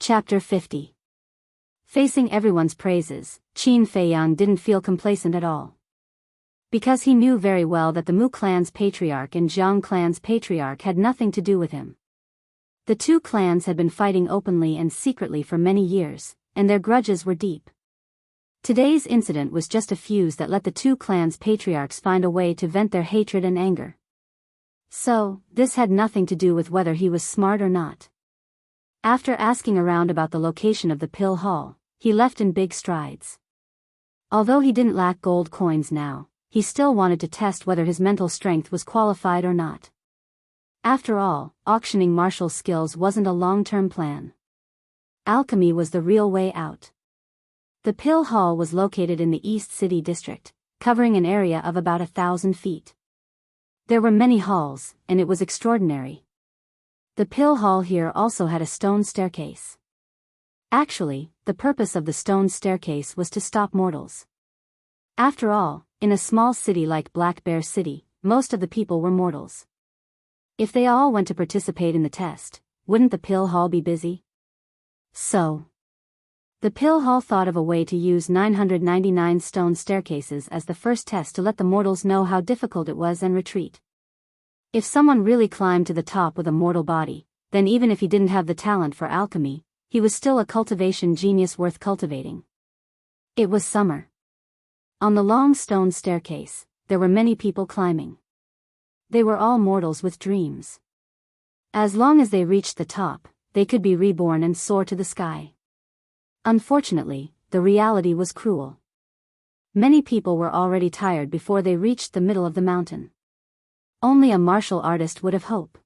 Chapter 50. Facing everyone's praises, Qin Feiyang didn't feel complacent at all. Because he knew very well that the Mu clan's patriarch and Zhang clan's patriarch had nothing to do with him. The two clans had been fighting openly and secretly for many years, and their grudges were deep. Today's incident was just a fuse that let the two clans' patriarchs find a way to vent their hatred and anger. So, this had nothing to do with whether he was smart or not. After asking around about the location of the pill hall, he left in big strides. Although he didn't lack gold coins now, he still wanted to test whether his mental strength was qualified or not. After all, auctioning martial skills wasn't a long-term plan. Alchemy was the real way out. The pill hall was located in the East City district, covering an area of about 1,000 feet. There were many halls, and it was extraordinary. The pill hall here also had a stone staircase. Actually, the purpose of the stone staircase was to stop mortals. After all, in a small city like Black Bear City, most of the people were mortals. If they all went to participate in the test, wouldn't the pill hall be busy? So, the pill hall thought of a way to use 999 stone staircases as the first test to let the mortals know how difficult it was and retreat. If someone really climbed to the top with a mortal body, then even if he didn't have the talent for alchemy, he was still a cultivation genius worth cultivating. It was summer. On the long stone staircase, there were many people climbing. They were all mortals with dreams. As long as they reached the top, they could be reborn and soar to the sky. Unfortunately, the reality was cruel. Many people were already tired before they reached the middle of the mountain. Only a martial artist would have hope.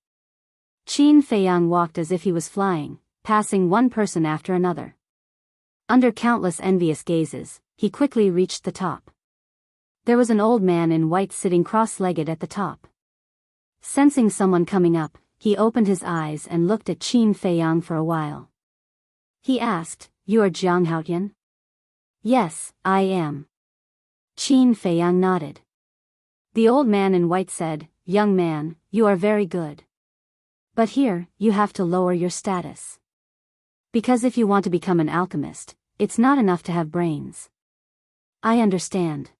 Qin Feiyang walked as if he was flying, passing one person after another. Under countless envious gazes, he quickly reached the top. There was an old man in white sitting cross-legged at the top. Sensing someone coming up, he opened his eyes and looked at Qin Feiyang for a while. He asked, "You are Jiang Haotian?" "Yes, I am." Qin Feiyang nodded. The old man in white said, "Young man, you are very good. But here, you have to lower your status. Because if you want to become an alchemist, it's not enough to have brains." "I understand."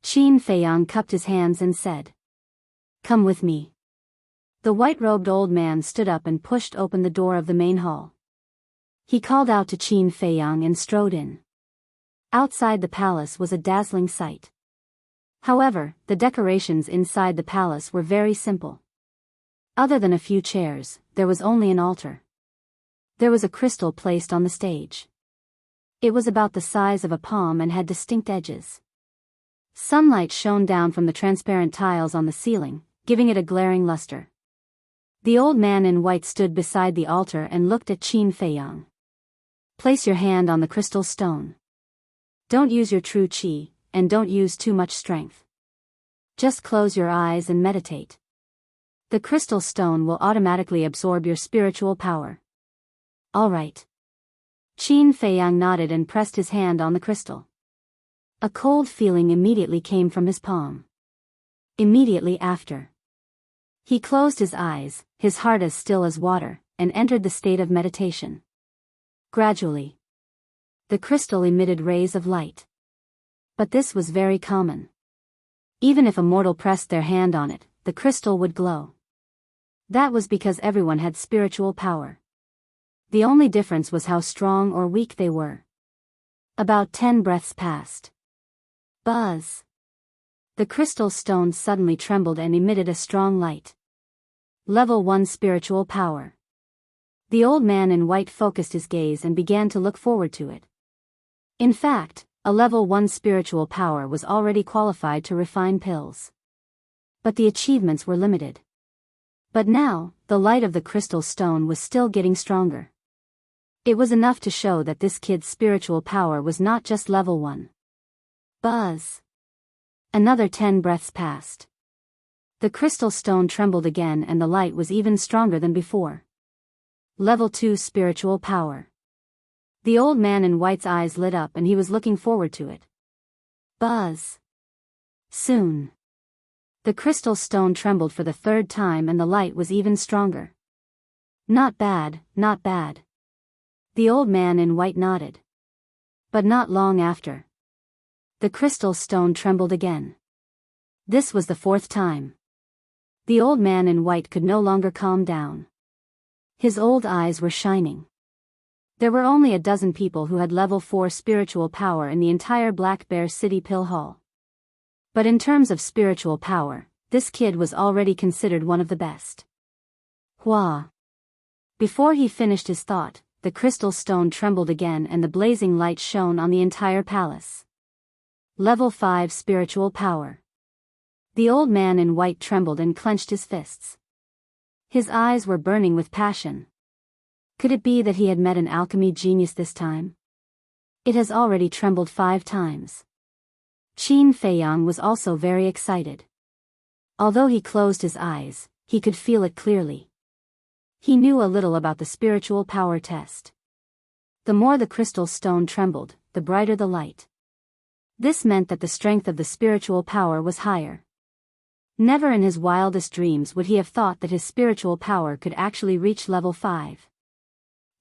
Qin Feiyang cupped his hands and said, "Come with me." The white-robed old man stood up and pushed open the door of the main hall. He called out to Qin Feiyang and strode in. Outside the palace was a dazzling sight. However, the decorations inside the palace were very simple. Other than a few chairs, there was only an altar. There was a crystal placed on the stage. It was about the size of a palm and had distinct edges. Sunlight shone down from the transparent tiles on the ceiling, giving it a glaring luster. The old man in white stood beside the altar and looked at Qin Feiyang. "Place your hand on the crystal stone. Don't use your true qi, and don't use too much strength. Just close your eyes and meditate. The crystal stone will automatically absorb your spiritual power." "All right." Qin Feiyang nodded and pressed his hand on the crystal. A cold feeling immediately came from his palm. Immediately after, he closed his eyes, his heart as still as water, and entered the state of meditation. Gradually, the crystal emitted rays of light. But this was very common. Even if a mortal pressed their hand on it, the crystal would glow. That was because everyone had spiritual power. The only difference was how strong or weak they were. About 10 breaths passed. Buzz! The crystal stone suddenly trembled and emitted a strong light. Level 1 spiritual power. The old man in white focused his gaze and began to look forward to it. In fact, a level 1 spiritual power was already qualified to refine pills. But the achievements were limited. But now, the light of the crystal stone was still getting stronger. It was enough to show that this kid's spiritual power was not just level 1. Buzz! Another 10 breaths passed. The crystal stone trembled again and the light was even stronger than before. Level 2 spiritual power. The old man in white's eyes lit up and he was looking forward to it. Buzz! Soon. The crystal stone trembled for the 3rd time and the light was even stronger. Not bad, not bad. The old man in white nodded. But not long after. The crystal stone trembled again. This was the fourth time. The old man in white could no longer calm down. His old eyes were shining. There were only a dozen people who had level 4 spiritual power in the entire Black Bear City Pill Hall. But in terms of spiritual power, this kid was already considered one of the best. Hua! Before he finished his thought, the crystal stone trembled again and the blazing light shone on the entire palace. Level 5 spiritual power. The old man in white trembled and clenched his fists. His eyes were burning with passion. Could it be that he had met an alchemy genius this time? It has already trembled 5 times. Qin Feiyang was also very excited. Although he closed his eyes, he could feel it clearly. He knew a little about the spiritual power test. The more the crystal stone trembled, the brighter the light. This meant that the strength of the spiritual power was higher. Never in his wildest dreams would he have thought that his spiritual power could actually reach level 5.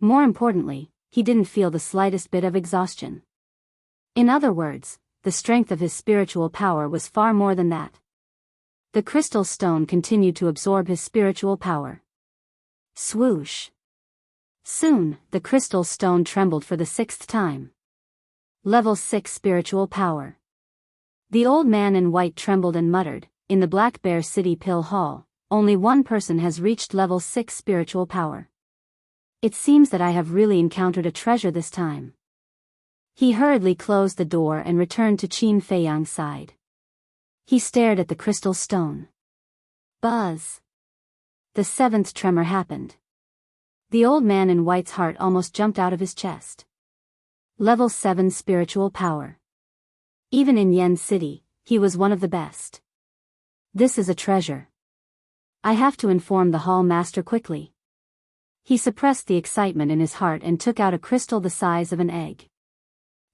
More importantly, he didn't feel the slightest bit of exhaustion. In other words, the strength of his spiritual power was far more than that. The crystal stone continued to absorb his spiritual power. Swoosh! Soon, the crystal stone trembled for the 6th time. Level 6 spiritual power. The old man in white trembled and muttered, "In the Black Bear City Pill Hall, only one person has reached level 6 spiritual power. It seems that I have really encountered a treasure this time." He hurriedly closed the door and returned to Qin Feiyang's side. He stared at the crystal stone. Buzz! The 7th tremor happened. The old man in white's heart almost jumped out of his chest. Level 7 spiritual power. Even in Yen City, he was one of the best. This is a treasure. I have to inform the hall master quickly. He suppressed the excitement in his heart and took out a crystal the size of an egg.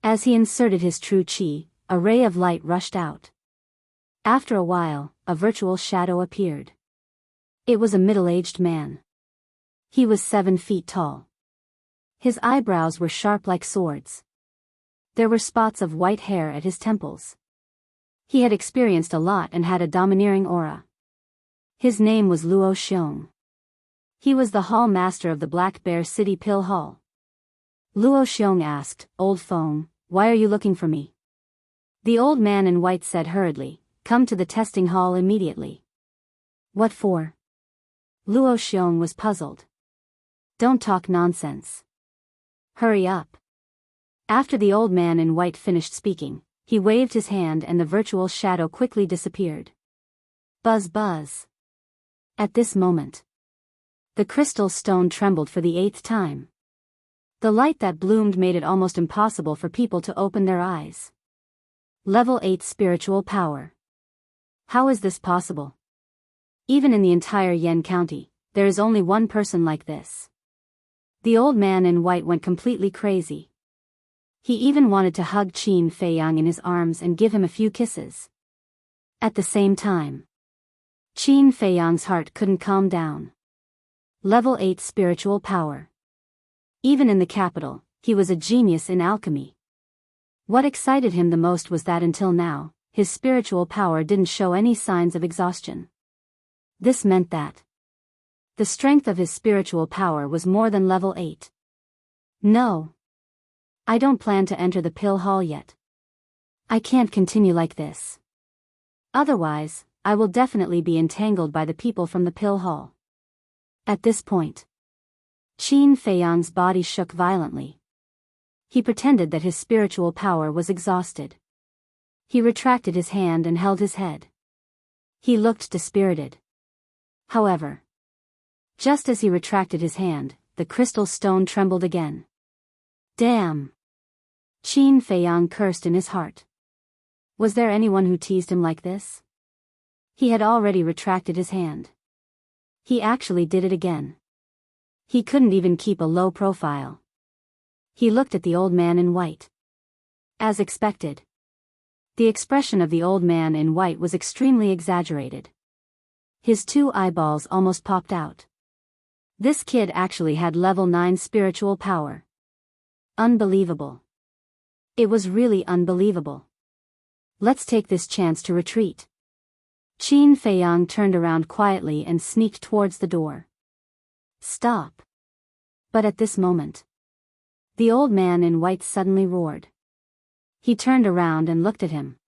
As he inserted his true qi, a ray of light rushed out. After a while, a virtual shadow appeared. It was a middle-aged man. He was 7 feet tall. His eyebrows were sharp like swords. There were spots of white hair at his temples. He had experienced a lot and had a domineering aura. His name was Luo Xiong. He was the hall master of the Black Bear City Pill Hall. Luo Xiong asked, "Old Feng, why are you looking for me?" The old man in white said hurriedly, "Come to the testing hall immediately." "What for?" Luo Xiong was puzzled. "Don't talk nonsense. Hurry up." After the old man in white finished speaking, he waved his hand and the virtual shadow quickly disappeared. Buzz buzz. At this moment, the crystal stone trembled for the 8th time. The light that bloomed made it almost impossible for people to open their eyes. Level 8 spiritual power. How is this possible? Even in the entire Yen County, there is only one person like this. The old man in white went completely crazy. He even wanted to hug Qin Feiyang in his arms and give him a few kisses. At the same time, Qin Feiyang's heart couldn't calm down. Level 8 spiritual power. Even in the capital, he was a genius in alchemy. What excited him the most was that until now, his spiritual power didn't show any signs of exhaustion. This meant that the strength of his spiritual power was more than level 8. No. I don't plan to enter the pill hall yet. I can't continue like this. Otherwise, I will definitely be entangled by the people from the pill hall. At this point, Qin Feiyang's body shook violently. He pretended that his spiritual power was exhausted. He retracted his hand and held his head. He looked dispirited. However, just as he retracted his hand, the crystal stone trembled again. Damn! Qin Feiyang cursed in his heart. Was there anyone who teased him like this? He had already retracted his hand. He actually did it again. He couldn't even keep a low profile. He looked at the old man in white. As expected, the expression of the old man in white was extremely exaggerated. His 2 eyeballs almost popped out. This kid actually had level 9 spiritual power. Unbelievable. It was really unbelievable. Let's take this chance to retreat. Qin Feiyang turned around quietly and sneaked towards the door. Stop. But at this moment, the old man in white suddenly roared. He turned around and looked at him.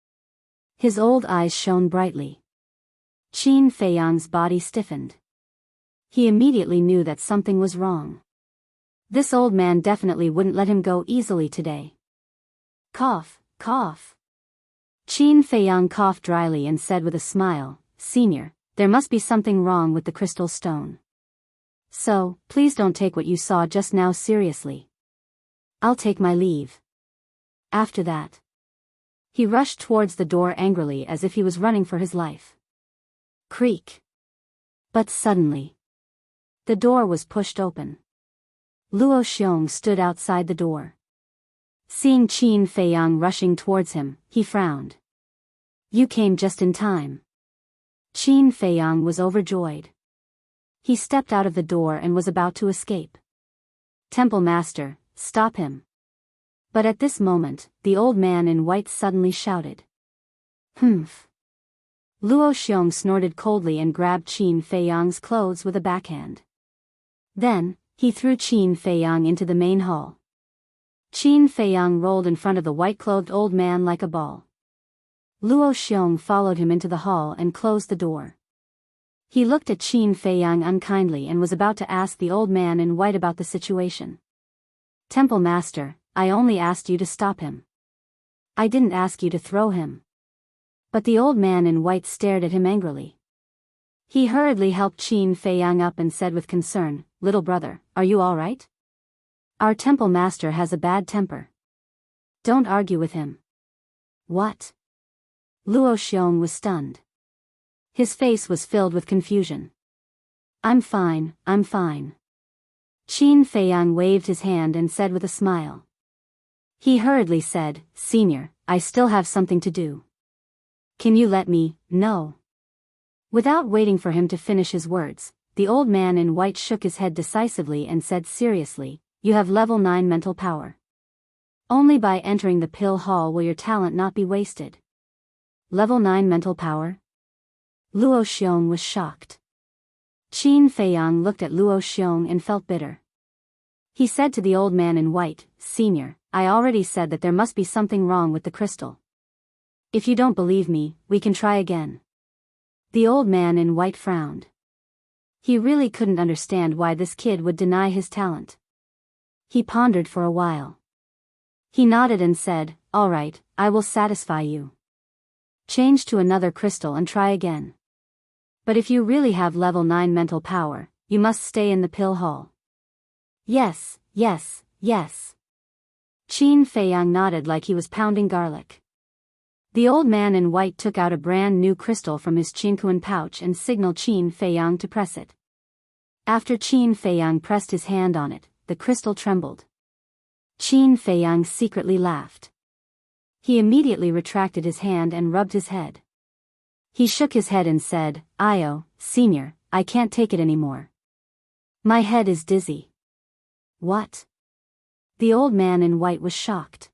His old eyes shone brightly. Qin Feiyang's body stiffened. He immediately knew that something was wrong. This old man definitely wouldn't let him go easily today. Cough, cough. Qin Feiyang coughed dryly and said with a smile, "Senior, there must be something wrong with the crystal stone. So, please don't take what you saw just now seriously. I'll take my leave." After that, he rushed towards the door angrily as if he was running for his life. Creak. But suddenly, the door was pushed open. Luo Xiong stood outside the door. Seeing Qin Feiyang rushing towards him, he frowned. "You came just in time." Qin Feiyang was overjoyed. He stepped out of the door and was about to escape. "Temple Master, stop him." But at this moment, the old man in white suddenly shouted. "Humph." Luo Xiong snorted coldly and grabbed Qin Feiyang's clothes with a backhand. Then, he threw Qin Feiyang into the main hall. Qin Feiyang rolled in front of the white-clothed old man like a ball. Luo Xiong followed him into the hall and closed the door. He looked at Qin Feiyang unkindly and was about to ask the old man in white about the situation. "Temple Master, I only asked you to stop him. I didn't ask you to throw him." But the old man in white stared at him angrily. He hurriedly helped Qin Feiyang up and said with concern, "Little brother, are you all right? Our temple master has a bad temper. Don't argue with him." "What?" Luo Xiong was stunned. His face was filled with confusion. I'm fine." Qin Feiyang waved his hand and said with a smile. He hurriedly said, "Senior, I still have something to do. Can you let me know?" Without waiting for him to finish his words, the old man in white shook his head decisively and said seriously, "You have level 9 mental power. Only by entering the pill hall will your talent not be wasted." Level 9 mental power? Luo Xiong was shocked. Qin Feiyang looked at Luo Xiong and felt bitter. He said to the old man in white, "Senior, I already said that there must be something wrong with the crystal. If you don't believe me, we can try again." The old man in white frowned. He really couldn't understand why this kid would deny his talent. He pondered for a while. He nodded and said, "All right, I will satisfy you. Change to another crystal and try again. But if you really have level 9 mental power, you must stay in the pill hall." Yes. Qin Feiyang nodded like he was pounding garlic. The old man in white took out a brand new crystal from his Qinkuan pouch and signaled Qin Feiyang to press it. After Qin Feiyang pressed his hand on it, the crystal trembled. Qin Feiyang secretly laughed. He immediately retracted his hand and rubbed his head. He shook his head and said, Senior, I can't take it anymore. My head is dizzy." "What?" The old man in white was shocked.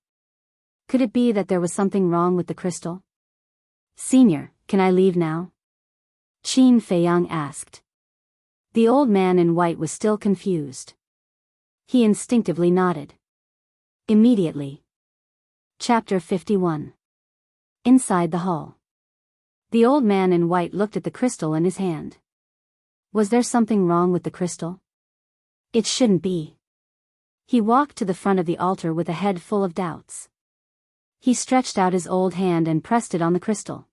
Could it be that there was something wrong with the crystal? "Senior, can I leave now?" Qin Feiyang asked. The old man in white was still confused. He instinctively nodded. Immediately. Chapter 51. Inside the hall. The old man in white looked at the crystal in his hand. Was there something wrong with the crystal? It shouldn't be. He walked to the front of the altar with a head full of doubts. He stretched out his old hand and pressed it on the crystal.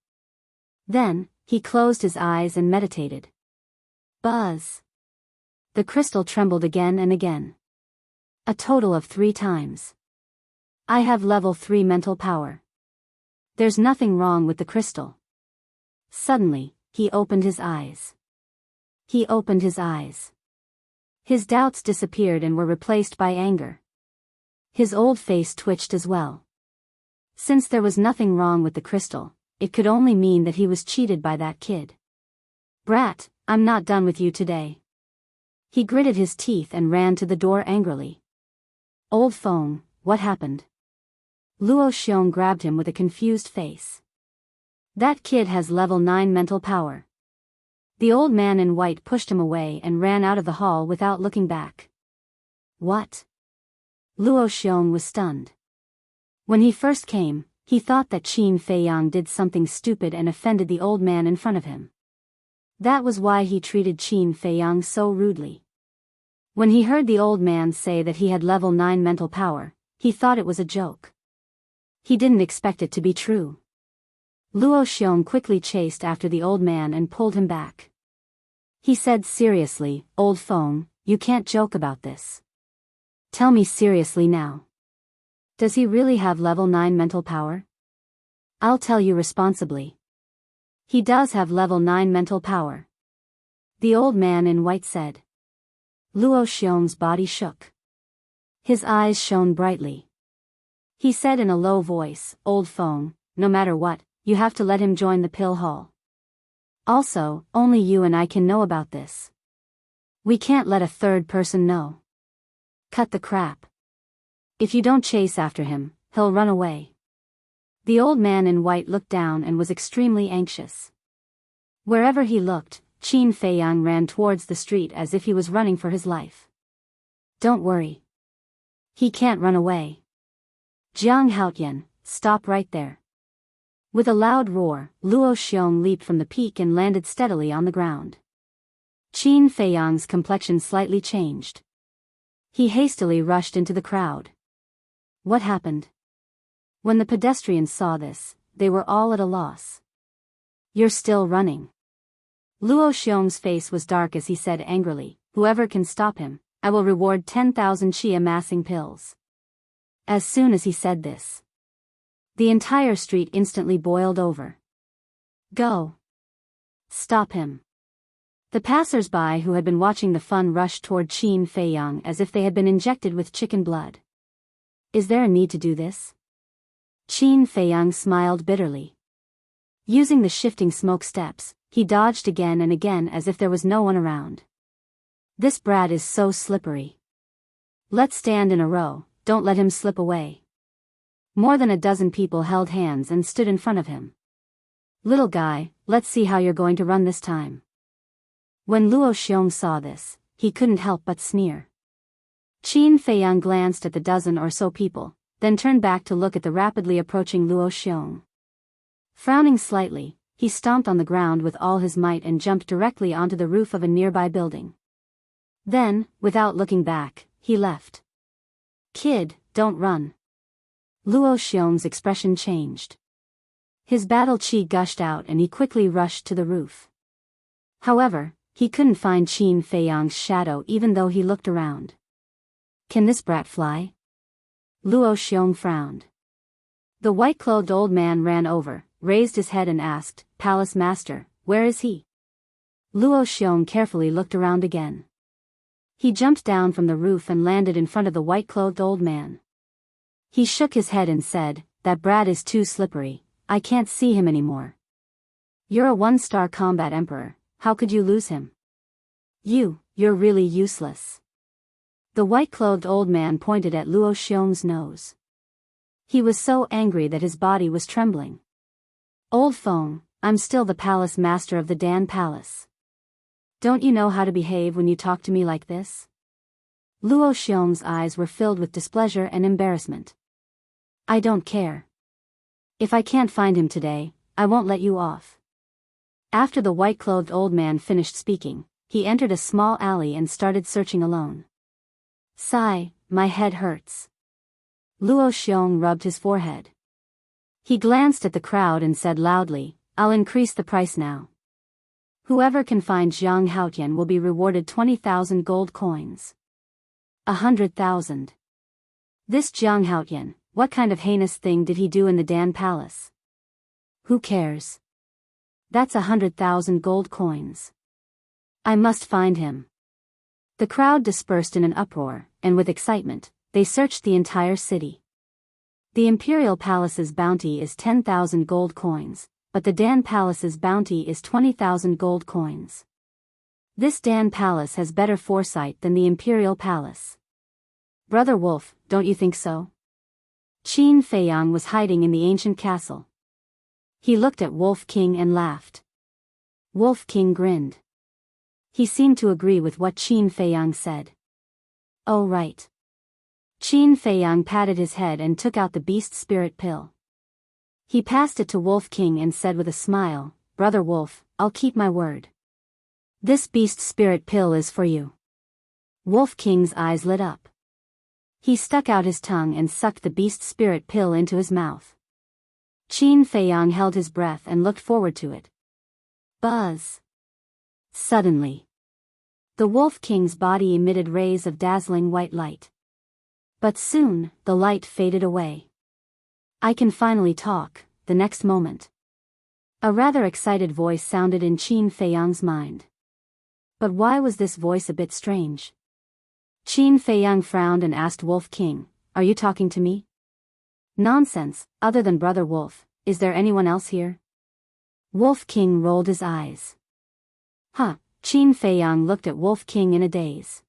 Then, he closed his eyes and meditated. Buzz. The crystal trembled again and again. A total of 3 times. I have level 3 mental power. There's nothing wrong with the crystal. Suddenly, he opened his eyes. His doubts disappeared and were replaced by anger. His old face twitched as well. Since there was nothing wrong with the crystal, it could only mean that he was cheated by that kid. "Brat, I'm not done with you today." He gritted his teeth and ran to the door angrily. "Old phone, what happened? Luo Xiong grabbed him with a confused face. That kid has level 9 mental power. The old man in white pushed him away and ran out of the hall without looking back. What? Luo Xiong was stunned. When he first came, he thought that Qin Feiyang did something stupid and offended the old man in front of him. That was why he treated Qin Feiyang so rudely. When he heard the old man say that he had level 9 mental power, he thought it was a joke. He didn't expect it to be true. Luo Xiong quickly chased after the old man and pulled him back. He said seriously, "Old Feng, you can't joke about this. Tell me seriously now. Does he really have level 9 mental power?" "I'll tell you responsibly. He does have level 9 mental power," the old man in white said. Luo Xiong's body shook. His eyes shone brightly. He said in a low voice, "Old Feng, no matter what, you have to let him join the pill hall. Also, only you and I can know about this. We can't let a third person know. Cut the crap. If you don't chase after him, he'll run away." The old man in white looked down and was extremely anxious. Wherever he looked, Qin Feiyang ran towards the street as if he was running for his life. "Don't worry. He can't run away. Jiang Haotian, stop right there." With a loud roar, Luo Xiong leaped from the peak and landed steadily on the ground. Qin Feiyang's complexion slightly changed. He hastily rushed into the crowd. What happened? When the pedestrians saw this, they were all at a loss. "You're still running." Luo Xiong's face was dark as he said angrily, "Whoever can stop him, I will reward 10,000 qi amassing pills." As soon as he said this, the entire street instantly boiled over. "Go! Stop him!" The passers-by who had been watching the fun rushed toward Qin Feiyang as if they had been injected with chicken blood. "Is there a need to do this?" Qin Feiyang smiled bitterly. Using the shifting smoke steps, he dodged again and again as if there was no one around. "This brat is so slippery. Let's stand in a row, don't let him slip away." More than a dozen people held hands and stood in front of him. "Little guy, let's see how you're going to run this time." When Luo Xiong saw this, he couldn't help but sneer. Qin Feiyang glanced at the dozen or so people, then turned back to look at the rapidly approaching Luo Xiong. Frowning slightly, he stomped on the ground with all his might and jumped directly onto the roof of a nearby building. Then, without looking back, he left. "Kid, don't run." Luo Xiong's expression changed. His battle chi gushed out and he quickly rushed to the roof. However, he couldn't find Qin Feiyang's shadow even though he looked around. "Can this brat fly?" Luo Xiong frowned. The white-clothed old man ran over, raised his head and asked, "Palace Master, where is he?" Luo Xiong carefully looked around again. He jumped down from the roof and landed in front of the white-clothed old man. He shook his head and said, "That brat is too slippery, I can't see him anymore. You're a one-star combat emperor, how could you lose him? You're really useless." The white-clothed old man pointed at Luo Xiong's nose. He was so angry that his body was trembling. "Old Feng, I'm still the palace master of the Dan Palace. Don't you know how to behave when you talk to me like this?" Luo Xiong's eyes were filled with displeasure and embarrassment. "I don't care. If I can't find him today, I won't let you off." After the white-clothed old man finished speaking, he entered a small alley and started searching alone. "Sigh, my head hurts." Luo Xiong rubbed his forehead. He glanced at the crowd and said loudly, "I'll increase the price now. Whoever can find Jiang Haotian will be rewarded 20,000 gold coins. 100,000. This Jiang Haotian, what kind of heinous thing did he do in the Dan Palace? Who cares? That's 100,000 gold coins. I must find him." The crowd dispersed in an uproar, and with excitement, they searched the entire city. The Imperial Palace's bounty is 10,000 gold coins, but the Dan Palace's bounty is 20,000 gold coins. This Dan Palace has better foresight than the Imperial Palace. Brother Wolf, don't you think so? Qin Feiyang was hiding in the ancient castle. He looked at Wolf King and laughed. Wolf King grinned. He seemed to agree with what Qin Feiyang said. Oh right. Qin Feiyang patted his head and took out the beast spirit pill. He passed it to Wolf King and said with a smile, Brother Wolf, I'll keep my word. This beast spirit pill is for you. Wolf King's eyes lit up. He stuck out his tongue and sucked the beast spirit pill into his mouth. Qin Feiyang held his breath and looked forward to it. Buzz. Suddenly, the Wolf King's body emitted rays of dazzling white light. But soon, the light faded away. I can finally talk, the next moment. A rather excited voice sounded in Qin Feiyang's mind. But why was this voice a bit strange? Qin Feiyang frowned and asked Wolf King, Are you talking to me? Nonsense, other than Brother Wolf, is there anyone else here? Wolf King rolled his eyes. Huh, Qin Feiyang looked at Wolf King in a daze.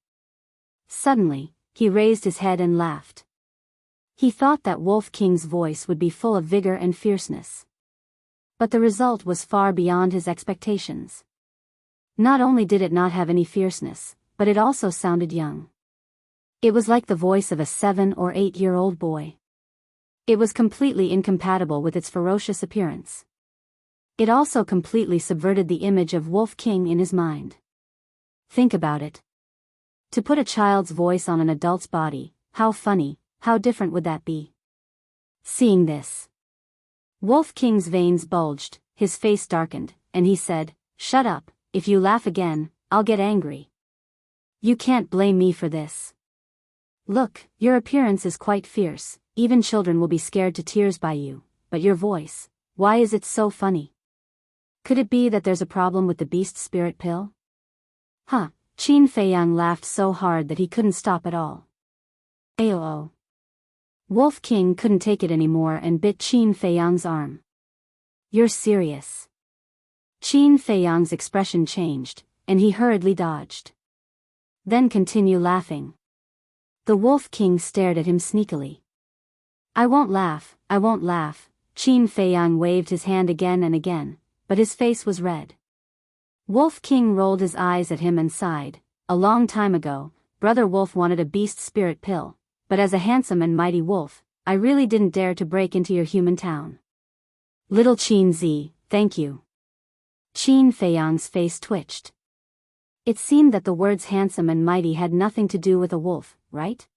Suddenly, he raised his head and laughed. He thought that Wolf King's voice would be full of vigor and fierceness. But the result was far beyond his expectations. Not only did it not have any fierceness, but it also sounded young. It was like the voice of a 7 or 8-year-old boy. It was completely incompatible with its ferocious appearance. It also completely subverted the image of Wolf King in his mind. Think about it. To put a child's voice on an adult's body, how funny, how different would that be? Seeing this, Wolf King's veins bulged, his face darkened, and he said, Shut up, if you laugh again, I'll get angry. You can't blame me for this. Look, your appearance is quite fierce, even children will be scared to tears by you, but your voice, why is it so funny? Could it be that there's a problem with the beast spirit pill? Huh, Qin Feiyang laughed so hard that he couldn't stop at all. Ayo. Wolf King couldn't take it anymore and bit Qin Feiyang's arm. You're serious? Qin Feiyang's expression changed, and he hurriedly dodged. Then continue laughing. The Wolf King stared at him sneakily. I won't laugh, Qin Feiyang waved his hand again and again, but his face was red. Wolf King rolled his eyes at him and sighed. A long time ago, Brother Wolf wanted a beast spirit pill, but as a handsome and mighty wolf, I really didn't dare to break into your human town. Little Qin Zi, thank you. Qin Feiyang's face twitched. It seemed that the words handsome and mighty had nothing to do with a wolf, right?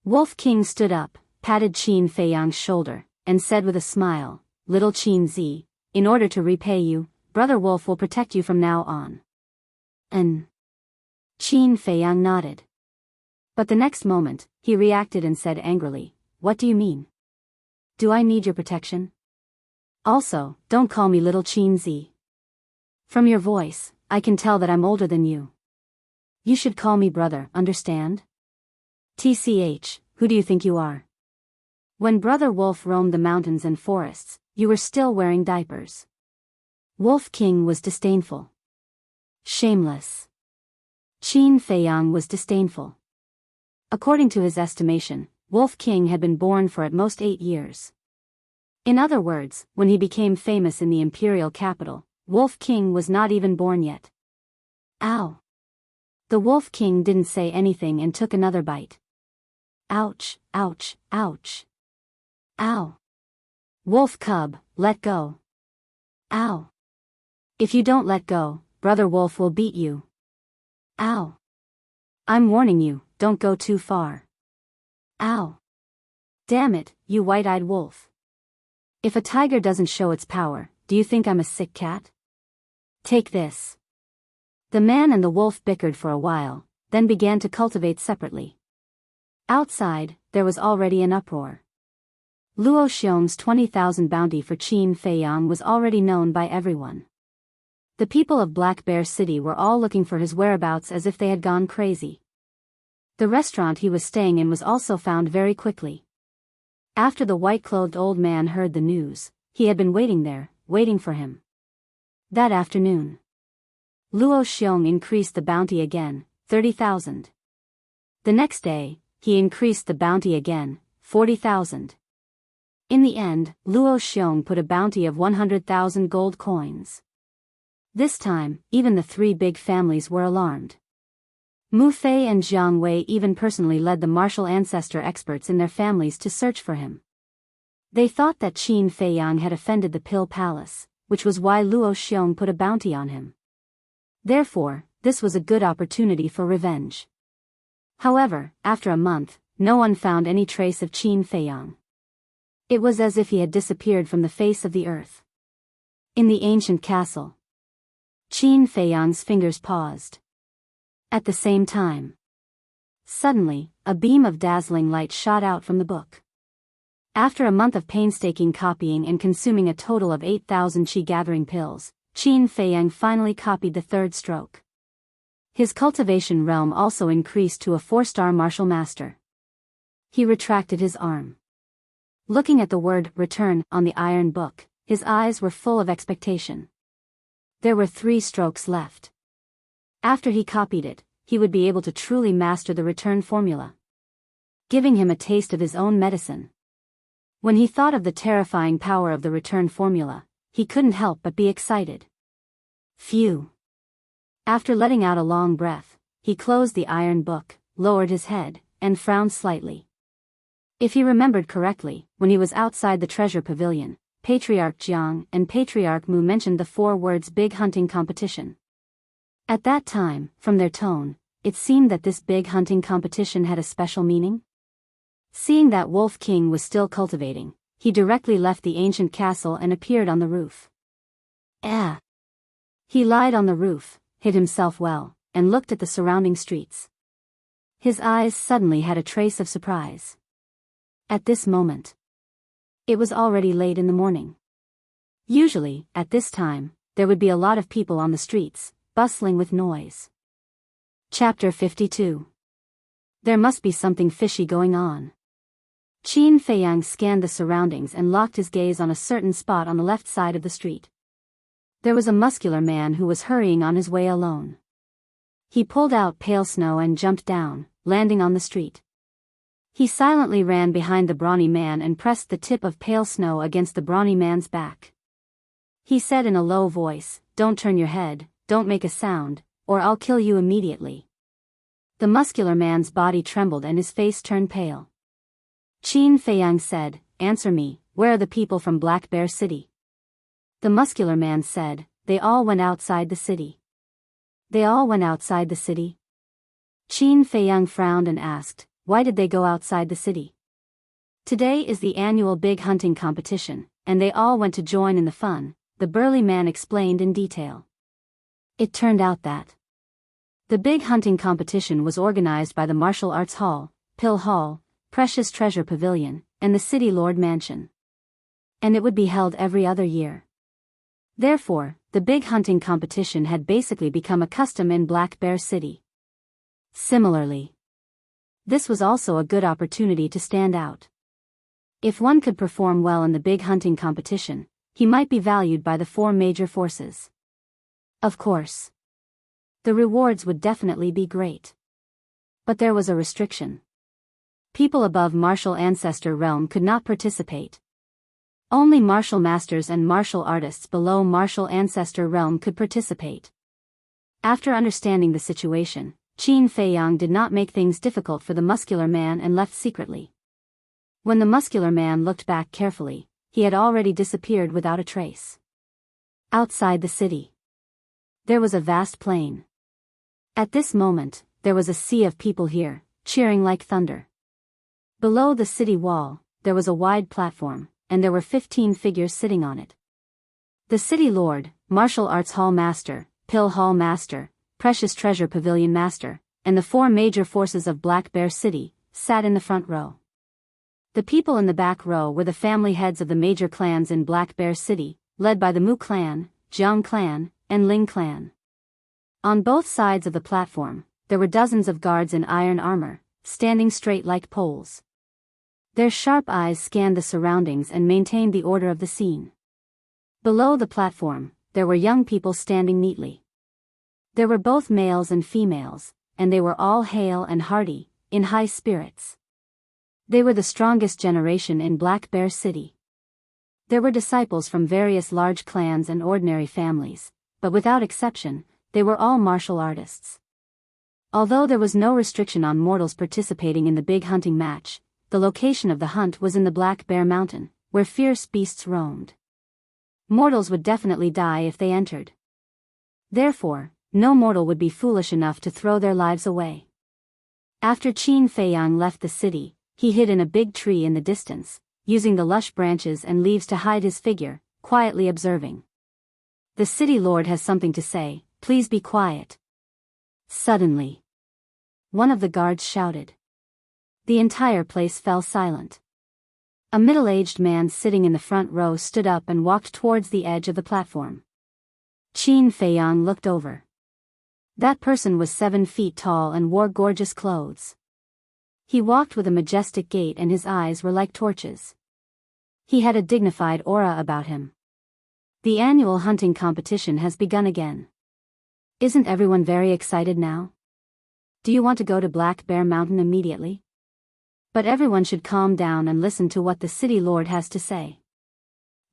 Wolf King stood up, patted Qin Feiyang's shoulder, and said with a smile, Little Qin Zi, in order to repay you, Brother Wolf will protect you from now on. Qin Feiyang nodded. But the next moment, he reacted and said angrily, What do you mean? Do I need your protection? Also, don't call me Little Qin Zi. From your voice, I can tell that I'm older than you. You should call me brother, understand? TCH, who do you think you are? When Brother Wolf roamed the mountains and forests, you were still wearing diapers. Wolf King was disdainful. Shameless. Qin Feiyang was disdainful. According to his estimation, Wolf King had been born for at most 8 years. In other words, when he became famous in the imperial capital, Wolf King was not even born yet. Ow. The Wolf King didn't say anything and took another bite. Ouch, ouch, ouch. Ow. Wolf cub, let go. Ow. If you don't let go, Brother Wolf will beat you. Ow. I'm warning you, don't go too far. Ow. Damn it, you white-eyed wolf. If a tiger doesn't show its power, do you think I'm a sick cat? Take this. The man and the wolf bickered for a while, then began to cultivate separately. Outside, there was already an uproar. Luo Xiong's 20,000 bounty for Qin Feiyang was already known by everyone. The people of Black Bear City were all looking for his whereabouts as if they had gone crazy. The restaurant he was staying in was also found very quickly. After the white-clothed old man heard the news, he had been waiting there, waiting for him. That afternoon, Luo Xiong increased the bounty again, 30,000. The next day, he increased the bounty again, 40,000. In the end, Luo Xiong put a bounty of 100,000 gold coins. This time, even the three big families were alarmed. Mu Fei and Jiang Wei even personally led the martial ancestor experts in their families to search for him. They thought that Qin Feiyang had offended the Pill Palace, which was why Luo Xiong put a bounty on him. Therefore, this was a good opportunity for revenge. However, after a month, no one found any trace of Qin Feiyang. It was as if he had disappeared from the face of the earth. In the ancient castle, Qin Feiyang's fingers paused. At the same time, suddenly, a beam of dazzling light shot out from the book. After a month of painstaking copying and consuming a total of 8,000 qi gathering pills, Qin Feiyang finally copied the third stroke. His cultivation realm also increased to a 4-star martial master. He retracted his arm. Looking at the word return on the iron book, his eyes were full of expectation. There were 3 strokes left. After he copied it, he would be able to truly master the return formula, giving him a taste of his own medicine. When he thought of the terrifying power of the return formula, he couldn't help but be excited. Phew! After letting out a long breath, he closed the iron book, lowered his head, and frowned slightly. If he remembered correctly, when he was outside the treasure pavilion, Patriarch Jiang and Patriarch Mu mentioned the 4 words big hunting competition. At that time, from their tone, it seemed that this big hunting competition had a special meaning. Seeing that Wolf King was still cultivating, he directly left the ancient castle and appeared on the roof. He lied on the roof, hid himself well, and looked at the surrounding streets. His eyes suddenly had a trace of surprise. At this moment, it was already late in the morning. Usually, at this time, there would be a lot of people on the streets, bustling with noise. Chapter 52. There must be something fishy going on. Qin Feiyang scanned the surroundings and locked his gaze on a certain spot on the left side of the street. There was a muscular man who was hurrying on his way alone. He pulled out pale snow and jumped down, landing on the street. He silently ran behind the brawny man and pressed the tip of pale snow against the brawny man's back. He said in a low voice, "Don't turn your head, don't make a sound, or I'll kill you immediately." The muscular man's body trembled and his face turned pale. Qin Feiyang said, "Answer me, where are the people from Black Bear City?" The muscular man said, "They all went outside the city." They all went outside the city? Qin Feiyang frowned and asked, "Why did they go outside the city?" "Today is the annual big hunting competition, and they all went to join in the fun," the burly man explained in detail. It turned out that the big hunting competition was organized by the Martial Arts Hall, Pill Hall, Precious Treasure Pavilion, and the City Lord Mansion. And it would be held every other year. Therefore, the big hunting competition had basically become a custom in Black Bear City. Similarly, this was also a good opportunity to stand out. If one could perform well in the big hunting competition, he might be valued by the 4 major forces. Of course, the rewards would definitely be great. But there was a restriction. People above martial ancestor realm could not participate. Only martial masters and martial artists below martial ancestor realm could participate. After understanding the situation, Qin Feiyang did not make things difficult for the muscular man and left secretly. When the muscular man looked back carefully, he had already disappeared without a trace. Outside the city, there was a vast plain. At this moment, there was a sea of people here, cheering like thunder. Below the city wall, there was a wide platform, and there were 15 figures sitting on it. The city lord, martial arts hall master, pill hall master, precious treasure pavilion master, and the 4 major forces of Black Bear City, sat in the front row. The people in the back row were the family heads of the major clans in Black Bear City, led by the Mu clan, Jiang clan, and Ling clan. On both sides of the platform, there were dozens of guards in iron armor, standing straight like poles. Their sharp eyes scanned the surroundings and maintained the order of the scene. Below the platform, there were young people standing neatly. There were both males and females, and they were all hale and hearty, in high spirits. They were the strongest generation in Black Bear City. There were disciples from various large clans and ordinary families, but without exception, they were all martial artists. Although there was no restriction on mortals participating in the big hunting match, the location of the hunt was in the Black Bear Mountain, where fierce beasts roamed. Mortals would definitely die if they entered. Therefore, no mortal would be foolish enough to throw their lives away. After Qin Feiyang left the city, he hid in a big tree in the distance, using the lush branches and leaves to hide his figure, quietly observing. The city lord has something to say, please be quiet. Suddenly, one of the guards shouted. The entire place fell silent. A middle-aged man sitting in the front row stood up and walked towards the edge of the platform. Qin Feiyang looked over. That person was 7 feet tall and wore gorgeous clothes. He walked with a majestic gait and his eyes were like torches. He had a dignified aura about him. The annual hunting competition has begun again. Isn't everyone very excited now? Do you want to go to Black Bear Mountain immediately? But everyone should calm down and listen to what the city lord has to say.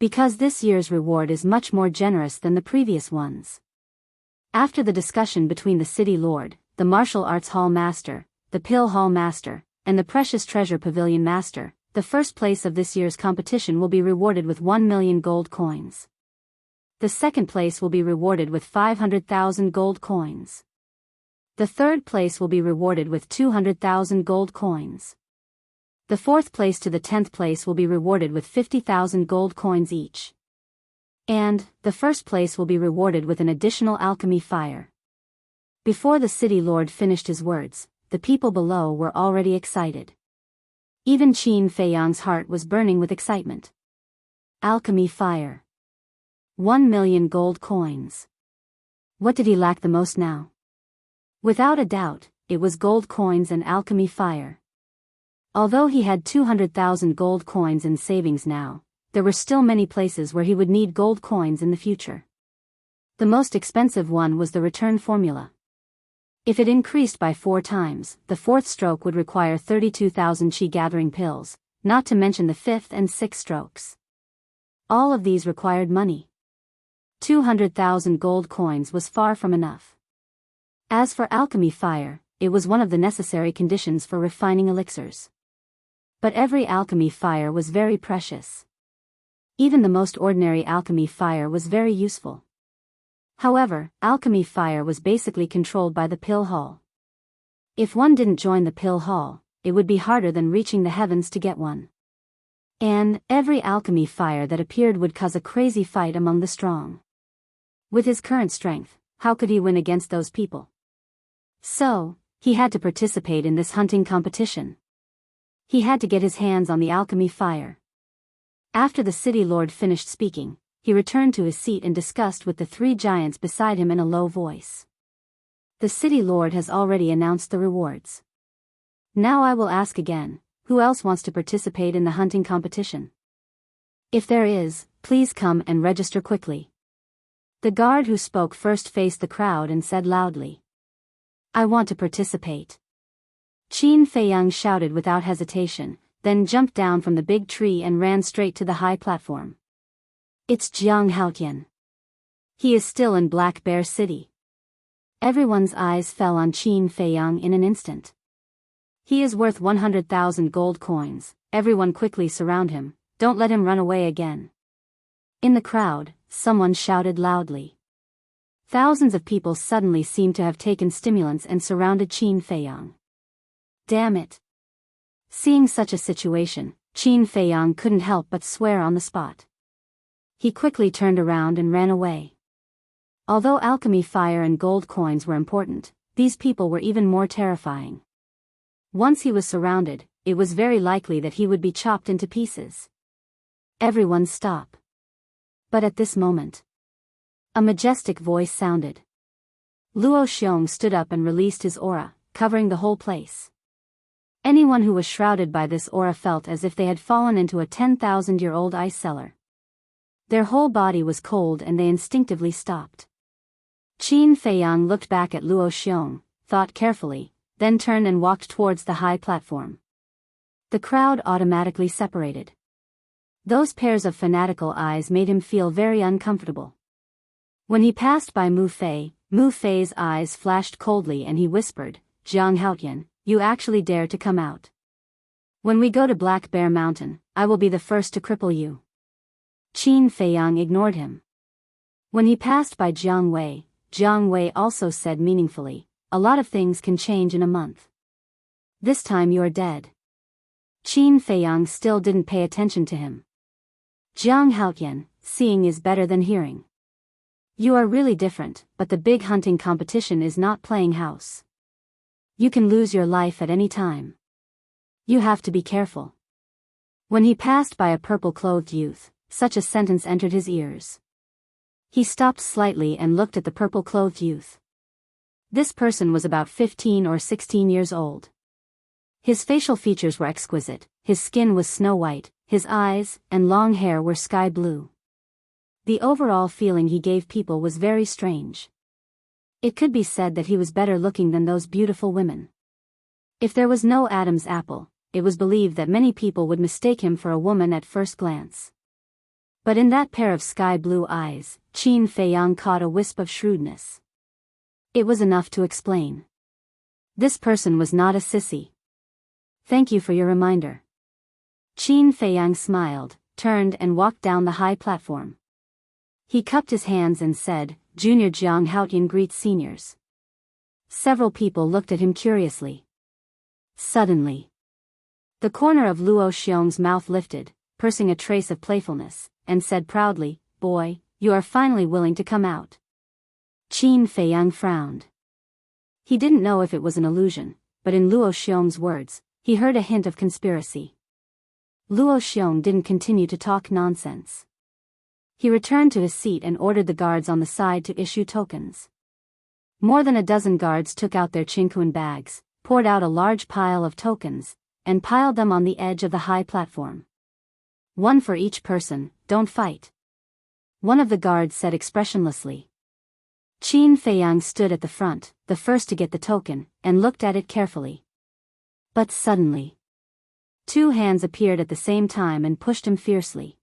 Because this year's reward is much more generous than the previous ones. After the discussion between the city lord, the martial arts hall master, the pill hall master, and the precious treasure pavilion master, the first place of this year's competition will be rewarded with 1 million gold coins. The second place will be rewarded with 500,000 gold coins. The third place will be rewarded with 200,000 gold coins. The fourth place to the 10th place will be rewarded with 50,000 gold coins each. And, the first place will be rewarded with an additional alchemy fire. Before the city lord finished his words, the people below were already excited. Even Qin Feiyang's heart was burning with excitement. Alchemy fire. 1 million gold coins. What did he lack the most now? Without a doubt, it was gold coins and alchemy fire. Although he had 200,000 gold coins in savings now, there were still many places where he would need gold coins in the future. The most expensive one was the return formula. If it increased by 4 times, the 4th stroke would require 32,000 chi gathering pills, not to mention the 5th and 6th strokes. All of these required money. 200,000 gold coins was far from enough. As for alchemy fire, it was one of the necessary conditions for refining elixirs. But every alchemy fire was very precious. Even the most ordinary alchemy fire was very useful. However, alchemy fire was basically controlled by the pill hall. If one didn't join the pill hall, it would be harder than reaching the heavens to get one. And every alchemy fire that appeared would cause a crazy fight among the strong. With his current strength, how could he win against those people? So, he had to participate in this hunting competition. He had to get his hands on the alchemy fire. After the city lord finished speaking, he returned to his seat and discussed with the 3 giants beside him in a low voice. The city lord has already announced the rewards. Now I will ask again, who else wants to participate in the hunting competition? If there is, please come and register quickly. The guard who spoke first faced the crowd and said loudly, I want to participate. Qin Feiyang shouted without hesitation, then jumped down from the big tree and ran straight to the high platform. It's Jiang Haotian. He is still in Black Bear City. Everyone's eyes fell on Qin Feiyang in an instant. He is worth 100,000 gold coins. Everyone quickly surround him, don't let him run away again. In the crowd, someone shouted loudly. Thousands of people suddenly seemed to have taken stimulants and surrounded Qin Feiyang. Damn it. Seeing such a situation, Qin Feiyang couldn't help but swear on the spot. He quickly turned around and ran away. Although alchemy fire and gold coins were important, these people were even more terrifying. Once he was surrounded, it was very likely that he would be chopped into pieces. Everyone stop. But at this moment, a majestic voice sounded. Luo Xiong stood up and released his aura, covering the whole place. Anyone who was shrouded by this aura felt as if they had fallen into a 10,000-year-old ice cellar. Their whole body was cold and they instinctively stopped. Qin Feiyang looked back at Luo Xiong, thought carefully, then turned and walked towards the high platform. The crowd automatically separated. Those pairs of fanatical eyes made him feel very uncomfortable. When he passed by Mu Fei's eyes flashed coldly and he whispered, "Jiang Haotian, you actually dare to come out? When we go to Black Bear Mountain, I will be the first to cripple you." Qin Feiyang ignored him. When he passed by Jiang Wei also said meaningfully, "A lot of things can change in a month. This time you're dead." Qin Feiyang still didn't pay attention to him. "Jiang Haotian, seeing is better than hearing. You are really different, but the big hunting competition is not playing house. You can lose your life at any time. You have to be careful." When he passed by a purple-clothed youth, such a sentence entered his ears. He stopped slightly and looked at the purple-clothed youth. This person was about 15 or 16 years old. His facial features were exquisite, his skin was snow-white, his eyes and long hair were sky-blue. The overall feeling he gave people was very strange. It could be said that he was better looking than those beautiful women. If there was no Adam's apple, it was believed that many people would mistake him for a woman at first glance. But in that pair of sky-blue eyes, Qin Feiyang caught a wisp of shrewdness. It was enough to explain. This person was not a sissy. "Thank you for your reminder." Qin Feiyang smiled, turned and walked down the high platform. He cupped his hands and said, "Junior Jiang Haotian greets seniors." Several people looked at him curiously. Suddenly, the corner of Luo Xiong's mouth lifted, pursing a trace of playfulness, and said proudly, "Boy, you are finally willing to come out." Qin Feiyang frowned. He didn't know if it was an illusion, but in Luo Xiong's words, he heard a hint of conspiracy. Luo Xiong didn't continue to talk nonsense. He returned to his seat and ordered the guards on the side to issue tokens. More than a dozen guards took out their chinquan bags, poured out a large pile of tokens, and piled them on the edge of the high platform. "One for each person, don't fight," one of the guards said expressionlessly. Qin Feiyang stood at the front, the first to get the token, and looked at it carefully. But suddenly, two hands appeared at the same time and pushed him fiercely.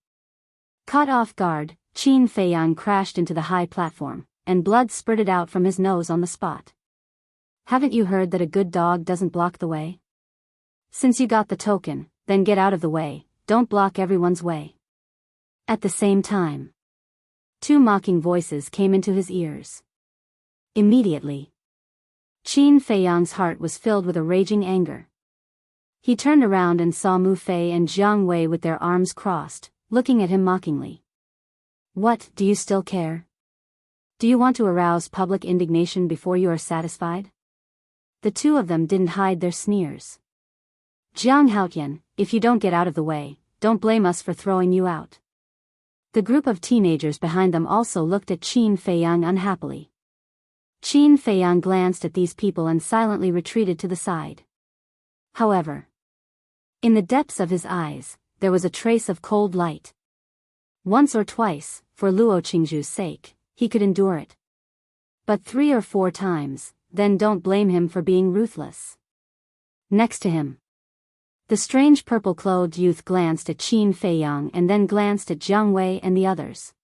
Caught off guard, Qin Feiyang crashed into the high platform, and blood spurted out from his nose on the spot. "Haven't you heard that a good dog doesn't block the way? Since you got the token, then get out of the way, don't block everyone's way." At the same time, two mocking voices came into his ears. Immediately, Qin Feiyang's heart was filled with a raging anger. He turned around and saw Mu Fei and Jiang Wei with their arms crossed, looking at him mockingly. "What, do you still care? Do you want to arouse public indignation before you are satisfied?" The two of them didn't hide their sneers. "Jiang Haotian, if you don't get out of the way, don't blame us for throwing you out." The group of teenagers behind them also looked at Qin Feiyang unhappily. Qin Feiyang glanced at these people and silently retreated to the side. However, in the depths of his eyes, there was a trace of cold light. Once or twice, for Luo Qingzhu's sake, he could endure it. But 3 or 4 times, then don't blame him for being ruthless. Next to him, the strange purple-clothed youth glanced at Qin Feiyang and then glanced at Jiang Wei and the others.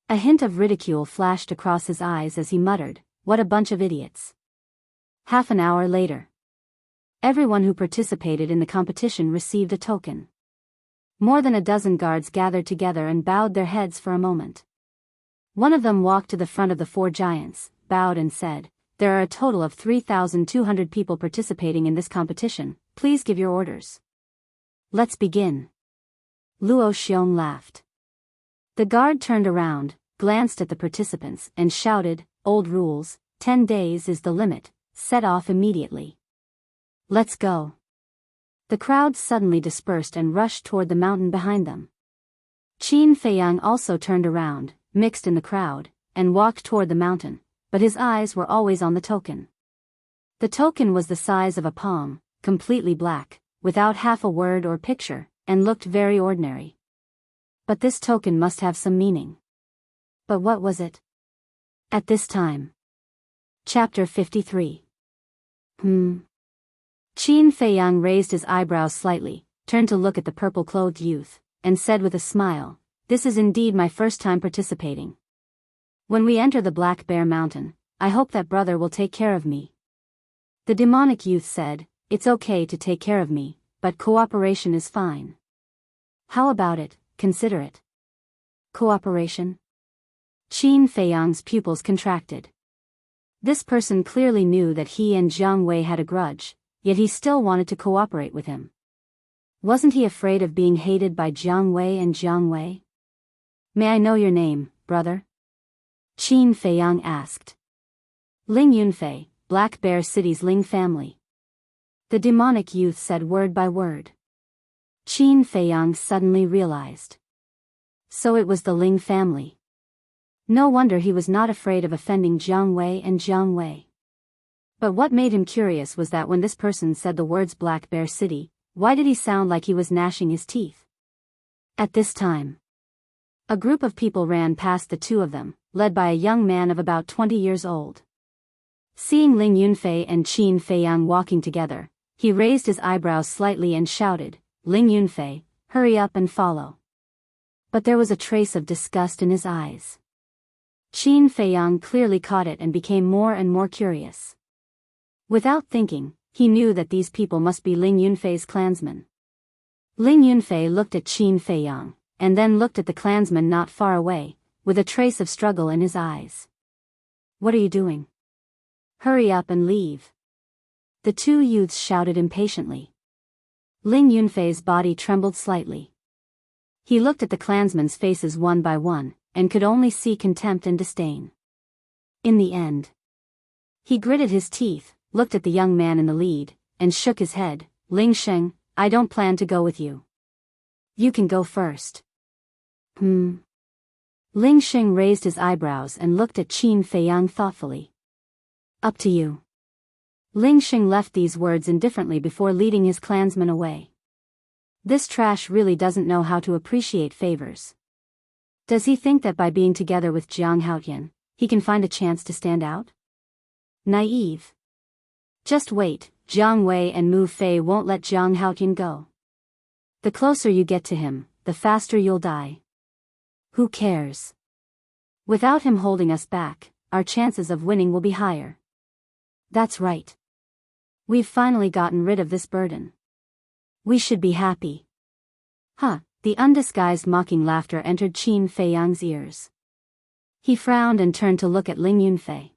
A hint of ridicule flashed across his eyes as he muttered, "What a bunch of idiots." Half an hour later, everyone who participated in the competition received a token. More than a dozen guards gathered together and bowed their heads for a moment. One of them walked to the front of the 4 giants, bowed and said, "There are a total of 3,200 people participating in this competition, please give your orders." "Let's begin." Luo Xiong laughed. The guard turned around, glanced at the participants and shouted, "Old rules, 10 days is the limit, set off immediately. Let's go." The crowd suddenly dispersed and rushed toward the mountain behind them. Qin Feiyang also turned around, mixed in the crowd, and walked toward the mountain, but his eyes were always on the token. The token was the size of a palm, completely black, without half a word or picture, and looked very ordinary. But this token must have some meaning. But what was it? At this time. Chapter 53. Qin Feiyang raised his eyebrows slightly, turned to look at the purple-clothed youth, and said with a smile, "This is indeed my first time participating. When we enter the Black Bear Mountain, I hope that brother will take care of me." The demonic youth said, "It's okay to take care of me, but cooperation is fine." "How about it? Consider it." Cooperation? Qin Feiyang's pupils contracted. This person clearly knew that he and Jiang Wei had a grudge, yet he still wanted to cooperate with him. Wasn't he afraid of being hated by Jiang Wei and Jiang Wei? "May I know your name, brother?" Qin Feiyang asked. "Ling Yunfei, Black Bear City's Ling family." The demonic youth said word by word. Qin Feiyang suddenly realized. So it was the Ling family. No wonder he was not afraid of offending Jiang Wei and Jiang Wei. But what made him curious was that when this person said the words Black Bear City, why did he sound like he was gnashing his teeth? At this time, a group of people ran past the two of them, led by a young man of about 20 years old. Seeing Ling Yunfei and Qin Feiyang walking together, he raised his eyebrows slightly and shouted, "Ling Yunfei, hurry up and follow." But there was a trace of disgust in his eyes. Qin Feiyang clearly caught it and became more and more curious. Without thinking, he knew that these people must be Ling Yunfei's clansmen. Ling Yunfei looked at Qin Feiyang, and then looked at the clansman not far away, with a trace of struggle in his eyes. "What are you doing? Hurry up and leave." The two youths shouted impatiently. Ling Yunfei's body trembled slightly. He looked at the clansmen's faces one by one, and could only see contempt and disdain. In the end, he gritted his teeth, looked at the young man in the lead, and shook his head. "Ling Sheng, I don't plan to go with you. You can go first." Ling Sheng raised his eyebrows and looked at Qin Feiyang thoughtfully. "Up to you." Ling Sheng left these words indifferently before leading his clansmen away. This trash really doesn't know how to appreciate favors. Does he think that by being together with Jiang Haotian, he can find a chance to stand out? Naive. Just wait, Jiang Wei and Mu Fei won't let Jiang Haotian go. The closer you get to him, the faster you'll die. Who cares? Without him holding us back, our chances of winning will be higher. That's right. We've finally gotten rid of this burden. We should be happy. Huh, the undisguised mocking laughter entered Qin Feiyang's ears. He frowned and turned to look at Ling Yunfei.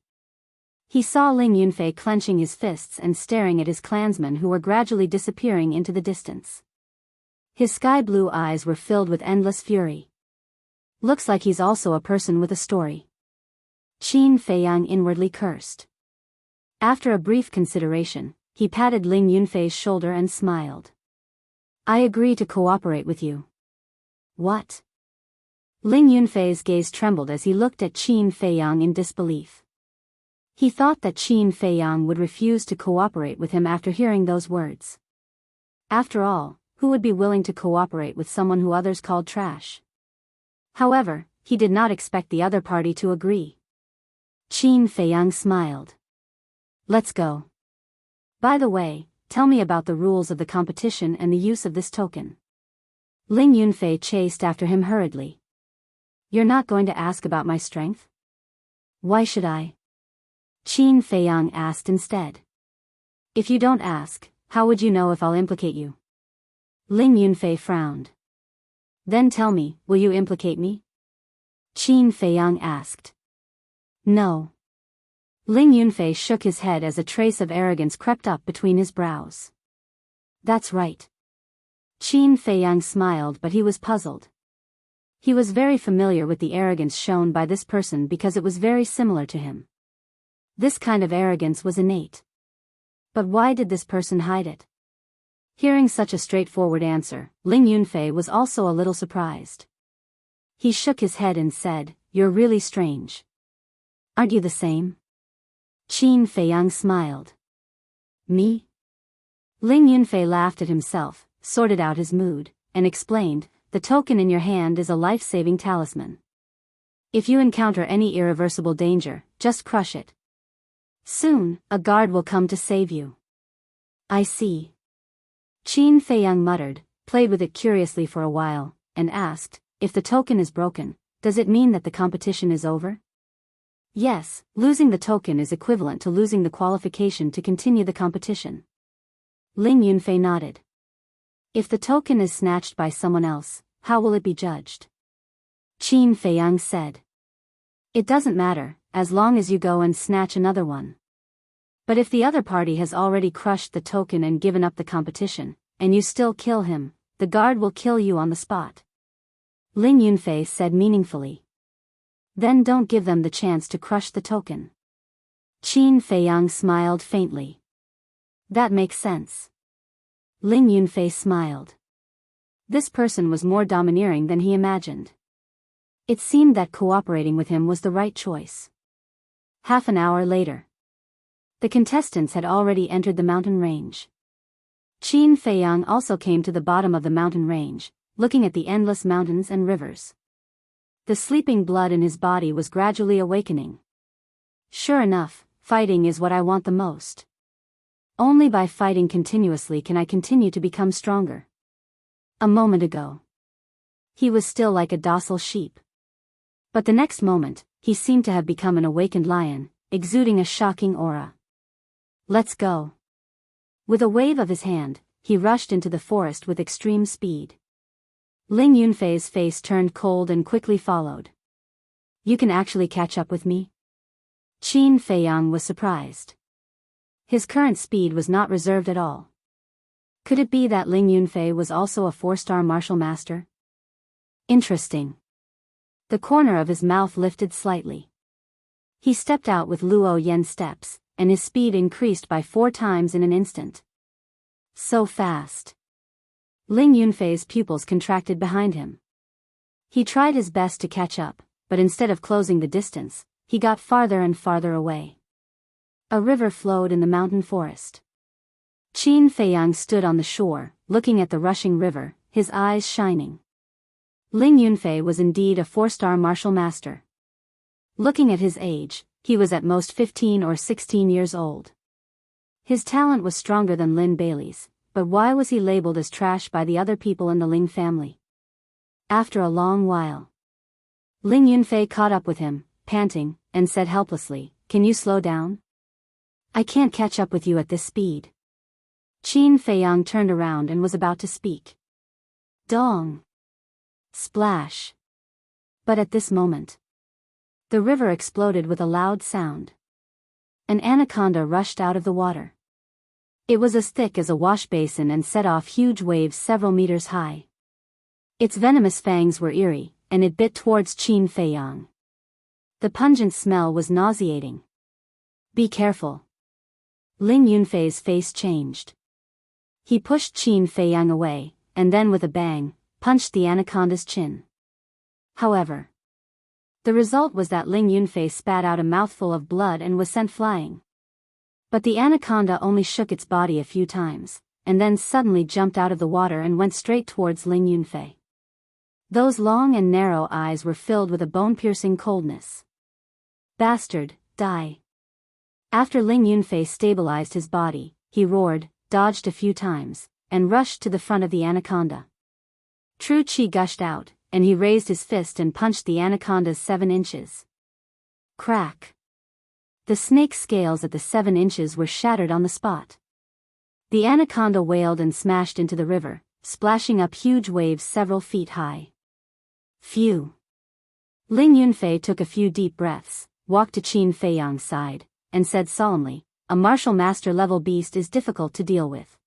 He saw Ling Yunfei clenching his fists and staring at his clansmen who were gradually disappearing into the distance. His sky-blue eyes were filled with endless fury. Looks like he's also a person with a story. Qin Feiyang inwardly cursed. After a brief consideration, he patted Ling Yunfei's shoulder and smiled. "I agree to cooperate with you." "What?" Ling Yunfei's gaze trembled as he looked at Qin Feiyang in disbelief. He thought that Qin Feiyang would refuse to cooperate with him after hearing those words. After all, who would be willing to cooperate with someone who others called trash? However, he did not expect the other party to agree. Qin Feiyang smiled. "Let's go. By the way, tell me about the rules of the competition and the use of this token." Ling Yunfei chased after him hurriedly. "You're not going to ask about my strength?" "Why should I?" Qin Feiyang asked instead. "If you don't ask, how would you know if I'll implicate you?" Ling Yunfei frowned. "Then tell me, will you implicate me?" Qin Feiyang asked. "No." Ling Yunfei shook his head as a trace of arrogance crept up between his brows. "That's right." Qin Feiyang smiled, but he was puzzled. He was very familiar with the arrogance shown by this person because it was very similar to him. This kind of arrogance was innate. But why did this person hide it? Hearing such a straightforward answer, Ling Yunfei was also a little surprised. He shook his head and said, "You're really strange. Aren't you the same?" Qin Feiyang smiled. "Me?" Ling Yunfei laughed at himself, sorted out his mood, and explained, "The token in your hand is a life-saving talisman. If you encounter any irreversible danger, just crush it. Soon, a guard will come to save you." "I see." Qin Feiyang muttered, played with it curiously for a while, and asked, "If the token is broken, does it mean that the competition is over?" "Yes, losing the token is equivalent to losing the qualification to continue the competition." Ling Yunfei nodded. "If the token is snatched by someone else, how will it be judged?" Qin Feiyang said. "It doesn't matter, as long as you go and snatch another one. But if the other party has already crushed the token and given up the competition, and you still kill him, the guard will kill you on the spot." Ling Yunfei said meaningfully. "Then don't give them the chance to crush the token." Qin Feiyang smiled faintly. "That makes sense." Ling Yunfei smiled. This person was more domineering than he imagined. It seemed that cooperating with him was the right choice. Half an hour later, the contestants had already entered the mountain range. Qin Feiyang also came to the bottom of the mountain range, looking at the endless mountains and rivers. The sleeping blood in his body was gradually awakening. Sure enough, fighting is what I want the most. Only by fighting continuously can I continue to become stronger. A moment ago, he was still like a docile sheep. But the next moment, he seemed to have become an awakened lion, exuding a shocking aura. "Let's go." With a wave of his hand, he rushed into the forest with extreme speed. Ling Yunfei's face turned cold and quickly followed. "You can actually catch up with me?" Qin Feiyang was surprised. His current speed was not reserved at all. Could it be that Ling Yunfei was also a 4-star martial master? Interesting. The corner of his mouth lifted slightly. He stepped out with Luo Yen's steps, and his speed increased by 4 times in an instant. So fast. Ling Yunfei's pupils contracted behind him. He tried his best to catch up, but instead of closing the distance, he got farther and farther away. A river flowed in the mountain forest. Qin Feiyang stood on the shore, looking at the rushing river, his eyes shining. Ling Yunfei was indeed a 4-star martial master. Looking at his age, he was at most 15 or 16 years old. His talent was stronger than Lin Bailey's, but why was he labeled as trash by the other people in the Ling family? After a long while, Ling Yunfei caught up with him, panting, and said helplessly, "Can you slow down? I can't catch up with you at this speed." Qin Feiyang turned around and was about to speak. Dong! Splash! But at this moment, the river exploded with a loud sound. An anaconda rushed out of the water. It was as thick as a wash basin and set off huge waves several meters high. Its venomous fangs were eerie, and it bit towards Qin Feiyang. The pungent smell was nauseating. "Be careful." Ling Yunfei's face changed. He pushed Qin Feiyang away, and then with a bang, punched the anaconda's chin. However, the result was that Ling Yunfei spat out a mouthful of blood and was sent flying. But the anaconda only shook its body a few times, and then suddenly jumped out of the water and went straight towards Ling Yunfei. Those long and narrow eyes were filled with a bone-piercing coldness. "Bastard, die." After Ling Yunfei stabilized his body, he roared, dodged a few times, and rushed to the front of the anaconda. True chi gushed out, and he raised his fist and punched the anaconda's 7 inches. Crack! The snake's scales at the 7 inches were shattered on the spot. The anaconda wailed and smashed into the river, splashing up huge waves several feet high. Phew! Ling Yunfei took a few deep breaths, walked to Qin Feiyang's side, and said solemnly, "A martial master level beast is difficult to deal with.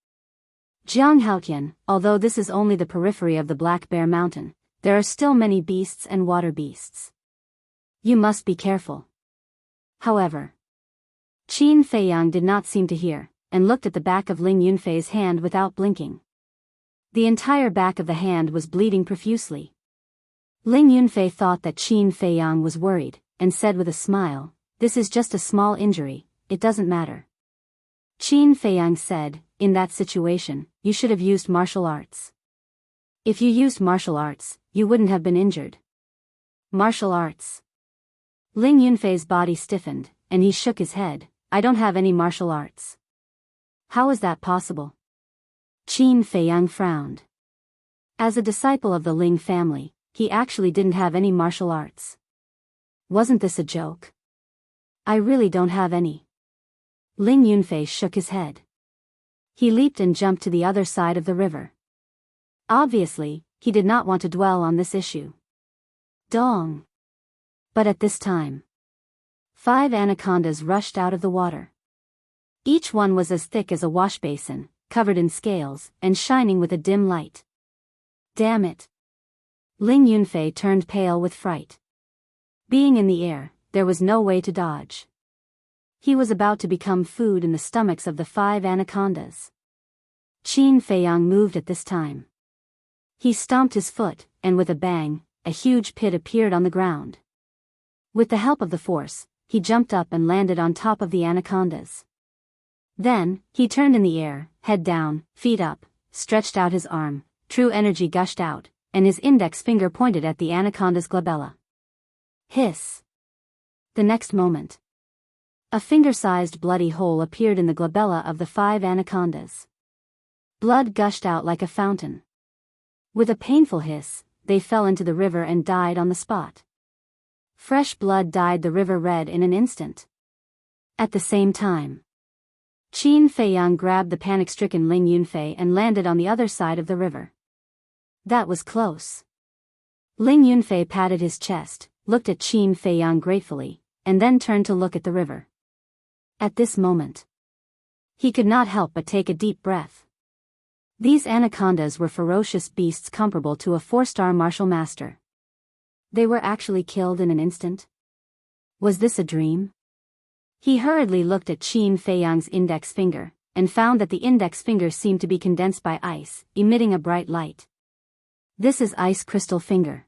Jiang Haotian, although this is only the periphery of the Black Bear Mountain, there are still many beasts and water beasts. You must be careful." However, Qin Feiyang did not seem to hear, and looked at the back of Ling Yunfei's hand without blinking. The entire back of the hand was bleeding profusely. Ling Yunfei thought that Qin Feiyang was worried, and said with a smile, "This is just a small injury, it doesn't matter." Qin Feiyang said, "In that situation, you should have used martial arts. If you used martial arts, you wouldn't have been injured." Martial arts. Ling Yunfei's body stiffened, and he shook his head. "I don't have any martial arts." "How is that possible?" Qin Feiyang frowned. As a disciple of the Ling family, he actually didn't have any martial arts. Wasn't this a joke? I really don't have any. Ling Yunfei shook his head. He leaped and jumped to the other side of the river. Obviously, he did not want to dwell on this issue. Dong! But at this time, 5 anacondas rushed out of the water. Each one was as thick as a wash basin, covered in scales, and shining with a dim light. Damn it! Ling Yunfei turned pale with fright. Being in the air, there was no way to dodge. He was about to become food in the stomachs of the 5 anacondas. Qin Feiyang moved at this time. He stomped his foot, and with a bang, a huge pit appeared on the ground. With the help of the force, he jumped up and landed on top of the anacondas. Then, he turned in the air, head down, feet up, stretched out his arm, true energy gushed out, and his index finger pointed at the anaconda's glabella. Hiss! The next moment, a finger-sized bloody hole appeared in the glabella of the 5 anacondas. Blood gushed out like a fountain. With a painful hiss, they fell into the river and died on the spot. Fresh blood dyed the river red in an instant. At the same time, Qin Feiyang grabbed the panic-stricken Ling Yunfei and landed on the other side of the river. That was close. Ling Yunfei patted his chest, looked at Qin Feiyang gratefully, and then turned to look at the river. At this moment, he could not help but take a deep breath. These anacondas were ferocious beasts comparable to a 4-star martial master. They were actually killed in an instant? Was this a dream? He hurriedly looked at Qin Feiyang's index finger, and found that the index finger seemed to be condensed by ice, emitting a bright light. This is ice crystal finger.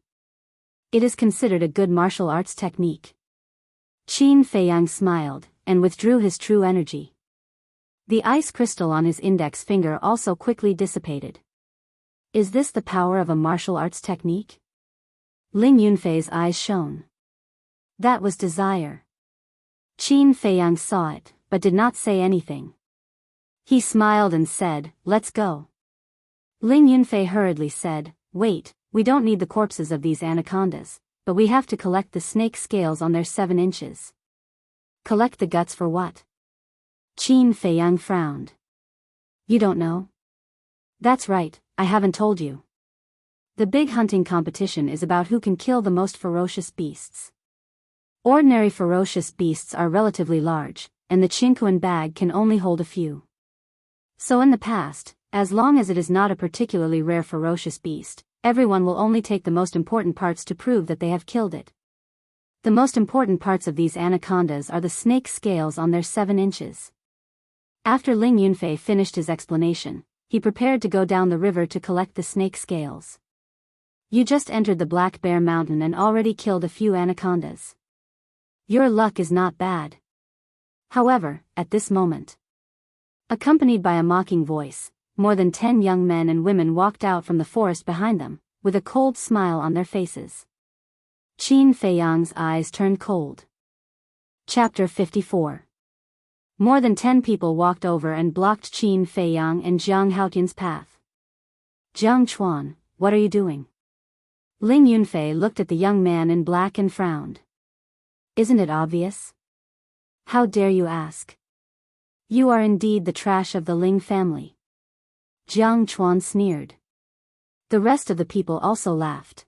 It is considered a good martial arts technique. Qin Feiyang smiled, and withdrew his true energy. The ice crystal on his index finger also quickly dissipated. Is this the power of a martial arts technique? Ling Yunfei's eyes shone. That was desire. Qin Feiyang saw it, but did not say anything. He smiled and said, "Let's go." Ling Yunfei hurriedly said, "Wait, we don't need the corpses of these anacondas, but we have to collect the snake scales on their 7 inches. Collect the guts for what?" Qin Feiyang frowned. "You don't know?" "That's right, I haven't told you. The big hunting competition is about who can kill the most ferocious beasts. Ordinary ferocious beasts are relatively large, and the Qinquan bag can only hold a few. So in the past, as long as it is not a particularly rare ferocious beast, everyone will only take the most important parts to prove that they have killed it. The most important parts of these anacondas are the snake scales on their 7 inches. After Ling Yunfei finished his explanation, he prepared to go down the river to collect the snake scales. You just entered the Black Bear Mountain and already killed a few anacondas. Your luck is not bad. However, at this moment, accompanied by a mocking voice, more than 10 young men and women walked out from the forest behind them, with a cold smile on their faces. Qin Feiyang's eyes turned cold. Chapter 54. More than 10 people walked over and blocked Qin Feiyang and Jiang Haotian's path. "Jiang Chuan, what are you doing?" Ling Yunfei looked at the young man in black and frowned. "Isn't it obvious? How dare you ask? You are indeed the trash of the Ling family." Jiang Chuan sneered. The rest of the people also laughed.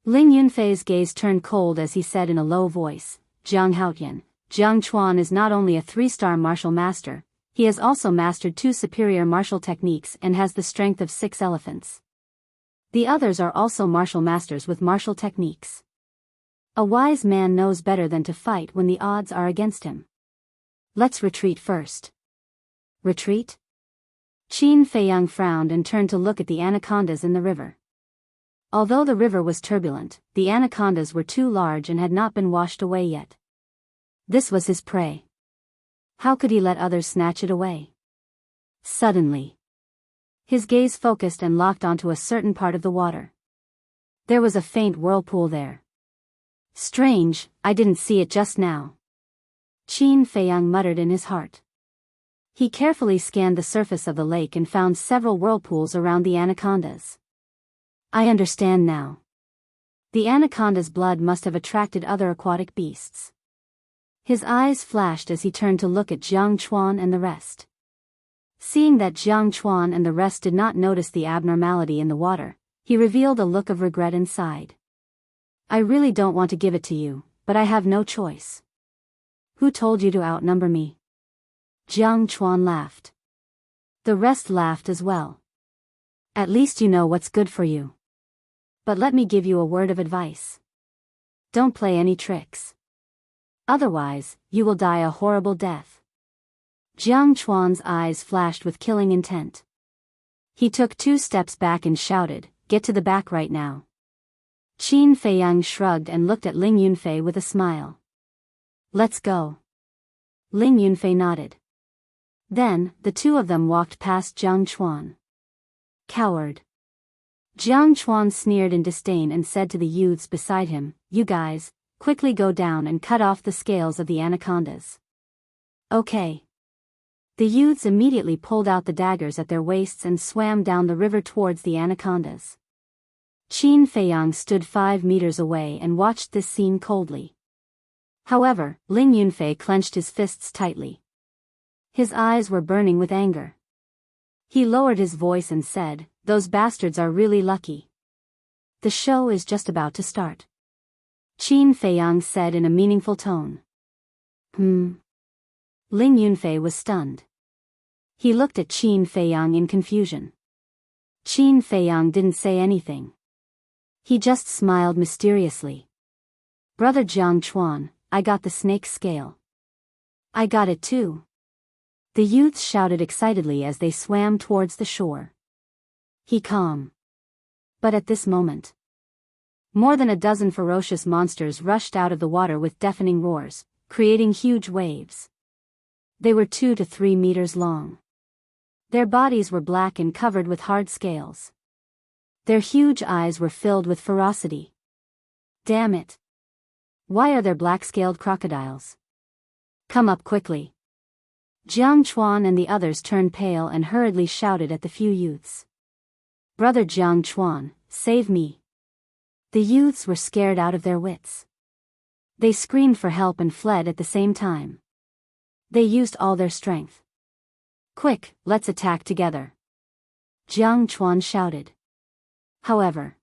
Ling Yunfei's gaze turned cold as he said in a low voice, "Jiang Haotian, Jiang Chuan is not only a 3-star martial master, he has also mastered 2 superior martial techniques and has the strength of 6 elephants. The others are also martial masters with martial techniques. A wise man knows better than to fight when the odds are against him. Let's retreat first." "Retreat?" Qin Feiyang frowned and turned to look at the anacondas in the river. Although the river was turbulent, the anacondas were too large and had not been washed away yet. This was his prey. How could he let others snatch it away? Suddenly, his gaze focused and locked onto a certain part of the water. There was a faint whirlpool there. "Strange, I didn't see it just now," Qin Feiyang muttered in his heart. He carefully scanned the surface of the lake and found several whirlpools around the anacondas. I understand now. The anaconda's blood must have attracted other aquatic beasts. His eyes flashed as he turned to look at Jiang Chuan and the rest. Seeing that Jiang Chuan and the rest did not notice the abnormality in the water, he revealed a look of regret and sighed. I really don't want to give it to you, but I have no choice. Who told you to outnumber me? Jiang Chuan laughed. The rest laughed as well. At least you know what's good for you. But let me give you a word of advice. Don't play any tricks. Otherwise, you will die a horrible death. Jiang Chuan's eyes flashed with killing intent. He took 2 steps back and shouted, "Get to the back right now." Qin Feiyang shrugged and looked at Ling Yunfei with a smile. Let's go. Ling Yunfei nodded. Then, the 2 of them walked past Jiang Chuan. Coward. Jiang Chuan sneered in disdain and said to the youths beside him, "You guys, quickly go down and cut off the scales of the anacondas." Okay. The youths immediately pulled out the daggers at their waists and swam down the river towards the anacondas. Qin Feiyang stood 5 meters away and watched this scene coldly. However, Ling Yunfei clenched his fists tightly. His eyes were burning with anger. He lowered his voice and said, "Those bastards are really lucky. The show is just about to start." Qin Feiyang said in a meaningful tone. Ling Yunfei was stunned. He looked at Qin Feiyang in confusion. Qin Feiyang didn't say anything. He just smiled mysteriously. "Brother Jiang Chuan, I got the snake's scale." "I got it too." The youths shouted excitedly as they swam towards the shore. He calm. But at this moment, more than a dozen ferocious monsters rushed out of the water with deafening roars, creating huge waves. They were 2 to 3 meters long. Their bodies were black and covered with hard scales. Their huge eyes were filled with ferocity. Damn it! Why are there black-scaled crocodiles? Come up quickly. Jiang Chuan and the others turned pale and hurriedly shouted at the few youths. "Brother Jiang Chuan, save me." The youths were scared out of their wits. They screamed for help and fled at the same time. They used all their strength. "Quick, let's attack together," Jiang Chuan shouted. However,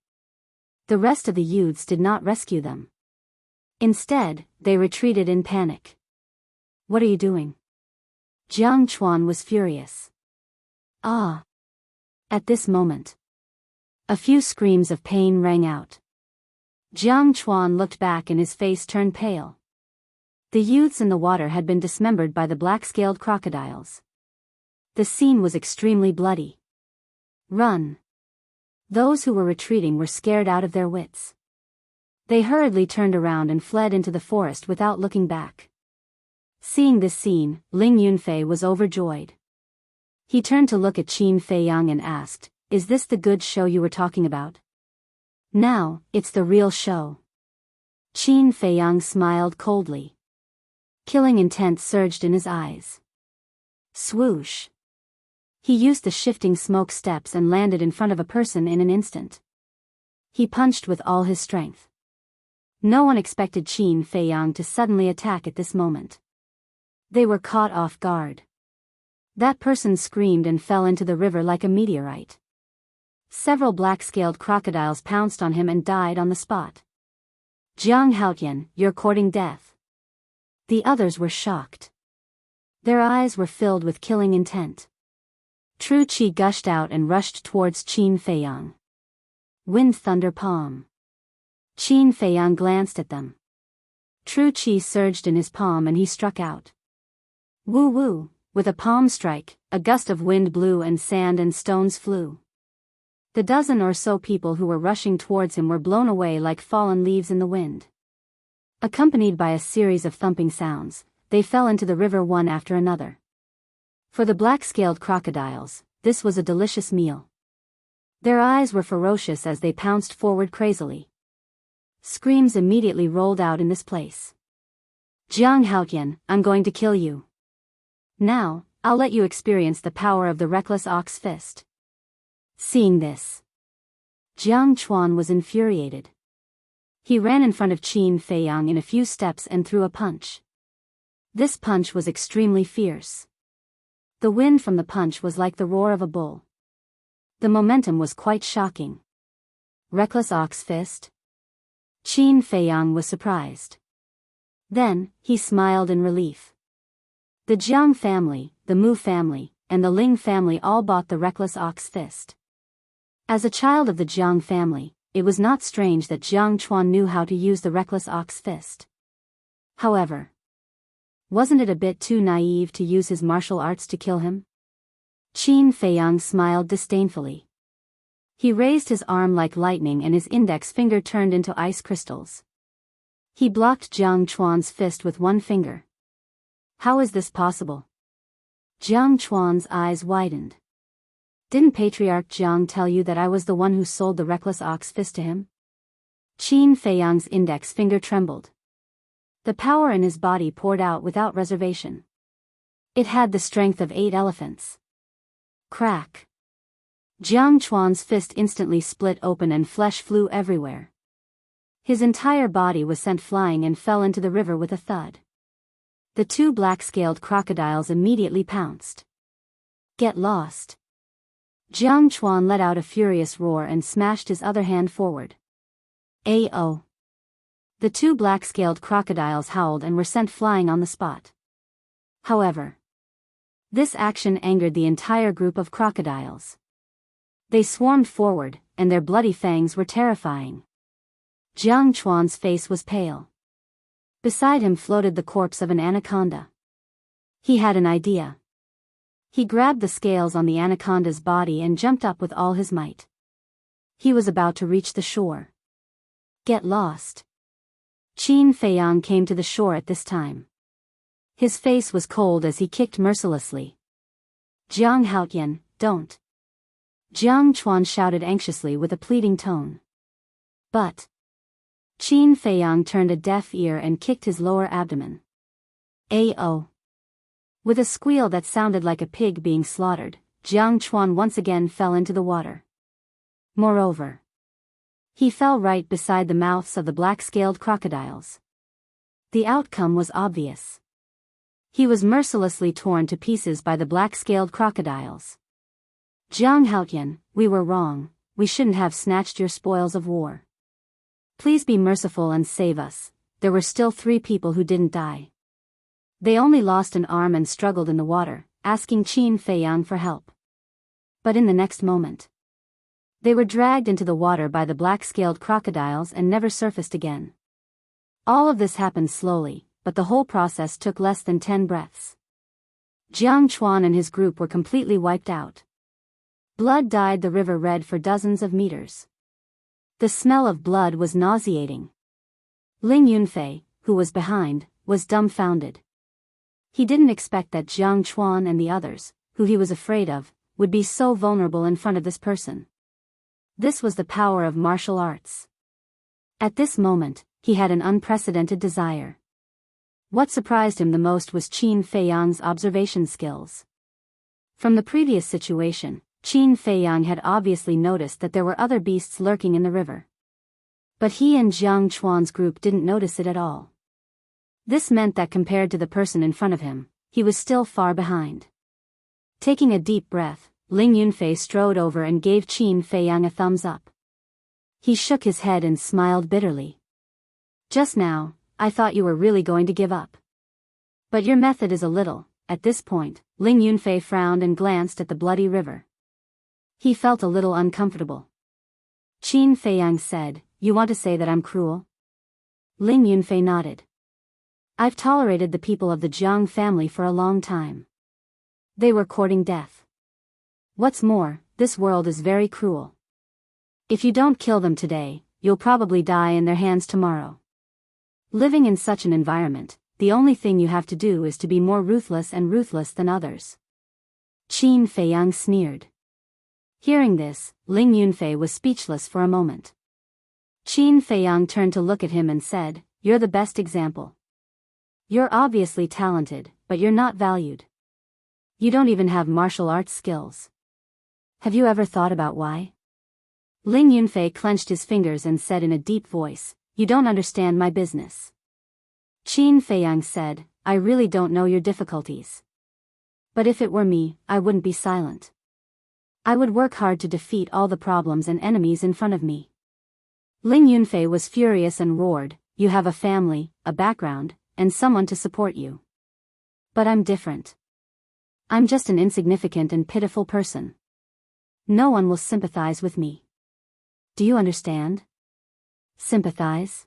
the rest of the youths did not rescue them. Instead, they retreated in panic. "What are you doing?" Jiang Chuan was furious. Ah! At this moment, a few screams of pain rang out. Jiang Chuan looked back and his face turned pale. The youths in the water had been dismembered by the black-scaled crocodiles. The scene was extremely bloody. Run! Those who were retreating were scared out of their wits. They hurriedly turned around and fled into the forest without looking back. Seeing this scene, Ling Yunfei was overjoyed. He turned to look at Qin Feiyang and asked, "Is this the good show you were talking about?" "Now, it's the real show." Qin Feiyang smiled coldly. Killing intent surged in his eyes. Swoosh! He used the shifting smoke steps and landed in front of a person in an instant. He punched with all his strength. No one expected Qin Feiyang to suddenly attack at this moment. They were caught off guard. That person screamed and fell into the river like a meteorite. Several black-scaled crocodiles pounced on him and died on the spot. "Jiang Haotian, you're courting death." The others were shocked. Their eyes were filled with killing intent. True Qi gushed out and rushed towards Qin Feiyang. Wind Thunder Palm. Qin Feiyang glanced at them. True Qi surged in his palm and he struck out. Woo woo, with a palm strike, a gust of wind blew and sand and stones flew. The dozen or so people who were rushing towards him were blown away like fallen leaves in the wind. Accompanied by a series of thumping sounds, they fell into the river one after another. For the black-scaled crocodiles, this was a delicious meal. Their eyes were ferocious as they pounced forward crazily. Screams immediately rolled out in this place. "Jiang Haotian, I'm going to kill you. Now, I'll let you experience the power of the reckless ox fist." Seeing this, Jiang Chuan was infuriated. He ran in front of Qin Feiyang in a few steps and threw a punch. This punch was extremely fierce. The wind from the punch was like the roar of a bull. The momentum was quite shocking. Reckless ox fist? Qin Feiyang was surprised. Then, he smiled in relief. The Jiang family, the Mu family, and the Ling family all bought the reckless ox fist. As a child of the Jiang family, it was not strange that Jiang Chuan knew how to use the reckless ox fist. However, wasn't it a bit too naive to use his martial arts to kill him? Qin Feiyang smiled disdainfully. He raised his arm like lightning and his index finger turned into ice crystals. He blocked Jiang Chuan's fist with one finger. How is this possible? Jiang Chuan's eyes widened. Didn't Patriarch Jiang tell you that I was the one who sold the reckless ox fist to him? Qin Feiyang's index finger trembled. The power in his body poured out without reservation. It had the strength of 8 elephants. Crack. Jiang Chuan's fist instantly split open and flesh flew everywhere. His entire body was sent flying and fell into the river with a thud. The 2 black-scaled crocodiles immediately pounced. Get lost. Jiang Chuan let out a furious roar and smashed his other hand forward. Ao. The 2 black-scaled crocodiles howled and were sent flying on the spot. However, this action angered the entire group of crocodiles. They swarmed forward, and their bloody fangs were terrifying. Jiang Chuan's face was pale. Beside him floated the corpse of an anaconda. He had an idea. He grabbed the scales on the anaconda's body and jumped up with all his might. He was about to reach the shore. Get lost. Qin Feiyang came to the shore at this time. His face was cold as he kicked mercilessly. Jiang Haotian, don't. Jiang Chuan shouted anxiously with a pleading tone. But Qin Feiyang turned a deaf ear and kicked his lower abdomen. Ao. With a squeal that sounded like a pig being slaughtered, Jiang Chuan once again fell into the water. Moreover, he fell right beside the mouths of the black-scaled crocodiles. The outcome was obvious. He was mercilessly torn to pieces by the black-scaled crocodiles. Jiang Haotian, we were wrong, we shouldn't have snatched your spoils of war. Please be merciful and save us, there were still 3 people who didn't die. They only lost an arm and struggled in the water, asking Qin Feiyang for help. But in the next moment, they were dragged into the water by the black-scaled crocodiles and never surfaced again. All of this happened slowly, but the whole process took less than 10 breaths. Jiang Chuan and his group were completely wiped out. Blood dyed the river red for dozens of meters. The smell of blood was nauseating. Ling Yunfei, who was behind, was dumbfounded. He didn't expect that Jiang Chuan and the others, who he was afraid of, would be so vulnerable in front of this person. This was the power of martial arts. At this moment, he had an unprecedented desire. What surprised him the most was Qin Feiyang's observation skills. From the previous situation, Qin Feiyang had obviously noticed that there were other beasts lurking in the river. But he and Jiang Chuan's group didn't notice it at all. This meant that compared to the person in front of him, he was still far behind. Taking a deep breath, Ling Yunfei strode over and gave Qin Feiyang a thumbs up. He shook his head and smiled bitterly. Just now, I thought you were really going to give up. But your method is a little. At this point, Ling Yunfei frowned and glanced at the bloody river. He felt a little uncomfortable. Qin Feiyang said, "You want to say that I'm cruel?" Ling Yunfei nodded. "I've tolerated the people of the Jiang family for a long time. They were courting death. What's more, this world is very cruel. If you don't kill them today, you'll probably die in their hands tomorrow. Living in such an environment, the only thing you have to do is to be more ruthless and ruthless than others." Qin Feiyang sneered. Hearing this, Ling Yunfei was speechless for a moment. Qin Feiyang turned to look at him and said, "You're the best example. You're obviously talented, but you're not valued. You don't even have martial arts skills. Have you ever thought about why?" Ling Yunfei clenched his fingers and said in a deep voice, "You don't understand my business." Qin Feiyang said, "I really don't know your difficulties. But if it were me, I wouldn't be silent. I would work hard to defeat all the problems and enemies in front of me." Ling Yunfei was furious and roared, "You have a family, a background, and someone to support you. But I'm different. I'm just an insignificant and pitiful person. No one will sympathize with me. Do you understand? Sympathize?"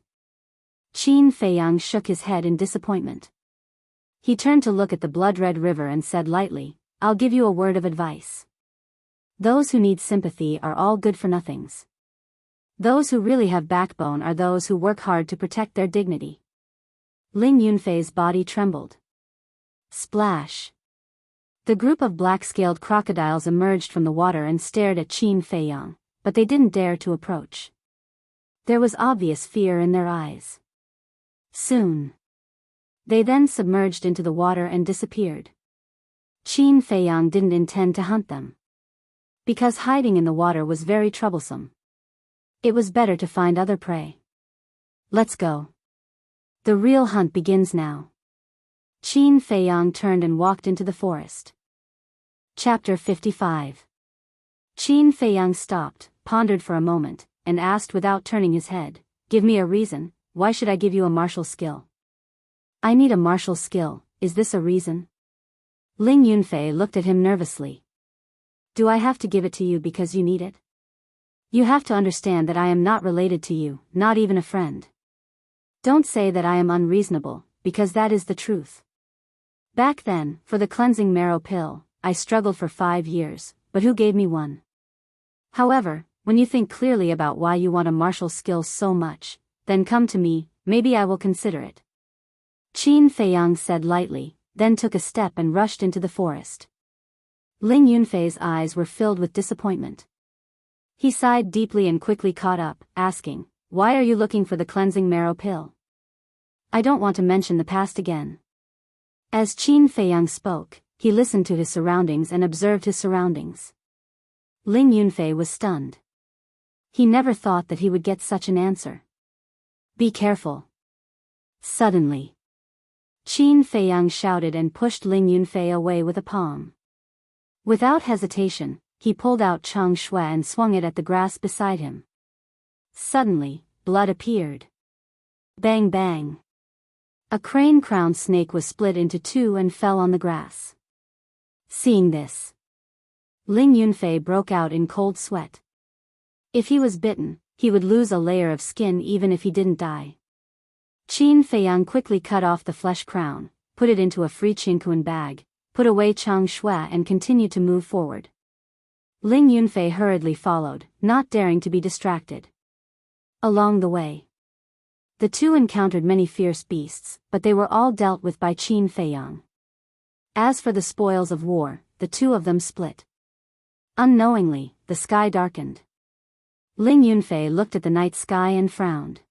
Qin Feiyang shook his head in disappointment. He turned to look at the blood-red river and said lightly, "I'll give you a word of advice. Those who need sympathy are all good-for-nothings. Those who really have backbone are those who work hard to protect their dignity." Ling Yunfei's body trembled. Splash! The group of black-scaled crocodiles emerged from the water and stared at Qin Feiyang, but they didn't dare to approach. There was obvious fear in their eyes. Soon. They then submerged into the water and disappeared. Qin Feiyang didn't intend to hunt them, because hiding in the water was very troublesome. It was better to find other prey. "Let's go. The real hunt begins now." Qin Feiyang turned and walked into the forest. Chapter 55. Qin Feiyang stopped, pondered for a moment, and asked without turning his head, "Give me a reason, why should I give you a martial skill?" "I need a martial skill, is this a reason?" Ling Yunfei looked at him nervously. "Do I have to give it to you because you need it? You have to understand that I am not related to you, not even a friend. Don't say that I am unreasonable, because that is the truth. Back then, for the cleansing marrow pill, I struggled for 5 years, but who gave me one? However, when you think clearly about why you want a martial skill so much, then come to me, maybe I will consider it." Qin Feiyang said lightly, then took a step and rushed into the forest. Ling Yunfei's eyes were filled with disappointment. He sighed deeply and quickly caught up, asking, "Why are you looking for the cleansing marrow pill?" "I don't want to mention the past again." As Qin Feiyang spoke, he listened to his surroundings and observed his surroundings. Ling Yunfei was stunned. He never thought that he would get such an answer. "Be careful." Suddenly, Qin Feiyang shouted and pushed Ling Yunfei away with a palm. Without hesitation, he pulled out Chang Shui and swung it at the grass beside him. Suddenly, blood appeared. Bang bang. A crane-crowned snake was split into 2 and fell on the grass. Seeing this, Ling Yunfei broke out in cold sweat. If he was bitten, he would lose a layer of skin even if he didn't die. Qin Feiyang quickly cut off the flesh crown, put it into a free Qinkuan bag, put away Chang Shui and continued to move forward. Ling Yunfei hurriedly followed, not daring to be distracted. Along the way, the two encountered many fierce beasts, but they were all dealt with by Qin Feiyang. As for the spoils of war, the two of them split. Unknowingly, the sky darkened. Ling Yunfei looked at the night sky and frowned.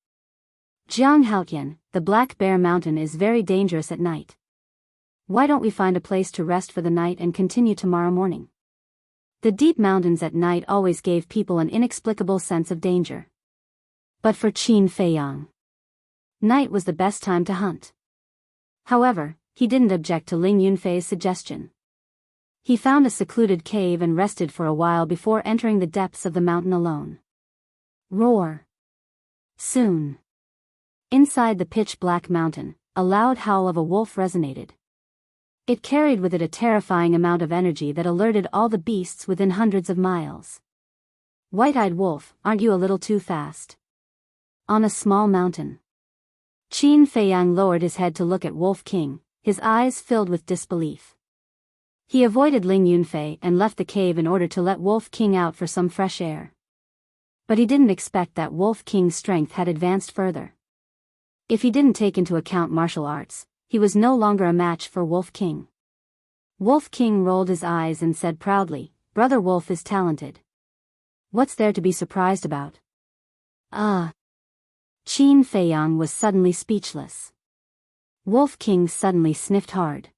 "Jiang Haotian, the Black Bear Mountain is very dangerous at night. Why don't we find a place to rest for the night and continue tomorrow morning?" The deep mountains at night always gave people an inexplicable sense of danger. But for Qin Feiyang, night was the best time to hunt. However, he didn't object to Ling Yunfei's suggestion. He found a secluded cave and rested for a while before entering the depths of the mountain alone. Roar! Soon, inside the pitch-black mountain, a loud howl of a wolf resonated. It carried with it a terrifying amount of energy that alerted all the beasts within hundreds of miles. "White-eyed wolf, aren't you a little too fast?" On a small mountain, Qin Feiyang lowered his head to look at Wolf King, his eyes filled with disbelief. He avoided Ling Yunfei and left the cave in order to let Wolf King out for some fresh air. But he didn't expect that Wolf King's strength had advanced further. If he didn't take into account martial arts, he was no longer a match for Wolf King. Wolf King rolled his eyes and said proudly, "Brother Wolf is talented. What's there to be surprised about?" "Ah." Qin Feiyang was suddenly speechless. Wolf King suddenly sniffed hard.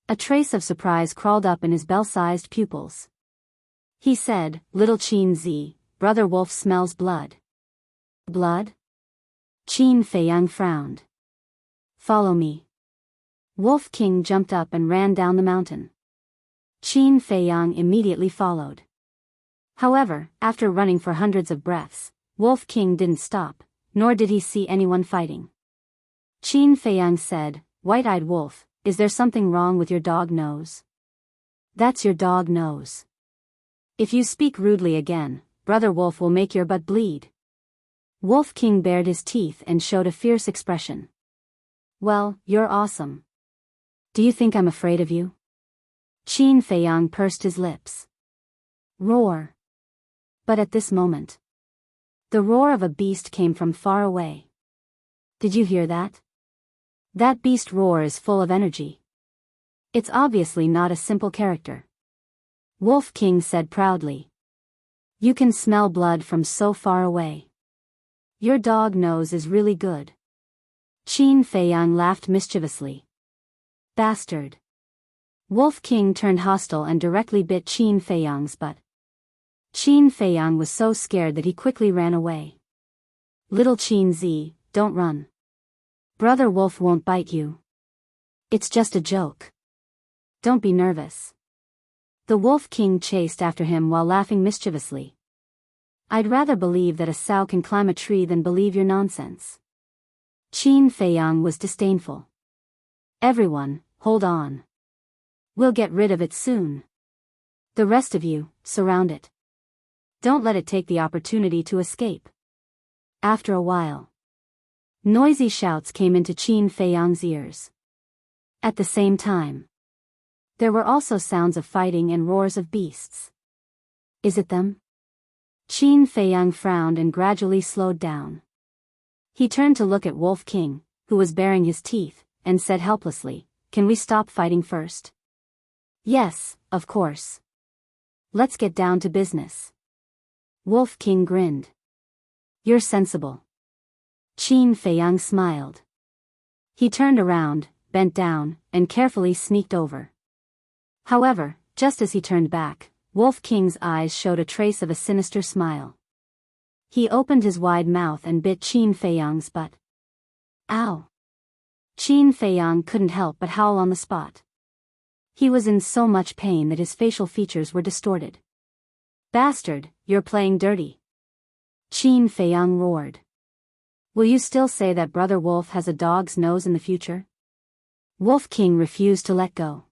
A trace of surprise crawled up in his bell-sized pupils. He said, "Little Qin Zi, Brother Wolf smells blood. Blood? Qin Feiyang frowned. Follow me. Wolf King jumped up and ran down the mountain. Qin Feiyang immediately followed. However, after running for hundreds of breaths, Wolf King didn't stop, nor did he see anyone fighting. Qin Feiyang said, "White-eyed wolf, is there something wrong with your dog nose?" "That's your dog nose. If you speak rudely again, Brother Wolf will make your butt bleed." Wolf King bared his teeth and showed a fierce expression. "Well, you're awesome. Do you think I'm afraid of you?" Qin Feiyang pursed his lips. Roar. But at this moment, the roar of a beast came from far away. Did you hear that? That beast roar is full of energy. It's obviously not a simple character. Wolf King said proudly. You can smell blood from so far away. Your dog nose is really good. Qin Feiyang laughed mischievously. Bastard. Wolf King turned hostile and directly bit Qin Feiyang's butt. Qin Feiyang was so scared that he quickly ran away. Little Qin Z, don't run. Brother Wolf won't bite you. It's just a joke. Don't be nervous. The Wolf King chased after him while laughing mischievously. I'd rather believe that a sow can climb a tree than believe your nonsense. Qin Feiyang was disdainful. Everyone, hold on. We'll get rid of it soon. The rest of you, surround it. Don't let it take the opportunity to escape. After a while, noisy shouts came into Qin Feiyang's ears. At the same time, there were also sounds of fighting and roars of beasts. Is it them? Qin Feiyang frowned and gradually slowed down. He turned to look at Wolf King, who was baring his teeth, and said helplessly, "Can we stop fighting first?" "Yes, of course. Let's get down to business." Wolf King grinned. "You're sensible." Qin Feiyang smiled. He turned around, bent down, and carefully sneaked over. However, just as he turned back, Wolf King's eyes showed a trace of a sinister smile. He opened his wide mouth and bit Qin Feiyang's butt. Ow! Qin Feiyang couldn't help but howl on the spot. He was in so much pain that his facial features were distorted. "Bastard, you're playing dirty!" Qin Feiyang roared. "Will you still say that Brother Wolf has a dog's nose in the future?" Wolf King refused to let go.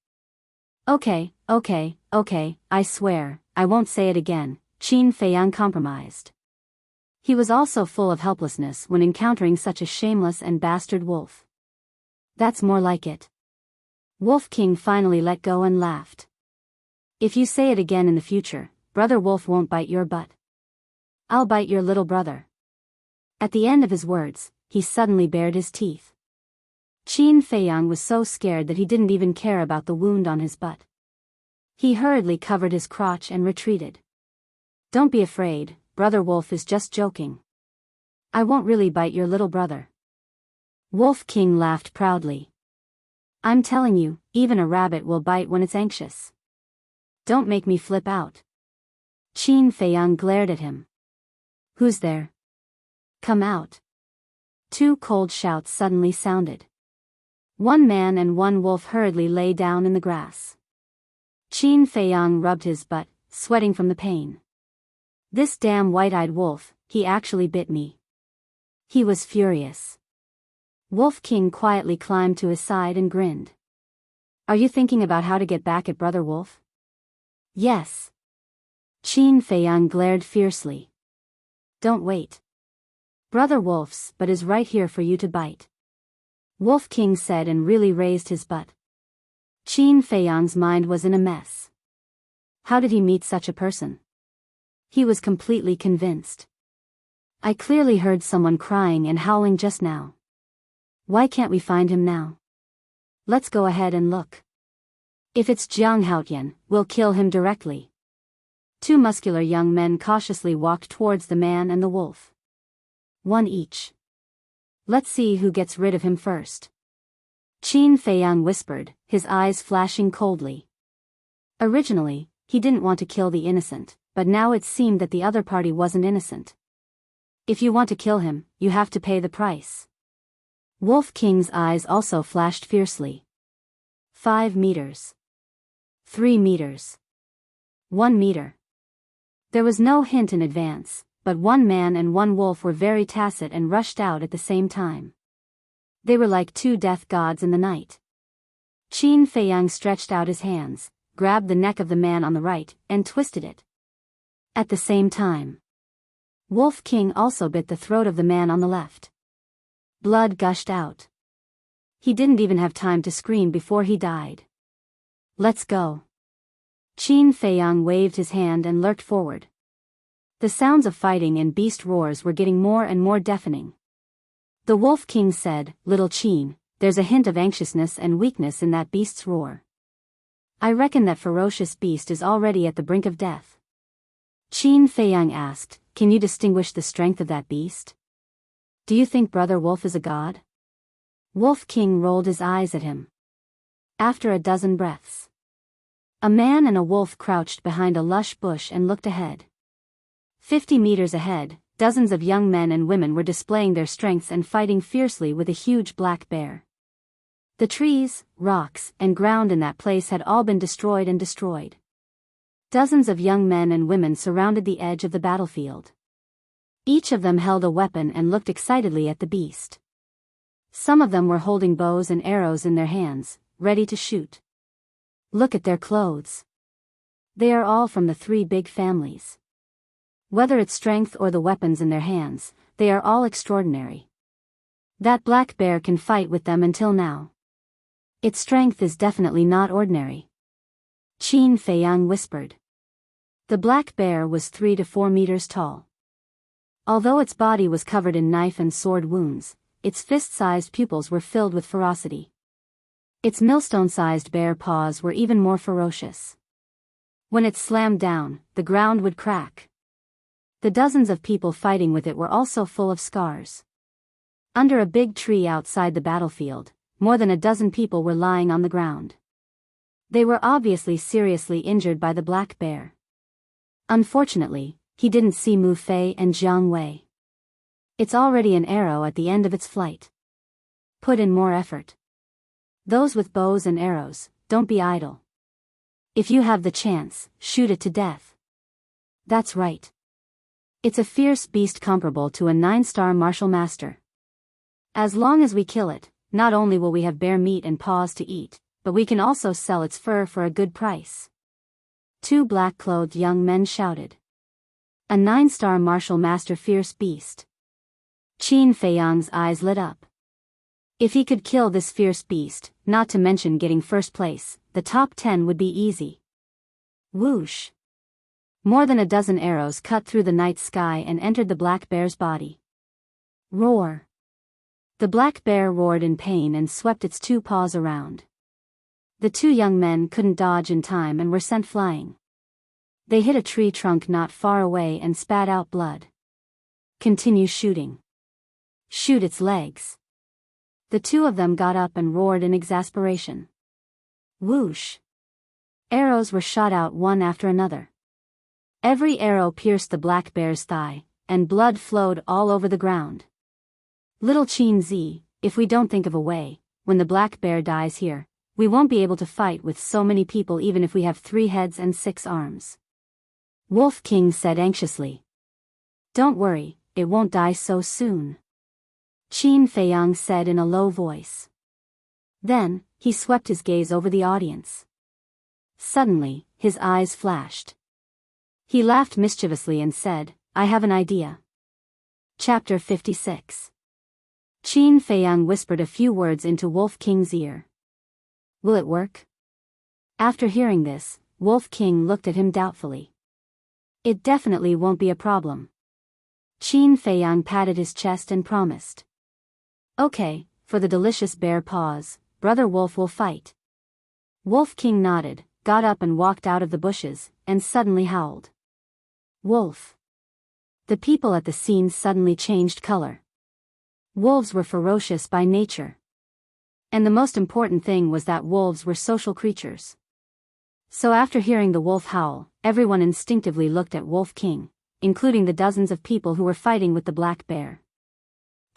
Okay, I swear, I won't say it again," Qin Feiyang compromised. He was also full of helplessness when encountering such a shameless and bastard wolf. "That's more like it." Wolf King finally let go and laughed. "If you say it again in the future, Brother Wolf won't bite your butt. I'll bite your little brother." At the end of his words, he suddenly bared his teeth. Qin Feiyang was so scared that he didn't even care about the wound on his butt. He hurriedly covered his crotch and retreated. "Don't be afraid, Brother Wolf is just joking. I won't really bite your little brother." Wolf King laughed proudly. "I'm telling you, even a rabbit will bite when it's anxious. Don't make me flip out." Qin Feiyang glared at him. "Who's there? Come out." Two cold shouts suddenly sounded. One man and one wolf hurriedly lay down in the grass. Qin Feiyang rubbed his butt, sweating from the pain. "This damn white-eyed wolf, he actually bit me." He was furious. Wolf King quietly climbed to his side and grinned. "Are you thinking about how to get back at Brother Wolf?" "Yes." Qin Feiyang glared fiercely. "Don't wait. Brother Wolf's butt is right here for you to bite." Wolf King said and really raised his butt. Qin Feiyang's mind was in a mess. How did he meet such a person? He was completely convinced. "I clearly heard someone crying and howling just now. Why can't we find him now? Let's go ahead and look. If it's Jiang Haotian, we'll kill him directly." Two muscular young men cautiously walked towards the man and the wolf. One each. "Let's see who gets rid of him first," Qin Feiyang whispered, his eyes flashing coldly. Originally, he didn't want to kill the innocent, but now it seemed that the other party wasn't innocent. If you want to kill him, you have to pay the price. Wolf King's eyes also flashed fiercely. 5 meters. 3 meters. 1 meter. There was no hint in advance, but one man and one wolf were very tacit and rushed out at the same time. They were like two death gods in the night. Qin Feiyang stretched out his hands, grabbed the neck of the man on the right, and twisted it. At the same time, Wolf King also bit the throat of the man on the left. Blood gushed out. He didn't even have time to scream before he died. Let's go. Qin Feiyang waved his hand and lurked forward. The sounds of fighting and beast roars were getting more and more deafening. The Wolf King said, "Little Qin, there's a hint of anxiousness and weakness in that beast's roar. I reckon that ferocious beast is already at the brink of death." Qin Feiyang asked, "Can you distinguish the strength of that beast? Do you think Brother Wolf is a god?" Wolf King rolled his eyes at him. After a dozen breaths, a man and a wolf crouched behind a lush bush and looked ahead. 50 meters ahead, dozens of young men and women were displaying their strengths and fighting fiercely with a huge black bear. The trees, rocks, and ground in that place had all been destroyed and destroyed. Dozens of young men and women surrounded the edge of the battlefield. Each of them held a weapon and looked excitedly at the beast. Some of them were holding bows and arrows in their hands, ready to shoot. Look at their clothes. They are all from the 3 big families. Whether it's strength or the weapons in their hands, they are all extraordinary. That black bear can fight with them until now. Its strength is definitely not ordinary. Qin Feiyang whispered. The black bear was 3 to 4 meters tall. Although its body was covered in knife and sword wounds, its fist-sized pupils were filled with ferocity. Its millstone-sized bare paws were even more ferocious. When it slammed down, the ground would crack. The dozens of people fighting with it were also full of scars. Under a big tree outside the battlefield, more than a dozen people were lying on the ground. They were obviously seriously injured by the black bear. Unfortunately, he didn't see Mu Fei and Jiang Wei. It's already an arrow at the end of its flight. Put in more effort. Those with bows and arrows, don't be idle. If you have the chance, shoot it to death. That's right. It's a fierce beast comparable to a 9-star martial master. As long as we kill it, not only will we have bear meat and paws to eat, but we can also sell its fur for a good price. 2 black-clothed young men shouted. A 9-star martial master fierce beast. Qin Feiyang's eyes lit up. If he could kill this fierce beast, not to mention getting first place, the top 10 would be easy. Whoosh! More than a dozen arrows cut through the night sky and entered the black bear's body. Roar! The black bear roared in pain and swept its 2 paws around. The 2 young men couldn't dodge in time and were sent flying. They hit a tree trunk not far away and spat out blood. Continue shooting. Shoot its legs. The 2 of them got up and roared in exasperation. Whoosh! Arrows were shot out one after another. Every arrow pierced the black bear's thigh, and blood flowed all over the ground. Little Qin Zi, if we don't think of a way, when the black bear dies here, we won't be able to fight with so many people even if we have 3 heads and 6 arms. Wolf King said anxiously. Don't worry, it won't die so soon. Qin Feiyang said in a low voice. Then, he swept his gaze over the audience. Suddenly, his eyes flashed. He laughed mischievously and said, I have an idea. Chapter 56. Qin Feiyang whispered a few words into Wolf King's ear. Will it work? After hearing this, Wolf King looked at him doubtfully. It definitely won't be a problem. Qin Feiyang patted his chest and promised. Okay, for the delicious bear paws, Brother Wolf will fight. Wolf King nodded, got up and walked out of the bushes, and suddenly howled. Wolf. The people at the scene suddenly changed color. Wolves were ferocious by nature. And the most important thing was that wolves were social creatures. So after hearing the wolf howl, everyone instinctively looked at Wolf King, including the dozens of people who were fighting with the black bear.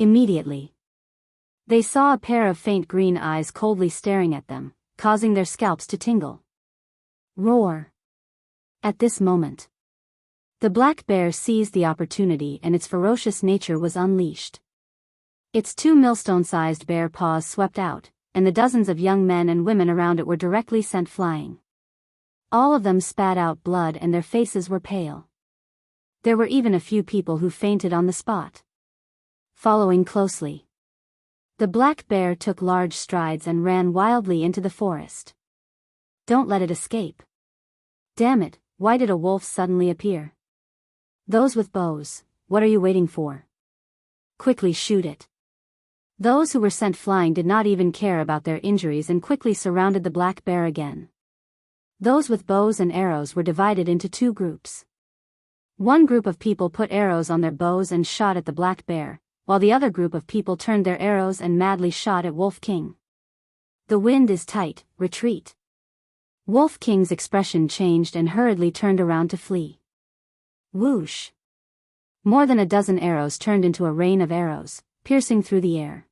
Immediately, they saw a pair of faint green eyes coldly staring at them, causing their scalps to tingle. Roar! At this moment, the black bear seized the opportunity and its ferocious nature was unleashed. Its 2 millstone-sized bear paws swept out, and the dozens of young men and women around it were directly sent flying. All of them spat out blood and their faces were pale. There were even a few people who fainted on the spot. Following closely, the black bear took large strides and ran wildly into the forest. Don't let it escape. Damn it, why did a wolf suddenly appear? Those with bows, what are you waiting for? Quickly shoot it. Those who were sent flying did not even care about their injuries and quickly surrounded the black bear again. Those with bows and arrows were divided into 2 groups. One group of people put arrows on their bows and shot at the black bear, while the other group of people turned their arrows and madly shot at Wolf King. The wind is tight, retreat. Wolf King's expression changed and hurriedly turned around to flee. Whoosh! More than a dozen arrows turned into a rain of arrows, piercing through the air.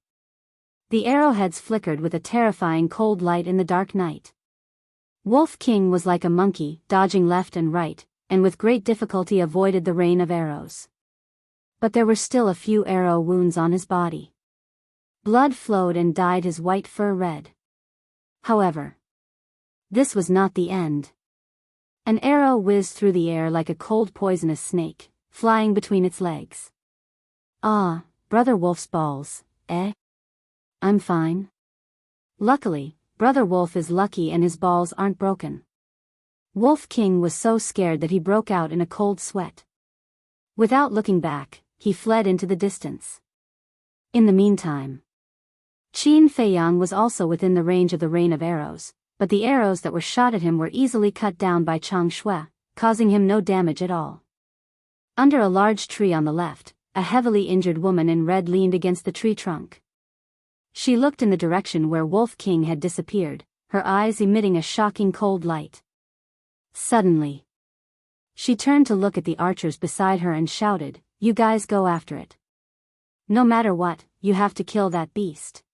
The arrowheads flickered with a terrifying cold light in the dark night. Wolf King was like a monkey, dodging left and right, and with great difficulty avoided the rain of arrows. But there were still a few arrow wounds on his body. Blood flowed and dyed his white fur red. However, this was not the end. An arrow whizzed through the air like a cold poisonous snake, flying between its legs. Ah, Brother Wolf's balls, eh? I'm fine. Luckily, Brother Wolf is lucky and his balls aren't broken. Wolf King was so scared that he broke out in a cold sweat. Without looking back, he fled into the distance. In the meantime, Qin Feiyang was also within the range of the rain of arrows, but the arrows that were shot at him were easily cut down by Chang Shui, causing him no damage at all. Under a large tree on the left, a heavily injured woman in red leaned against the tree trunk. She looked in the direction where Wolf King had disappeared, her eyes emitting a shocking cold light. Suddenly, she turned to look at the archers beside her and shouted, "You guys go after it. No matter what, you have to kill that beast."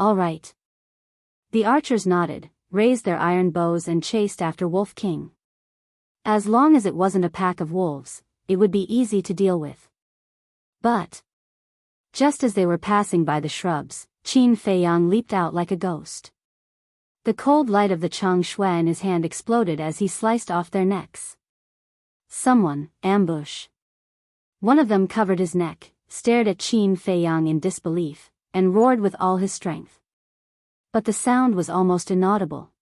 "All right." The archers nodded, raised their iron bows and chased after Wolf King. As long as it wasn't a pack of wolves, it would be easy to deal with. But just as they were passing by the shrubs, Qin Feiyang leaped out like a ghost. The cold light of the Chang Shui in his hand exploded as he sliced off their necks. Someone, ambush. One of them covered his neck, stared at Qin Feiyang in disbelief, and roared with all his strength. But the sound was almost inaudible.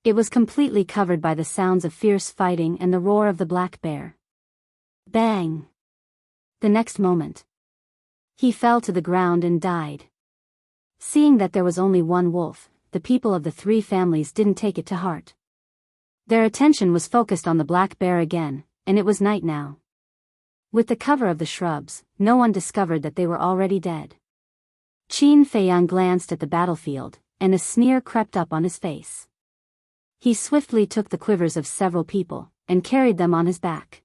It was completely covered by the sounds of fierce fighting and the roar of the black bear. Bang! The next moment, he fell to the ground and died. Seeing that there was only one wolf, the people of the 3 families didn't take it to heart. Their attention was focused on the black bear again, and it was night now. With the cover of the shrubs, no one discovered that they were already dead. Qin Feiyang glanced at the battlefield, and a sneer crept up on his face. He swiftly took the quivers of several people, and carried them on his back.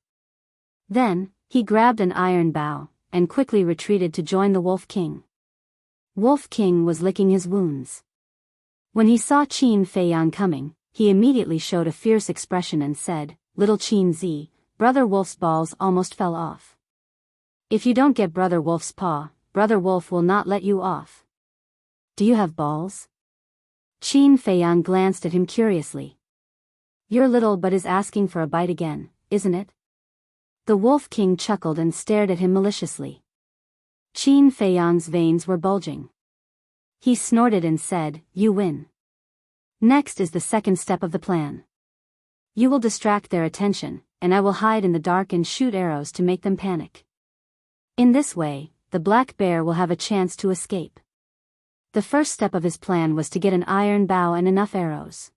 Then, he grabbed an iron bow, and quickly retreated to join the Wolf King. Wolf King was licking his wounds. When he saw Qin Feiyang coming, he immediately showed a fierce expression and said, "Little Qin Zi, Brother Wolf's balls almost fell off. If you don't get Brother Wolf's paw, Brother Wolf will not let you off. Do you have balls?" Qin Feiyang glanced at him curiously. "You're little but is asking for a bite again, isn't it?" The Wolf King chuckled and stared at him maliciously. Qin Feiyang's veins were bulging. He snorted and said, "You win. Next is the second step of the plan. You will distract their attention, and I will hide in the dark and shoot arrows to make them panic. In this way, the black bear will have a chance to escape." The first step of his plan was to get an iron bow and enough arrows.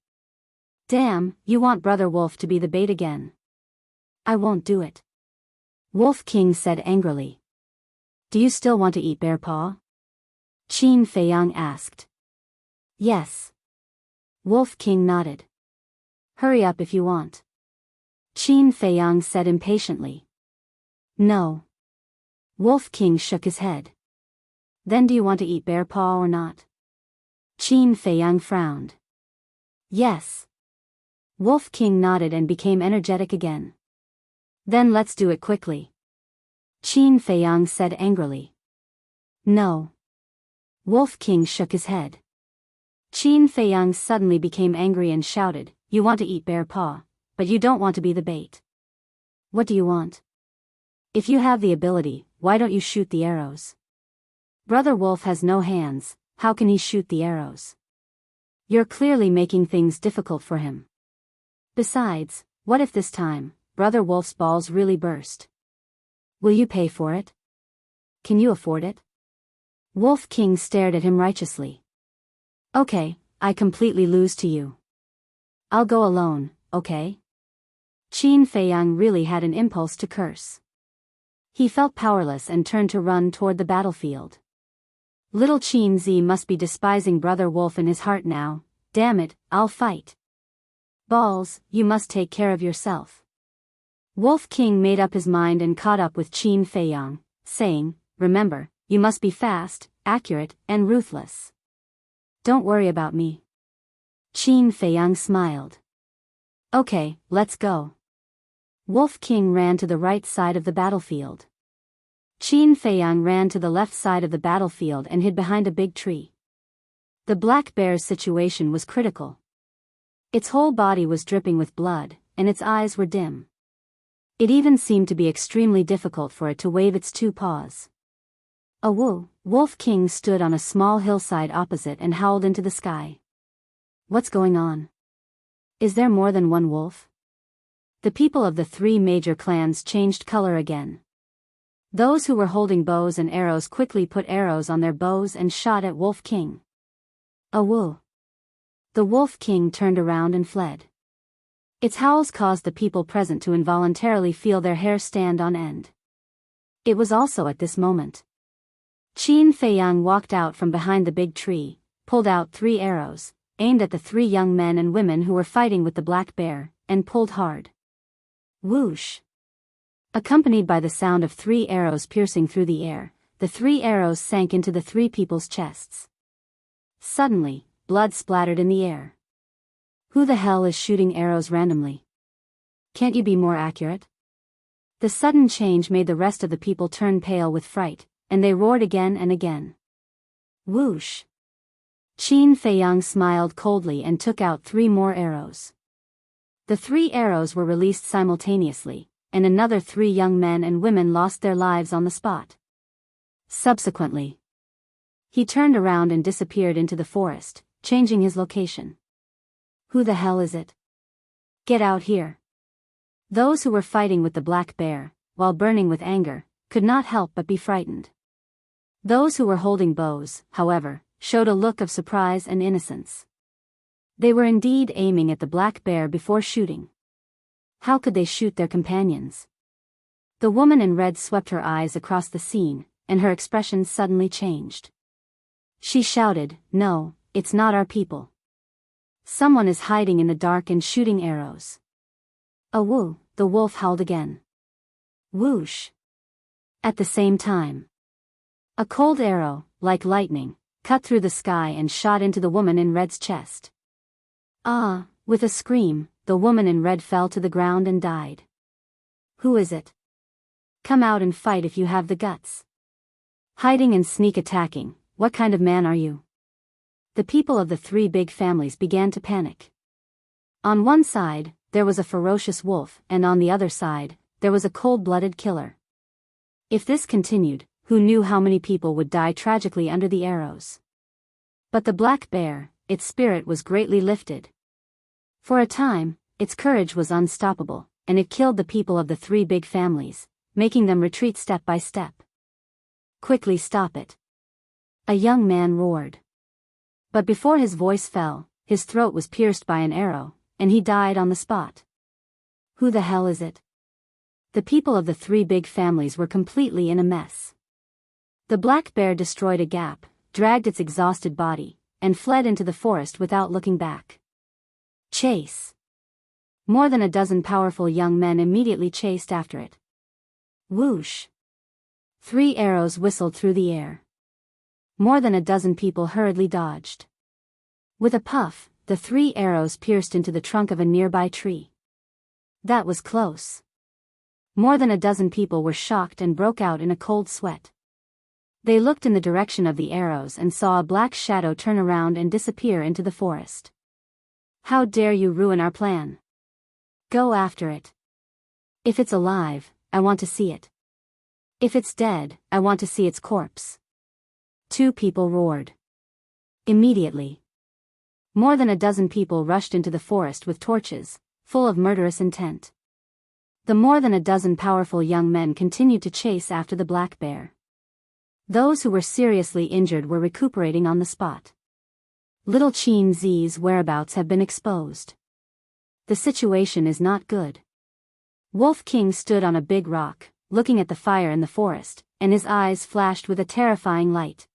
"Damn, you want Brother Wolf to be the bait again." "I won't do it," Wolf King said angrily. "Do you still want to eat bear paw?" Qin Feiyang asked. "Yes." Wolf King nodded. Hurry up if you want. Qin Feiyang said impatiently. No. Wolf King shook his head. Then do you want to eat bear paw or not? Qin Feiyang frowned. Yes. Wolf King nodded and became energetic again. Then let's do it quickly. Qin Feiyang said angrily. No. Wolf King shook his head. Qin Feiyang suddenly became angry and shouted, You want to eat bear paw, but you don't want to be the bait. What do you want? If you have the ability, why don't you shoot the arrows? Brother Wolf has no hands, how can he shoot the arrows? You're clearly making things difficult for him. Besides, what if this time, Brother Wolf's balls really burst? Will you pay for it? Can you afford it? Wolf King stared at him righteously. Okay, I completely lose to you. I'll go alone, okay? Qin Feiyang really had an impulse to curse. He felt powerless and turned to run toward the battlefield. Little Qin Zi must be despising Brother Wolf in his heart now. Damn it, I'll fight. Balls, you must take care of yourself. Wolf King made up his mind and caught up with Qin Feiyang, saying, Remember, you must be fast, accurate, and ruthless. Don't worry about me. Qin Feiyang smiled. Okay, let's go. Wolf King ran to the right side of the battlefield. Qin Feiyang ran to the left side of the battlefield and hid behind a big tree. The black bear's situation was critical. Its whole body was dripping with blood, and its eyes were dim. It even seemed to be extremely difficult for it to wave its two paws. A Wolf King stood on a small hillside opposite and howled into the sky. What's going on? Is there more than one wolf? The people of the three major clans changed color again. Those who were holding bows and arrows quickly put arrows on their bows and shot at Wolf King. The Wolf King turned around and fled. Its howls caused the people present to involuntarily feel their hair stand on end. It was also at this moment Qin Feiyang walked out from behind the big tree, pulled out 3 arrows, aimed at the 3 young men and women who were fighting with the black bear, and pulled hard. Whoosh! Accompanied by the sound of 3 arrows piercing through the air, the 3 arrows sank into the 3 people's chests. Suddenly, blood splattered in the air. Who the hell is shooting arrows randomly? Can't you be more accurate? The sudden change made the rest of the people turn pale with fright, and they roared again and again. Whoosh! Qin Feiyang smiled coldly and took out 3 more arrows. The 3 arrows were released simultaneously, and another 3 young men and women lost their lives on the spot. Subsequently, he turned around and disappeared into the forest, changing his location. Who the hell is it? Get out here! Those who were fighting with the black bear, while burning with anger, could not help but be frightened. Those who were holding bows, however, showed a look of surprise and innocence. They were indeed aiming at the black bear before shooting. How could they shoot their companions? The woman in red swept her eyes across the scene, and her expression suddenly changed. She shouted, No, it's not our people. Someone is hiding in the dark and shooting arrows. The wolf howled again. Whoosh! At the same time, a cold arrow, like lightning, cut through the sky and shot into the woman in red's chest. With a scream, the woman in red fell to the ground and died. Who is it? Come out and fight if you have the guts. Hiding and sneak attacking, what kind of man are you? The people of the 3 big families began to panic. On one side, there was a ferocious wolf, and on the other side, there was a cold-blooded killer. If this continued, who knew how many people would die tragically under the arrows? But the black bear, its spirit was greatly lifted. For a time, its courage was unstoppable, and it killed the people of the 3 big families, making them retreat step by step. Quickly stop it! A young man roared. But before his voice fell, his throat was pierced by an arrow, and he died on the spot. Who the hell is it? The people of the 3 big families were completely in a mess. The black bear destroyed a gap, dragged its exhausted body, and fled into the forest without looking back. Chase! More than a dozen powerful young men immediately chased after it. Whoosh! 3 arrows whistled through the air. More than a dozen people hurriedly dodged. With a puff, the 3 arrows pierced into the trunk of a nearby tree. That was close. More than a dozen people were shocked and broke out in a cold sweat. They looked in the direction of the arrows and saw a black shadow turn around and disappear into the forest. How dare you ruin our plan? Go after it. If it's alive, I want to see it. If it's dead, I want to see its corpse. 2 people roared. Immediately, more than a dozen people rushed into the forest with torches, full of murderous intent. The more than a dozen powerful young men continued to chase after the black bear. Those who were seriously injured were recuperating on the spot. Little Chin Zi's whereabouts have been exposed. The situation is not good. Wolf King stood on a big rock, looking at the fire in the forest, and his eyes flashed with a terrifying light.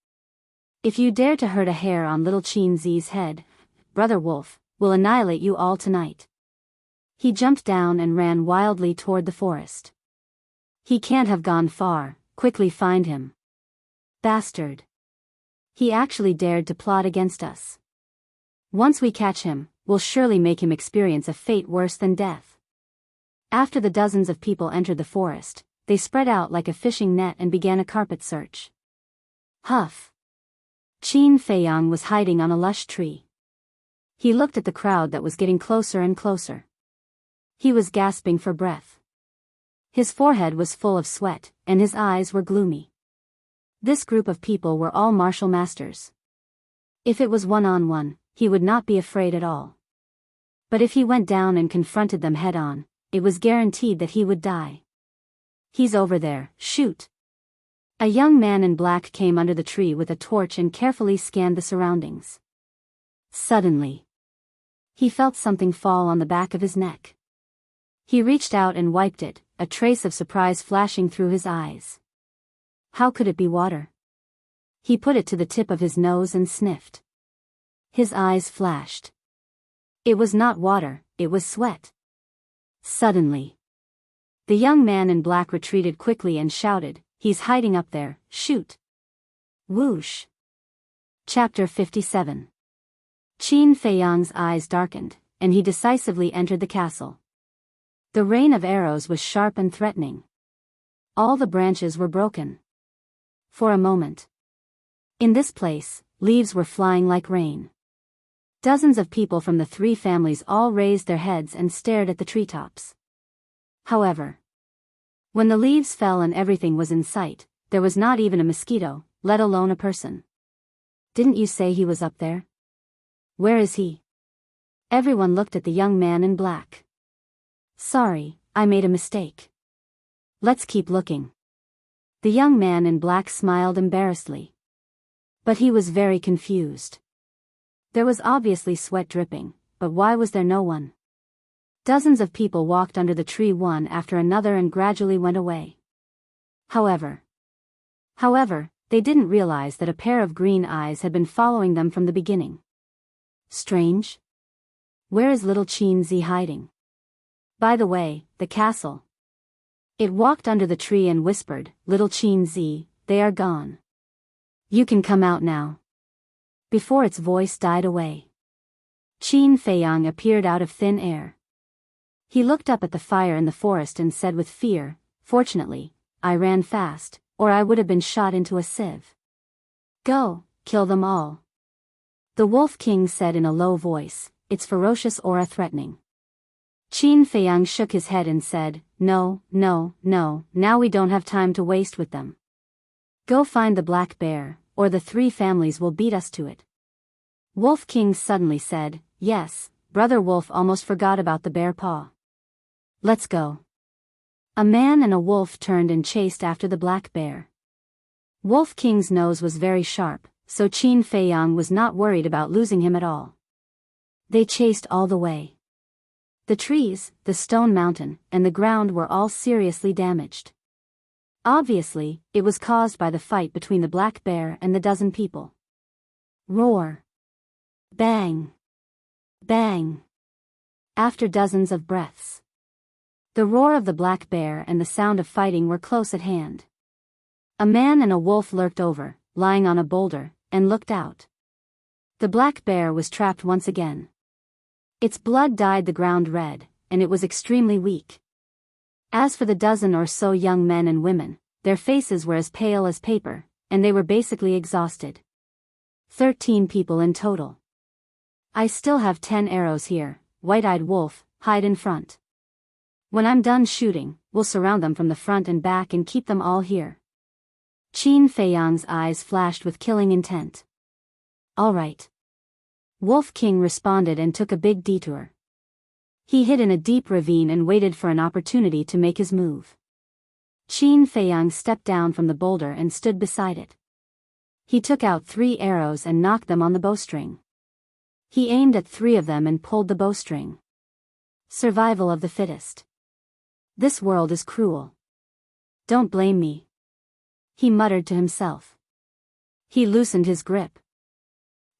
If you dare to hurt a hair on Little Chin Zi's head, Brother Wolf, will annihilate you all tonight. He jumped down and ran wildly toward the forest. He can't have gone far, quickly find him. Bastard. He actually dared to plot against us. Once we catch him, we'll surely make him experience a fate worse than death. After the dozens of people entered the forest, they spread out like a fishing net and began a carpet search. Huff. Qin Feiyang was hiding on a lush tree. He looked at the crowd that was getting closer and closer. He was gasping for breath. His forehead was full of sweat, and his eyes were gloomy. This group of people were all martial masters. If it was one-on-one, he would not be afraid at all. But if he went down and confronted them head-on, it was guaranteed that he would die. He's over there, shoot! A young man in black came under the tree with a torch and carefully scanned the surroundings. Suddenly, he felt something fall on the back of his neck. He reached out and wiped it, a trace of surprise flashing through his eyes. How could it be water? He put it to the tip of his nose and sniffed. His eyes flashed. It was not water, it was sweat. Suddenly, the young man in black retreated quickly and shouted, "He's hiding up there, shoot!" Whoosh! Chapter 57. Qin Feiyang's eyes darkened, and he decisively entered the castle. The rain of arrows was sharp and threatening. All the branches were broken. For a moment, in this place, leaves were flying like rain. Dozens of people from the 3 families all raised their heads and stared at the treetops. However, when the leaves fell and everything was in sight, there was not even a mosquito, let alone a person. Didn't you say he was up there? Where is he? Everyone looked at the young man in black. Sorry, I made a mistake. Let's keep looking. The young man in black smiled embarrassedly. But he was very confused. There was obviously sweat dripping, but why was there no one? Dozens of people walked under the tree one after another and gradually went away. However, they didn't realize that a pair of green eyes had been following them from the beginning. Strange. Where is Little Chin Zi hiding? By the way, the castle. It walked under the tree and whispered, "Little Chin Zi, they are gone. You can come out now." Before its voice died away, Qin Feiyang appeared out of thin air. He looked up at the fire in the forest and said with fear, "Fortunately, I ran fast, or I would have been shot into a sieve. Go, kill them all." The Wolf King said in a low voice, its ferocious aura threatening. Qin Feiyang shook his head and said, No, now we don't have time to waste with them. Go find the black bear, or the 3 families will beat us to it. Wolf King suddenly said, Yes, Brother Wolf almost forgot about the bear paw. Let's go. A man and a wolf turned and chased after the black bear. Wolf King's nose was very sharp, so Qin Feiyang was not worried about losing him at all. They chased all the way. The trees, the stone mountain, and the ground were all seriously damaged. Obviously, it was caused by the fight between the black bear and the dozen people. Roar. Bang. Bang. After dozens of breaths, the roar of the black bear and the sound of fighting were close at hand. A man and a wolf lurked over, lying on a boulder, and looked out. The black bear was trapped once again. Its blood dyed the ground red, and it was extremely weak. As for the dozen or so young men and women, their faces were as pale as paper, and they were basically exhausted. 13 people in total. I still have 10 arrows here, White-Eyed Wolf, hide in front. When I'm done shooting, we'll surround them from the front and back and keep them all here. Qin Feiyang's eyes flashed with killing intent. All right. Wolf King responded and took a big detour. He hid in a deep ravine and waited for an opportunity to make his move. Qin Feiyang stepped down from the boulder and stood beside it. He took out 3 arrows and knocked them on the bowstring. He aimed at 3 of them and pulled the bowstring. Survival of the fittest. This world is cruel. Don't blame me, he muttered to himself. He loosened his grip.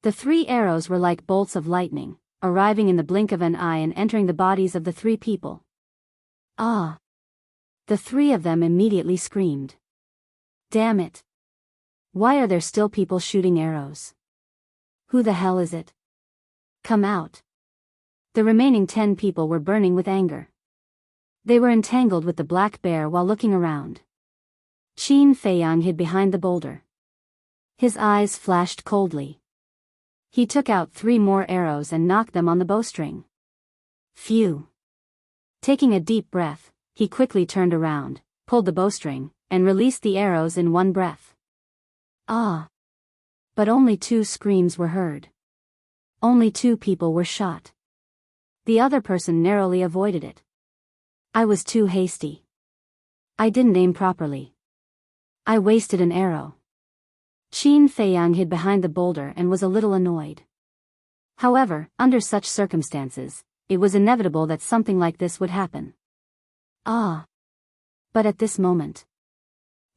The 3 arrows were like bolts of lightning, arriving in the blink of an eye and entering the bodies of the 3 people. Ah! The 3 of them immediately screamed. Damn it! Why are there still people shooting arrows? Who the hell is it? Come out! The remaining 10 people were burning with anger. They were entangled with the black bear while looking around. Qin Feiyang hid behind the boulder. His eyes flashed coldly. He took out 3 more arrows and knocked them on the bowstring. Phew! Taking a deep breath, he quickly turned around, pulled the bowstring, and released the arrows in one breath. Ah! But only 2 screams were heard. Only 2 people were shot. The other person narrowly avoided it. I was too hasty. I didn't aim properly. I wasted an arrow. Qin Feiyang hid behind the boulder and was a little annoyed. However, under such circumstances, it was inevitable that something like this would happen. Ah! But at this moment,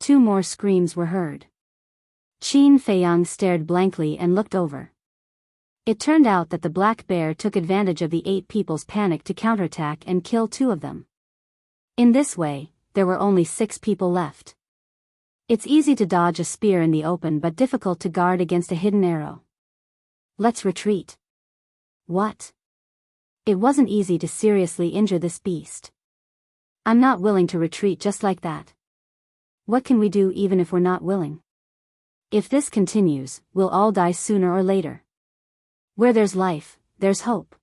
2 more screams were heard. Qin Feiyang stared blankly and looked over. It turned out that the black bear took advantage of the 8 people's panic to counterattack and kill 2 of them. In this way, there were only 6 people left. It's easy to dodge a spear in the open but difficult to guard against a hidden arrow. Let's retreat. What? It wasn't easy to seriously injure this beast. I'm not willing to retreat just like that. What can we do even if we're not willing? If this continues, we'll all die sooner or later. Where there's life, there's hope.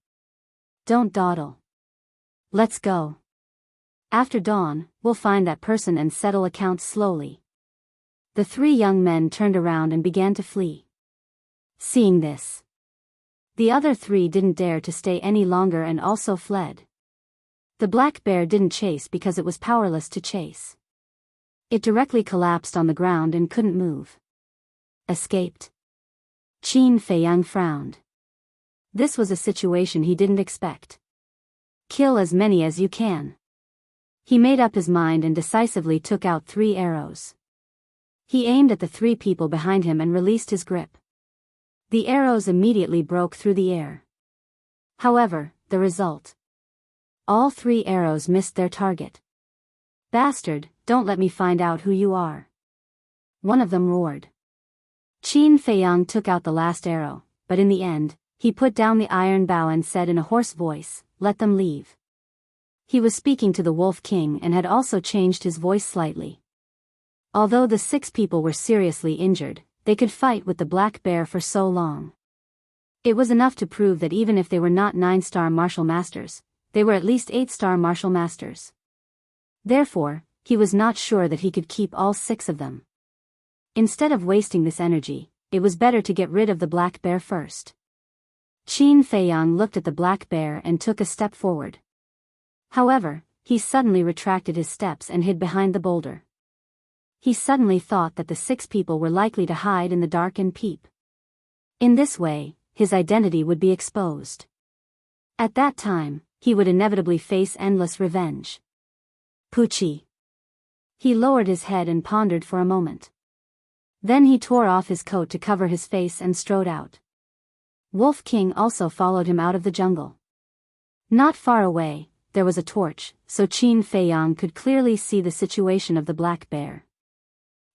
Don't dawdle. Let's go. After dawn, we'll find that person and settle accounts slowly. The 3 young men turned around and began to flee. Seeing this, the other 3 didn't dare to stay any longer and also fled. The black bear didn't chase because it was powerless to chase. It directly collapsed on the ground and couldn't move. Escaped. Qin Feiyang frowned. This was a situation he didn't expect. Kill as many as you can. He made up his mind and decisively took out 3 arrows. He aimed at the 3 people behind him and released his grip. The arrows immediately broke through the air. However, the result. All 3 arrows missed their target. Bastard, don't let me find out who you are. One of them roared. Qin Feiyang took out the last arrow, but in the end, he put down the iron bow and said in a hoarse voice, "Let them leave." He was speaking to the Wolf King and had also changed his voice slightly. Although the 6 people were seriously injured, they could fight with the black bear for so long. It was enough to prove that even if they were not 9-star martial masters, they were at least 8-star martial masters. Therefore, he was not sure that he could keep all 6 of them. Instead of wasting this energy, it was better to get rid of the black bear first. Qin Feiyang looked at the black bear and took a step forward. However, he suddenly retracted his steps and hid behind the boulder. He suddenly thought that the 6 people were likely to hide in the dark and peep. In this way, his identity would be exposed. At that time, he would inevitably face endless revenge. Poochie. He lowered his head and pondered for a moment. Then he tore off his coat to cover his face and strode out. Wolf King also followed him out of the jungle. Not far away, there was a torch, so Qin Feiyang could clearly see the situation of the black bear.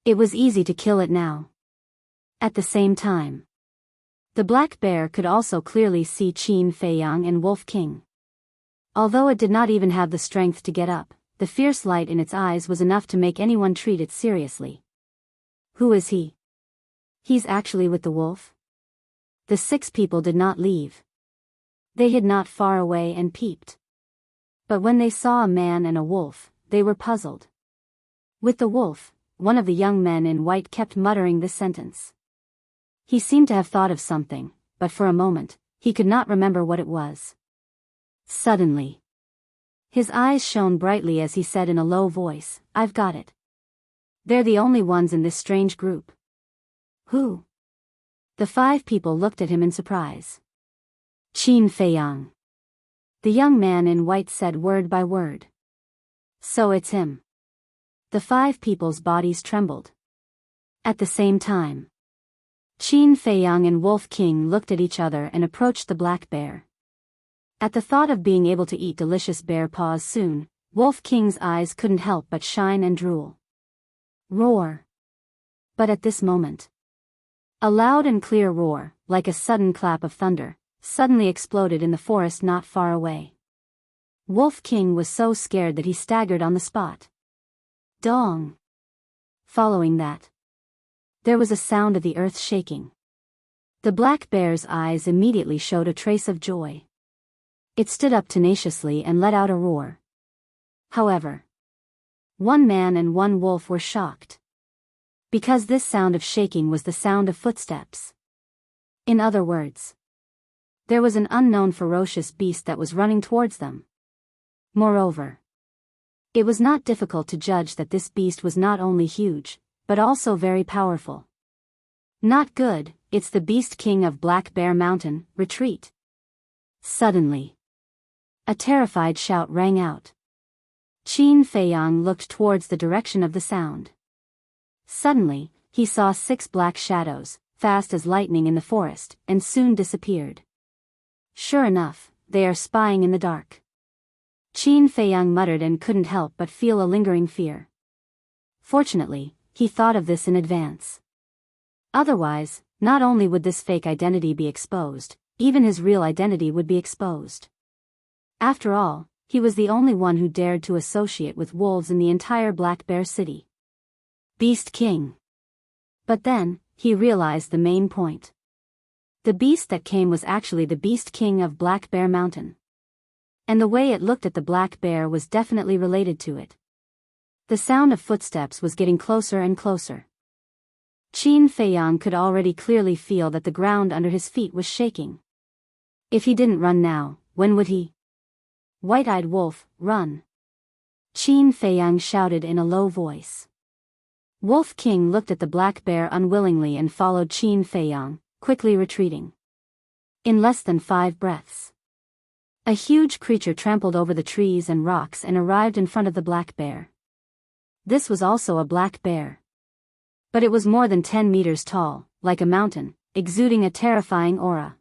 It was easy to kill it now. At the same time, the black bear could also clearly see Qin Feiyang and Wolf King. Although it did not even have the strength to get up, the fierce light in its eyes was enough to make anyone treat it seriously. Who is he? He's actually with the wolf? The 6 people did not leave. They hid not far away and peeped. But when they saw a man and a wolf, they were puzzled. With the wolf, one of the young men in white kept muttering this sentence. He seemed to have thought of something, but for a moment, he could not remember what it was. Suddenly, his eyes shone brightly as he said in a low voice, "I've got it. They're the only ones in this strange group." Who? The 5 people looked at him in surprise. Qin Feiyang. The young man in white said word by word. So it's him. The 5 people's bodies trembled. At the same time, Qin Feiyang and Wolf King looked at each other and approached the black bear. At the thought of being able to eat delicious bear paws soon, Wolf King's eyes couldn't help but shine and drool. Roar. But at this moment, a loud and clear roar, like a sudden clap of thunder, suddenly exploded in the forest not far away. Wolf King was so scared that he staggered on the spot. Dong. Following that, there was a sound of the earth shaking. The black bear's eyes immediately showed a trace of joy. It stood up tenaciously and let out a roar. However, 1 man and 1 wolf were shocked. Because this sound of shaking was the sound of footsteps. In other words, there was an unknown ferocious beast that was running towards them. Moreover, it was not difficult to judge that this beast was not only huge, but also very powerful. Not good, it's the Beast King of Black Bear Mountain, retreat. Suddenly, a terrified shout rang out. Qin Feiyang looked towards the direction of the sound. Suddenly, he saw 6 black shadows, fast as lightning in the forest, and soon disappeared. Sure enough, they are spying in the dark. Qin Feiyang muttered and couldn't help but feel a lingering fear. Fortunately, he thought of this in advance. Otherwise, not only would this fake identity be exposed, even his real identity would be exposed. After all, he was the only one who dared to associate with wolves in the entire Black Bear City. Beast King. But then, he realized the main point. The beast that came was actually the Beast King of Black Bear Mountain. And the way it looked at the black bear was definitely related to it. The sound of footsteps was getting closer and closer. Qin Feiyang could already clearly feel that the ground under his feet was shaking. If he didn't run now, when would he? White-eyed wolf, run! Qin Feiyang shouted in a low voice. Wolf King looked at the black bear unwillingly and followed Qin Feiyang, quickly retreating. In less than 5 breaths, a huge creature trampled over the trees and rocks and arrived in front of the black bear. This was also a black bear. But it was more than 10 meters tall, like a mountain, exuding a terrifying aura.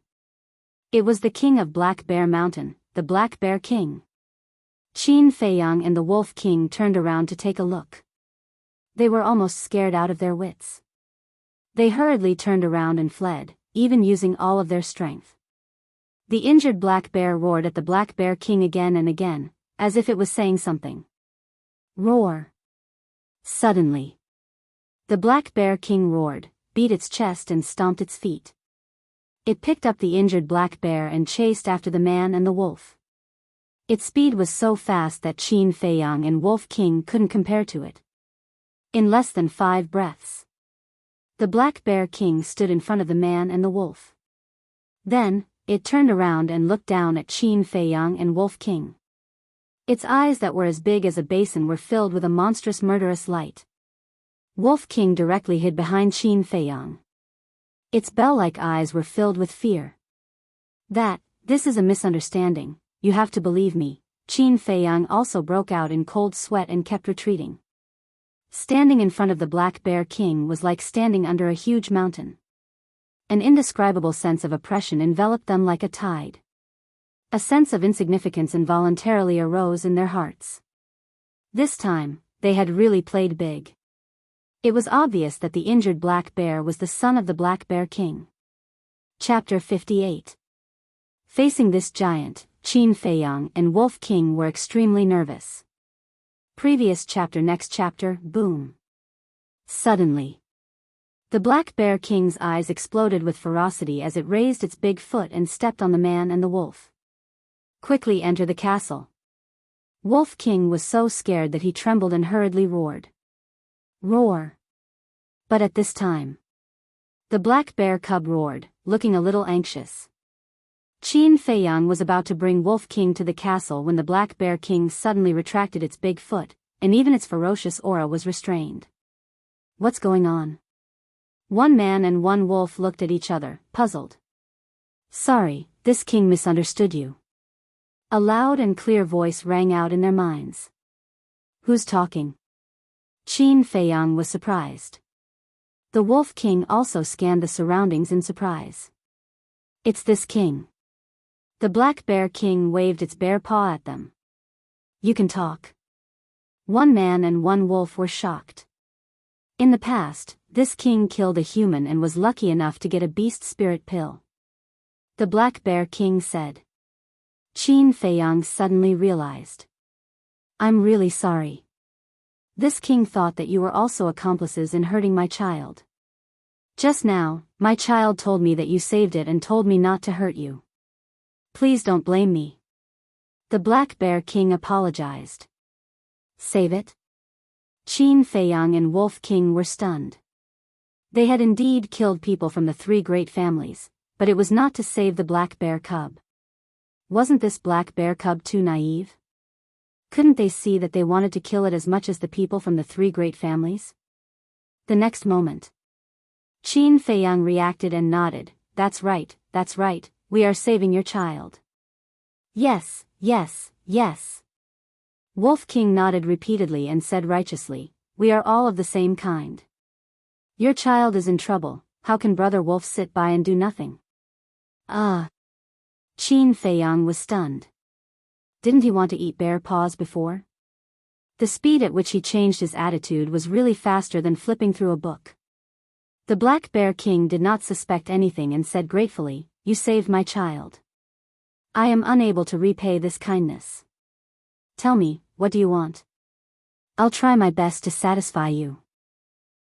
It was the king of Black Bear Mountain, the Black Bear King. Qin Feiyang and the Wolf King turned around to take a look. They were almost scared out of their wits. They hurriedly turned around and fled, even using all of their strength. The injured black bear roared at the Black Bear King again and again, as if it was saying something. Roar! Suddenly, the Black Bear King roared, beat its chest and stomped its feet. It picked up the injured black bear and chased after the man and the wolf. Its speed was so fast that Qin Feiyang and Wolf King couldn't compare to it. In less than 5 breaths, the Black Bear King stood in front of the man and the wolf. Then, it turned around and looked down at Qin Feiyang and Wolf King. Its eyes that were as big as a basin were filled with a monstrous murderous light. Wolf King directly hid behind Qin Feiyang. Its bell-like eyes were filled with fear. This is a misunderstanding, you have to believe me. Qin Feiyang also broke out in cold sweat and kept retreating. Standing in front of the Black Bear King was like standing under a huge mountain. An indescribable sense of oppression enveloped them like a tide. A sense of insignificance involuntarily arose in their hearts. This time, they had really played big. It was obvious that the injured black bear was the son of the Black Bear King. Chapter 58. Facing this giant, Qin Feiyang and Wolf King were extremely nervous. Previous chapter. Next chapter. Boom. Suddenly, the Black Bear King's eyes exploded with ferocity as it raised its big foot and stepped on the man and the wolf. Quickly enter the castle. Wolf King was so scared that he trembled and hurriedly roared. Roar. But at this time, the black bear cub roared, looking a little anxious. Qin Feiyang was about to bring Wolf King to the castle when the Black Bear King suddenly retracted its big foot, and even its ferocious aura was restrained. What's going on? One man and one wolf looked at each other, puzzled. Sorry, this king misunderstood you. A loud and clear voice rang out in their minds. Who's talking? Qin Feiyang was surprised. The Wolf King also scanned the surroundings in surprise. It's this king. The Black Bear King waved its bare paw at them. You can talk. One man and one wolf were shocked. In the past, this king killed a human and was lucky enough to get a beast spirit pill. The Black Bear King said. Qin Feiyang suddenly realized. I'm really sorry. This king thought that you were also accomplices in hurting my child. Just now, my child told me that you saved it and told me not to hurt you. Please don't blame me. The Black Bear King apologized. Save it? Qin Feiyang and Wolf King were stunned. They had indeed killed people from the three great families, but it was not to save the Black Bear Cub. Wasn't this Black Bear Cub too naive? Couldn't they see that they wanted to kill it as much as the people from the three great families? The next moment, Qin Feiyang reacted and nodded. That's right, we are saving your child. Yes, yes, yes. Wolf King nodded repeatedly and said righteously, we are all of the same kind. Your child is in trouble, how can Brother Wolf sit by and do nothing? Qin Feiyang was stunned. Didn't he want to eat bear paws before? The speed at which he changed his attitude was really faster than flipping through a book. The Black Bear King did not suspect anything and said gratefully, you saved my child. I am unable to repay this kindness. Tell me, what do you want? I'll try my best to satisfy you.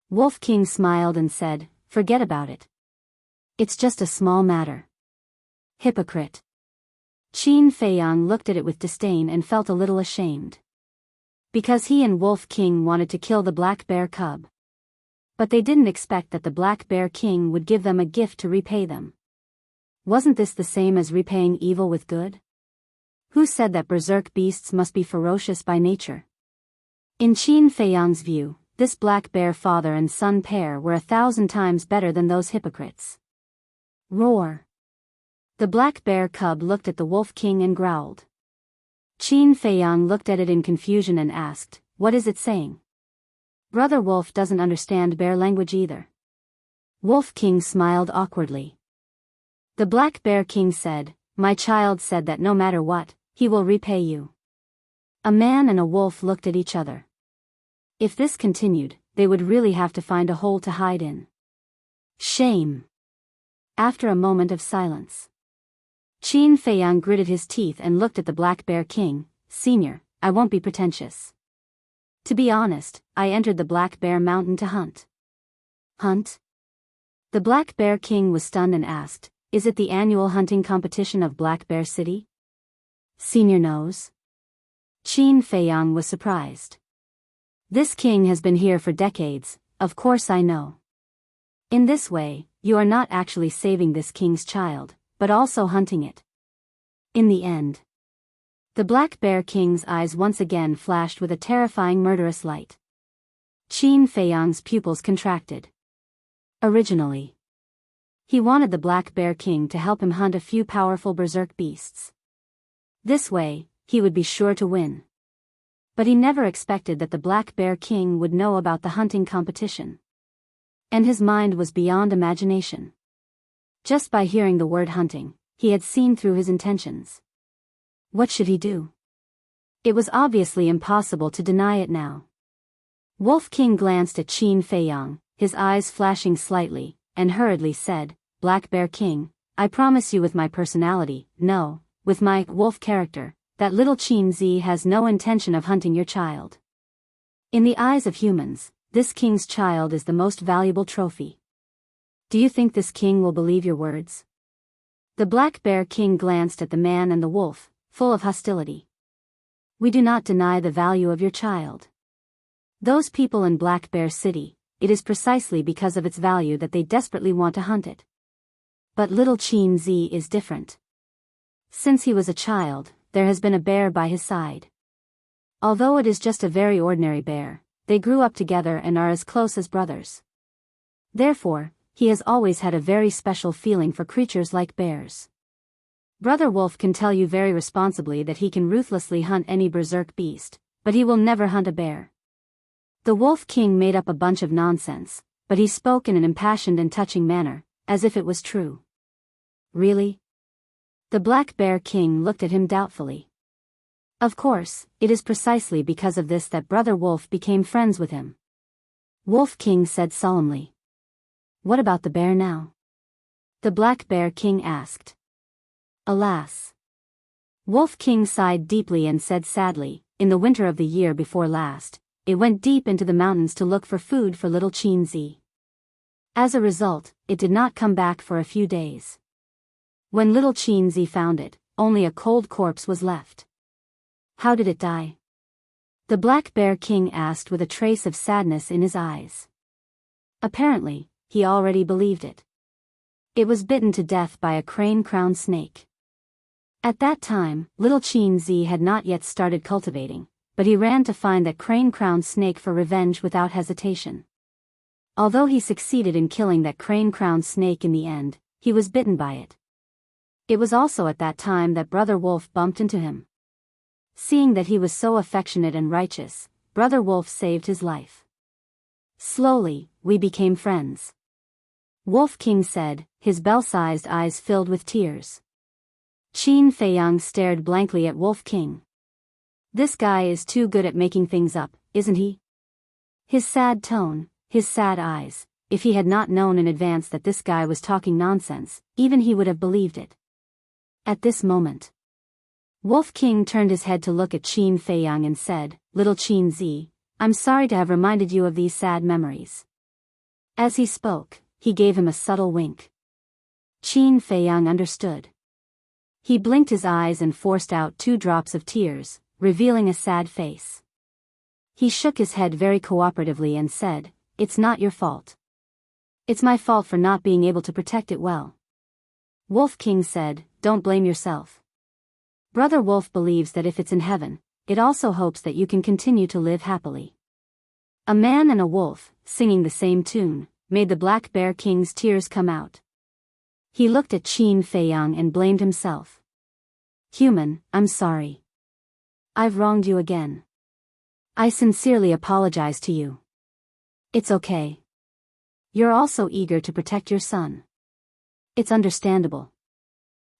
Wolf King smiled and said, forget about it. It's just a small matter. Hypocrite. Qin Feiyang looked at it with disdain and felt a little ashamed. Because he and Wolf King wanted to kill the Black Bear Cub. But they didn't expect that the Black Bear King would give them a gift to repay them. Wasn't this the same as repaying evil with good? Who said that berserk beasts must be ferocious by nature? In Qin Feiyang's view, this black bear father and son pair were 1,000 times better than those hypocrites. Roar. The Black Bear Cub looked at the Wolf King and growled. Qin Feiyang looked at it in confusion and asked, what is it saying? Brother Wolf doesn't understand bear language either. Wolf King smiled awkwardly. The Black Bear King said, my child said that no matter what, he will repay you. A man and a wolf looked at each other. If this continued, they would really have to find a hole to hide in. Shame. After a moment of silence, Qin Feiyang gritted his teeth and looked at the Black Bear King. Senior, I won't be pretentious. To be honest, I entered the Black Bear Mountain to hunt. Hunt? The Black Bear King was stunned and asked, is it the annual hunting competition of Black Bear City? Senior knows. Qin Feiyang was surprised. This king has been here for decades, of course I know. In this way, you are not actually saving this king's child, but also hunting it. In the end, the Black Bear King's eyes once again flashed with a terrifying murderous light. Qin Feiyang's pupils contracted. Originally, he wanted the Black Bear King to help him hunt a few powerful berserk beasts. This way, he would be sure to win. But he never expected that the Black Bear King would know about the hunting competition. And his mind was beyond imagination. Just by hearing the word hunting, he had seen through his intentions. What should he do? It was obviously impossible to deny it now. Wolf King glanced at Qin Feiyang, his eyes flashing slightly, and hurriedly said, Black Bear King, I promise you with my personality, no, with my wolf character, that little Qin Zi has no intention of hunting your child. In the eyes of humans, this king's child is the most valuable trophy. Do you think this king will believe your words? The Black Bear King glanced at the man and the wolf, full of hostility. We do not deny the value of your child. Those people in Black Bear City, it is precisely because of its value that they desperately want to hunt it. But little Qin Zi is different. Since he was a child, there has been a bear by his side. Although it is just a very ordinary bear, they grew up together and are as close as brothers. Therefore, he has always had a very special feeling for creatures like bears. Brother Wolf can tell you very responsibly that he can ruthlessly hunt any berserk beast, but he will never hunt a bear. The Wolf King made up a bunch of nonsense, but he spoke in an impassioned and touching manner, as if it was true. Really? The Black Bear King looked at him doubtfully. Of course, it is precisely because of this that Brother Wolf became friends with him. Wolf King said solemnly. What about the bear now? The Black Bear King asked. Alas. Wolf King sighed deeply and said sadly, in the winter of the year before last, it went deep into the mountains to look for food for little Qin Zi. As a result, it did not come back for a few days. When little Qin Zi found it, only a cold corpse was left. How did it die? The Black Bear King asked with a trace of sadness in his eyes. Apparently, he already believed it. It was bitten to death by a crane-crowned snake. At that time, little Qin Zi had not yet started cultivating, but he ran to find that crane-crowned snake for revenge without hesitation. Although he succeeded in killing that crane-crowned snake in the end, he was bitten by it. It was also at that time that Brother Wolf bumped into him. Seeing that he was so affectionate and righteous, Brother Wolf saved his life. Slowly, we became friends. Wolf King said, his bell-sized eyes filled with tears. Qin Feiyang stared blankly at Wolf King. This guy is too good at making things up, isn't he? His sad tone, his sad eyes, if he had not known in advance that this guy was talking nonsense, even he would have believed it. At this moment, Wolf King turned his head to look at Qin Feiyang and said, Little Qin Zi, I'm sorry to have reminded you of these sad memories. As he spoke, he gave him a subtle wink. Qin Feiyang understood. He blinked his eyes and forced out 2 drops of tears, revealing a sad face. He shook his head very cooperatively and said, It's not your fault. It's my fault for not being able to protect it well. Wolf King said, Don't blame yourself. Brother Wolf believes that if it's in heaven, it also hopes that you can continue to live happily. A man and a wolf, singing the same tune, made the Black Bear King's tears come out. He looked at Qin Feiyang and blamed himself. Human, I'm sorry. I've wronged you again. I sincerely apologize to you. It's okay. You're also eager to protect your son. It's understandable.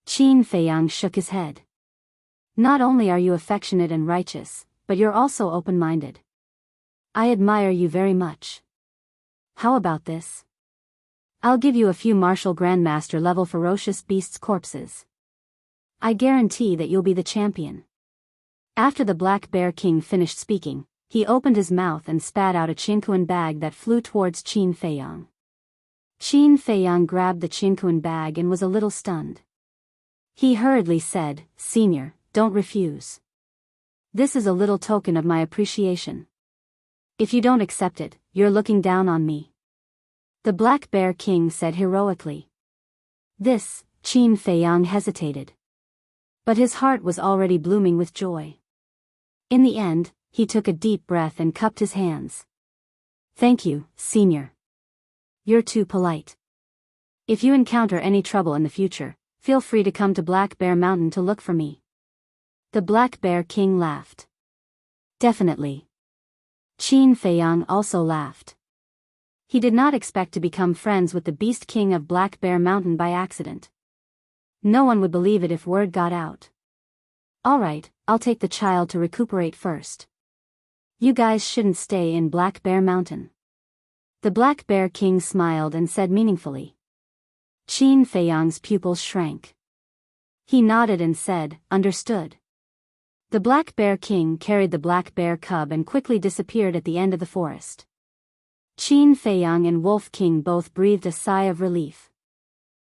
Qin Feiyang shook his head. Not only are you affectionate and righteous, but you're also open-minded. I admire you very much. How about this? I'll give you a few martial grandmaster-level ferocious beasts' corpses. I guarantee that you'll be the champion. After the Black Bear King finished speaking, he opened his mouth and spat out a chinquan bag that flew towards Qin Feiyang. Qin Feiyang grabbed the chinquan bag and was a little stunned. He hurriedly said, Senior, don't refuse. This is a little token of my appreciation. If you don't accept it, you're looking down on me. The Black Bear King said heroically. This, Qin Feiyang hesitated. But his heart was already blooming with joy. In the end, he took a deep breath and cupped his hands. Thank you, Senior. You're too polite. If you encounter any trouble in the future, feel free to come to Black Bear Mountain to look for me. The Black Bear King laughed. Definitely. Qin Feiyang also laughed. He did not expect to become friends with the Beast King of Black Bear Mountain by accident. No one would believe it if word got out. Alright, I'll take the child to recuperate first. You guys shouldn't stay in Black Bear Mountain. The Black Bear King smiled and said meaningfully. Qin Feiyang's pupils shrank. He nodded and said, understood. The Black Bear King carried the Black Bear cub and quickly disappeared at the end of the forest. Qin Feiyang and Wolf King both breathed a sigh of relief.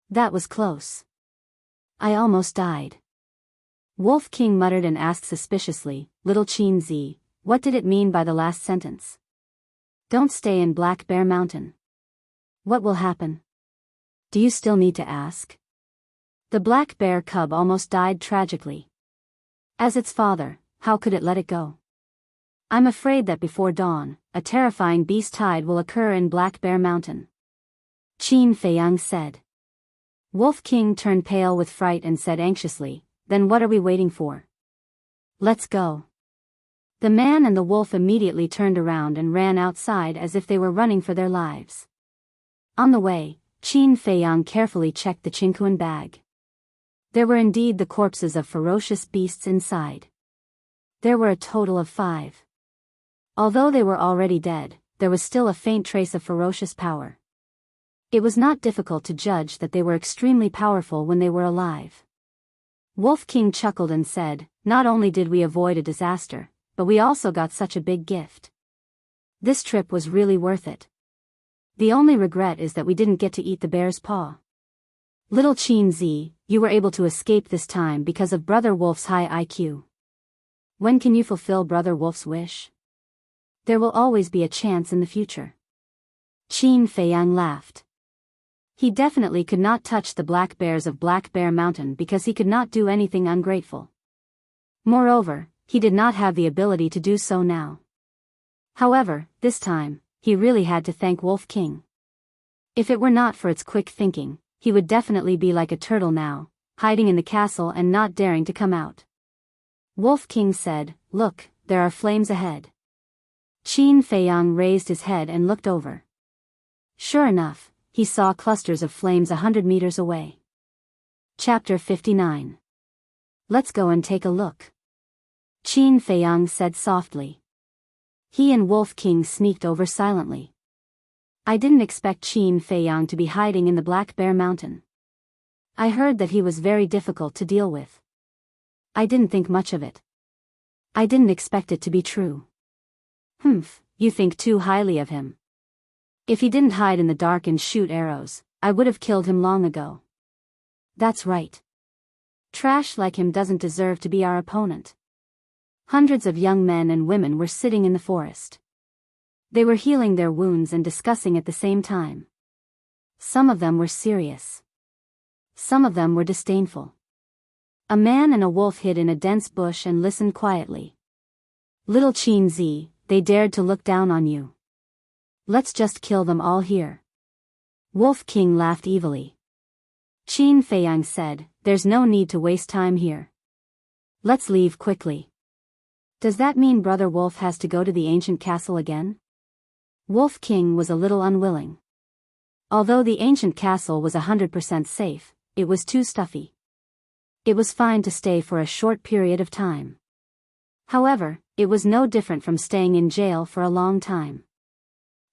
That was close. I almost died. Wolf King muttered and asked suspiciously, Little Qin Zi, what did it mean by the last sentence? Don't stay in Black Bear Mountain. What will happen? Do you still need to ask? The Black Bear cub almost died tragically. As its father, how could it let it go? I'm afraid that before dawn, a terrifying beast tide will occur in Black Bear Mountain. Qin Feiyang said. Wolf King turned pale with fright and said anxiously, Then what are we waiting for? Let's go. The man and the wolf immediately turned around and ran outside as if they were running for their lives. On the way, Qin Feiyang carefully checked the Qinkuan bag. There were indeed the corpses of ferocious beasts inside. There were a total of 5. Although they were already dead, there was still a faint trace of ferocious power. It was not difficult to judge that they were extremely powerful when they were alive. Wolf King chuckled and said, Not only did we avoid a disaster, but we also got such a big gift. This trip was really worth it. The only regret is that we didn't get to eat the bear's paw. Little Qin Zi, you were able to escape this time because of Brother Wolf's high IQ. When can you fulfill Brother Wolf's wish? There will always be a chance in the future. Qin Feiyang laughed. He definitely could not touch the black bears of Black Bear Mountain because he could not do anything ungrateful. Moreover, he did not have the ability to do so now. However, this time, he really had to thank Wolf King. If it were not for its quick thinking, he would definitely be like a turtle now, hiding in the castle and not daring to come out. Wolf King said, Look, there are flames ahead. Qin Feiyang raised his head and looked over. Sure enough, he saw clusters of flames 100 meters away. Chapter 59. Let's go and take a look. Qin Feiyang said softly. He and Wolf King sneaked over silently. I didn't expect Qin Feiyang to be hiding in the Black Bear Mountain. I heard that he was very difficult to deal with. I didn't think much of it. I didn't expect it to be true. Humph, you think too highly of him. If he didn't hide in the dark and shoot arrows, I would have killed him long ago. That's right. Trash like him doesn't deserve to be our opponent. Hundreds of young men and women were sitting in the forest. They were healing their wounds and discussing at the same time. Some of them were serious. Some of them were disdainful. A man and a wolf hid in a dense bush and listened quietly. Little Qin Zi, they dared to look down on you. Let's just kill them all here. Wolf King laughed evilly. Qin Feiyang said, There's no need to waste time here. Let's leave quickly. Does that mean Brother Wolf has to go to the ancient castle again? Wolf King was a little unwilling. Although the ancient castle was 100% safe, it was too stuffy. It was fine to stay for a short period of time. However, it was no different from staying in jail for a long time.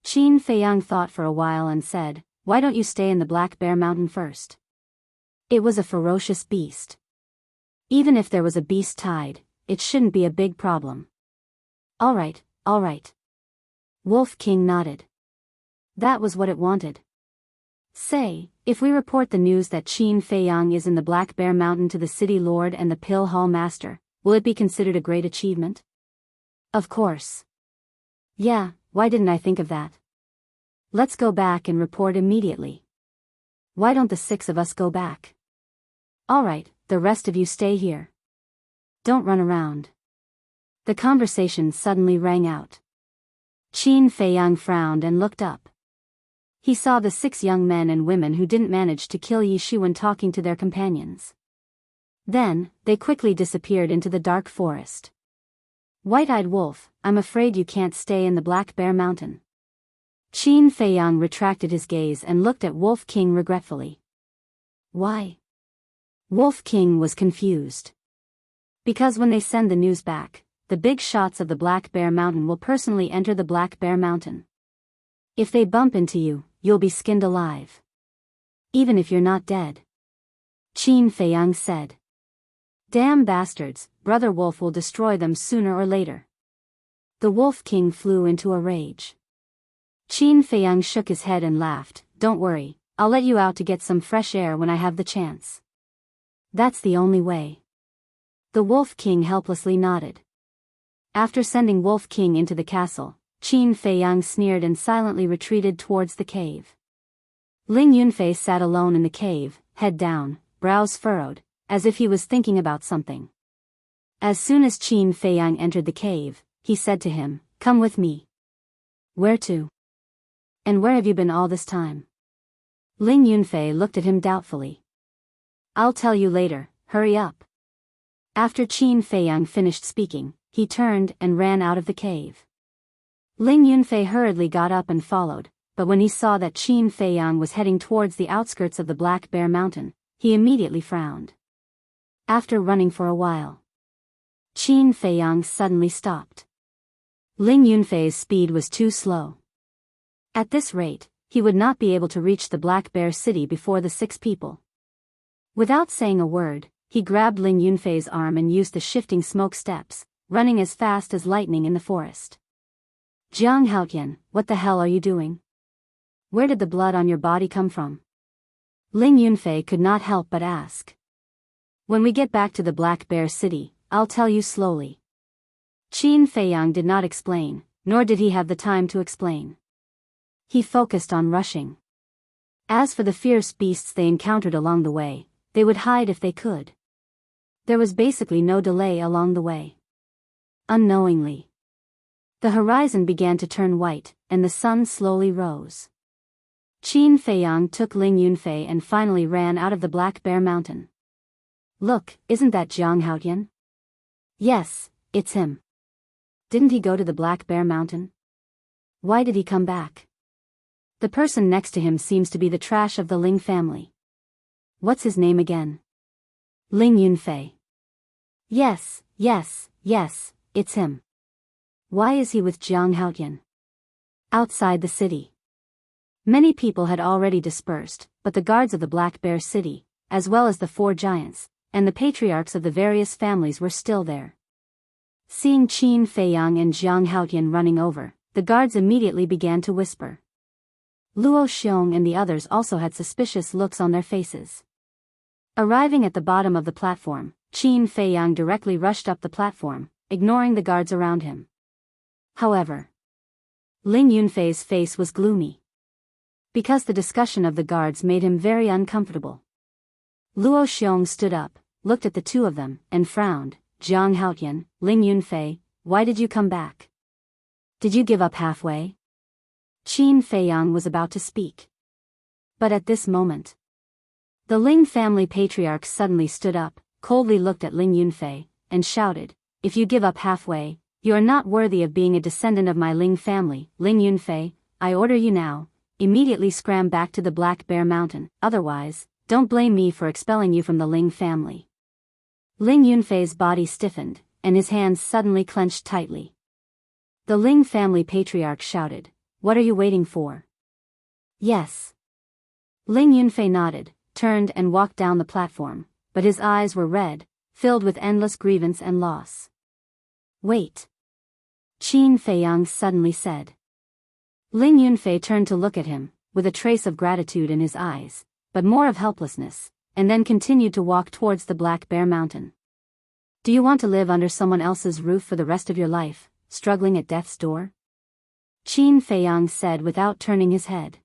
Qin Feiyang thought for a while and said, Why don't you stay in the Black Bear Mountain first? It was a ferocious beast. Even if there was a beast tide, it shouldn't be a big problem. All right. Wolf King nodded. That was what it wanted. Say, if we report the news that Qin Feiyang is in the Black Bear Mountain to the City Lord and the Pill Hall Master, will it be considered a great achievement? Of course. Yeah, why didn't I think of that? Let's go back and report immediately. Why don't the 6 of us go back? All right, the rest of you stay here. Don't run around. The conversation suddenly rang out. Qin Feiyang frowned and looked up. He saw the 6 young men and women who didn't manage to kill Yi Shuwen talking to their companions. Then, they quickly disappeared into the dark forest. White-eyed wolf, I'm afraid you can't stay in the Black Bear Mountain. Qin Feiyang retracted his gaze and looked at Wolf King regretfully. Why? Wolf King was confused. Because when they send the news back, the big shots of the Black Bear Mountain will personally enter the Black Bear Mountain. If they bump into you, you'll be skinned alive. Even if you're not dead. Qin Feiyang said. Damn bastards, Brother Wolf will destroy them sooner or later. The Wolf King flew into a rage. Qin Feiyang shook his head and laughed. Don't worry, I'll let you out to get some fresh air when I have the chance. That's the only way. The Wolf King helplessly nodded. After sending Wolf King into the castle, Qin Feiyang sneered and silently retreated towards the cave. Ling Yunfei sat alone in the cave, head down, brows furrowed, as if he was thinking about something. As soon as Qin Feiyang entered the cave, he said to him, "Come with me." "Where to? And where have you been all this time?" Ling Yunfei looked at him doubtfully. "I'll tell you later, hurry up." After Qin Feiyang finished speaking, he turned and ran out of the cave. Ling Yunfei hurriedly got up and followed, but when he saw that Qin Feiyang was heading towards the outskirts of the Black Bear Mountain, he immediately frowned. After running for a while, Qin Feiyang suddenly stopped. Ling Yunfei's speed was too slow. At this rate, he would not be able to reach the Black Bear City before the 6 people. Without saying a word, he grabbed Ling Yunfei's arm and used the shifting smoke steps, running as fast as lightning in the forest. "Jiang Haotian, what the hell are you doing? Where did the blood on your body come from?" Ling Yunfei could not help but ask. "When we get back to the Black Bear City, I'll tell you slowly." Qin Feiyang did not explain, nor did he have the time to explain. He focused on rushing. As for the fierce beasts they encountered along the way, they would hide if they could. There was basically no delay along the way. Unknowingly, the horizon began to turn white, and the sun slowly rose. Qin Feiyang took Ling Yunfei and finally ran out of the Black Bear Mountain. "Look, isn't that Jiang Haotian?" "Yes, it's him." "Didn't he go to the Black Bear Mountain? Why did he come back?" "The person next to him seems to be the trash of the Ling family." "What's his name again?" "Ling Yunfei." Yes, it's him." "Why is he with Jiang Haotian?" Outside the city, many people had already dispersed, but the guards of the Black Bear City, as well as the 4 giants, and the patriarchs of the various families were still there. Seeing Qin Feiyang and Jiang Haotian running over, the guards immediately began to whisper. Luo Xiong and the others also had suspicious looks on their faces. Arriving at the bottom of the platform, Qin Feiyang directly rushed up the platform, ignoring the guards around him. However, Ling Yunfei's face was gloomy, because the discussion of the guards made him very uncomfortable. Luo Xiong stood up, looked at the 2 of them, and frowned. "Jiang Haotian, Ling Yunfei, why did you come back? Did you give up halfway?" Qin Feiyang was about to speak. But at this moment, the Ling family patriarch suddenly stood up, coldly looked at Ling Yunfei, and shouted, "If you give up halfway, you are not worthy of being a descendant of my Ling family. Ling Yunfei, I order you now, immediately scram back to the Black Bear Mountain, otherwise, don't blame me for expelling you from the Ling family." Ling Yunfei's body stiffened, and his hands suddenly clenched tightly. The Ling family patriarch shouted, "What are you waiting for?" "Yes." Ling Yunfei nodded, turned and walked down the platform, but his eyes were red, filled with endless grievance and loss. "Wait," Qin Feiyang suddenly said. Ling Yunfei turned to look at him, with a trace of gratitude in his eyes, but more of helplessness, and then continued to walk towards the Black Bear Mountain. "Do you want to live under someone else's roof for the rest of your life, struggling at death's door?" Qin Feiyang said without turning his head.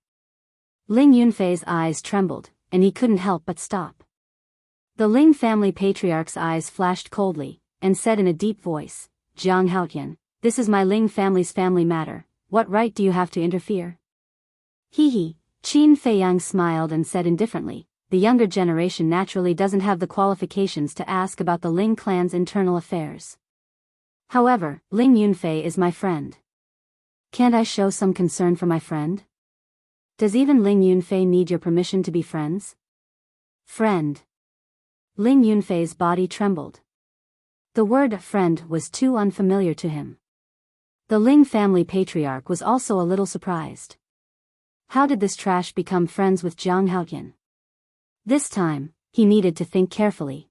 Ling Yunfei's eyes trembled, and he couldn't help but stop. The Ling family patriarch's eyes flashed coldly, and said in a deep voice, "Jiang Haotian, this is my Ling family's family matter, what right do you have to interfere?" He. Qin Feiyang smiled and said indifferently, "The younger generation naturally doesn't have the qualifications to ask about the Ling clan's internal affairs. However, Ling Yunfei is my friend. Can't I show some concern for my friend? Does even Ling Yunfei need your permission to be friends?" "Friend." Ling Yunfei's body trembled. The word friend was too unfamiliar to him. The Ling family patriarch was also a little surprised. How did this trash become friends with Zhang Haoyan? This time, he needed to think carefully.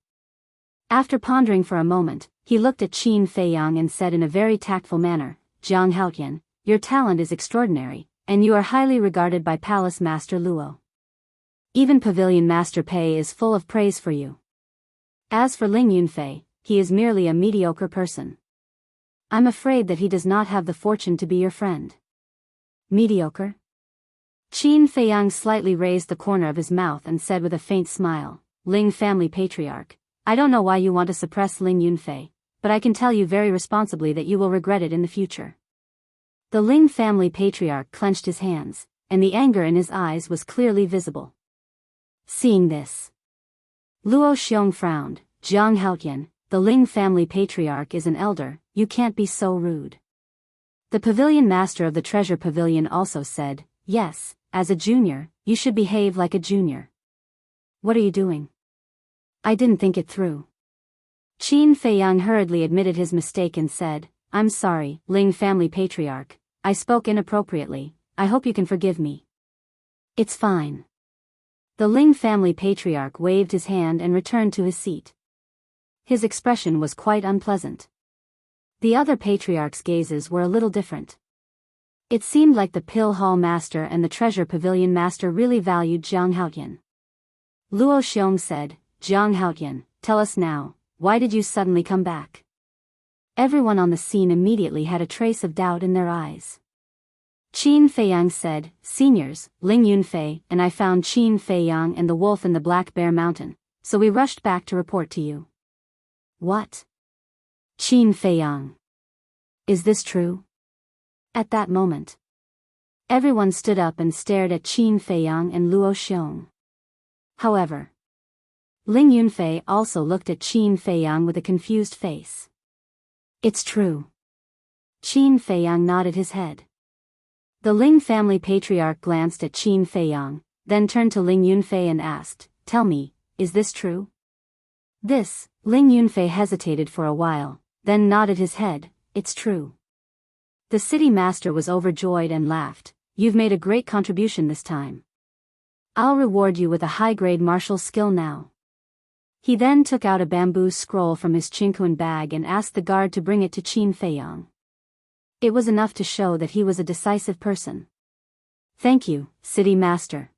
After pondering for a moment, he looked at Qin Feiyang and said in a very tactful manner, Zhang Haoyan, your talent is extraordinary, and you are highly regarded by Palace Master Luo. Even Pavilion Master Pei is full of praise for you. As for Ling Yunfei, he is merely a mediocre person. I'm afraid that he does not have the fortune to be your friend. Mediocre? Qin Feiyang slightly raised the corner of his mouth and said with a faint smile, Ling family patriarch, I don't know why you want to suppress Ling Yunfei, but I can tell you very responsibly that you will regret it in the future. The Ling family patriarch clenched his hands, and the anger in his eyes was clearly visible. Seeing this, Luo Xiong frowned. Zhang Haoyan, the Ling family patriarch is an elder, you can't be so rude. The pavilion master of the treasure pavilion also said, yes, as a junior, you should behave like a junior. What are you doing? I didn't think it through. Qin Feiyang hurriedly admitted his mistake and said, I'm sorry, Ling family patriarch, I spoke inappropriately, I hope you can forgive me. It's fine. The Ling family patriarch waved his hand and returned to his seat. His expression was quite unpleasant. The other patriarch's gazes were a little different. It seemed like the pill hall master and the treasure pavilion master really valued Zhang Haoyan. Luo Xiong said, Zhang Haoyan, tell us now, why did you suddenly come back? Everyone on the scene immediately had a trace of doubt in their eyes. Qin Feiyang said, Seniors, Ling Yunfei and I found Qin Feiyang and the wolf in the Black Bear Mountain, so we rushed back to report to you. What? Qin Feiyang. Is this true? At that moment, everyone stood up and stared at Qin Feiyang and Luo Xiong. However, Ling Yunfei also looked at Qin Feiyang with a confused face. It's true. Qin Feiyang nodded his head. The Ling family patriarch glanced at Qin Feiyang, then turned to Ling Yunfei and asked, Tell me, is this true? This, Ling Yunfei hesitated for a while, then nodded his head, it's true. The city master was overjoyed and laughed, You've made a great contribution this time. I'll reward you with a high-grade martial skill now. He then took out a bamboo scroll from his chinquan bag and asked the guard to bring it to Qin Feiyang. It was enough to show that he was a decisive person. Thank you, city master.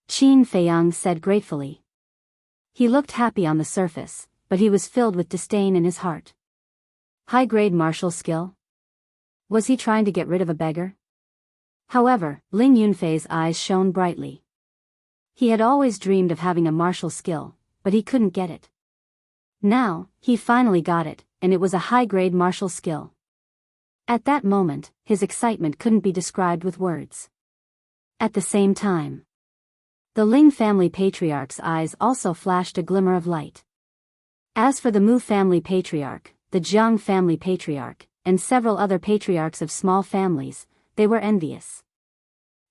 Qin Feiyang said gratefully. He looked happy on the surface, but he was filled with disdain in his heart. High-grade martial skill? Was he trying to get rid of a beggar? However, Ling Yunfei's eyes shone brightly. He had always dreamed of having a martial skill, but he couldn't get it. Now, he finally got it, and it was a high-grade martial skill. At that moment, his excitement couldn't be described with words. At the same time, the Ling family patriarch's eyes also flashed a glimmer of light. As for the Mu family patriarch, the Zhang family patriarch, and several other patriarchs of small families, they were envious.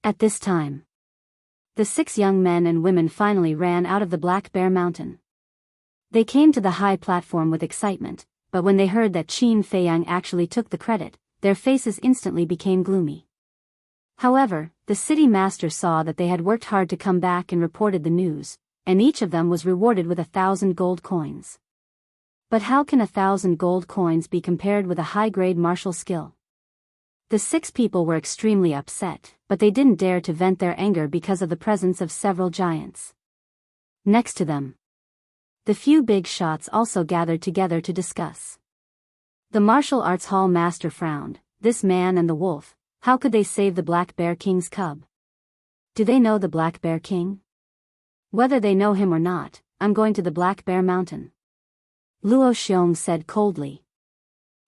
At this time, the 6 young men and women finally ran out of the Black Bear Mountain. They came to the high platform with excitement, but when they heard that Qin Feiyang actually took the credit, their faces instantly became gloomy. However, the city master saw that they had worked hard to come back and reported the news, and each of them was rewarded with 1,000 gold coins. But how can 1,000 gold coins be compared with a high-grade martial skill? The 6 people were extremely upset, but they didn't dare to vent their anger because of the presence of several giants next to them. The few big shots also gathered together to discuss. The martial arts hall master frowned. This man and the wolf, how could they save the Black Bear King's cub? Do they know the Black Bear King? Whether they know him or not, I'm going to the Black Bear Mountain. Luo Xiong said coldly.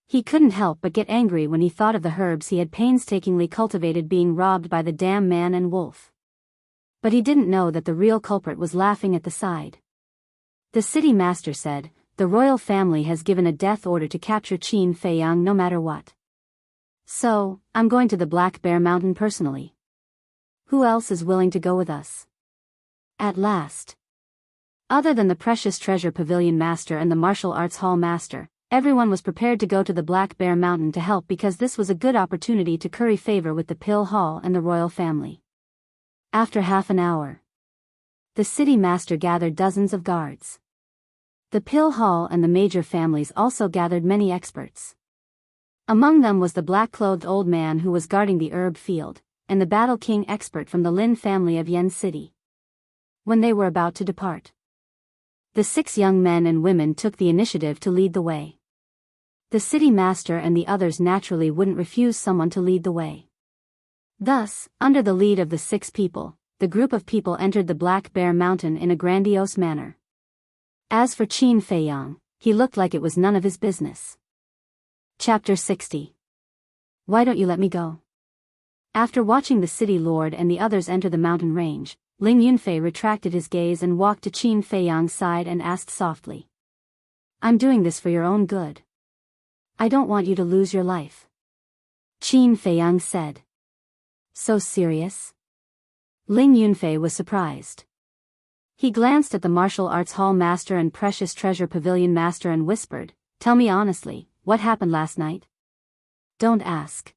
He couldn't help but get angry when he thought of the herbs he had painstakingly cultivated being robbed by the damn man and wolf. But he didn't know that the real culprit was laughing at the side. The city master said, The royal family has given a death order to capture Qin Feiyang no matter what. So, I'm going to the Black Bear Mountain personally. Who else is willing to go with us? At last. Other than the precious treasure pavilion master and the martial arts hall master, Everyone was prepared to go to the Black Bear Mountain to help because this was a good opportunity to curry favor with the Pill Hall and the royal family. After half an hour, the city master gathered dozens of guards. The Pill Hall and the major families also gathered many experts. Among them was the black-clothed old man who was guarding the herb field, and the Battle King expert from the Lin family of Yen City. When they were about to depart, the 6 young men and women took the initiative to lead the way. The city master and the others naturally wouldn't refuse someone to lead the way. Thus, under the lead of the 6 people, the group of people entered the Black Bear Mountain in a grandiose manner. As for Qin Feiyang, he looked like it was none of his business. Chapter 60. Why don't you let me go? After watching the city lord and the others enter the mountain range, Ling Yunfei retracted his gaze and walked to Qin Feiyang's side and asked softly. I'm doing this for your own good. I don't want you to lose your life. Qin Feiyang said. So serious? Ling Yunfei was surprised. He glanced at the martial arts hall master and precious treasure pavilion master and whispered, Tell me honestly, what happened last night? Don't ask.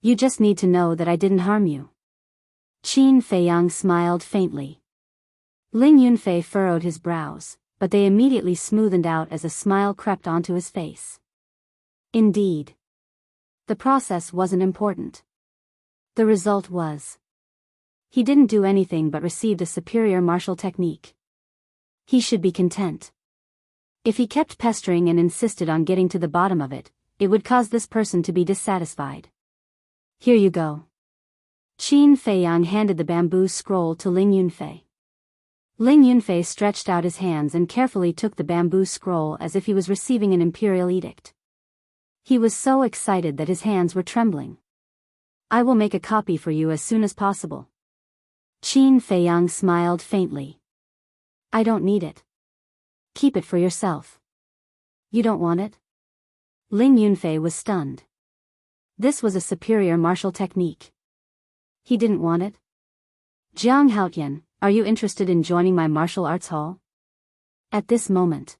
You just need to know that I didn't harm you. Qin Feiyang smiled faintly. Ling Yunfei furrowed his brows, but they immediately smoothened out as a smile crept onto his face. Indeed. The process wasn't important. The result was. He didn't do anything but received a superior martial technique. He should be content. If he kept pestering and insisted on getting to the bottom of it, it would cause this person to be dissatisfied. Here you go. Qin Feiyang handed the bamboo scroll to Ling Yunfei. Ling Yunfei stretched out his hands and carefully took the bamboo scroll as if he was receiving an imperial edict. He was so excited that his hands were trembling. I will make a copy for you as soon as possible. Qin Feiyang smiled faintly. I don't need it. Keep it for yourself. You don't want it? Ling Yunfei was stunned. This was a superior martial technique. He didn't want it? Jiang Haotian, are you interested in joining my martial arts hall? At this moment,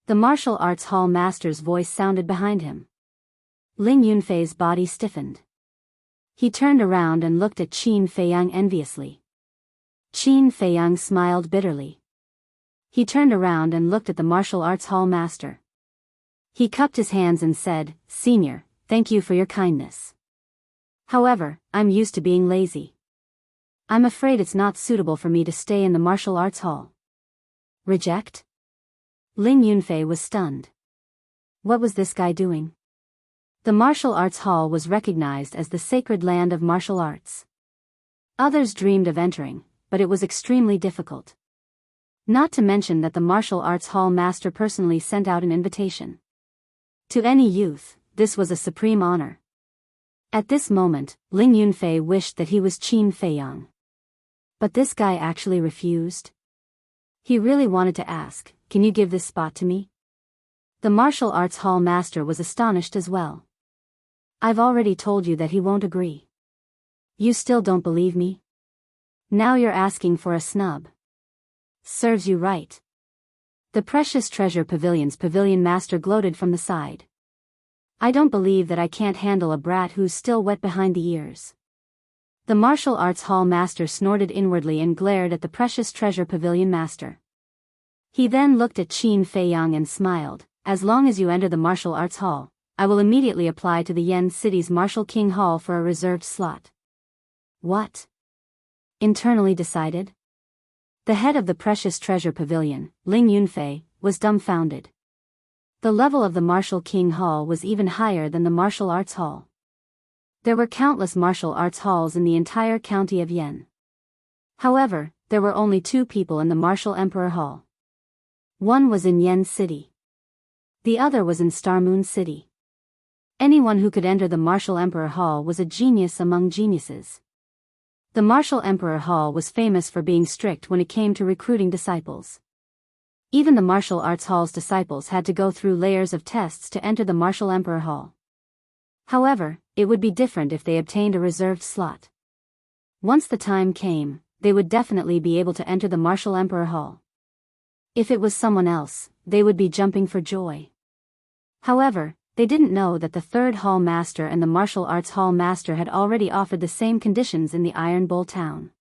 the martial arts hall master's voice sounded behind him. Ling Yunfei's body stiffened. He turned around and looked at Qin Feiyang enviously. Qin Feiyang smiled bitterly. He turned around and looked at the martial arts hall master. He cupped his hands and said, Senior, thank you for your kindness. However, I'm used to being lazy. I'm afraid it's not suitable for me to stay in the martial arts hall. Reject? Ling Yunfei was stunned. What was this guy doing? The martial arts hall was recognized as the sacred land of martial arts. Others dreamed of entering, but it was extremely difficult. Not to mention that the martial arts hall master personally sent out an invitation. To any youth, this was a supreme honor. At this moment, Ling Yunfei wished that he was Qin Feiyang. But this guy actually refused. He really wanted to ask, can you give this spot to me? The martial arts hall master was astonished as well. I've already told you that he won't agree. You still don't believe me? Now you're asking for a snub. Serves you right. The precious treasure pavilion's pavilion master gloated from the side. I don't believe that I can't handle a brat who's still wet behind the ears. The martial arts hall master snorted inwardly and glared at the precious treasure pavilion master. He then looked at Qin Feiyang and smiled, as long as you enter the martial arts hall, I will immediately apply to the Yen City's Martial King Hall for a reserved slot. What? Internally decided? The head of the precious treasure pavilion, Ling Yunfei, was dumbfounded. The level of the Martial King Hall was even higher than the martial arts hall. There were countless martial arts halls in the entire county of Yen. However, there were only 2 people in the Martial Emperor Hall. One was in Yen City. The other was in Star Moon City. Anyone who could enter the Martial Emperor Hall was a genius among geniuses. The Martial Emperor Hall was famous for being strict when it came to recruiting disciples. Even the martial arts hall's disciples had to go through layers of tests to enter the Martial Emperor Hall. However, it would be different if they obtained a reserved slot. Once the time came, they would definitely be able to enter the Martial Emperor Hall. If it was someone else, they would be jumping for joy. However, they didn't know that the third hall master and the martial arts hall master had already offered the same conditions in the Iron Bowl town.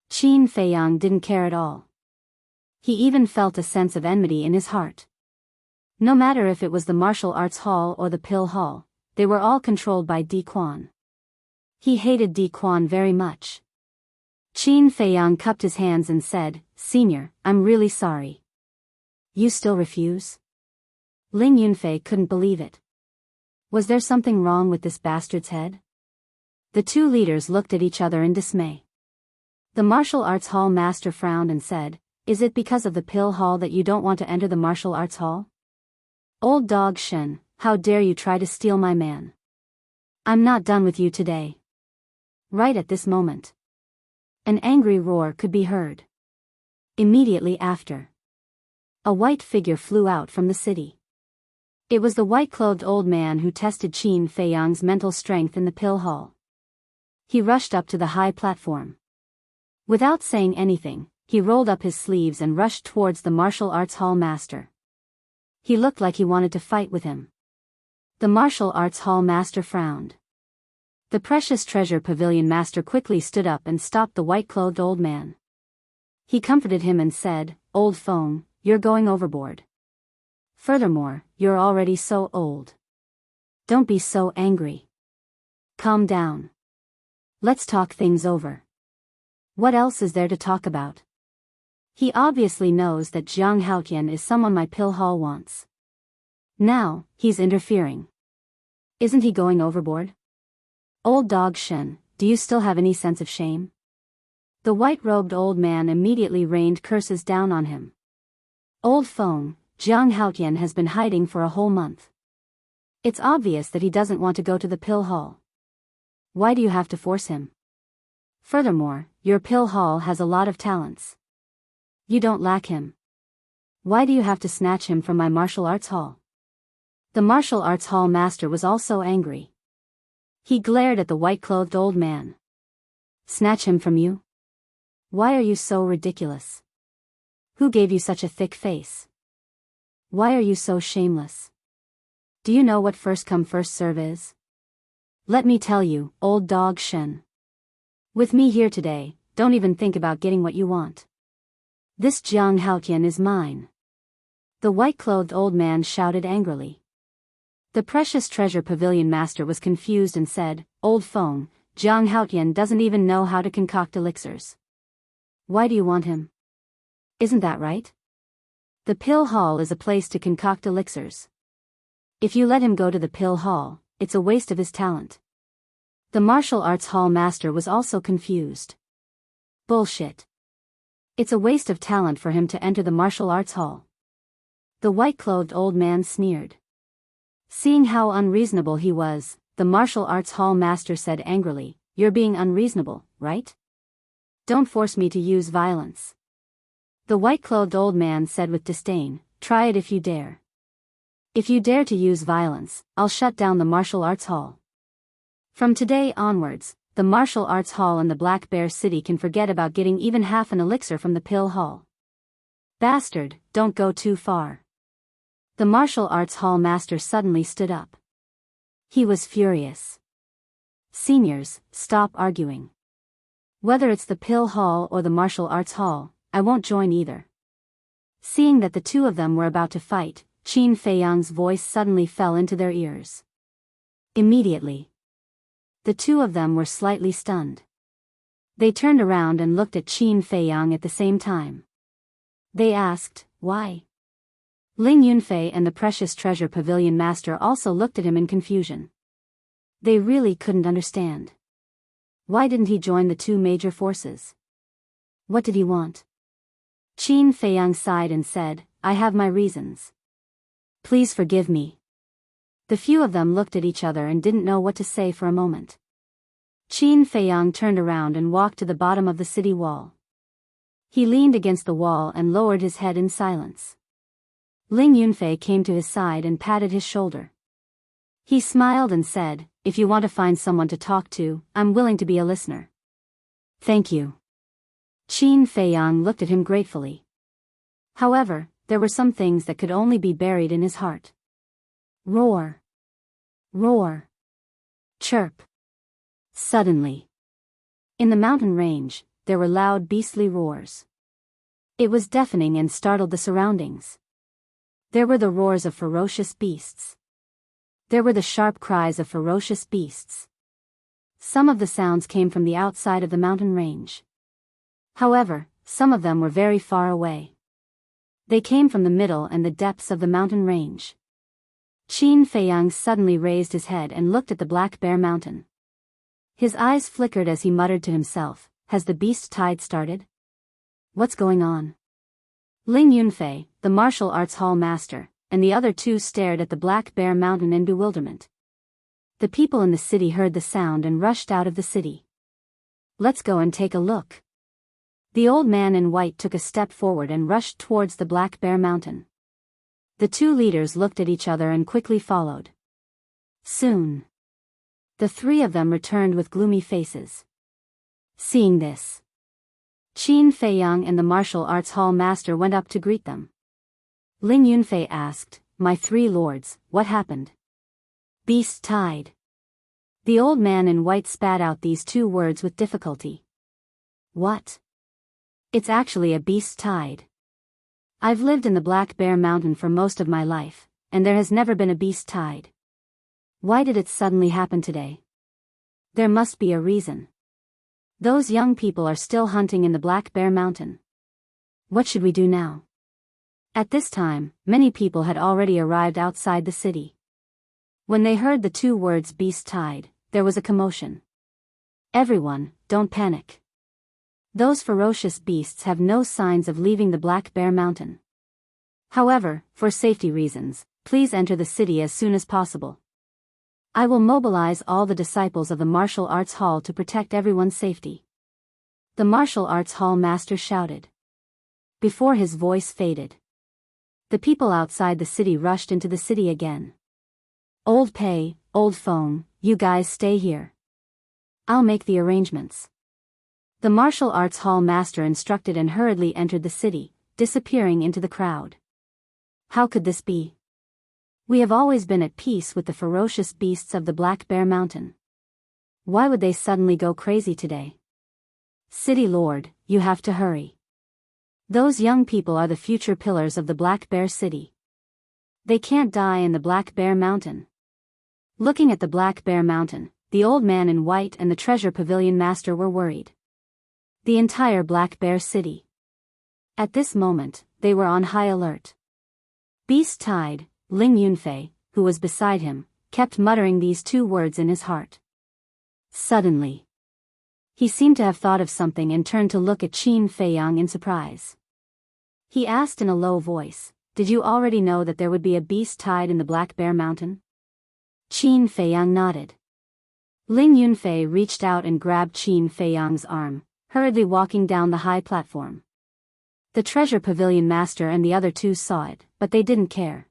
Qin Feiyang didn't care at all. He even felt a sense of enmity in his heart. No matter if it was the martial arts hall or the pill hall, they were all controlled by Di Quan. He hated Di Quan very much. Qin Feiyang cupped his hands and said, "Senior, I'm really sorry." "You still refuse?" Ling Yunfei couldn't believe it. Was there something wrong with this bastard's head? The two leaders looked at each other in dismay. The martial arts hall master frowned and said, "Is it because of the pill hall that you don't want to enter the martial arts hall? Old dog Shen, how dare you try to steal my man? I'm not done with you today." Right at this moment, an angry roar could be heard. Immediately after, a white figure flew out from the city. It was the white-clothed old man who tested Qin Feiyang's mental strength in the pill hall. He rushed up to the high platform. Without saying anything, he rolled up his sleeves and rushed towards the martial arts hall master. He looked like he wanted to fight with him. The martial arts hall master frowned. The precious treasure pavilion master quickly stood up and stopped the white-clothed old man. He comforted him and said, "Old Feng, you're going overboard. Furthermore, you're already so old. Don't be so angry. Calm down. Let's talk things over. What else is there to talk about? He obviously knows that Jiang Haotian is someone my pill hall wants. Now, he's interfering. Isn't he going overboard? Old dog Shen, do you still have any sense of shame?" The white-robed old man immediately rained curses down on him. "Old Feng, Jiang Haotian has been hiding for a whole month. It's obvious that he doesn't want to go to the pill hall. Why do you have to force him? Furthermore, your pill hall has a lot of talents. You don't lack him. Why do you have to snatch him from my martial arts hall?" The martial arts hall master was also angry. He glared at the white-clothed old man. "Snatch him from you? Why are you so ridiculous? Who gave you such a thick face? Why are you so shameless? Do you know what first come first serve is? Let me tell you, old dog Shen. With me here today, don't even think about getting what you want. This Jiang Haotian is mine." The white-clothed old man shouted angrily. The precious treasure pavilion master was confused and said, "Old Feng, Jiang Haotian doesn't even know how to concoct elixirs. Why do you want him? Isn't that right? The pill hall is a place to concoct elixirs. If you let him go to the pill hall, it's a waste of his talent." The martial arts hall master was also confused. Bullshit. It's a waste of talent for him to enter the martial arts hall. The white-clothed old man sneered. Seeing how unreasonable he was, the martial arts hall master said angrily, "You're being unreasonable, right? Don't force me to use violence." The white-clothed old man said with disdain, "Try it if you dare. If you dare to use violence, I'll shut down the martial arts hall. From today onwards, the martial arts hall in the Black Bear City can forget about getting even half an elixir from the pill hall. Bastard, don't go too far." The martial arts hall master suddenly stood up. He was furious. "Seniors, stop arguing. Whether it's the pill hall or the martial arts hall, I won't join either." Seeing that the two of them were about to fight, Qin Feiyang's voice suddenly fell into their ears. Immediately, the two of them were slightly stunned. They turned around and looked at Qin Feiyang at the same time. They asked, "Why?" Ling Yunfei and the precious treasure pavilion master also looked at him in confusion. They really couldn't understand. Why didn't he join the two major forces? What did he want? Qin Feiyang sighed and said, "I have my reasons. Please forgive me." The few of them looked at each other and didn't know what to say for a moment. Qin Feiyang turned around and walked to the bottom of the city wall. He leaned against the wall and lowered his head in silence. Ling Yunfei came to his side and patted his shoulder. He smiled and said, "If you want to find someone to talk to, I'm willing to be a listener." "Thank you." Qin Feiyang looked at him gratefully. However, there were some things that could only be buried in his heart. Roar. Roar. Chirp. Suddenly, in the mountain range, there were loud beastly roars. It was deafening and startled the surroundings. There were the roars of ferocious beasts. There were the sharp cries of ferocious beasts. Some of the sounds came from the outside of the mountain range. However, some of them were very far away. They came from the middle and the depths of the mountain range. Qin Feiyang suddenly raised his head and looked at the Black Bear Mountain. His eyes flickered as he muttered to himself, "Has the beast tide started? What's going on?" Ling Yunfei, the martial arts hall master, and the other two stared at the Black Bear Mountain in bewilderment. The people in the city heard the sound and rushed out of the city. "Let's go and take a look." The old man in white took a step forward and rushed towards the Black Bear Mountain. The two leaders looked at each other and quickly followed. Soon, the three of them returned with gloomy faces. Seeing this, Qin Feiyang and the martial arts hall master went up to greet them. Ling Yunfei asked, "My three lords, what happened?" "Beast tide." The old man in white spat out these two words with difficulty. "What?" "It's actually a beast tide. I've lived in the Black Bear Mountain for most of my life, and there has never been a beast tide. Why did it suddenly happen today? There must be a reason. Those young people are still hunting in the Black Bear Mountain. What should we do now?" At this time, many people had already arrived outside the city. When they heard the two words beast tide, there was a commotion. "Everyone, don't panic. Those ferocious beasts have no signs of leaving the Black Bear Mountain. However, for safety reasons, please enter the city as soon as possible. I will mobilize all the disciples of the martial arts hall to protect everyone's safety." The martial arts hall master shouted. Before his voice faded, the people outside the city rushed into the city again. "Old Pei, Old Phone, you guys stay here. I'll make the arrangements." The martial arts hall master instructed and hurriedly entered the city, disappearing into the crowd. How could this be? We have always been at peace with the ferocious beasts of the Black Bear Mountain. Why would they suddenly go crazy today? City Lord, you have to hurry. Those young people are the future pillars of the Black Bear City. They can't die in the Black Bear Mountain. Looking at the Black Bear Mountain, the old man in white and the treasure pavilion master were worried. The entire Black Bear City. At this moment, they were on high alert. Beast tide. Ling Yunfei, who was beside him, kept muttering these two words in his heart. Suddenly, he seemed to have thought of something and turned to look at Qin Feiyang in surprise. He asked in a low voice, "Did you already know that there would be a beast tide in the Black Bear Mountain?" Qin Feiyang nodded. Ling Yunfei reached out and grabbed Qin Feiyang's arm, hurriedly walking down the high platform. The treasure pavilion master and the other two saw it, but they didn't care.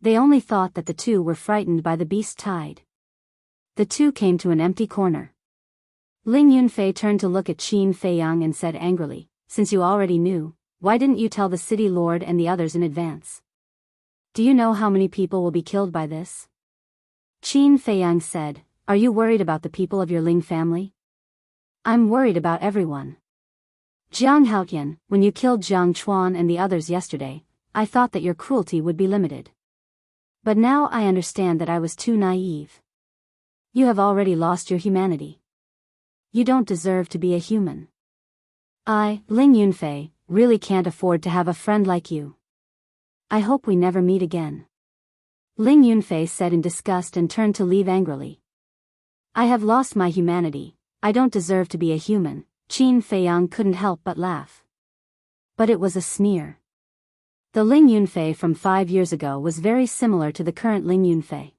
They only thought that the two were frightened by the beast tide. The two came to an empty corner. Ling Yunfei turned to look at Qin Feiyang and said angrily, "Since you already knew, why didn't you tell the city lord and the others in advance? Do you know how many people will be killed by this?" Qin Feiyang said, "Are you worried about the people of your Ling family?" "I'm worried about everyone. Jiang Haotian, when you killed Jiang Chuan and the others yesterday, I thought that your cruelty would be limited. But now I understand that I was too naive. You have already lost your humanity. You don't deserve to be a human. I, Ling Yunfei, really can't afford to have a friend like you. I hope we never meet again." Ling Yunfei said in disgust and turned to leave angrily. "I have lost my humanity. I don't deserve to be a human." Qin Feiyang couldn't help but laugh. But it was a sneer. The Ling Yunfei from 5 years ago was very similar to the current Ling Yunfei.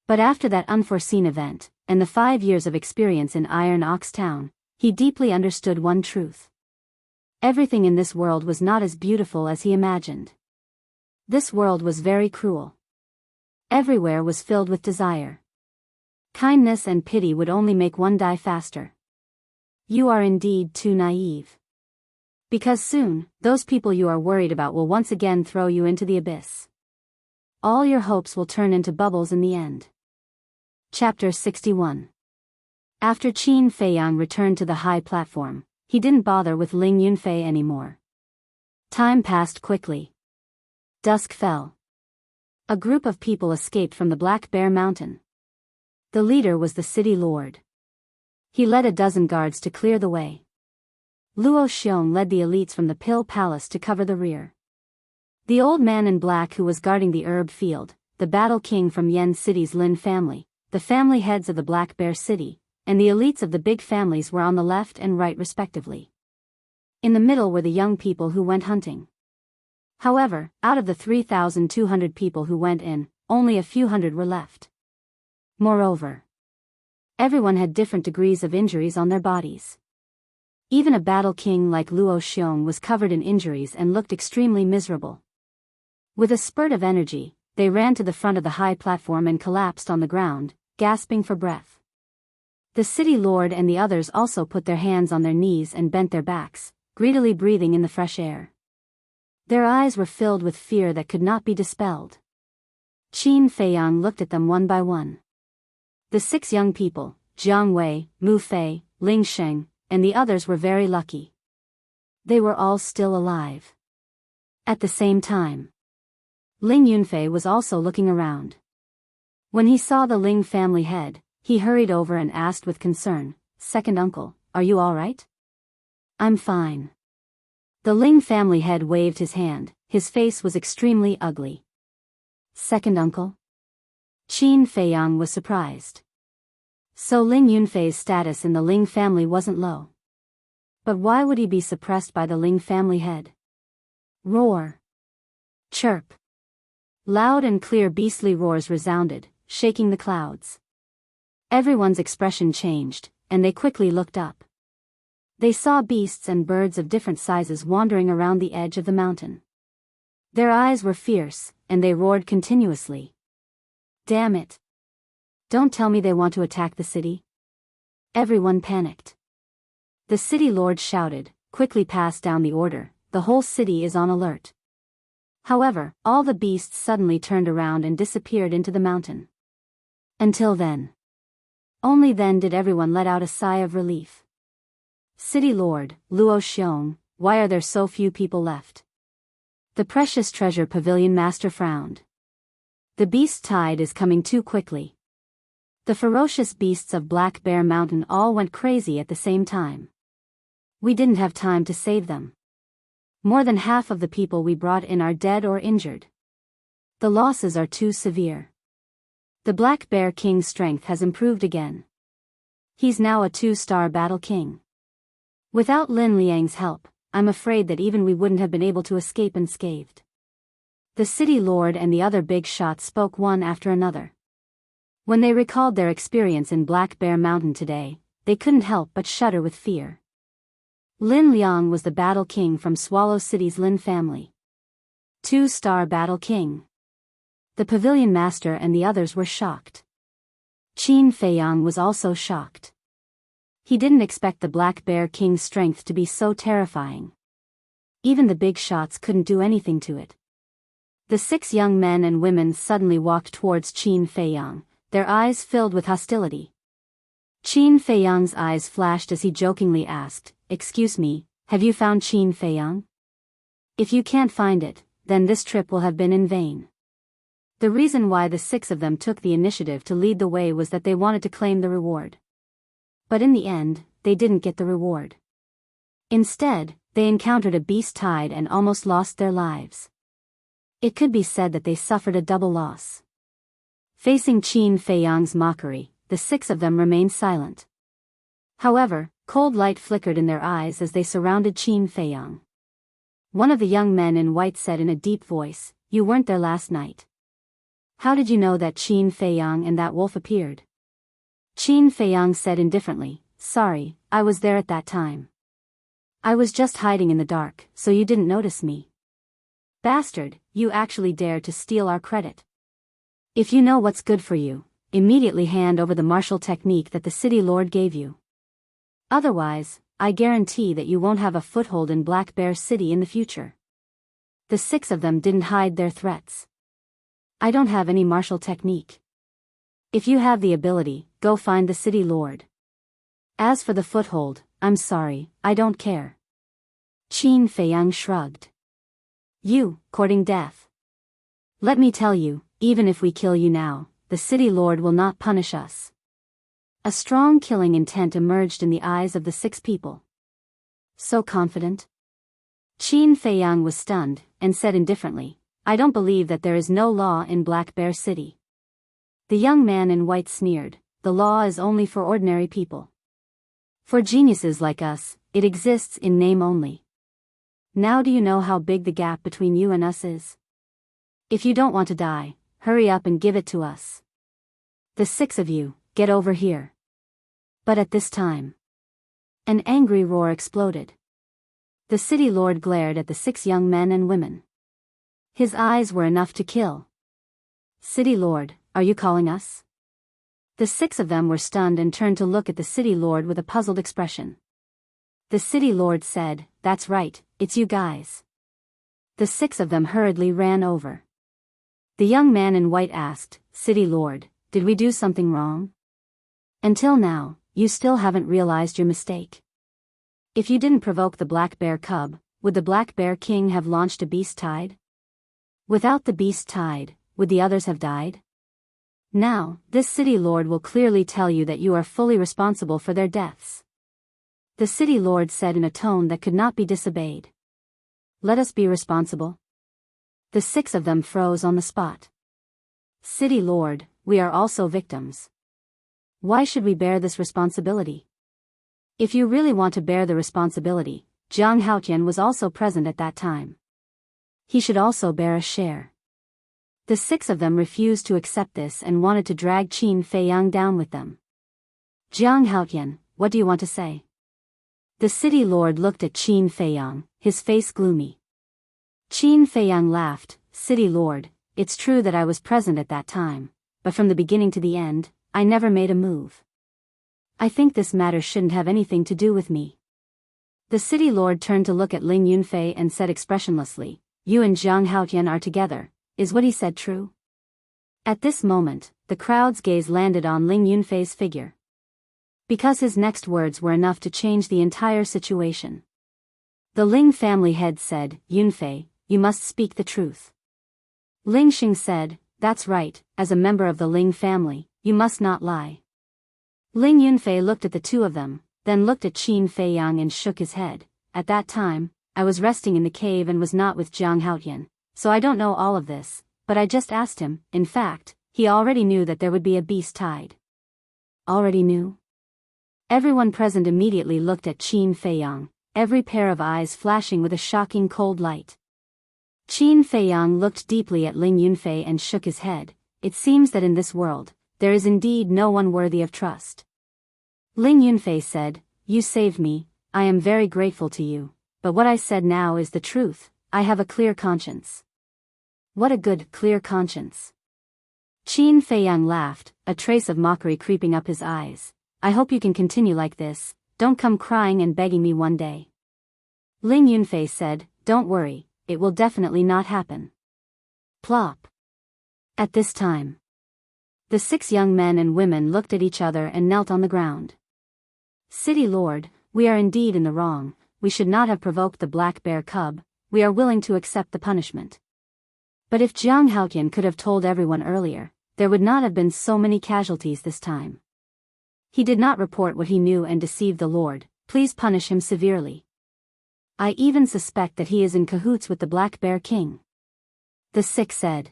But after that unforeseen event, and the 5 years of experience in Iron Ox Town, he deeply understood one truth. Everything in this world was not as beautiful as he imagined. This world was very cruel. Everywhere was filled with desire. Kindness and pity would only make one die faster. You are indeed too naive. Because soon, those people you are worried about will once again throw you into the abyss. all your hopes will turn into bubbles in the end. Chapter 61. After Qin Feiyang returned to the high platform, he didn't bother with Ling Yunfei anymore. Time passed quickly. Dusk fell. A group of people escaped from the Black Bear Mountain. The leader was the city lord. He led a dozen guards to clear the way. Luo Xiong led the elites from the Pill Palace to cover the rear. The old man in black who was guarding the herb field, the battle king from Yen City's Lin family, the family heads of the Black Bear City, and the elites of the big families were on the left and right respectively. In the middle were the young people who went hunting. However, out of the 3,200 people who went in, only a few hundred were left. Moreover, everyone had different degrees of injuries on their bodies. Even a battle king like Luo Xiong was covered in injuries and looked extremely miserable. With a spurt of energy, they ran to the front of the high platform and collapsed on the ground, gasping for breath. The city lord and the others also put their hands on their knees and bent their backs, greedily breathing in the fresh air. Their eyes were filled with fear that could not be dispelled. Qin Feiyang looked at them one by one. The 6 young people, Jiang Wei, Mu Fei, Ling Sheng, and the others were very lucky. They were all still alive. At the same time, Ling Yunfei was also looking around. When he saw the Ling family head, he hurried over and asked with concern, "Second uncle, are you all right?" "I'm fine." The Ling family head waved his hand, his face was extremely ugly. "Second uncle?" Qin Feiyang was surprised. So Ling Yunfei's status in the Ling family wasn't low. But why would he be suppressed by the Ling family head? Roar. Chirp. Loud and clear beastly roars resounded, shaking the clouds. Everyone's expression changed, and they quickly looked up. They saw beasts and birds of different sizes wandering around the edge of the mountain. Their eyes were fierce, and they roared continuously. Damn it! Don't tell me they want to attack the city. Everyone panicked. The city lord shouted, quickly passed down the order, "The whole city is on alert." However, all the beasts suddenly turned around and disappeared into the mountain. Until then. Only then did everyone let out a sigh of relief. "City Lord, Luo Xiong, why are there so few people left?" The precious treasure pavilion master frowned. "The beast tide is coming too quickly." The ferocious beasts of Black Bear Mountain all went crazy at the same time. "We didn't have time to save them. More than half of the people we brought in are dead or injured. The losses are too severe. The Black Bear King's strength has improved again. He's now a 2-star battle king. Without Lin Liang's help, I'm afraid that even we wouldn't have been able to escape unscathed." The city lord and the other big shots spoke one after another. When they recalled their experience in Black Bear Mountain today, they couldn't help but shudder with fear. Lin Liang was the battle king from Swallow City's Lin family. 2-star battle king. The pavilion master and the others were shocked. Qin Feiyang was also shocked. He didn't expect the Black Bear King's strength to be so terrifying. Even the big shots couldn't do anything to it. The 6 young men and women suddenly walked towards Qin Feiyang, their eyes filled with hostility. Qin Feiyang's eyes flashed as he jokingly asked, "Excuse me, have you found Qin Feiyang? If you can't find it, then this trip will have been in vain." The reason why the 6 of them took the initiative to lead the way was that they wanted to claim the reward. But in the end, they didn't get the reward. Instead, they encountered a beast tide and almost lost their lives. It could be said that they suffered a double loss. Facing Qin Feiyang's mockery, the 6 of them remained silent. However, cold light flickered in their eyes as they surrounded Qin Feiyang. One of the young men in white said in a deep voice, "You weren't there last night. How did you know that Qin Feiyang and that wolf appeared?" Qin Feiyang said indifferently, "Sorry, I was there at that time. I was just hiding in the dark, so you didn't notice me." "Bastard, you actually dared to steal our credit. If you know what's good for you, immediately hand over the martial technique that the city lord gave you. Otherwise, I guarantee that you won't have a foothold in Black Bear City in the future." The 6 of them didn't hide their threats. I don't have any martial technique. If you have the ability, go find the city lord. As for the foothold, I'm sorry, I don't care. Qin Feiyang shrugged. You, courting death. Let me tell you, even if we kill you now, the city lord will not punish us. A strong killing intent emerged in the eyes of the 6 people. So confident? Qin Feiyang was stunned, and said indifferently, I don't believe that there is no law in Black Bear City. The young man in white sneered, the law is only for ordinary people. For geniuses like us, it exists in name only. Now do you know how big the gap between you and us is? If you don't want to die, hurry up and give it to us. The 6 of you, get over here. But at this time, an angry roar exploded. The city lord glared at the 6 young men and women. His eyes were enough to kill. City lord, are you calling us? The 6 of them were stunned and turned to look at the city lord with a puzzled expression. The city lord said, that's right, it's you guys. The 6 of them hurriedly ran over. The young man in white asked, City lord, did we do something wrong? Until now, you still haven't realized your mistake. If you didn't provoke the black bear cub, would the black bear king have launched a beast tide? Without the beast tide, would the others have died? Now, this city lord will clearly tell you that you are fully responsible for their deaths. The city lord said in a tone that could not be disobeyed. Let us be responsible. The 6 of them froze on the spot. City lord, we are also victims. Why should we bear this responsibility? If you really want to bear the responsibility, Zhang Haotian was also present at that time. He should also bear a share. The 6 of them refused to accept this and wanted to drag Qin Feiyang down with them. Zhang Haotian, what do you want to say? The city lord looked at Qin Feiyang, his face gloomy. Qin Feiyang laughed, City lord, it's true that I was present at that time, but from the beginning to the end, I never made a move. I think this matter shouldn't have anything to do with me. The city lord turned to look at Ling Yunfei and said expressionlessly, you and Zhang Haotian are together, is what he said true? At this moment, the crowd's gaze landed on Ling Yunfei's figure. Because his next words were enough to change the entire situation. The Ling family head said, Yunfei, you must speak the truth. Ling Xing said, that's right, as a member of the Ling family, you must not lie. Ling Yunfei looked at the 2 of them, then looked at Qin Feiyang and shook his head. At that time, I was resting in the cave and was not with Zhang Haotian, so I don't know all of this, but I just asked him. In fact, he already knew that there would be a beast tide. Already knew? Everyone present immediately looked at Qin Feiyang, every pair of eyes flashing with a shocking cold light. Qin Feiyang looked deeply at Ling Yunfei and shook his head. It seems that in this world, there is indeed no one worthy of trust. Ling Yunfei said, you saved me, I am very grateful to you, but what I said now is the truth, I have a clear conscience. What a good, clear conscience. Qin Feiyang laughed, a trace of mockery creeping up his eyes. I hope you can continue like this, don't come crying and begging me one day. Ling Yunfei said, don't worry, it will definitely not happen. Plop. At this time, the 6 young men and women looked at each other and knelt on the ground. City lord, we are indeed in the wrong, we should not have provoked the black bear cub, we are willing to accept the punishment. But if Zhang Haotian could have told everyone earlier, there would not have been so many casualties this time. He did not report what he knew and deceived the lord, please punish him severely. I even suspect that he is in cahoots with the black bear king. The 6 said.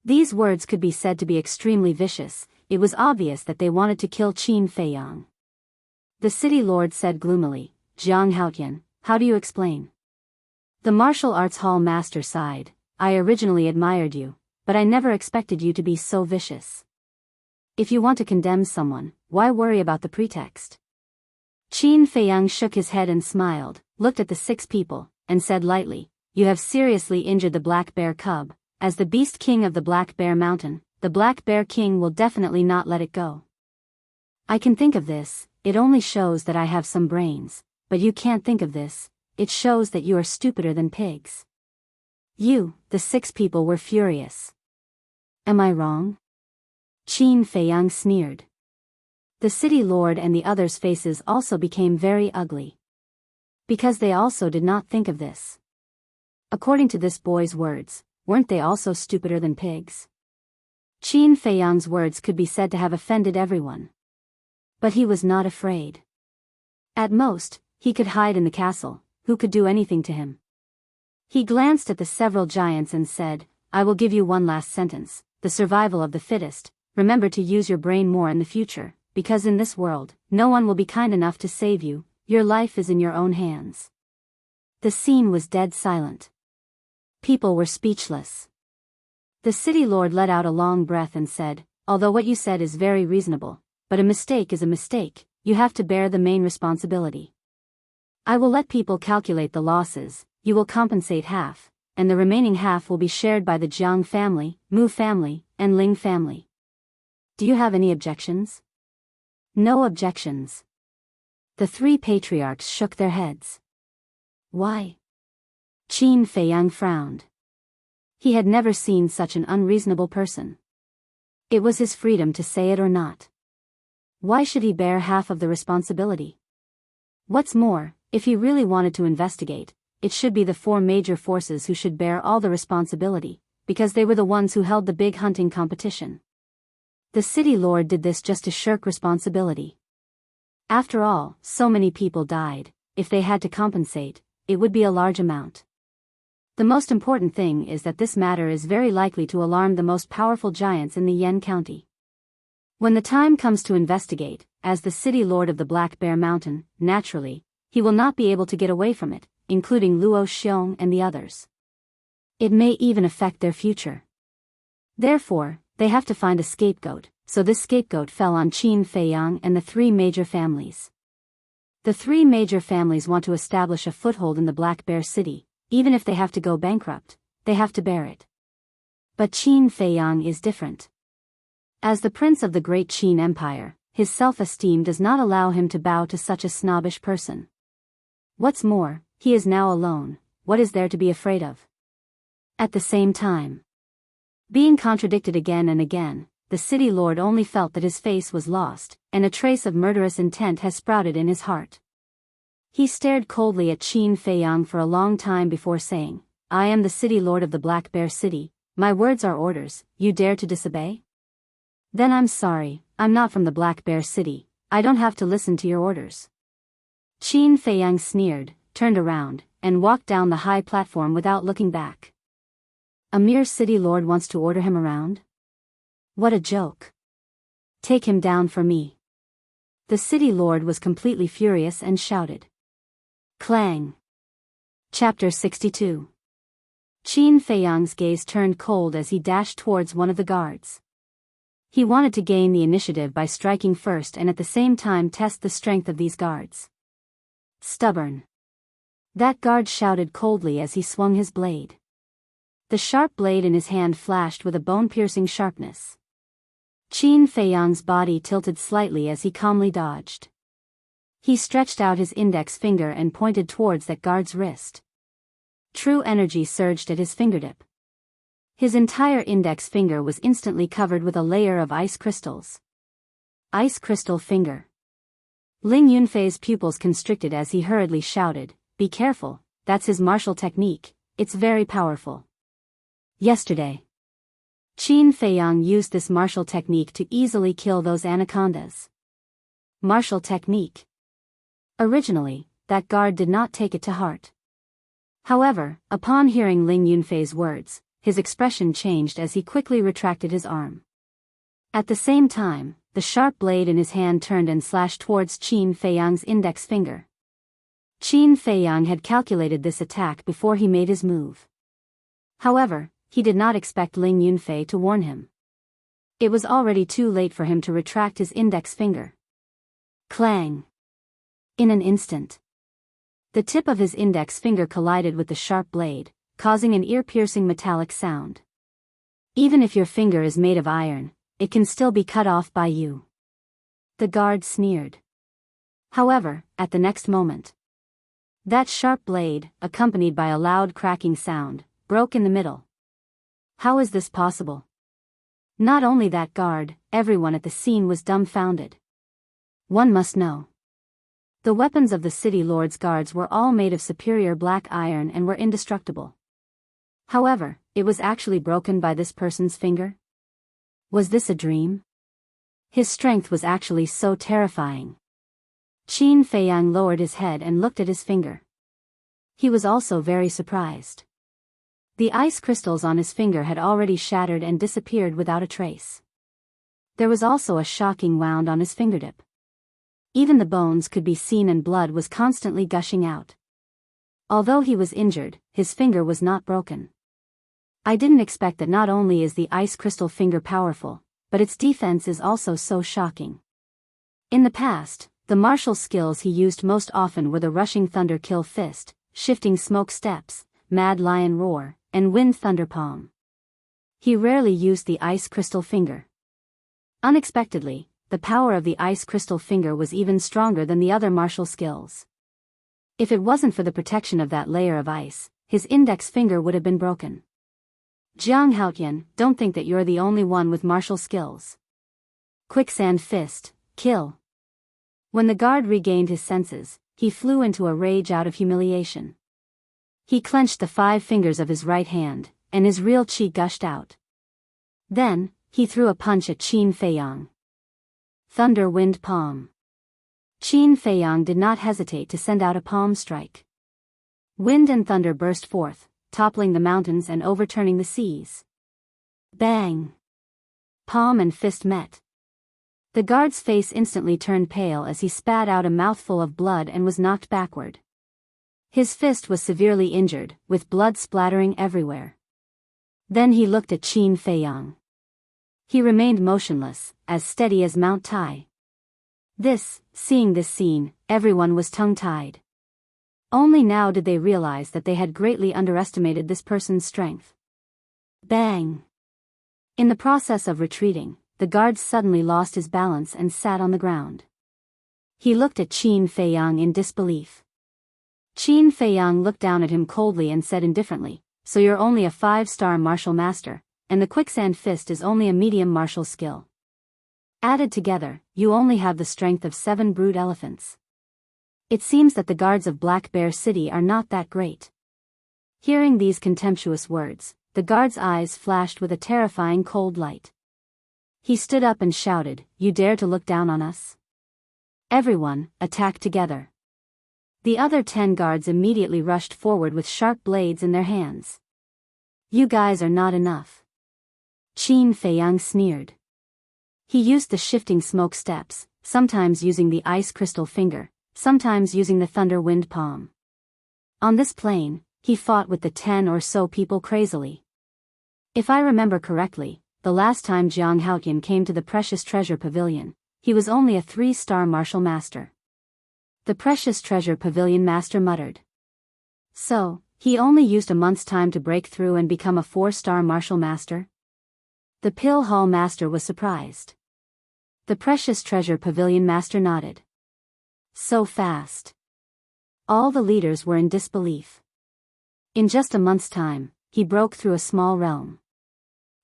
These words could be said to be extremely vicious, it was obvious that they wanted to kill Qin Feiyang. The city lord said gloomily, Zhang Haotian, how do you explain? The martial arts hall master sighed, I originally admired you, but I never expected you to be so vicious. If you want to condemn someone, why worry about the pretext? Qin Feiyang shook his head and smiled, looked at the 6 people, and said lightly, you have seriously injured the black bear cub. As the beast king of the Black Bear Mountain, the Black Bear King will definitely not let it go. I can think of this, it only shows that I have some brains, but you can't think of this, it shows that you are stupider than pigs. You, the 6 people were furious. Am I wrong? Qin Feiyang sneered. The city lord and the others' faces also became very ugly. Because they also did not think of this. According to this boy's words, weren't they also stupider than pigs? Qin Feiyang's words could be said to have offended everyone. But he was not afraid. At most, he could hide in the castle. Who could do anything to him? He glanced at the several giants and said, I will give you one last sentence, the survival of the fittest. Remember to use your brain more in the future, because in this world, no one will be kind enough to save you, your life is in your own hands. The scene was dead silent. People were speechless. The city lord let out a long breath and said, although what you said is very reasonable, but a mistake is a mistake, you have to bear the main responsibility. I will let people calculate the losses, you will compensate half, and the remaining half will be shared by the Jiang family, Mu family, and Ling family. Do you have any objections? No objections. The three patriarchs shook their heads. Why? Qin Feiyang frowned. He had never seen such an unreasonable person. It was his freedom to say it or not. Why should he bear half of the responsibility? What's more, if he really wanted to investigate, it should be the four major forces who should bear all the responsibility, because they were the ones who held the big hunting competition. The city lord did this just to shirk responsibility. After all, so many people died. If they had to compensate, it would be a large amount. The most important thing is that this matter is very likely to alarm the most powerful giants in the Yan County. When the time comes to investigate, as the city lord of the Black Bear Mountain, naturally, he will not be able to get away from it, including Luo Xiong and the others. It may even affect their future. Therefore, they have to find a scapegoat, so this scapegoat fell on Qin Feiyang and the three major families. The three major families want to establish a foothold in the Black Bear City, even if they have to go bankrupt, they have to bear it. But Qin Feiyang is different. As the prince of the great Qin Empire, his self-esteem does not allow him to bow to such a snobbish person. What's more, he is now alone, what is there to be afraid of? At the same time, being contradicted again and again, the city lord only felt that his face was lost, and a trace of murderous intent has sprouted in his heart. He stared coldly at Qin Feiyang for a long time before saying, I am the city lord of the Black Bear City, my words are orders, you dare to disobey? Then I'm sorry, I'm not from the Black Bear City, I don't have to listen to your orders. Qin Feiyang sneered, turned around, and walked down the high platform without looking back. A mere city lord wants to order him around? What a joke. Take him down for me. The city lord was completely furious and shouted. Clang. Chapter 62. Qin Feiyang's gaze turned cold as he dashed towards one of the guards. He wanted to gain the initiative by striking first and at the same time test the strength of these guards. Stubborn. That guard shouted coldly as he swung his blade. The sharp blade in his hand flashed with a bone-piercing sharpness. Qin Feiyang's body tilted slightly as he calmly dodged. He stretched out his index finger and pointed towards that guard's wrist. True energy surged at his fingertip. His entire index finger was instantly covered with a layer of ice crystals. Ice crystal finger. Ling Yunfei's pupils constricted as he hurriedly shouted, be careful, that's his martial technique, it's very powerful. Yesterday, Qin Feiyang used this martial technique to easily kill those anacondas. Martial technique. Originally, that guard did not take it to heart. However, upon hearing Ling Yunfei's words, his expression changed as he quickly retracted his arm. At the same time, the sharp blade in his hand turned and slashed towards Qin Feiyang's index finger. Qin Feiyang had calculated this attack before he made his move. However, he did not expect Ling Yunfei to warn him. It was already too late for him to retract his index finger. Clang. In an instant, the tip of his index finger collided with the sharp blade, causing an ear-piercing metallic sound. Even if your finger is made of iron, it can still be cut off by you. The guard sneered. However, at the next moment, that sharp blade, accompanied by a loud cracking sound, broke in the middle. How is this possible? Not only that guard, everyone at the scene was dumbfounded. One must know. The weapons of the city lord's guards were all made of superior black iron and were indestructible. However, it was actually broken by this person's finger? Was this a dream? His strength was actually so terrifying. Qin Feiyang lowered his head and looked at his finger. He was also very surprised. The ice crystals on his finger had already shattered and disappeared without a trace. There was also a shocking wound on his fingertip. Even the bones could be seen and blood was constantly gushing out. Although he was injured, his finger was not broken. I didn't expect that. Not only is the ice crystal finger powerful, but its defense is also so shocking. In the past, the martial skills he used most often were the rushing thunder kill fist, shifting smoke steps, mad lion roar, and wind thunder palm. He rarely used the ice crystal finger. Unexpectedly, the power of the ice crystal finger was even stronger than the other martial skills. If it wasn't for the protection of that layer of ice, his index finger would have been broken. Jiang Haotian, don't think that you're the only one with martial skills. Quicksand fist, kill. When the guard regained his senses, he flew into a rage out of humiliation. He clenched the 5 fingers of his right hand, and his real chi gushed out. Then, he threw a punch at Qin Feiyang. Thunder wind palm. Qin Feiyang did not hesitate to send out a palm strike. Wind and thunder burst forth, toppling the mountains and overturning the seas. Bang! Palm and fist met. The guard's face instantly turned pale as he spat out a mouthful of blood and was knocked backward. His fist was severely injured, with blood splattering everywhere. Then he looked at Qin Feiyang. He remained motionless, as steady as Mount Tai. Seeing this scene, everyone was tongue-tied. Only now did they realize that they had greatly underestimated this person's strength. Bang! In the process of retreating, the guard suddenly lost his balance and sat on the ground. He looked at Qin Feiyang in disbelief. Qin Feiyang looked down at him coldly and said indifferently, "So you're only a 5-star martial master, and the quicksand fist is only a medium martial skill. Added together, you only have the strength of 7 brood elephants. It seems that the guards of Black Bear City are not that great." Hearing these contemptuous words, the guard's eyes flashed with a terrifying cold light. He stood up and shouted, "You dare to look down on us? Everyone, attack together." The other 10 guards immediately rushed forward with sharp blades in their hands. "You guys are not enough." Qin Feiyang sneered. He used the shifting smoke steps, sometimes using the ice crystal finger, sometimes using the thunder wind palm. On this plane, he fought with the 10 or so people crazily. If I remember correctly, the last time Jiang Haotian came to the Precious Treasure Pavilion, he was only a 3-star martial master. The Precious Treasure Pavilion master muttered. So, he only used a month's time to break through and become a 4-star martial master? The Pill Hall master was surprised. The Precious Treasure Pavilion master nodded. So fast. All the leaders were in disbelief. In just a month's time, he broke through a small realm.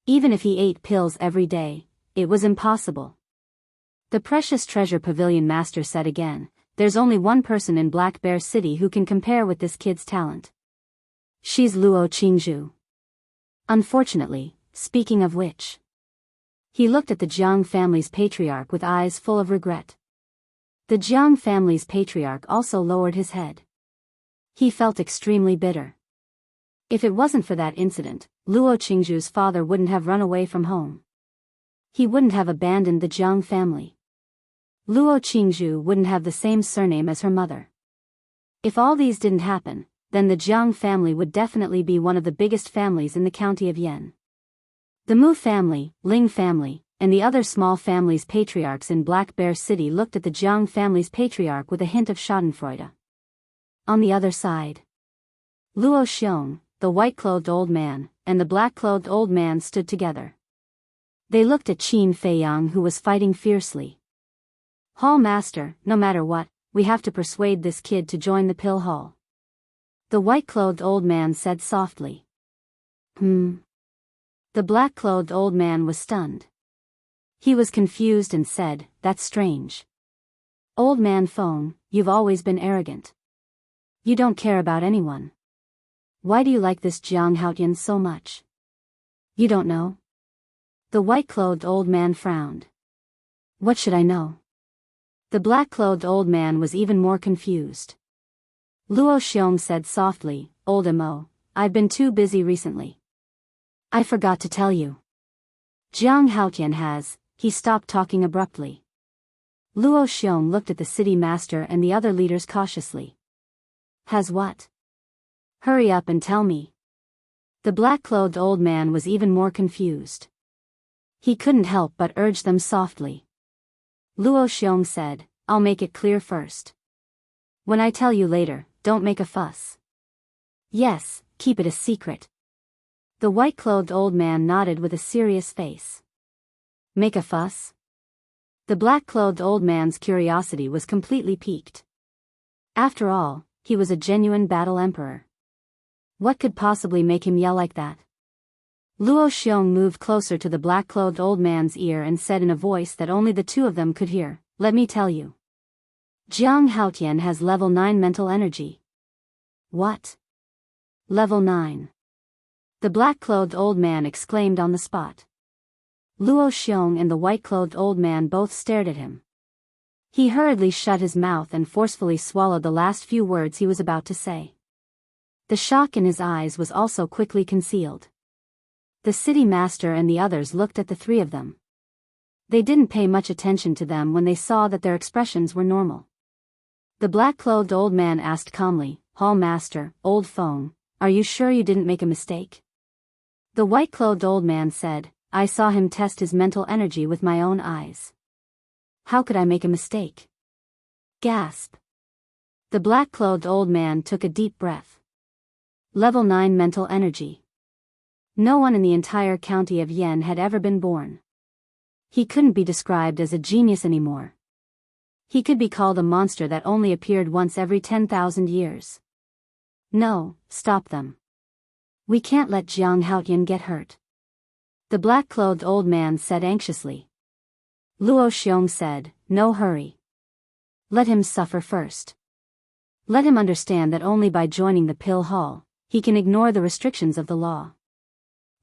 Even if he ate pills every day, it was impossible. The Precious Treasure Pavilion master said again, "There's only one person in Black Bear City who can compare with this kid's talent. She's Luo Qingzhu. Unfortunately, speaking of which." He looked at the Jiang family's patriarch with eyes full of regret. The Jiang family's patriarch also lowered his head. He felt extremely bitter. If it wasn't for that incident, Luo Qingzhu's father wouldn't have run away from home. He wouldn't have abandoned the Jiang family. Luo Qingzhu wouldn't have the same surname as her mother. If all these didn't happen, then the Jiang family would definitely be one of the biggest families in the county of Yan. The Mu family, Ling family, and the other small families' patriarchs in Black Bear City looked at the Jiang family's patriarch with a hint of schadenfreude. On the other side, Luo Xiong, the white-clothed old man, and the black-clothed old man stood together. They looked at Qin Feiyang, who was fighting fiercely. "Hall master, no matter what, we have to persuade this kid to join the pill hall." The white-clothed old man said softly. The black-clothed old man was stunned. He was confused and said, "That's strange. Old man Phone, you've always been arrogant. You don't care about anyone. Why do you like this Jiang Haotian so much? You don't know?" The white-clothed old man frowned. "What should I know?" The black-clothed old man was even more confused. Luo Xiong said softly, "Old Mo, I've been too busy recently. I forgot to tell you. Jiang Haotian has," he stopped talking abruptly. Luo Xiong looked at the city master and the other leaders cautiously. "Has what? Hurry up and tell me." The black-clothed old man was even more confused. He couldn't help but urge them softly. Luo Xiong said, "I'll make it clear first. When I tell you later, don't make a fuss. Yes, keep it a secret." The white-clothed old man nodded with a serious face. Make a fuss? The black-clothed old man's curiosity was completely piqued. After all, he was a genuine battle emperor. What could possibly make him yell like that? Luo Xiong moved closer to the black-clothed old man's ear and said in a voice that only the two of them could hear, "Let me tell you. Jiang Haotian has level 9 mental energy." "What? Level 9? The black-clothed old man exclaimed on the spot. Luo Xiong and the white-clothed old man both stared at him. He hurriedly shut his mouth and forcefully swallowed the last few words he was about to say. The shock in his eyes was also quickly concealed. The city master and the others looked at the three of them. They didn't pay much attention to them when they saw that their expressions were normal. The black-clothed old man asked calmly, "Hall Master, Old Phone, are you sure you didn't make a mistake?" The white-clothed old man said, "I saw him test his mental energy with my own eyes. How could I make a mistake?" Gasp. The black-clothed old man took a deep breath. Level 9 mental energy. No one in the entire county of Yen had ever been born. He couldn't be described as a genius anymore. He could be called a monster that only appeared once every 10,000 years. "No, stop them. We can't let Jiang Haotian get hurt," the black-clothed old man said anxiously. Luo Xiong said, "No hurry. Let him suffer first. Let him understand that only by joining the Pill Hall, he can ignore the restrictions of the law."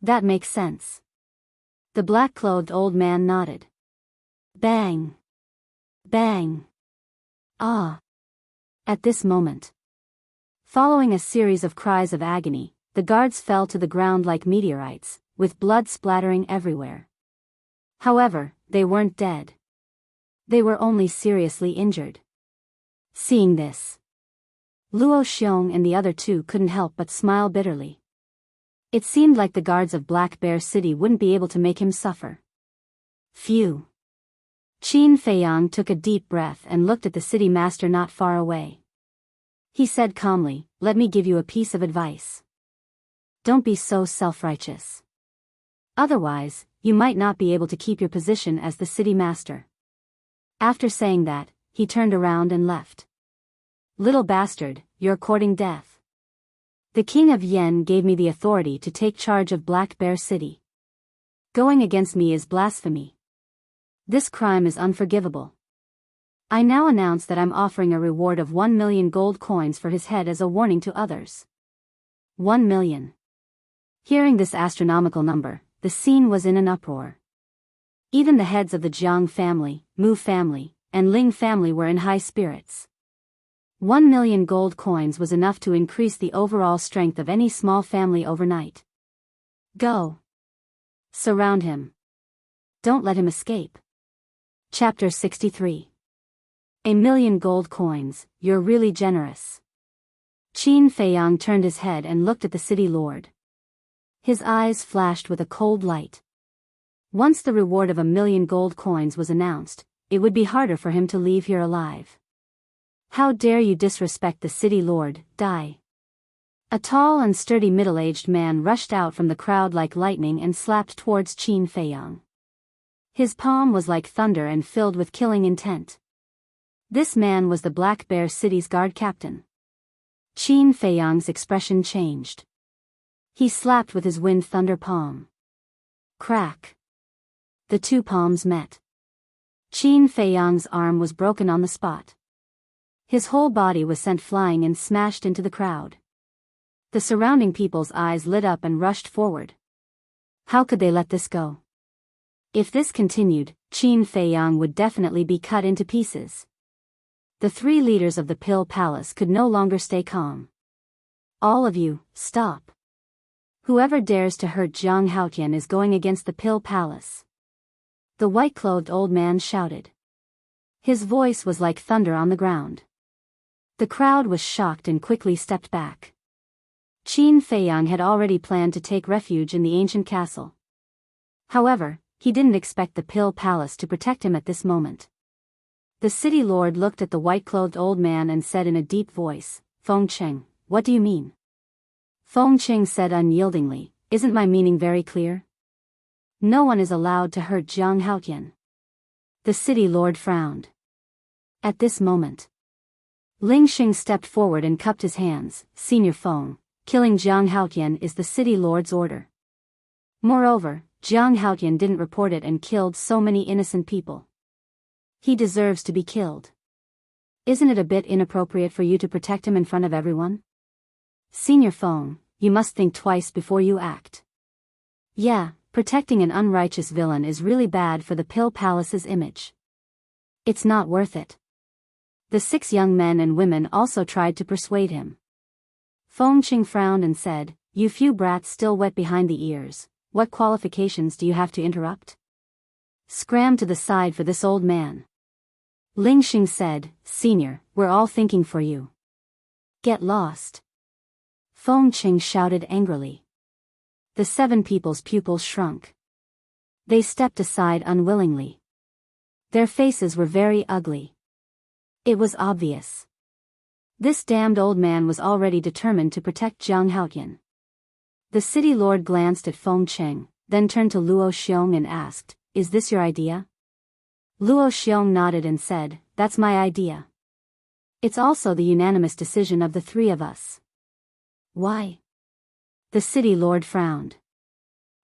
"That makes sense." The black-clothed old man nodded. Bang! Bang! Ah! At this moment, following a series of cries of agony, the guards fell to the ground like meteorites, with blood splattering everywhere. However, they weren't dead. They were only seriously injured. Seeing this, Luo Xiong and the other two couldn't help but smile bitterly. It seemed like the guards of Black Bear City wouldn't be able to make him suffer. Phew. Qin Feiyang took a deep breath and looked at the city master not far away. He said calmly, "Let me give you a piece of advice. Don't be so self-righteous. Otherwise, you might not be able to keep your position as the city master." After saying that, he turned around and left. "Little bastard, you're courting death. The king of Yen gave me the authority to take charge of Black Bear City. Going against me is blasphemy. This crime is unforgivable. I now announce that I'm offering a reward of 1 million gold coins for his head as a warning to others." 1 million. Hearing this astronomical number, the scene was in an uproar. Even the heads of the Jiang family, Mu family, and Ling family were in high spirits. 1 million gold coins was enough to increase the overall strength of any small family overnight. Go. Surround him. Don't let him escape. Chapter 63. 1 million gold coins, you're really generous. Qin Feiyang turned his head and looked at the city lord. His eyes flashed with a cold light. Once the reward of 1 million gold coins was announced, it would be harder for him to leave here alive. "How dare you disrespect the city lord, die!" A tall and sturdy middle-aged man rushed out from the crowd like lightning and slapped towards Qin Feiyang. His palm was like thunder and filled with killing intent. This man was the Black Bear City's guard captain. Qin Feiyang's expression changed. He slapped with his wind thunder palm. Crack. The two palms met. Qin Feiyang's arm was broken on the spot. His whole body was sent flying and smashed into the crowd. The surrounding people's eyes lit up and rushed forward. How could they let this go? If this continued, Qin Feiyang would definitely be cut into pieces. The three leaders of the Pill Palace could no longer stay calm. All of you, stop. Whoever dares to hurt Zhang Haotian is going against the Pill Palace. The white-clothed old man shouted. His voice was like thunder on the ground. The crowd was shocked and quickly stepped back. Qin Feiyang had already planned to take refuge in the ancient castle. However, he didn't expect the Pill Palace to protect him at this moment. The city lord looked at the white-clothed old man and said in a deep voice, "Feng Cheng, what do you mean?" Feng Cheng said unyieldingly, "Isn't my meaning very clear? No one is allowed to hurt Zhang Haotian." The city lord frowned. At this moment, Ling Xing stepped forward and cupped his hands. "Senior Feng, killing Zhang Haotian is the city lord's order. Moreover, Zhang Haotian didn't report it and killed so many innocent people. He deserves to be killed. Isn't it a bit inappropriate for you to protect him in front of everyone? Senior Feng, you must think twice before you act. Yeah, protecting an unrighteous villain is really bad for the Pill Palace's image. It's not worth it." The 6 young men and women also tried to persuade him. Feng Qing frowned and said, "You few brats still wet behind the ears, what qualifications do you have to interrupt? Scram to the side for this old man." Ling Xing said, "Senior, we're all thinking for you. Get lost." Feng Qing shouted angrily. The 7 people's pupils shrunk. They stepped aside unwillingly. Their faces were very ugly. It was obvious. This damned old man was already determined to protect Zhang Haotian. The city lord glanced at Feng Cheng, then turned to Luo Xiong and asked, "Is this your idea?" Luo Xiong nodded and said, "That's my idea. It's also the unanimous decision of the 3 of us." "Why?" The city lord frowned.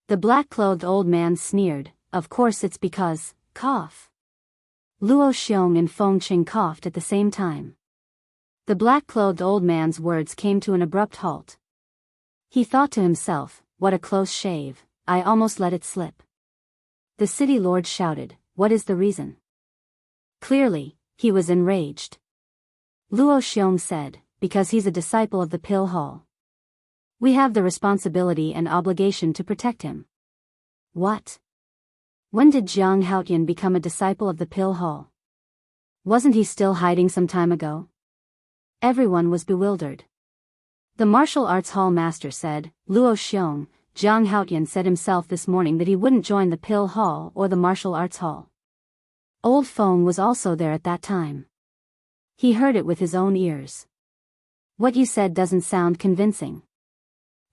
The black-clothed old man sneered, "Of course it's because, cough." Luo Xiong and Feng Qing coughed at the same time. The black-clothed old man's words came to an abrupt halt. He thought to himself, "What a close shave, I almost let it slip." The city lord shouted, "What is the reason?" Clearly, he was enraged. Luo Xiong said, "Because he's a disciple of the Pill Hall. We have the responsibility and obligation to protect him." What? When did Zhang Haotian become a disciple of the Pill Hall? Wasn't he still hiding some time ago? Everyone was bewildered. The martial arts hall master said, "Luo Xiong, Zhang Haotian said himself this morning that he wouldn't join the Pill Hall or the martial arts hall." Old Feng was also there at that time. He heard it with his own ears. "What you said doesn't sound convincing."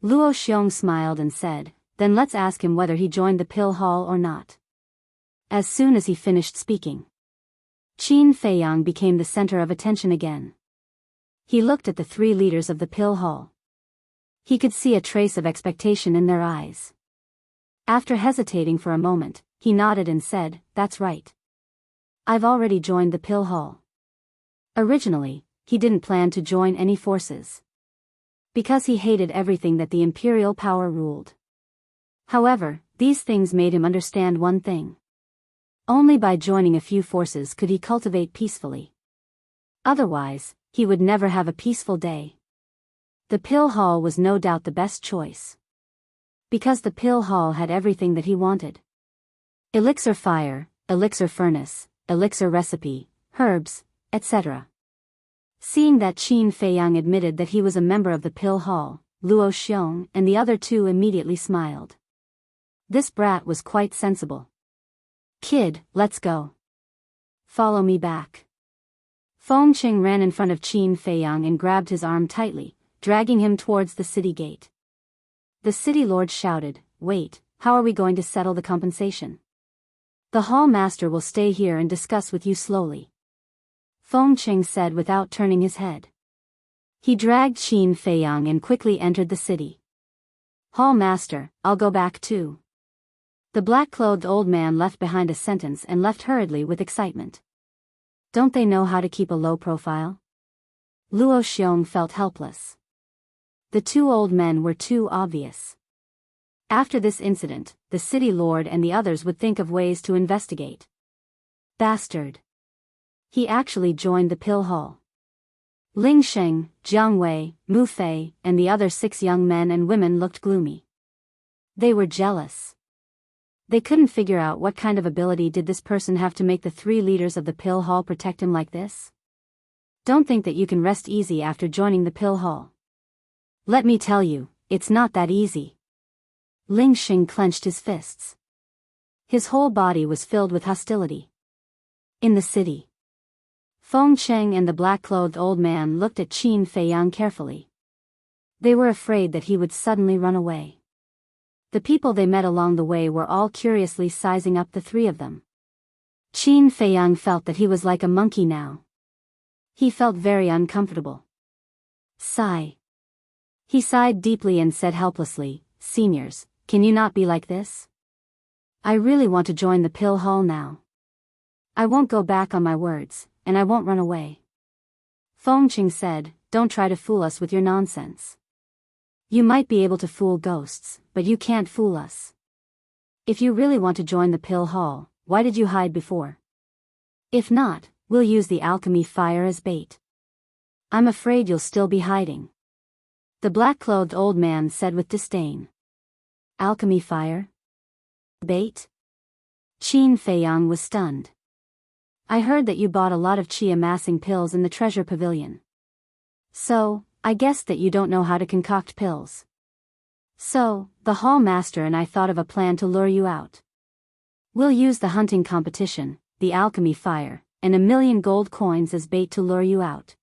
Luo Xiong smiled and said, "Then let's ask him whether he joined the Pill Hall or not." As soon as he finished speaking, Qin Feiyang became the center of attention again. He looked at the 3 leaders of the Pill Hall. He could see a trace of expectation in their eyes. After hesitating for a moment, he nodded and said, "That's right. I've already joined the Pill Hall." Originally, he didn't plan to join any forces, because he hated everything that the imperial power ruled. However, these things made him understand one thing. Only by joining a few forces could he cultivate peacefully. Otherwise, he would never have a peaceful day. The Pill Hall was no doubt the best choice, because the Pill Hall had everything that he wanted. Elixir fire, elixir furnace, elixir recipe, herbs, etc. Seeing that Qin Feiyang admitted that he was a member of the Pill Hall, Luo Xiong and the other 2 immediately smiled. This brat was quite sensible. "Kid, let's go. Follow me back." Feng Qing ran in front of Qin Feiyang and grabbed his arm tightly, dragging him towards the city gate. The city lord shouted, "Wait, how are we going to settle the compensation?" "The hall master will stay here and discuss with you slowly," Feng Qing said without turning his head. He dragged Qin Feiyang and quickly entered the city. "Hall master, I'll go back too." The black-clothed old man left behind a sentence and left hurriedly with excitement. Don't they know how to keep a low profile? Luo Xiong felt helpless. The two old men were too obvious. After this incident, the city lord and the others would think of ways to investigate. Bastard. He actually joined the pill hall. Ling Sheng, Jiang Wei, Mu Fei, and the other 6 young men and women looked gloomy. They were jealous. They couldn't figure out what kind of ability did this person have to make the 3 leaders of the pill hall protect him like this. Don't think that you can rest easy after joining the pill hall. Let me tell you, it's not that easy. Ling Sheng clenched his fists. His whole body was filled with hostility. In the city, Feng Cheng and the black-clothed old man looked at Qin Feiyang carefully. They were afraid that he would suddenly run away. The people they met along the way were all curiously sizing up the 3 of them. Qin Feiyang felt that he was like a monkey now. He felt very uncomfortable. Sigh. He sighed deeply and said helplessly, "Seniors, can you not be like this? I really want to join the pill hall now. I won't go back on my words, and I won't run away." Feng Cheng said, "Don't try to fool us with your nonsense. You might be able to fool ghosts, but you can't fool us. If you really want to join the pill hall, why did you hide before? If not, we'll use the alchemy fire as bait. I'm afraid you'll still be hiding." The black-clothed old man said with disdain. Alchemy fire? Bait? Qin Feiyang was stunned. I heard that you bought a lot of qi amassing pills in the treasure pavilion. So, I guessed that you don't know how to concoct pills. So, the hall master and I thought of a plan to lure you out. We'll use the hunting competition, the alchemy fire, and 1,000,000 gold coins as bait to lure you out.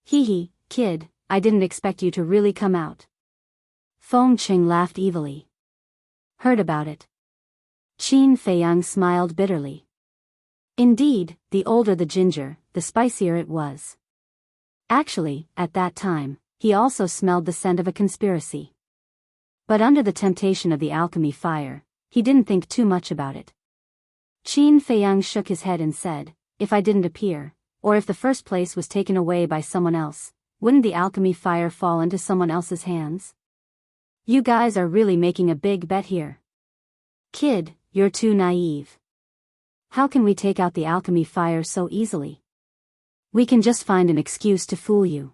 Hee hee, kid, I didn't expect you to really come out. Feng Cheng laughed evilly. Heard about it. Qin Feiyang smiled bitterly. Indeed, the older the ginger, the spicier it was. Actually, at that time, he also smelled the scent of a conspiracy. But under the temptation of the alchemy fire, he didn't think too much about it. Qin Feiyang shook his head and said, "If I didn't appear, or if the first place was taken away by someone else, wouldn't the alchemy fire fall into someone else's hands? You guys are really making a big bet here. Kid, you're too naive. How can we take out the alchemy fire so easily? We can just find an excuse to fool you.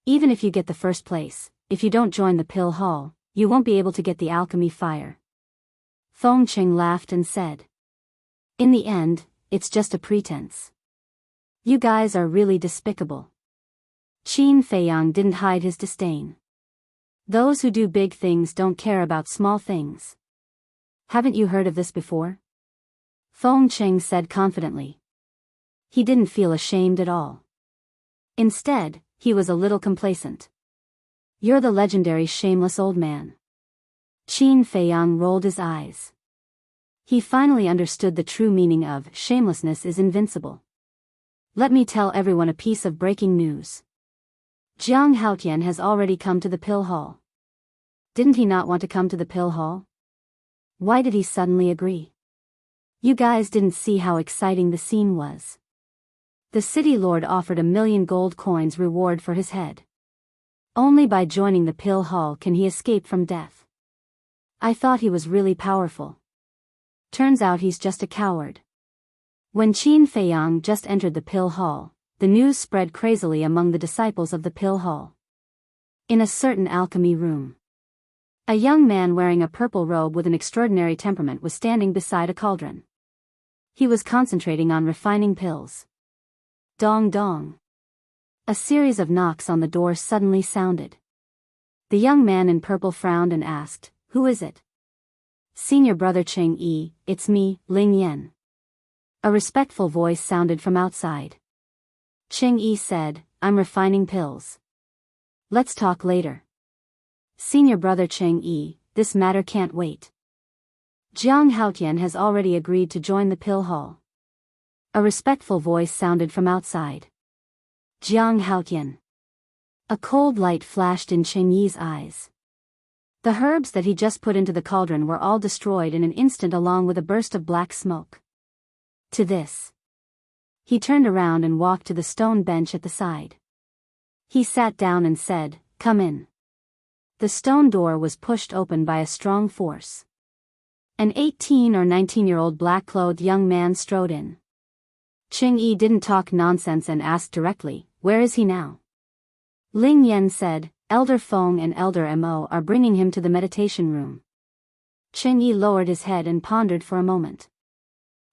Even if you get the first place, if you don't join the pill hall, you won't be able to get the alchemy fire." Feng Cheng laughed and said, "In the end, it's just a pretense. You guys are really despicable." Qin Feiyang didn't hide his disdain. Those who do big things don't care about small things. Haven't you heard of this before? Feng Cheng said confidently. He didn't feel ashamed at all. Instead, he was a little complacent. You're the legendary shameless old man. Qin Feiyang rolled his eyes. He finally understood the true meaning of shamelessness is invincible. Let me tell everyone a piece of breaking news. Jiang Haotian has already come to the pill hall. Didn't he not want to come to the pill hall? Why did he suddenly agree? You guys didn't see how exciting the scene was. The city lord offered 1,000,000 gold coins reward for his head. Only by joining the pill hall can he escape from death. I thought he was really powerful. Turns out he's just a coward. When Qin Feiyang just entered the pill hall, the news spread crazily among the disciples of the pill hall. In a certain alchemy room, a young man wearing a purple robe with an extraordinary temperament was standing beside a cauldron. He was concentrating on refining pills. Dong dong. A series of knocks on the door suddenly sounded. The young man in purple frowned and asked, "Who is it?" "Senior brother Cheng Yi, it's me, Ling Yan." A respectful voice sounded from outside. Cheng Yi said, "I'm refining pills. Let's talk later." "Senior brother Cheng Yi, this matter can't wait. Jiang Haotian has already agreed to join the pill hall." A respectful voice sounded from outside. Jiang Haotian. A cold light flashed in Cheng Yi's eyes. The herbs that he just put into the cauldron were all destroyed in an instant along with a burst of black smoke. To this, he turned around and walked to the stone bench at the side. He sat down and said, "Come in." The stone door was pushed open by a strong force. An 18 or 19-year-old black-clothed young man strode in. Ching-yi didn't talk nonsense and asked directly, "Where is he now?" Ling Yan said, "Elder Feng and Elder Mo are bringing him to the meditation room." Ching-yi lowered his head and pondered for a moment.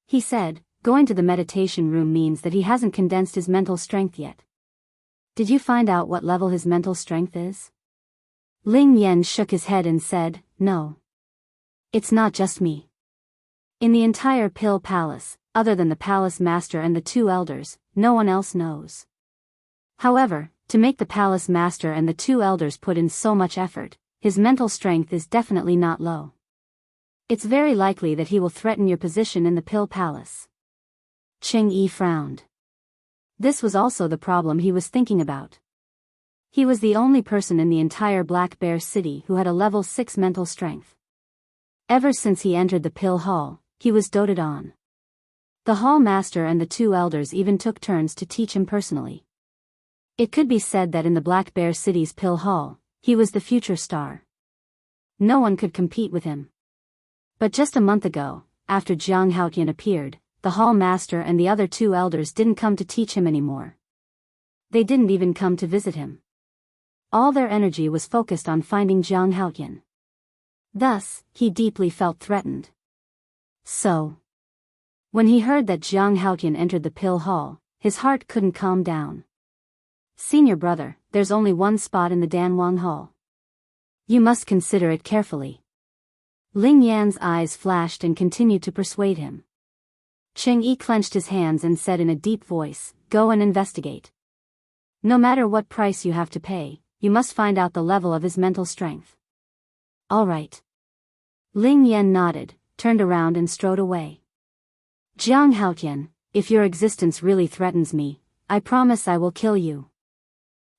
He said, "Going to the meditation room means that he hasn't condensed his mental strength yet. Did you find out what level his mental strength is?" Ling Yan shook his head and said, "No. It's not just me. In the entire Pill Palace, other than the palace master and the 2 elders, no one else knows. However, to make the palace master and the 2 elders put in so much effort, his mental strength is definitely not low. It's very likely that he will threaten your position in the Pill Palace." Ching-yi frowned. This was also the problem he was thinking about. He was the only person in the entire Black Bear City who had a level 6 mental strength. Ever since he entered the Pill Hall, he was doted on. The hall master and the 2 elders even took turns to teach him personally. It could be said that in the Black Bear City's Pill Hall, he was the future star. No one could compete with him. But just a month ago, after Jiang Haotian appeared, the hall master and the other 2 elders didn't come to teach him anymore. They didn't even come to visit him. All their energy was focused on finding Jiang Haotian. Thus, he deeply felt threatened. So, when he heard that Jiang Haotian entered the Pill Hall, his heart couldn't calm down. "Senior brother, there's only one spot in the Danwang Hall. You must consider it carefully." Ling Yan's eyes flashed and continued to persuade him. Ching-yi clenched his hands and said in a deep voice, "Go and investigate. No matter what price you have to pay, you must find out the level of his mental strength." "All right." Ling Yan nodded, turned around and strode away. "Jiang Haotian, if your existence really threatens me, I promise I will kill you."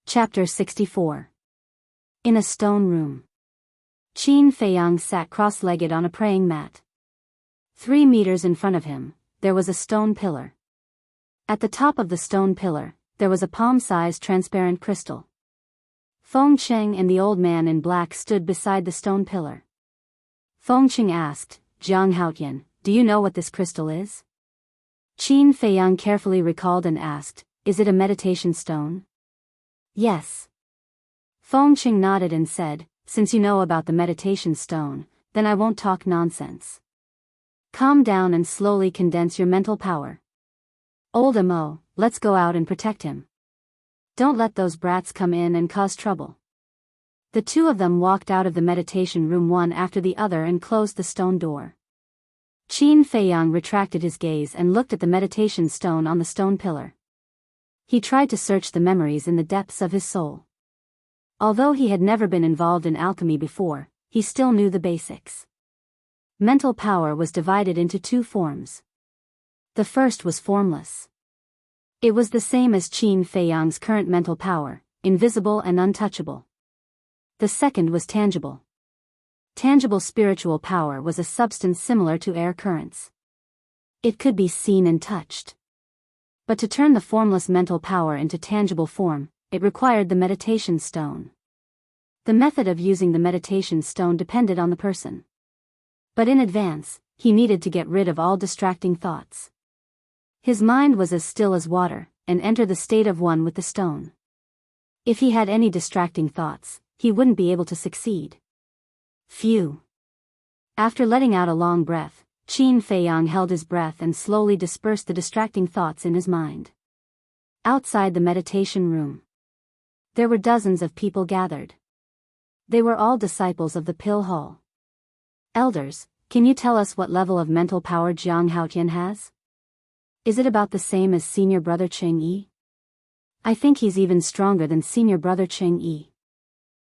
Chapter 64. In a stone room. Qin Feiyang sat cross-legged on a praying mat. 3 meters in front of him, there was a stone pillar. At the top of the stone pillar, there was a palm-sized transparent crystal. Feng Cheng and the old man in black stood beside the stone pillar. Feng Cheng asked, "Jiang Haotian, do you know what this crystal is?" Qin Feiyang carefully recalled and asked, "Is it a meditation stone?" "Yes." Feng Cheng nodded and said, "Since you know about the meditation stone, then I won't talk nonsense. Calm down and slowly condense your mental power. Old Mo, let's go out and protect him. Don't let those brats come in and cause trouble." The 2 of them walked out of the meditation room one after the other and closed the stone door. Qin Feiyang retracted his gaze and looked at the meditation stone on the stone pillar. He tried to search the memories in the depths of his soul. Although he had never been involved in alchemy before, he still knew the basics. Mental power was divided into 2 forms. The first was formless. It was the same as Qin Feiyang's current mental power, invisible and untouchable. The second was tangible. Tangible spiritual power was a substance similar to air currents. It could be seen and touched. But to turn the formless mental power into tangible form, it required the meditation stone. The method of using the meditation stone depended on the person. But in advance, he needed to get rid of all distracting thoughts. His mind was as still as water, and enter the state of one with the stone. If he had any distracting thoughts, he wouldn't be able to succeed. Phew. After letting out a long breath, Qin Feiyang held his breath and slowly dispersed the distracting thoughts in his mind. Outside the meditation room, there were dozens of people gathered. They were all disciples of the Pill Hall. "Elders, can you tell us what level of mental power Jiang Haotian has? Is it about the same as senior brother Cheng-yi? I think he's even stronger than senior brother Cheng-yi.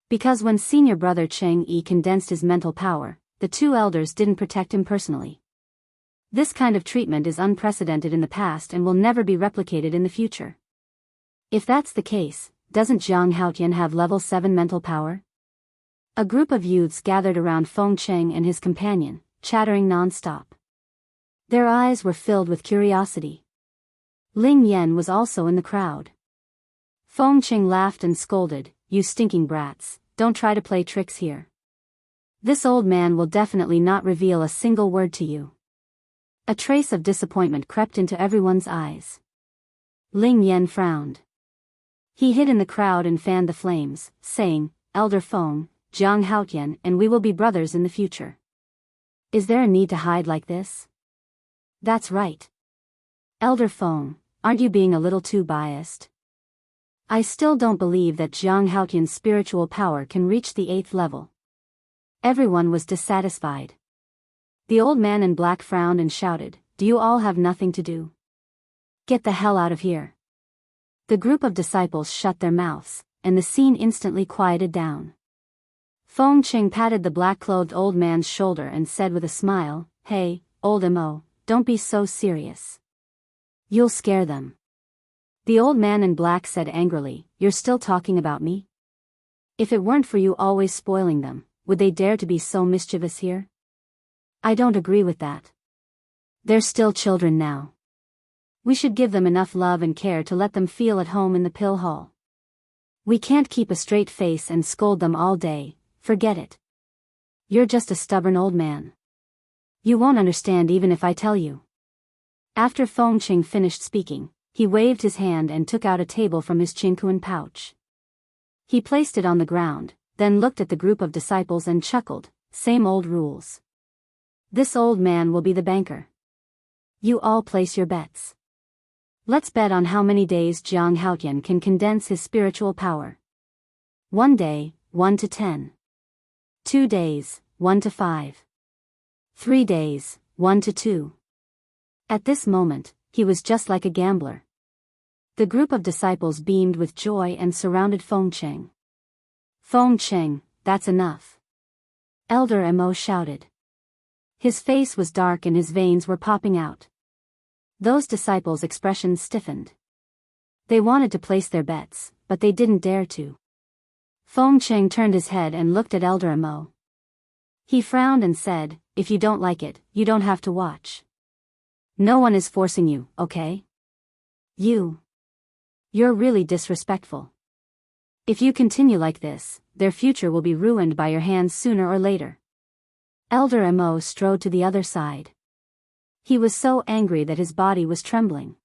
Because when senior brother Cheng-yi condensed his mental power, the 2 elders didn't protect him personally. This kind of treatment is unprecedented in the past and will never be replicated in the future. If that's the case, doesn't Jiang Haotian have level 7 mental power?" A group of youths gathered around Feng Cheng and his companion, chattering non-stop. Their eyes were filled with curiosity. Ling Yan was also in the crowd. Feng Cheng laughed and scolded, "You stinking brats, don't try to play tricks here. This old man will definitely not reveal a single word to you." A trace of disappointment crept into everyone's eyes. Ling Yan frowned. He hid in the crowd and fanned the flames, saying, "Elder Feng, Jiang Haotian, and we will be brothers in the future. Is there a need to hide like this?" "That's right. Elder Feng, aren't you being a little too biased? I still don't believe that Jiang Haotian's spiritual power can reach the 8th level." Everyone was dissatisfied. The old man in black frowned and shouted, "Do you all have nothing to do? Get the hell out of here." The group of disciples shut their mouths, and the scene instantly quieted down. Feng Cheng patted the black-clothed old man's shoulder and said with a smile, "Hey, old Mo, don't be so serious. You'll scare them." The old man in black said angrily, "You're still talking about me? If it weren't for you always spoiling them, would they dare to be so mischievous here? I don't agree with that. They're still children now. We should give them enough love and care to let them feel at home in the pill hall. We can't keep a straight face and scold them all day, forget it. You're just a stubborn old man. You won't understand even if I tell you." After Feng Cheng finished speaking, he waved his hand and took out a table from his chinkuan pouch. He placed it on the ground, then looked at the group of disciples and chuckled, "Same old rules. This old man will be the banker. You all place your bets. Let's bet on how many days Jiang Haotian can condense his spiritual power. 1 day, 1 to 10. 2 days, 1 to 5. 3 days, 1 to 2. At this moment, he was just like a gambler. The group of disciples beamed with joy and surrounded Feng Cheng. "Feng Cheng, that's enough," Elder Mo shouted. His face was dark and his veins were popping out. Those disciples' expressions stiffened. They wanted to place their bets, but they didn't dare to. Feng Cheng turned his head and looked at Elder Mo. He frowned and said, "If you don't like it, you don't have to watch. No one is forcing you, okay? You're really disrespectful. If you continue like this, their future will be ruined by your hands sooner or later." Elder Mo strode to the other side. He was so angry that his body was trembling.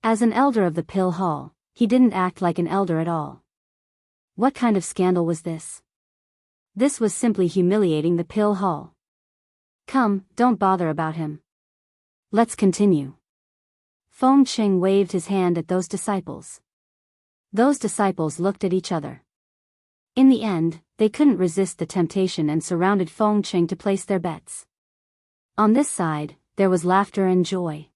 As an elder of the pill hall, he didn't act like an elder at all. What kind of scandal was this? This was simply humiliating the pill hall. "Come, don't bother about him. Let's continue." Feng Cheng waved his hand at those disciples. Those disciples looked at each other. In the end, they couldn't resist the temptation and surrounded Feng Cheng to place their bets. On this side, there was laughter and joy.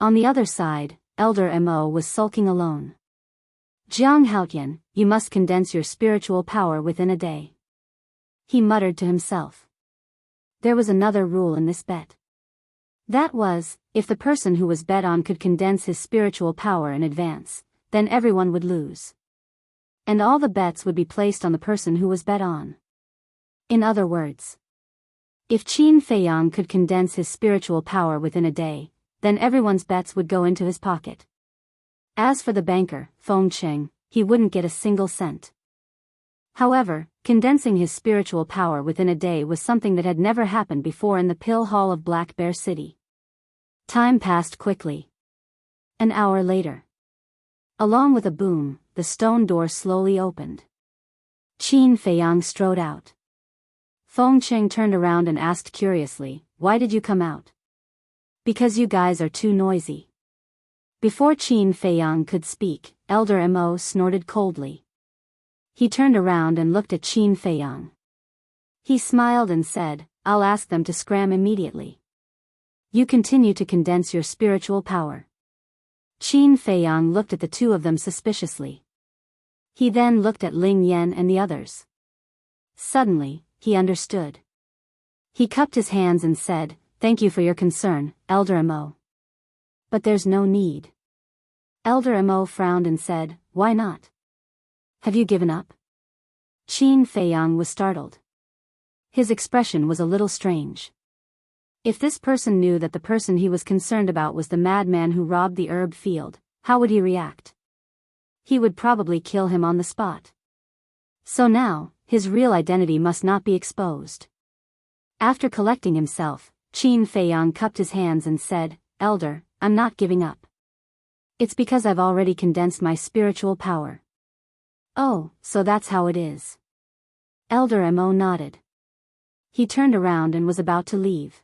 On the other side, Elder Mo was sulking alone. "Jiang Haotian, you must condense your spiritual power within a day," he muttered to himself. There was another rule in this bet. That was, if the person who was bet on could condense his spiritual power in advance, then everyone would lose. And all the bets would be placed on the person who was bet on. In other words, if Qin Feiyang could condense his spiritual power within a day, then everyone's bets would go into his pocket. As for the banker, Feng Cheng, he wouldn't get a single cent. However, condensing his spiritual power within a day was something that had never happened before in the pill hall of Black Bear City. Time passed quickly. An hour later. Along with a boom, the stone door slowly opened. Qin Feiyang strode out. Feng Cheng turned around and asked curiously, "Why did you come out?" "Because you guys are too noisy." Before Qin Feiyang could speak, Elder Mo snorted coldly. He turned around and looked at Qin Feiyang. He smiled and said, "I'll ask them to scram immediately. You continue to condense your spiritual power." Qin Feiyang looked at the two of them suspiciously. He then looked at Ling Yan and the others. Suddenly, he understood. He cupped his hands and said, "Thank you for your concern, Elder Mo. But there's no need." Elder Mo frowned and said, "Why not? Have you given up?" Qin Feiyang was startled. His expression was a little strange. If this person knew that the person he was concerned about was the madman who robbed the herb field, how would he react? He would probably kill him on the spot. So now, his real identity must not be exposed. After collecting himself, Qin Feiyang cupped his hands and said, "Elder, I'm not giving up. It's because I've already condensed my spiritual power." "Oh, so that's how it is." Elder Mo nodded. He turned around and was about to leave.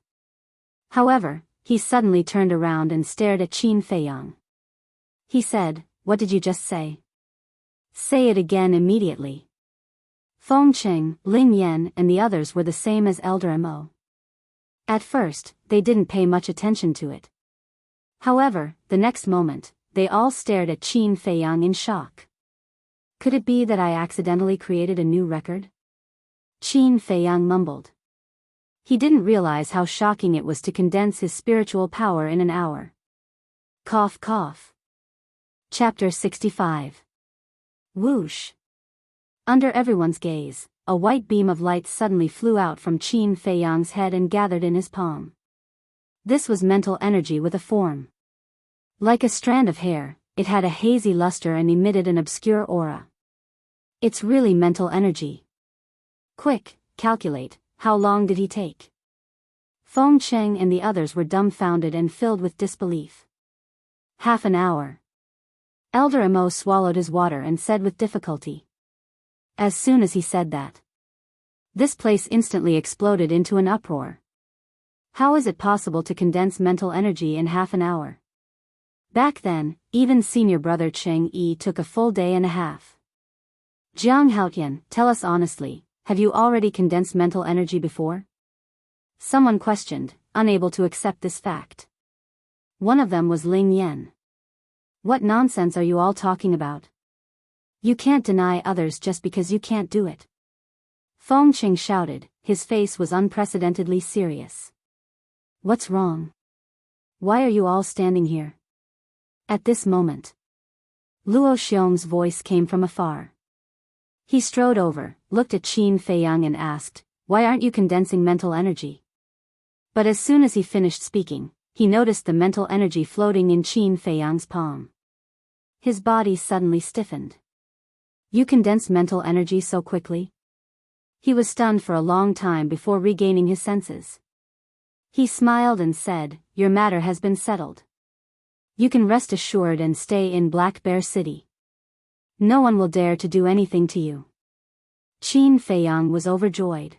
However, he suddenly turned around and stared at Qin Feiyang. He said, "What did you just say?" "Say it again immediately." Feng Cheng, Ling Yan and the others were the same as Elder Mo. At first, they didn't pay much attention to it. However, the next moment, they all stared at Qin Feiyang in shock. "Could it be that I accidentally created a new record?" Qin Feiyang mumbled. He didn't realize how shocking it was to condense his spiritual power in an hour. Cough cough. Chapter 65. Whoosh. Under everyone's gaze, a white beam of light suddenly flew out from Qin Feiyang's head and gathered in his palm. This was mental energy with a form. Like a strand of hair, it had a hazy luster and emitted an obscure aura. It's really mental energy. Quick, calculate, how long did he take? Feng Cheng and the others were dumbfounded and filled with disbelief. "Half an hour." Elder Mo swallowed his water and said with difficulty. As soon as he said that, this place instantly exploded into an uproar. How is it possible to condense mental energy in half an hour? Back then, even senior brother Cheng Yi took a full day and a half. "Jiang Haotian, tell us honestly, have you already condensed mental energy before?" Someone questioned, unable to accept this fact. One of them was Ling Yan. "What nonsense are you all talking about? You can't deny others just because you can't do it." Feng Cheng shouted, his face was unprecedentedly serious. "What's wrong? Why are you all standing here?" At this moment, Luo Xiong's voice came from afar. He strode over, looked at Qin Feiyang and asked, "Why aren't you condensing mental energy?" But as soon as he finished speaking, he noticed the mental energy floating in Qin Feiyang's palm. His body suddenly stiffened. "You condense mental energy so quickly?" He was stunned for a long time before regaining his senses. He smiled and said, "Your matter has been settled. You can rest assured and stay in Black Bear City. No one will dare to do anything to you." Qin Feiyang was overjoyed.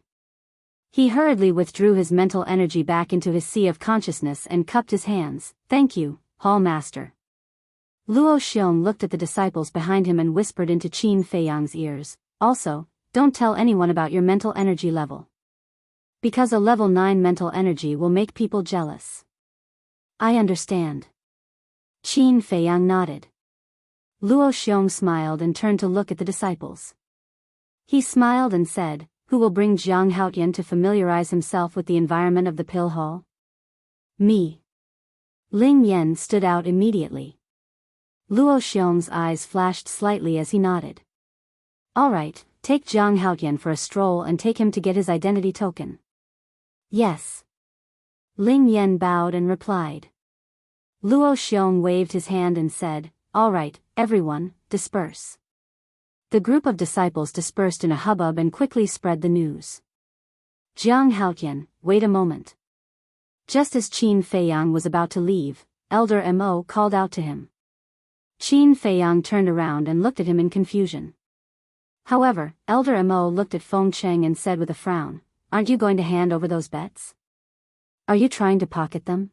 He hurriedly withdrew his mental energy back into his sea of consciousness and cupped his hands. "Thank you, Hall Master." Luo Xiong looked at the disciples behind him and whispered into Qin Feiyang's ears, "Also, don't tell anyone about your mental energy level. Because a level 9 mental energy will make people jealous." "I understand." Qin Feiyang nodded. Luo Xiong smiled and turned to look at the disciples. He smiled and said, "Who will bring Jiang Haotian to familiarize himself with the environment of the pill hall?" "Me." Ling Yan stood out immediately. Luo Xiong's eyes flashed slightly as he nodded. "All right, take Jiang Haotian for a stroll and take him to get his identity token." "Yes." Ling Yan bowed and replied. Luo Xiong waved his hand and said, "All right, everyone, disperse." The group of disciples dispersed in a hubbub and quickly spread the news. "Jiang Haotian, wait a moment." Just as Qin Feiyang was about to leave, Elder Mo called out to him. Qin Feiyang turned around and looked at him in confusion. However, Elder Mo looked at Feng Cheng and said with a frown, "Aren't you going to hand over those bets? Are you trying to pocket them?"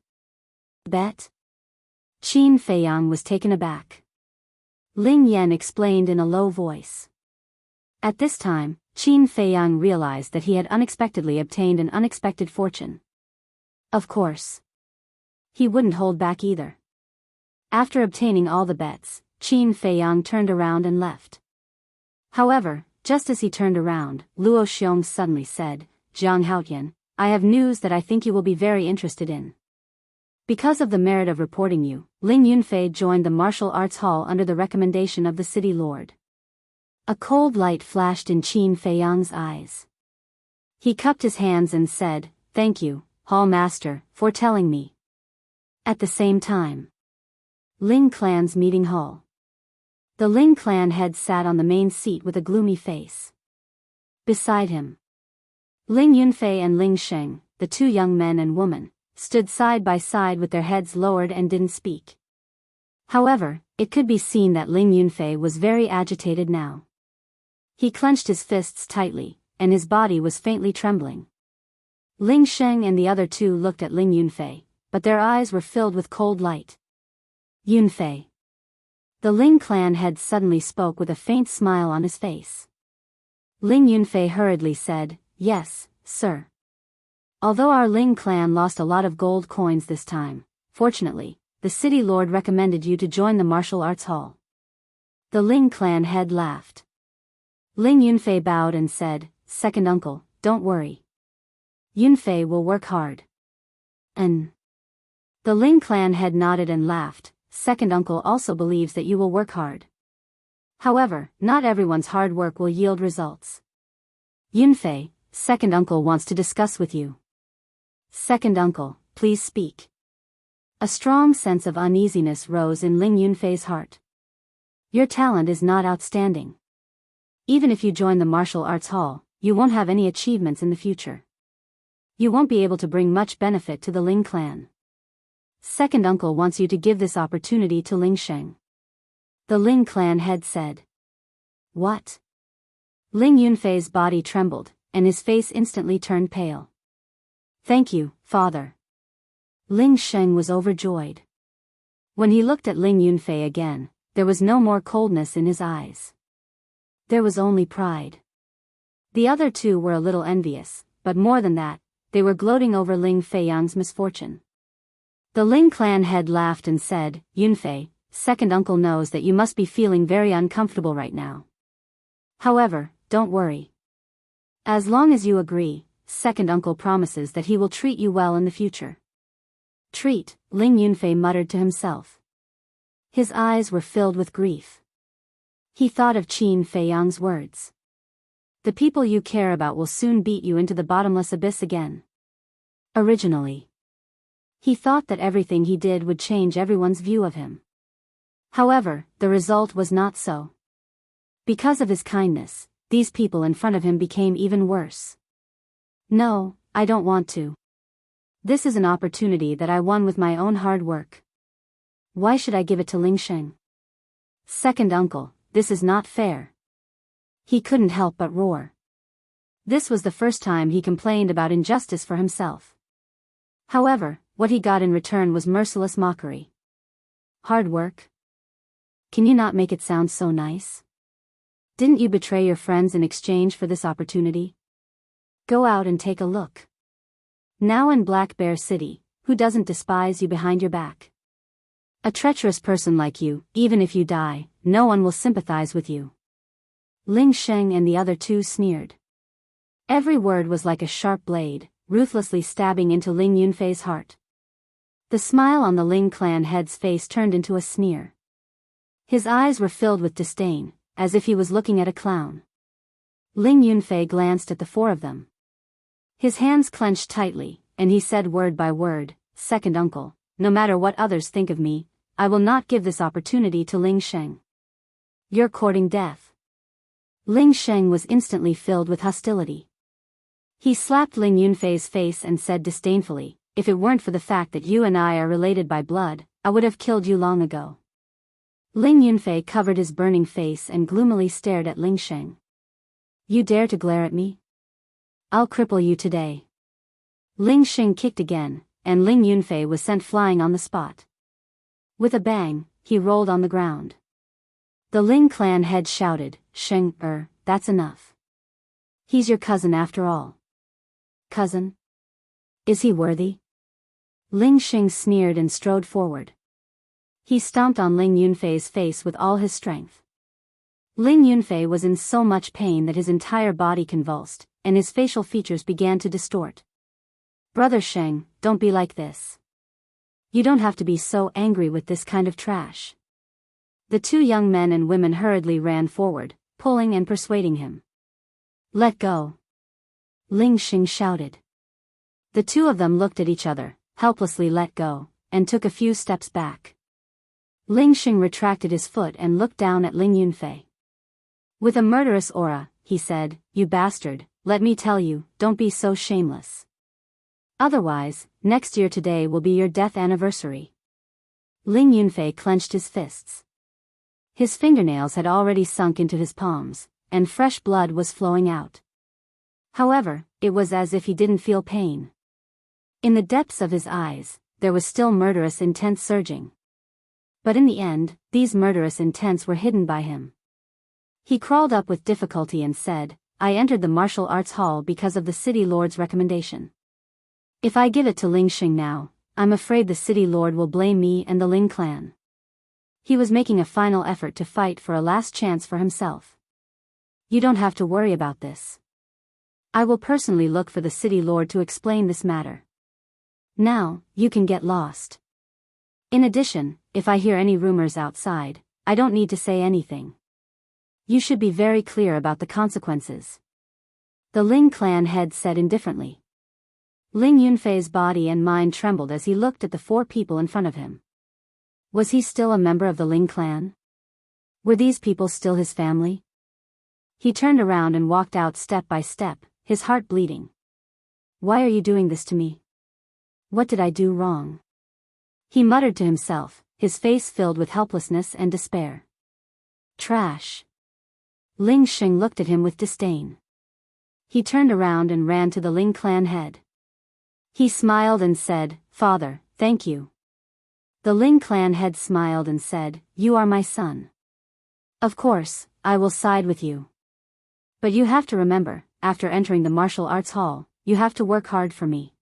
"Bet?" Qin Feiyang was taken aback. Ling Yan explained in a low voice. At this time, Qin Feiyang realized that he had unexpectedly obtained an unexpected fortune. Of course, he wouldn't hold back either. After obtaining all the bets, Qin Feiyang turned around and left. However, just as he turned around, Luo Xiong suddenly said, "Jiang Haotian, I have news that I think you will be very interested in. Because of the merit of reporting you, Ling Yunfei joined the martial arts hall under the recommendation of the city lord." A cold light flashed in Qin Feiyang's eyes. He cupped his hands and said, "Thank you, Hall Master, for telling me." At the same time, Ling clan's meeting hall. The Ling clan head sat on the main seat with a gloomy face. Beside him, Ling Yunfei and Ling Sheng, the two young men and woman, stood side by side with their heads lowered and didn't speak. However, it could be seen that Ling Yunfei was very agitated now. He clenched his fists tightly, and his body was faintly trembling. Ling Sheng and the other two looked at Ling Yunfei, but their eyes were filled with cold light. "Yunfei." The Ling clan head suddenly spoke with a faint smile on his face. Ling Yunfei hurriedly said, "Yes, sir. Although our Ling clan lost a lot of gold coins this time, fortunately, the city lord recommended you to join the martial arts hall." The Ling clan head laughed. Ling Yunfei bowed and said, "Second uncle, don't worry. Yunfei will work hard." And the Ling clan head nodded and laughed. "Second uncle also believes that you will work hard. However, not everyone's hard work will yield results. Yunfei, second uncle wants to discuss with you." "Second uncle, please speak." A strong sense of uneasiness rose in Ling Yunfei's heart. "Your talent is not outstanding. Even if you join the martial arts hall, you won't have any achievements in the future. You won't be able to bring much benefit to the Ling clan. Second uncle wants you to give this opportunity to Ling Sheng." The Ling clan head said. "What?" Ling Yunfei's body trembled, and his face instantly turned pale. "Thank you, father." Ling Sheng was overjoyed. When he looked at Ling Yunfei again, there was no more coldness in his eyes. There was only pride. The other two were a little envious, but more than that, they were gloating over Ling Feiyang's misfortune. The Ling clan head laughed and said, "Yunfei, second uncle knows that you must be feeling very uncomfortable right now. However, don't worry. As long as you agree, second uncle promises that he will treat you well in the future." "Treat," Ling Yunfei muttered to himself. His eyes were filled with grief. He thought of Qin Feiyang's words. "The people you care about will soon beat you into the bottomless abyss again." Originally, he thought that everything he did would change everyone's view of him. However, the result was not so. Because of his kindness, these people in front of him became even worse. "No, I don't want to. This is an opportunity that I won with my own hard work. Why should I give it to Ling Sheng? Second uncle, this is not fair." He couldn't help but roar. This was the first time he complained about injustice for himself. However, what he got in return was merciless mockery. "Hard work? Can you not make it sound so nice? Didn't you betray your friends in exchange for this opportunity? Go out and take a look. Now in Black Bear City, who doesn't despise you behind your back? A treacherous person like you, even if you die, no one will sympathize with you." Ling Sheng and the other two sneered. Every word was like a sharp blade, ruthlessly stabbing into Ling Yunfei's heart. The smile on the Ling clan head's face turned into a sneer. His eyes were filled with disdain, as if he was looking at a clown. Ling Yunfei glanced at the four of them. His hands clenched tightly, and he said word by word, "Second uncle, no matter what others think of me, I will not give this opportunity to Ling Sheng. You're courting death." Ling Sheng was instantly filled with hostility. He slapped Ling Yunfei's face and said disdainfully, "If it weren't for the fact that you and I are related by blood, I would have killed you long ago." Ling Yunfei covered his burning face and gloomily stared at Ling Sheng. "You dare to glare at me? I'll cripple you today." Ling Sheng kicked again, and Ling Yunfei was sent flying on the spot. With a bang, he rolled on the ground. The Ling clan head shouted, "Sheng, that's enough. He's your cousin after all." "Cousin? Is he worthy?" Ling Sheng sneered and strode forward. He stomped on Ling Yunfei's face with all his strength. Ling Yunfei was in so much pain that his entire body convulsed, and his facial features began to distort. "Brother Sheng, don't be like this. You don't have to be so angry with this kind of trash." The two young men and women hurriedly ran forward, pulling and persuading him. "Let go!" Ling Xing shouted. The two of them looked at each other, helplessly let go, and took a few steps back. Ling Xing retracted his foot and looked down at Ling Yunfei. With a murderous aura, he said, "You bastard, let me tell you, don't be so shameless. Otherwise, next year today will be your death anniversary." Ling Yunfei clenched his fists. His fingernails had already sunk into his palms, and fresh blood was flowing out. However, it was as if he didn't feel pain. In the depths of his eyes, there was still murderous intent surging. But in the end, these murderous intents were hidden by him. He crawled up with difficulty and said, "I entered the martial arts hall because of the city lord's recommendation. If I give it to Ling Xing now, I'm afraid the city lord will blame me and the Ling clan." He was making a final effort to fight for a last chance for himself. "You don't have to worry about this. I will personally look for the city lord to explain this matter. Now, you can get lost. In addition, if I hear any rumors outside, I don't need to say anything. You should be very clear about the consequences." The Ling clan head said indifferently. Ling Yunfei's body and mind trembled as he looked at the four people in front of him. Was he still a member of the Ling clan? Were these people still his family? He turned around and walked out step by step, his heart bleeding. "Why are you doing this to me? What did I do wrong?" He muttered to himself, his face filled with helplessness and despair. "Trash." Ling Xing looked at him with disdain. He turned around and ran to the Ling clan head. He smiled and said, "Father, thank you." The Ling clan head smiled and said, "You are my son. Of course, I will side with you. But you have to remember, after entering the martial arts hall, you have to work hard for me."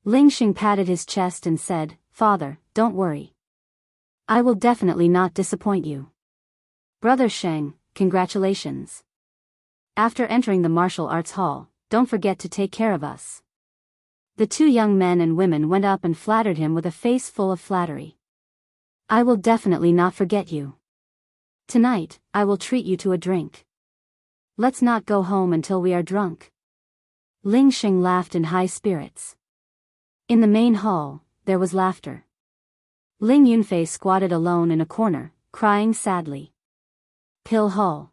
Ling Xing patted his chest and said, "Father, don't worry. I will definitely not disappoint you. Brother Sheng, congratulations. After entering the martial arts hall, don't forget to take care of us." The two young men and women went up and flattered him with a face full of flattery. "I will definitely not forget you. Tonight, I will treat you to a drink. Let's not go home until we are drunk." Ling Xing laughed in high spirits. In the main hall, there was laughter. Ling Yunfei squatted alone in a corner, crying sadly. Pill Hall.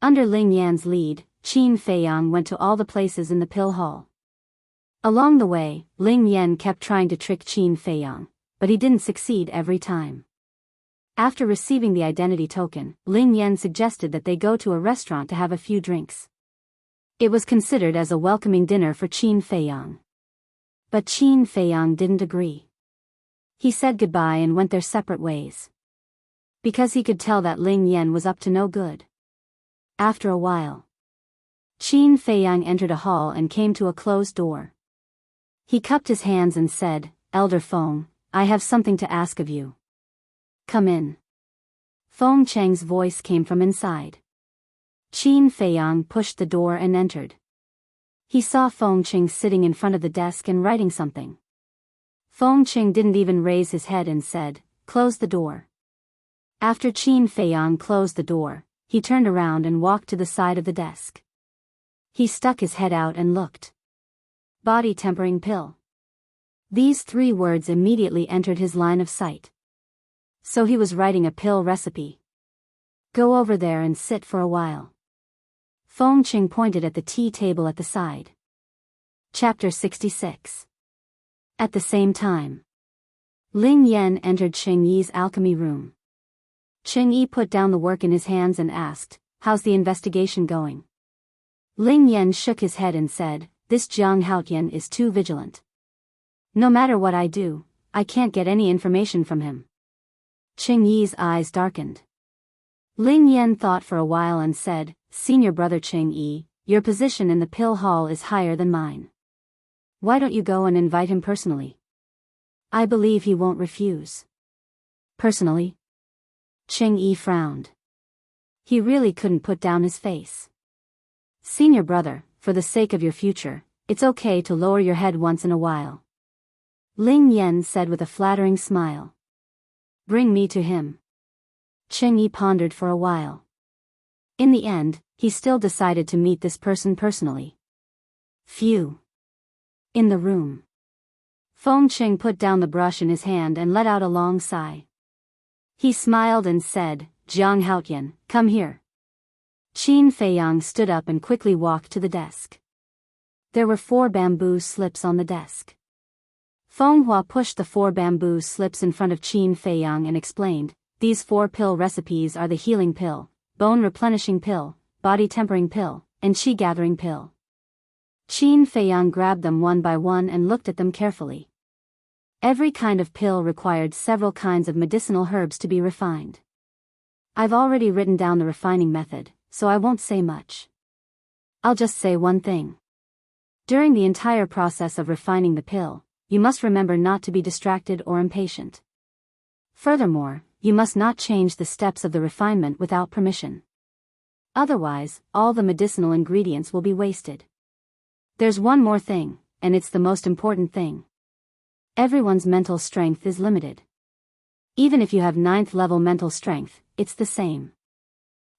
Under Ling Yan's lead, Qin Feiyang went to all the places in the pill hall. Along the way, Ling Yan kept trying to trick Qin Feiyang, but he didn't succeed every time. After receiving the identity token, Ling Yan suggested that they go to a restaurant to have a few drinks. It was considered as a welcoming dinner for Qin Feiyang. But Qin Feiyang didn't agree. He said goodbye and went their separate ways. Because he could tell that Ling Yan was up to no good. After a while, Qin Feiyang entered a hall and came to a closed door. He cupped his hands and said, "Elder Feng, I have something to ask of you. Come in." Feng Cheng's voice came from inside. Qin Feiyang pushed the door and entered. He saw Feng Cheng sitting in front of the desk and writing something. Feng Cheng didn't even raise his head and said, "Close the door." After Qin Feiyang closed the door, he turned around and walked to the side of the desk. He stuck his head out and looked. Body tempering pill. These 3 words immediately entered his line of sight. So he was writing a pill recipe. "Go over there and sit for a while." Feng Cheng pointed at the tea table at the side. Chapter 66. At the same time, Ling Yan entered Cheng Yi's alchemy room. Cheng Yi put down the work in his hands and asked, "How's the investigation going?" Ling Yan shook his head and said, "This Jiang Haotian is too vigilant. No matter what I do, I can't get any information from him." Cheng Yi's eyes darkened. Ling Yan thought for a while and said, "Senior brother Cheng Yi, your position in the pill hall is higher than mine. Why don't you go and invite him personally? I believe he won't refuse." "Personally?" Cheng Yi frowned. He really couldn't put down his face. "Senior brother, for the sake of your future, it's okay to lower your head once in a while," Ling Yan said with a flattering smile. "Bring me to him." Cheng Yi pondered for a while. In the end, he still decided to meet this person personally. Phew. In the room. Feng Qing put down the brush in his hand and let out a long sigh. He smiled and said, Jiang Haotian, come here. Qin Feiyang stood up and quickly walked to the desk. There were 4 bamboo slips on the desk. Feng Hua pushed the 4 bamboo slips in front of Qin Feiyang and explained, these 4 pill recipes are the healing pill, bone replenishing pill, body tempering pill, and qi gathering pill. Qin Feiyang grabbed them one by one and looked at them carefully. Every kind of pill required several kinds of medicinal herbs to be refined. I've already written down the refining method, so I won't say much. I'll just say one thing. During the entire process of refining the pill, you must remember not to be distracted or impatient. Furthermore, you must not change the steps of the refinement without permission. Otherwise, all the medicinal ingredients will be wasted. There's one more thing, and it's the most important thing. Everyone's mental strength is limited. Even if you have 9th level mental strength, it's the same.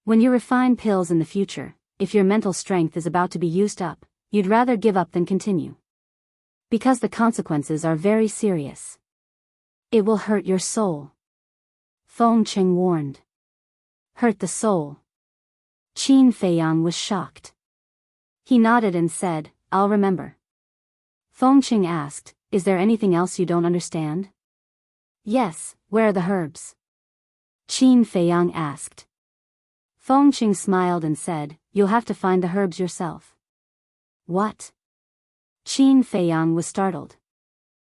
When you refine pills in the future, if your mental strength is about to be used up, you'd rather give up than continue. Because the consequences are very serious. It will hurt your soul. Feng Qing warned. Hurt the soul. Qin Feiyang was shocked. He nodded and said, I'll remember. Feng Qing asked, is there anything else you don't understand? Yes, where are the herbs? Qin Feiyang asked. Feng Qing smiled and said, you'll have to find the herbs yourself. What? Qin Feiyang was startled.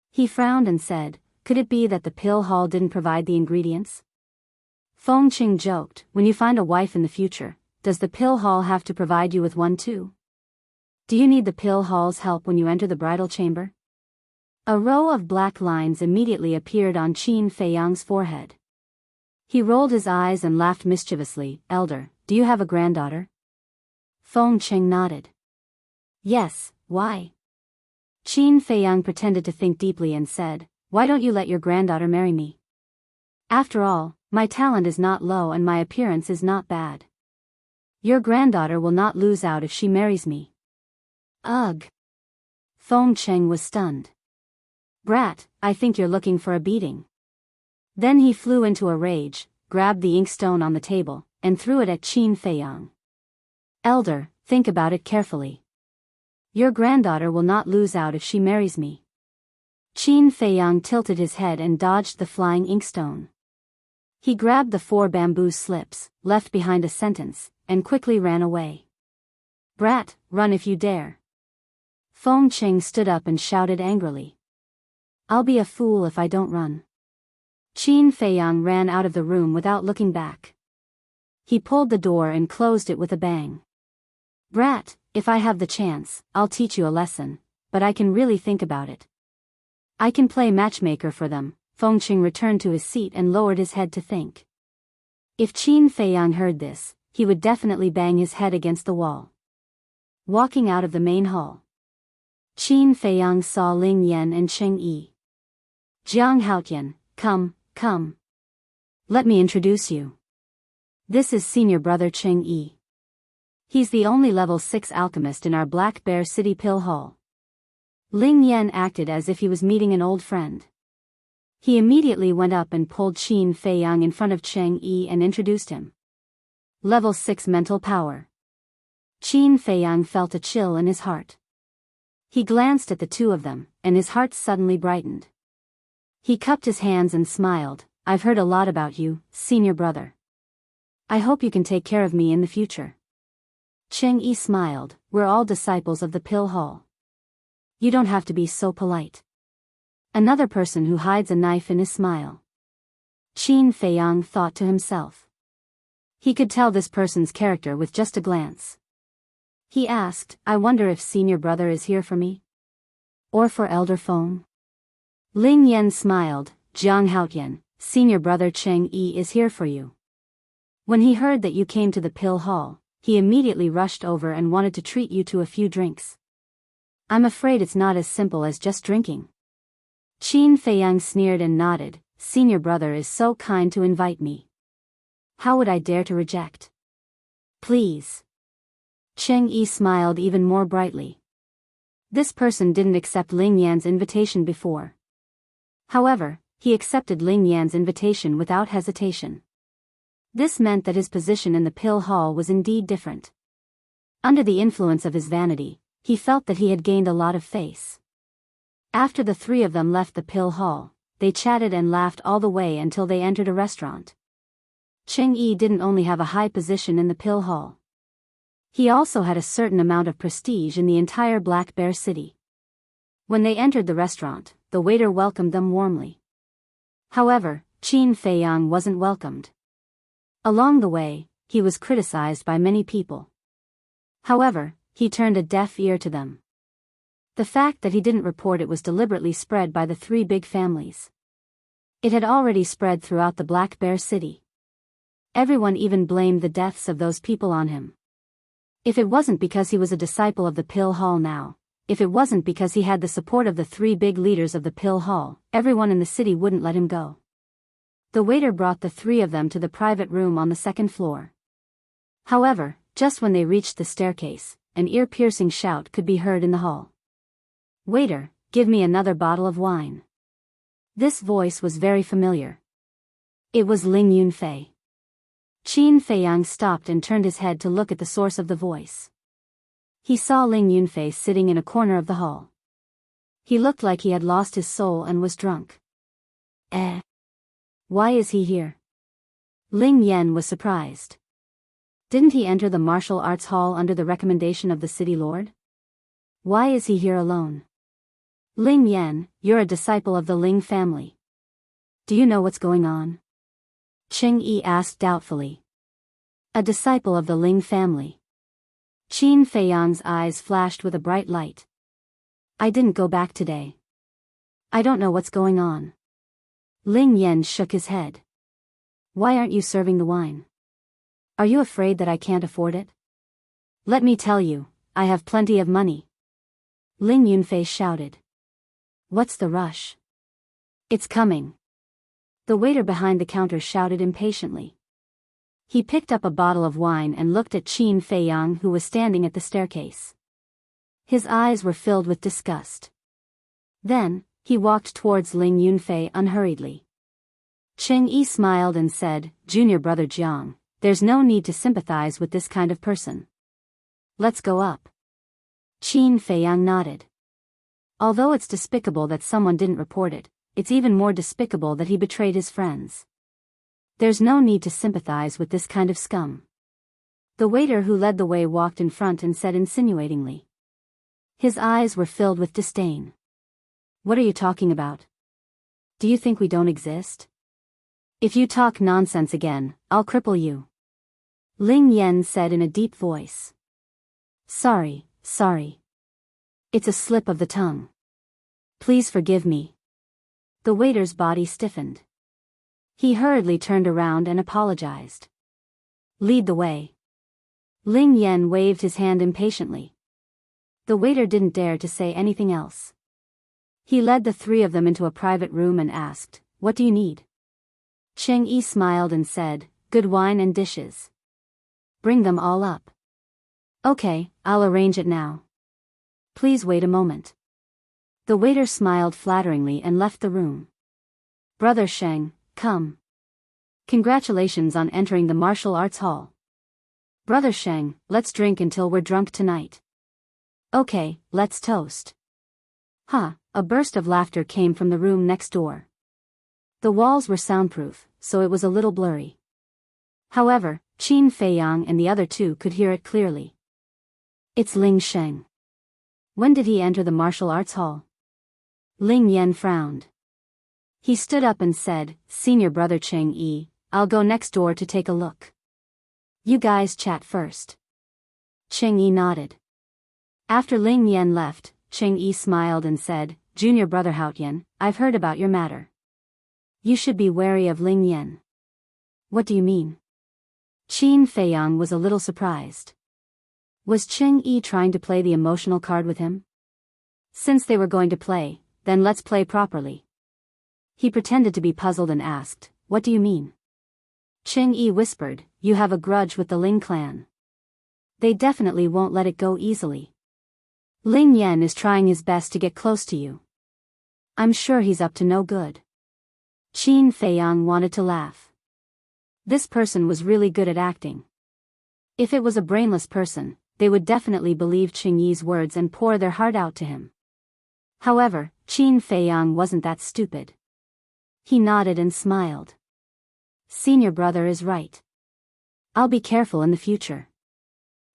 He frowned and said, could it be that the pill hall didn't provide the ingredients? Feng Qing joked, when you find a wife in the future, does the pill hall have to provide you with one too? Do you need the pill hall's help when you enter the bridal chamber? A row of black lines immediately appeared on Qin Feiyang's forehead. He rolled his eyes and laughed mischievously. Elder, do you have a granddaughter? Feng Qing nodded. Yes, why? Qin Feiyang pretended to think deeply and said, why don't you let your granddaughter marry me? After all, my talent is not low and my appearance is not bad. Your granddaughter will not lose out if she marries me. Ugh. Feng Qing was stunned. Brat, I think you're looking for a beating. Then he flew into a rage, grabbed the inkstone on the table, and threw it at Qin Feiyang. Elder, think about it carefully. Your granddaughter will not lose out if she marries me. Qin Feiyang tilted his head and dodged the flying inkstone. He grabbed the 4 bamboo slips, left behind a sentence, and quickly ran away. Brat, run if you dare. Feng Qing stood up and shouted angrily. I'll be a fool if I don't run. Qin Feiyang ran out of the room without looking back. He pulled the door and closed it with a bang. Brat, if I have the chance, I'll teach you a lesson, but I can really think about it. I can play matchmaker for them. Feng Qing returned to his seat and lowered his head to think. If Qin Feiyang heard this, he would definitely bang his head against the wall. Walking out of the main hall, Qin Feiyang saw Ling Yan and Cheng Yi. Jiang Haotian, come. Let me introduce you. This is senior brother Cheng Yi. He's the only level 6 alchemist in our Black Bear City Pill Hall. Ling Yan acted as if he was meeting an old friend. He immediately went up and pulled Qin Feiyang in front of Cheng Yi and introduced him. Level 6 mental power. Qin Feiyang felt a chill in his heart. He glanced at the two of them, and his heart suddenly brightened. He cupped his hands and smiled. I've heard a lot about you, senior brother. I hope you can take care of me in the future. Cheng Yi smiled. We're all disciples of the Pill Hall. You don't have to be so polite. Another person who hides a knife in his smile. Qin Feiyang thought to himself. He could tell this person's character with just a glance. He asked, I wonder if senior brother is here for me? Or for elder Feng? Ling Yan smiled. Jiang Haotian, senior brother Cheng Yi is here for you. When he heard that you came to the Pill Hall, he immediately rushed over and wanted to treat you to a few drinks. I'm afraid it's not as simple as just drinking. Qin Feiyang sneered and nodded. Senior brother is so kind to invite me. How would I dare to reject? Please. Cheng Yi smiled even more brightly. This person didn't accept Ling Yan's invitation before. However, he accepted Ling Yan's invitation without hesitation. This meant that his position in the pill hall was indeed different. Under the influence of his vanity, he felt that he had gained a lot of face. After the three of them left the pill hall, they chatted and laughed all the way until they entered a restaurant. Cheng Yi didn't only have a high position in the pill hall. He also had a certain amount of prestige in the entire Black Bear City. When they entered the restaurant, the waiter welcomed them warmly. However, Qin Feiyang wasn't welcomed. Along the way, he was criticized by many people. However, he turned a deaf ear to them. The fact that he didn't report it was deliberately spread by the three big families. It had already spread throughout the Black Bear City. Everyone even blamed the deaths of those people on him. If it wasn't because he was a disciple of the pill hall now, if it wasn't because he had the support of the three big leaders of the pill hall, everyone in the city wouldn't let him go. The waiter brought the three of them to the private room on the second floor. However, just when they reached the staircase, an ear-piercing shout could be heard in the hall. "Waiter, give me another bottle of wine." This voice was very familiar. It was Ling Yunfei. Qin Feiyang stopped and turned his head to look at the source of the voice. He saw Ling Yunfei sitting in a corner of the hall. He looked like he had lost his soul and was drunk. Why is he here? Ling Yan was surprised. Didn't he enter the martial arts hall under the recommendation of the city lord? Why is he here alone? Ling Yan, you're a disciple of the Ling family. Do you know what's going on? Cheng Yi asked doubtfully. A disciple of the Ling family. Qin Feiyang's eyes flashed with a bright light. I didn't go back today. I don't know what's going on. Ling Yan shook his head. Why aren't you serving the wine? Are you afraid that I can't afford it? Let me tell you, I have plenty of money. Ling Yunfei shouted. What's the rush? It's coming. The waiter behind the counter shouted impatiently. He picked up a bottle of wine and looked at Qin Feiyang, who was standing at the staircase. His eyes were filled with disgust. Then, he walked towards Ling Yunfei unhurriedly. Cheng Yi smiled and said, Junior brother Jiang, there's no need to sympathize with this kind of person. Let's go up. Qin Feiyang nodded. Although it's despicable that someone didn't report it, it's even more despicable that he betrayed his friends. There's no need to sympathize with this kind of scum. The waiter who led the way walked in front and said insinuatingly. His eyes were filled with disdain. What are you talking about? Do you think we don't exist? If you talk nonsense again, I'll cripple you. Ling Yan said in a deep voice. Sorry. It's a slip of the tongue. Please forgive me. The waiter's body stiffened. He hurriedly turned around and apologized. Lead the way. Ling Yan waved his hand impatiently. The waiter didn't dare to say anything else. He led the three of them into a private room and asked, What do you need? Cheng Yi smiled and said, Good wine and dishes. Bring them all up. Okay, I'll arrange it now. Please wait a moment. The waiter smiled flatteringly and left the room. Brother Sheng, come. Congratulations on entering the martial arts hall. Brother Sheng, let's drink until we're drunk tonight. Okay, let's toast. A burst of laughter came from the room next door. The walls were soundproof, so it was a little blurry. However, Qin Feiyang and the other two could hear it clearly. It's Ling Sheng. When did he enter the martial arts hall? Ling Yan frowned. He stood up and said, Senior brother Cheng Yi, I'll go next door to take a look. You guys chat first. Cheng Yi nodded. After Ling Yan left, Cheng Yi smiled and said, Junior brother Haotian, I've heard about your matter. You should be wary of Ling Yan. What do you mean? Qin Feiyang was a little surprised. Was Cheng Yi trying to play the emotional card with him? Since they were going to play, then let's play properly. He pretended to be puzzled and asked, What do you mean? Cheng Yi whispered, You have a grudge with the Ling clan. They definitely won't let it go easily. Ling Yan is trying his best to get close to you. I'm sure he's up to no good. Qin Feiyang wanted to laugh. This person was really good at acting. If it was a brainless person, they would definitely believe Qing Yi's words and pour their heart out to him. However, Qin Feiyang wasn't that stupid. He nodded and smiled. Senior brother is right. I'll be careful in the future.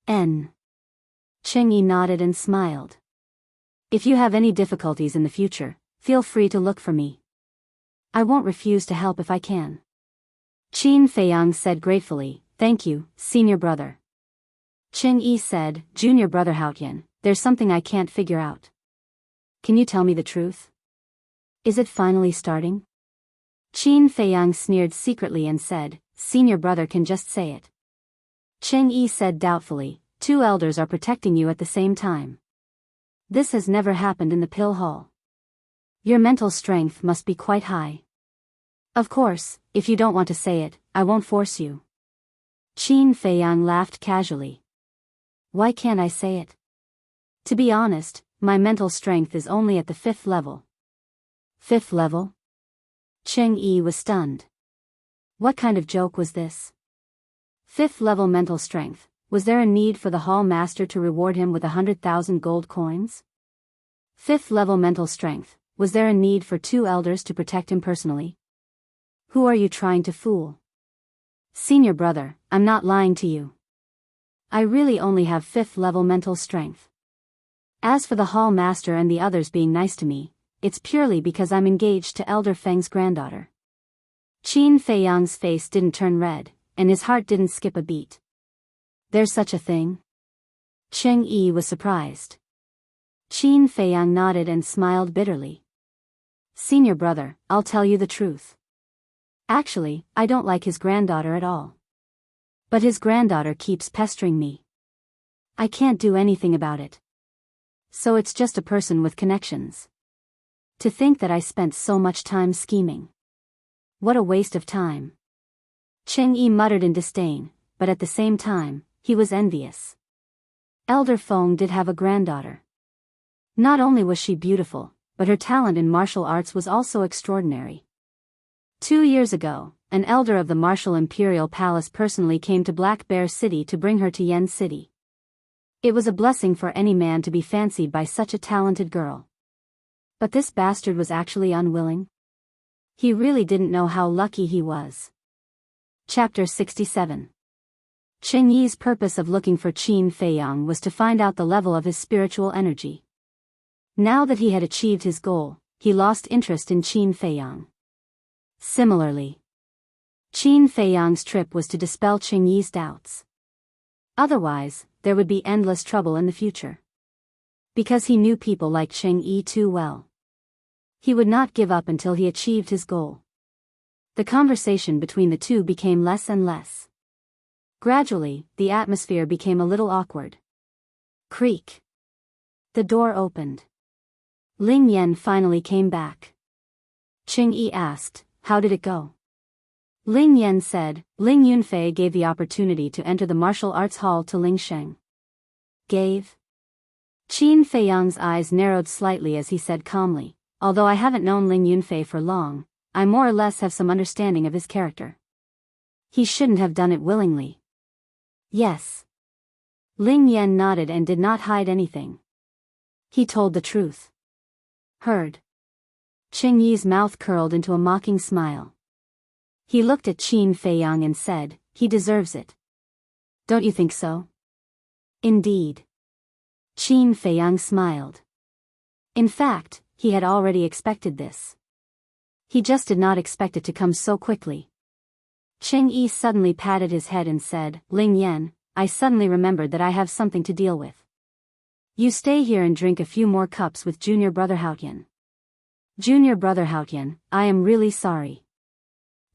Qing Yi nodded and smiled. If you have any difficulties in the future, feel free to look for me. I won't refuse to help if I can. Qin Feiyang said gratefully, thank you, senior brother. Qing Yi said, junior brother Haotian, there's something I can't figure out. Can you tell me the truth? Is it finally starting? Qin Feiyang sneered secretly and said, senior brother can just say it. Qing Yi said doubtfully, 2 elders are protecting you at the same time. This has never happened in the pill hall. Your mental strength must be quite high. Of course, if you don't want to say it, I won't force you. Qin Feiyang laughed casually. Why can't I say it? To be honest, my mental strength is only at the 5th level. 5th level? Qing Yi was stunned. What kind of joke was this? 5th level mental strength, was there a need for the hall master to reward him with 100,000 gold coins? 5th level mental strength, was there a need for 2 elders to protect him personally? Who are you trying to fool? Senior brother, I'm not lying to you. I really only have 5th level mental strength. As for the hall master and the others being nice to me, it's purely because I'm engaged to Elder Feng's granddaughter. Qin Feiyang's face didn't turn red, and his heart didn't skip a beat. There's such a thing? Qing Yi was surprised. Qin Feiyang nodded and smiled bitterly. Senior brother, I'll tell you the truth. Actually, I don't like his granddaughter at all. But his granddaughter keeps pestering me. I can't do anything about it. So it's just a person with connections. To think that I spent so much time scheming. What a waste of time. Qing Yi muttered in disdain, but at the same time, he was envious. Elder Feng did have a granddaughter. Not only was she beautiful, but her talent in martial arts was also extraordinary. 2 years ago, an elder of the Martial Imperial Palace personally came to Black Bear City to bring her to Yen City. It was a blessing for any man to be fancied by such a talented girl. But this bastard was actually unwilling. He really didn't know how lucky he was. Chapter 67. Qing Yi's purpose of looking for Qin Feiyang was to find out the level of his spiritual energy. Now that he had achieved his goal, he lost interest in Qin Feiyang. Similarly, Qin Feiyang's trip was to dispel Qing Yi's doubts. Otherwise, there would be endless trouble in the future. Because he knew people like Qing Yi too well. He would not give up until he achieved his goal. The conversation between the two became less and less. Gradually, the atmosphere became a little awkward. Creak. The door opened. Ling Yan finally came back. Qing Yi asked, how did it go? Ling Yan said, Ling Yunfei gave the opportunity to enter the martial arts hall to Ling Sheng. Gave? Qin Feiyang's eyes narrowed slightly as he said calmly, although I haven't known Ling Yunfei for long, I more or less have some understanding of his character. He shouldn't have done it willingly. Yes. Ling Yan nodded and did not hide anything. He told the truth. Heard. Qing Yi's mouth curled into a mocking smile. He looked at Qin Feiyang and said, he deserves it. Don't you think so? Indeed. Qin Feiyang smiled. In fact, he had already expected this. He just did not expect it to come so quickly. Qing Yi suddenly patted his head and said, Ling Yan, I suddenly remembered that I have something to deal with. You stay here and drink a few more cups with Junior Brother Haotian. Junior Brother Haotian, I am really sorry.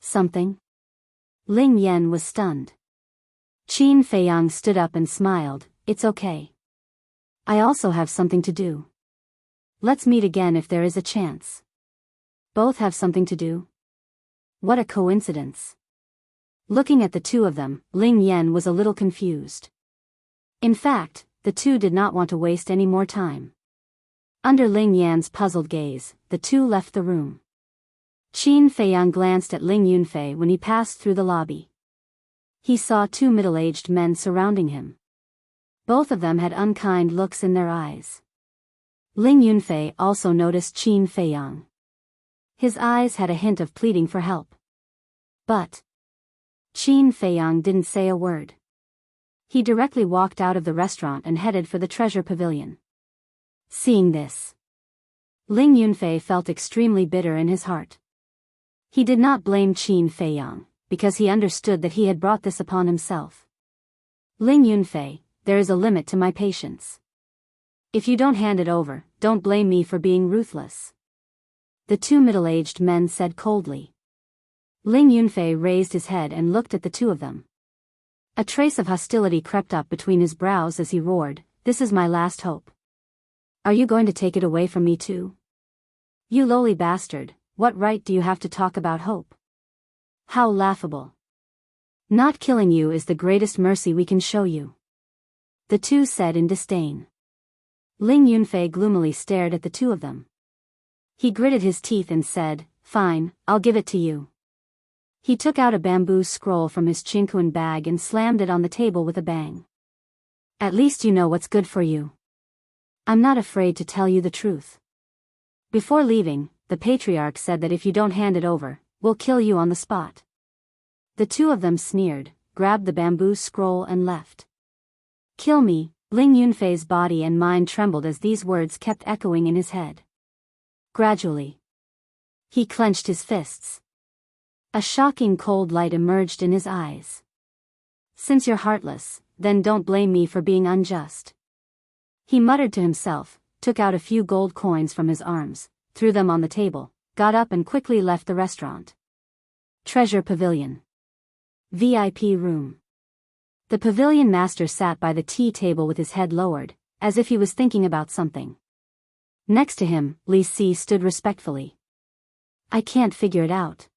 Something? Ling Yan was stunned. Qin Feiyang stood up and smiled, it's okay. I also have something to do. Let's meet again if there is a chance. Both have something to do? What a coincidence. Looking at the two of them, Ling Yan was a little confused. In fact, the two did not want to waste any more time. Under Ling Yan's puzzled gaze, the two left the room. Qin Feiyang glanced at Ling Yunfei when he passed through the lobby. He saw two middle-aged men surrounding him. Both of them had unkind looks in their eyes. Ling Yunfei also noticed Qin Feiyang. His eyes had a hint of pleading for help. But Qin Feiyang didn't say a word. He directly walked out of the restaurant and headed for the treasure pavilion. Seeing this, Ling Yunfei felt extremely bitter in his heart. He did not blame Qin Feiyang, because he understood that he had brought this upon himself. Ling Yunfei, there is a limit to my patience. If you don't hand it over, don't blame me for being ruthless. The two middle-aged men said coldly. Ling Yunfei raised his head and looked at the two of them. A trace of hostility crept up between his brows as he roared, "This is my last hope. Are you going to take it away from me too? You lowly bastard, what right do you have to talk about hope? How laughable. Not killing you is the greatest mercy we can show you," the two said in disdain. Ling Yunfei gloomily stared at the two of them. He gritted his teeth and said, "Fine, I'll give it to you." He took out a bamboo scroll from his chinquan bag and slammed it on the table with a bang. "At least you know what's good for you. I'm not afraid to tell you the truth." Before leaving, the patriarch said that if you don't hand it over, we'll kill you on the spot. The two of them sneered, grabbed the bamboo scroll and left. "Kill me." Ling Yunfei's body and mind trembled as these words kept echoing in his head. Gradually, he clenched his fists. A shocking cold light emerged in his eyes. "Since you're heartless, then don't blame me for being unjust." He muttered to himself, took out a few gold coins from his arms, threw them on the table, got up and quickly left the restaurant. Treasure Pavilion. VIP Room. The pavilion master sat by the tea table with his head lowered, as if he was thinking about something. Next to him, Li Si stood respectfully. "I can't figure it out.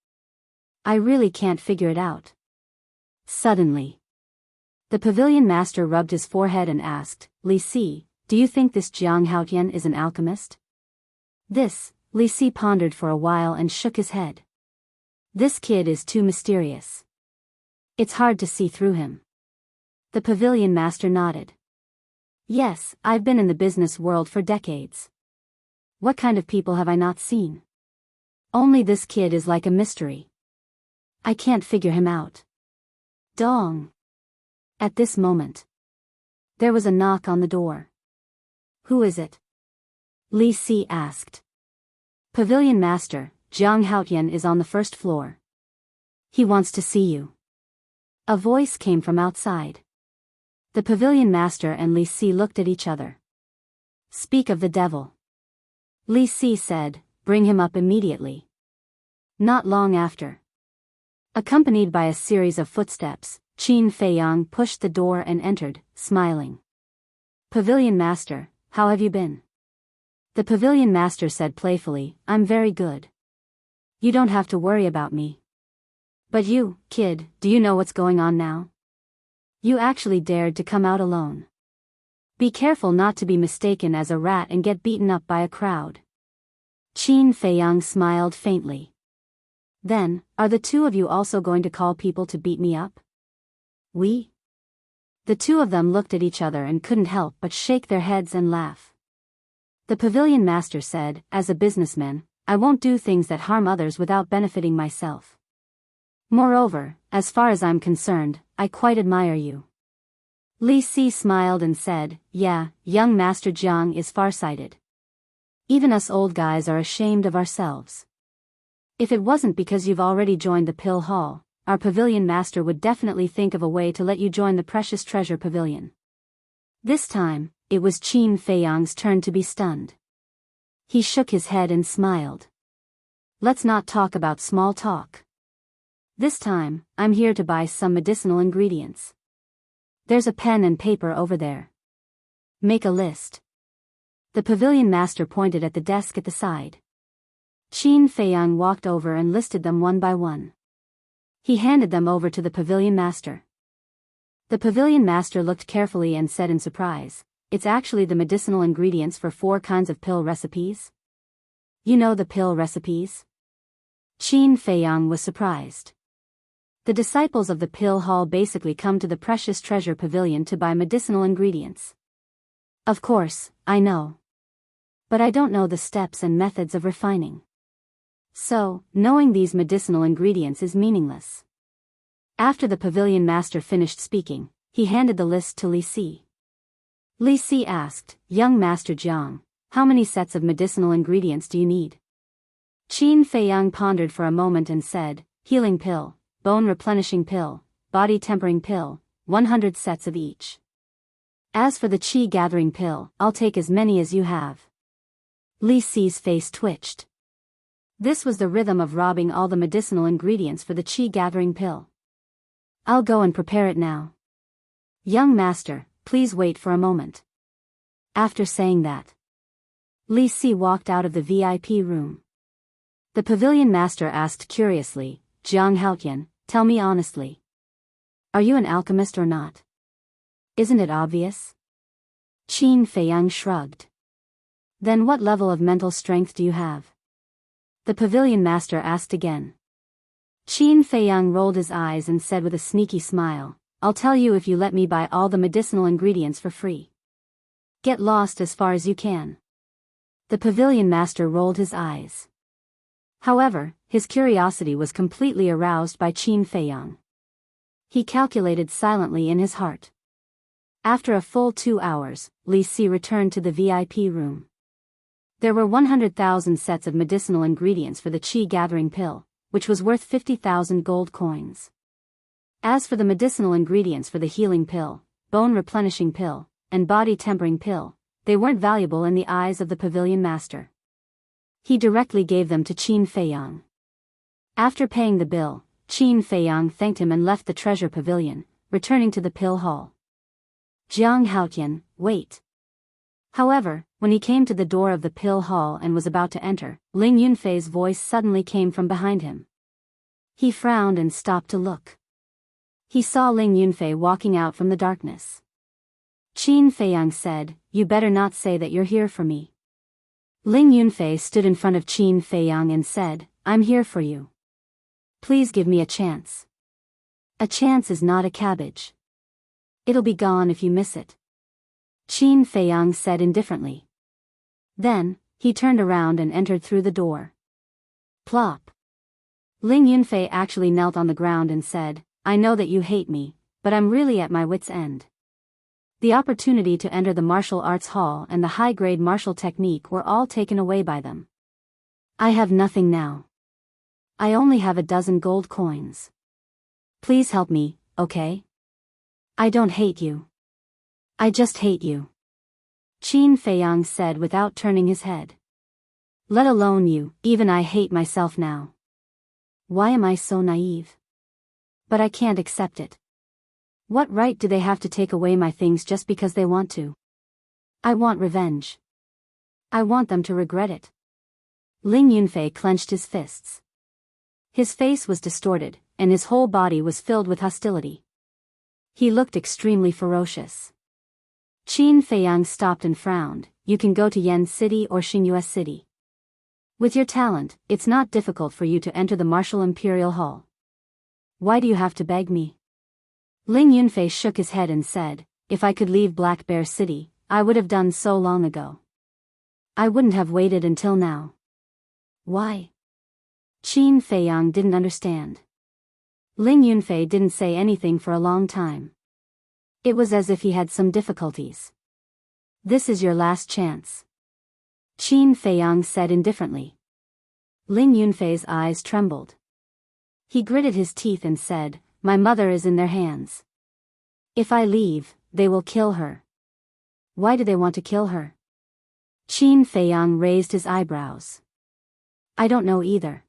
I really can't figure it out." Suddenly, the pavilion master rubbed his forehead and asked, "Li Si, do you think this Jiang Haotian is an alchemist?" This, Li Si pondered for a while and shook his head. "This kid is too mysterious. It's hard to see through him." The pavilion master nodded. "Yes, I've been in the business world for decades. What kind of people have I not seen? Only this kid is like a mystery. I can't figure him out." Dong. At this moment, there was a knock on the door. "Who is it?" Li Si asked. "Pavilion master, Jiang Haotian is on the first floor. He wants to see you." A voice came from outside. The pavilion master and Li Si looked at each other. "Speak of the devil," Li Si said, "bring him up immediately." Not long after, accompanied by a series of footsteps, Qin Feiyang pushed the door and entered, smiling. "Pavilion master, how have you been?" The pavilion master said playfully, "I'm very good. You don't have to worry about me. But you, kid, do you know what's going on now? You actually dared to come out alone. Be careful not to be mistaken as a rat and get beaten up by a crowd." Qin Feiyang smiled faintly. "Then, are the two of you also going to call people to beat me up?" "We?" The two of them looked at each other and couldn't help but shake their heads and laugh. The pavilion master said, "As a businessman, I won't do things that harm others without benefiting myself. Moreover, as far as I'm concerned, I quite admire you." Li Si smiled and said, "Yeah, young Master Jiang is farsighted. Even us old guys are ashamed of ourselves. If it wasn't because you've already joined the Pill Hall, our pavilion master would definitely think of a way to let you join the precious treasure pavilion." This time, it was Qin Feiyang's turn to be stunned. He shook his head and smiled. "Let's not talk about small talk. This time, I'm here to buy some medicinal ingredients. There's a pen and paper over there. Make a list." The pavilion master pointed at the desk at the side. Qin Feiyang walked over and listed them one by one. He handed them over to the pavilion master. The pavilion master looked carefully and said in surprise, "It's actually the medicinal ingredients for 4 kinds of pill recipes?" "You know the pill recipes?" Qin Feiyang was surprised. The disciples of the pill hall basically come to the precious treasure pavilion to buy medicinal ingredients. "Of course, I know. But I don't know the steps and methods of refining. So, knowing these medicinal ingredients is meaningless." After the pavilion master finished speaking, he handed the list to Li Si. Li Si asked, "Young Master Jiang, how many sets of medicinal ingredients do you need?" Qin Feiyang pondered for a moment and said, "Healing pill, bone replenishing pill, body tempering pill, 100 sets of each. As for the qi gathering pill, I'll take as many as you have." Li Si's face twitched. This was the rhythm of robbing all the medicinal ingredients for the qi gathering pill. "I'll go and prepare it now. Young master, please wait for a moment." After saying that, Li Si walked out of the VIP room. The pavilion master asked curiously, "Jiang Haotian, tell me honestly. Are you an alchemist or not? Isn't it obvious?" Qin Feiyang shrugged. "Then what level of mental strength do you have?" The pavilion master asked again. Qin Feiyang rolled his eyes and said with a sneaky smile, "I'll tell you if you let me buy all the medicinal ingredients for free. Get lost as far as you can." The pavilion master rolled his eyes. However, his curiosity was completely aroused by Qin Feiyang. He calculated silently in his heart. After a full 2 hours, Li Si returned to the VIP room. There were 100,000 sets of medicinal ingredients for the qi gathering pill, which was worth 50,000 gold coins. As for the medicinal ingredients for the healing pill, bone replenishing pill, and body tempering pill, they weren't valuable in the eyes of the pavilion master. He directly gave them to Qin Feiyang. After paying the bill, Qin Feiyang thanked him and left the treasure pavilion, returning to the pill hall. Jiang Haotian, wait. However, when he came to the door of the pill hall and was about to enter, Ling Yunfei's voice suddenly came from behind him. He frowned and stopped to look. He saw Ling Yunfei walking out from the darkness. Qin Feiyang said, "You better not say that you're here for me." Ling Yunfei stood in front of Qin Feiyang and said, "I'm here for you. Please give me a chance. A chance is not a cabbage. It'll be gone if you miss it." Qin Feiyang said indifferently. Then, he turned around and entered through the door. Plop. Ling Yunfei actually knelt on the ground and said, "I know that you hate me, but I'm really at my wit's end." The opportunity to enter the martial arts hall and the high-grade martial technique were all taken away by them. "I have nothing now. I only have a dozen gold coins. Please help me, okay? I don't hate you. I just hate you," Qin Feiyang said without turning his head. "Let alone you, even I hate myself now. Why am I so naive? But I can't accept it. What right do they have to take away my things just because they want to? I want revenge. I want them to regret it." Ling Yunfei clenched his fists. His face was distorted, and his whole body was filled with hostility. He looked extremely ferocious. Qin Feiyang stopped and frowned. "You can go to Yen City or Xingyue City. With your talent, it's not difficult for you to enter the Martial Imperial Hall. Why do you have to beg me?" Ling Yunfei shook his head and said, "If I could leave Black Bear City, I would have done so long ago. I wouldn't have waited until now." "Why?" Qin Feiyang didn't understand. Ling Yunfei didn't say anything for a long time. It was as if he had some difficulties. "This is your last chance," Qin Feiyang said indifferently. Ling Yunfei's eyes trembled. He gritted his teeth and said, "My mother is in their hands. If I leave, they will kill her." "Why do they want to kill her?" Qin Feiyang raised his eyebrows. "I don't know either.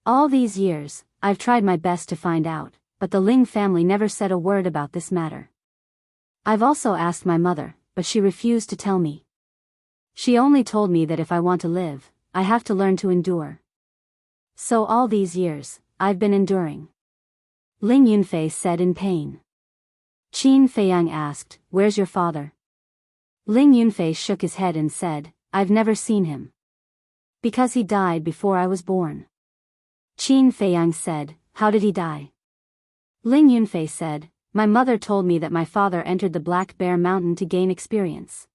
All these years, I've tried my best to find out, but the Ling family never said a word about this matter. I've also asked my mother, but she refused to tell me. She only told me that if I want to live, I have to learn to endure. So all these years, I've been enduring," Ling Yunfei said in pain. Qin Feiyang asked, "Where's your father?" Ling Yunfei shook his head and said, "I've never seen him. Because he died before I was born." Qin Feiyang said, "How did he die?" Ling Yunfei said, "My mother told me that my father entered the Black Bear Mountain to gain experience.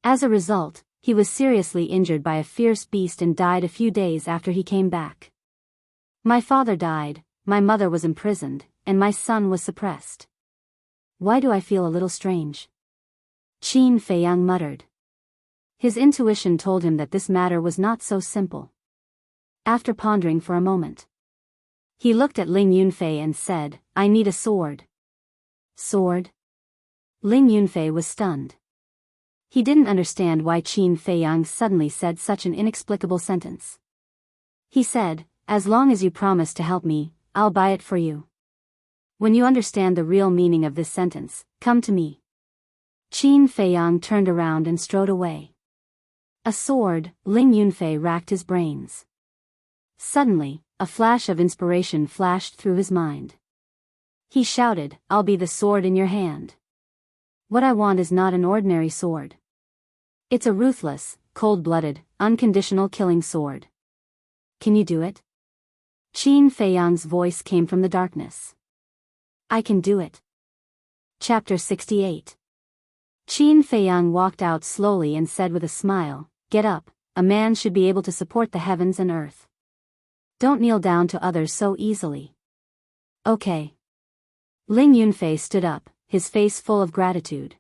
As a result, he was seriously injured by a fierce beast and died a few days after he came back. My father died, my mother was imprisoned, and my son was suppressed. Why do I feel a little strange?" Qin Feiyang muttered. His intuition told him that this matter was not so simple. After pondering for a moment, he looked at Ling Yunfei and said, "I need a sword." "Sword?" Ling Yunfei was stunned. He didn't understand why Qin Feiyang suddenly said such an inexplicable sentence. He said, "As long as you promise to help me, I'll buy it for you. When you understand the real meaning of this sentence, come to me." Qin Feiyang turned around and strode away. A sword, Ling Yunfei racked his brains. Suddenly, a flash of inspiration flashed through his mind. He shouted, "I'll be the sword in your hand. What I want is not an ordinary sword. It's a ruthless, cold-blooded, unconditional killing sword. Can you do it?" Qin Feiyang's voice came from the darkness. "I can do it." Chapter 68. Qin Feiyang walked out slowly and said with a smile, "Get up, a man should be able to support the heavens and earth. Don't kneel down to others so easily." "Okay." Ling Yunfei stood up, his face full of gratitude.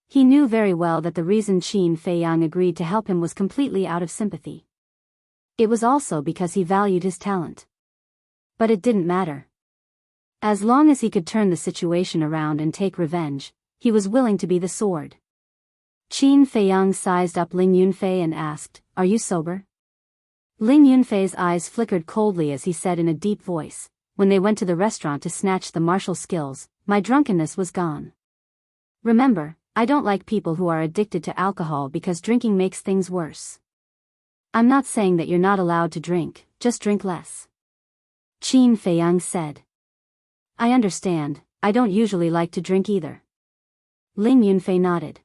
He knew very well that the reason Qin Feiyang agreed to help him was completely out of sympathy. It was also because he valued his talent. But it didn't matter. As long as he could turn the situation around and take revenge, he was willing to be the sword. Qin Feiyang sized up Ling Yunfei and asked, "Are you sober?" Ling Yunfei's eyes flickered coldly as he said in a deep voice, "When they went to the restaurant to snatch the martial skills, my drunkenness was gone. Remember, I don't like people who are addicted to alcohol because drinking makes things worse. I'm not saying that you're not allowed to drink, just drink less." Qin Feiyang said. "I understand, I don't usually like to drink either." Ling Yunfei nodded.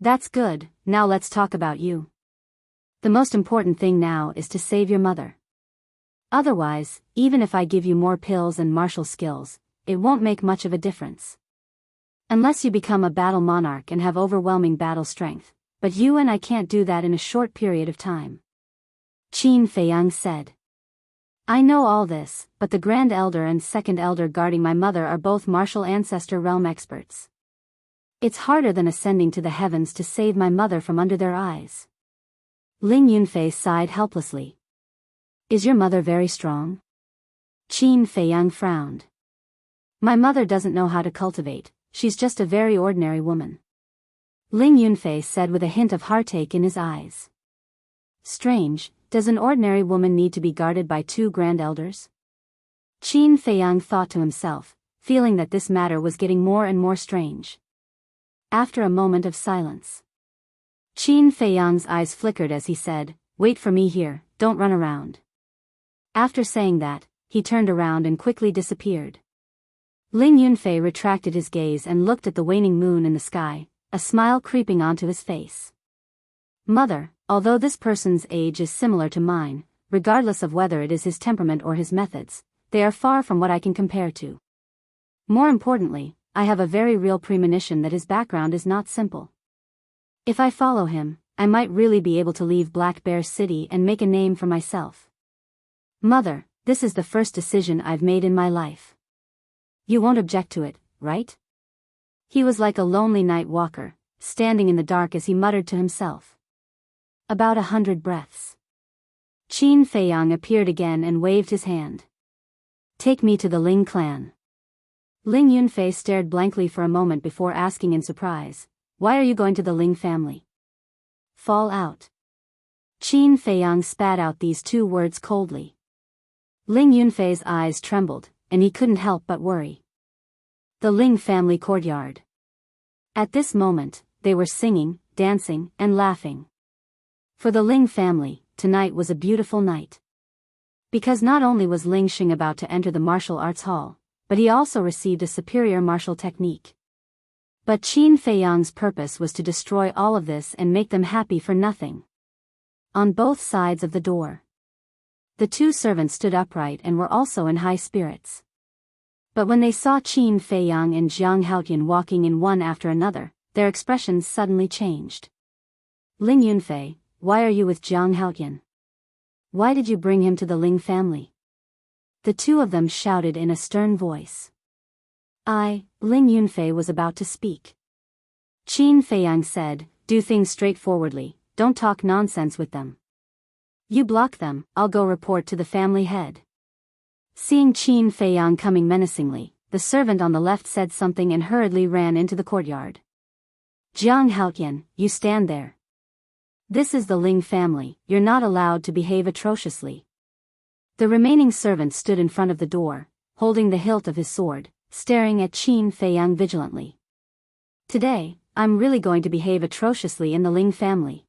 "That's good, now let's talk about you. The most important thing now is to save your mother. Otherwise, even if I give you more pills and martial skills, it won't make much of a difference. Unless you become a battle monarch and have overwhelming battle strength, but you and I can't do that in a short period of time." Qin Feiyang said. "I know all this, but the Grand Elder and Second Elder guarding my mother are both martial ancestor realm experts. It's harder than ascending to the heavens to save my mother from under their eyes." Ling Yunfei sighed helplessly. "Is your mother very strong?" Qin Feiyang frowned. "My mother doesn't know how to cultivate, she's just a very ordinary woman." Ling Yunfei said with a hint of heartache in his eyes. "Strange, does an ordinary woman need to be guarded by two Grand Elders?" Qin Feiyang thought to himself, feeling that this matter was getting more and more strange. After a moment of silence, Qin Feiyang's eyes flickered as he said, "Wait for me here, don't run around." After saying that, he turned around and quickly disappeared. Ling Yunfei retracted his gaze and looked at the waning moon in the sky, a smile creeping onto his face. "Mother, although this person's age is similar to mine, regardless of whether it is his temperament or his methods, they are far from what I can compare to. More importantly, I have a very real premonition that his background is not simple. If I follow him, I might really be able to leave Black Bear City and make a name for myself. Mother, this is the first decision I've made in my life. You won't object to it, right?" He was like a lonely night walker, standing in the dark as he muttered to himself. About 100 breaths. Qin Feiyang appeared again and waved his hand. "Take me to the Ling clan." Ling Yunfei stared blankly for a moment before asking in surprise, "Why are you going to the Ling family?" "Fall out." Qin Feiyang spat out these two words coldly. Ling Yunfei's eyes trembled, and he couldn't help but worry. The Ling family courtyard. At this moment, they were singing, dancing, and laughing. For the Ling family, tonight was a beautiful night. Because not only was Ling Xing about to enter the martial arts hall, but he also received a superior martial technique. But Qin Feiyang's purpose was to destroy all of this and make them happy for nothing. On both sides of the door, the two servants stood upright and were also in high spirits. But when they saw Qin Feiyang and Jiang Haotian walking in one after another, their expressions suddenly changed. Ling Yunfei, why are you with Jiang Haotian? Why did you bring him to the Ling family? The two of them shouted in a stern voice. Ling Yunfei was about to speak. Qin Feiyang said, do things straightforwardly, don't talk nonsense with them. You block them, I'll go report to the family head. Seeing Qin Feiyang coming menacingly, the servant on the left said something and hurriedly ran into the courtyard. Jiang Haotian, you stand there. This is the Ling family, you're not allowed to behave atrociously. The remaining servant stood in front of the door, holding the hilt of his sword, staring at Qin Feiyang vigilantly. Today, I'm really going to behave atrociously in the Ling family.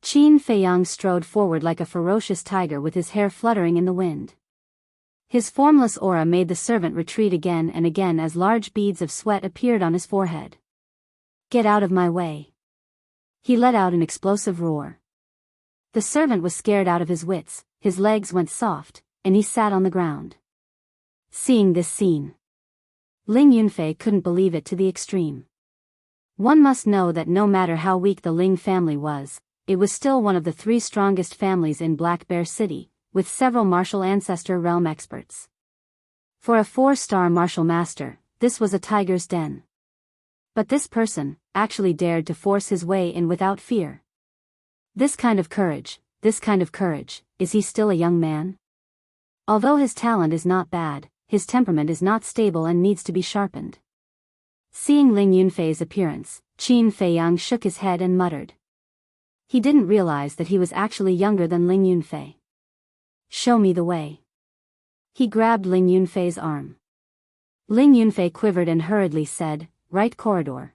Qin Feiyang strode forward like a ferocious tiger with his hair fluttering in the wind. His formless aura made the servant retreat again and again as large beads of sweat appeared on his forehead. Get out of my way. He let out an explosive roar. The servant was scared out of his wits, his legs went soft, and he sat on the ground. Seeing this scene, Ling Yunfei couldn't believe it to the extreme. One must know that no matter how weak the Ling family was, it was still one of the 3 strongest families in Black Bear City, with several martial ancestor realm experts. For a 4-star martial master, this was a tiger's den. But this person actually dared to force his way in without fear. This kind of courage, is he still a young man? Although his talent is not bad, his temperament is not stable and needs to be sharpened. Seeing Ling Yunfei's appearance, Qin Feiyang shook his head and muttered. He didn't realize that he was actually younger than Ling Yunfei. Show me the way. He grabbed Ling Yunfei's arm. Ling Yunfei quivered and hurriedly said, right corridor.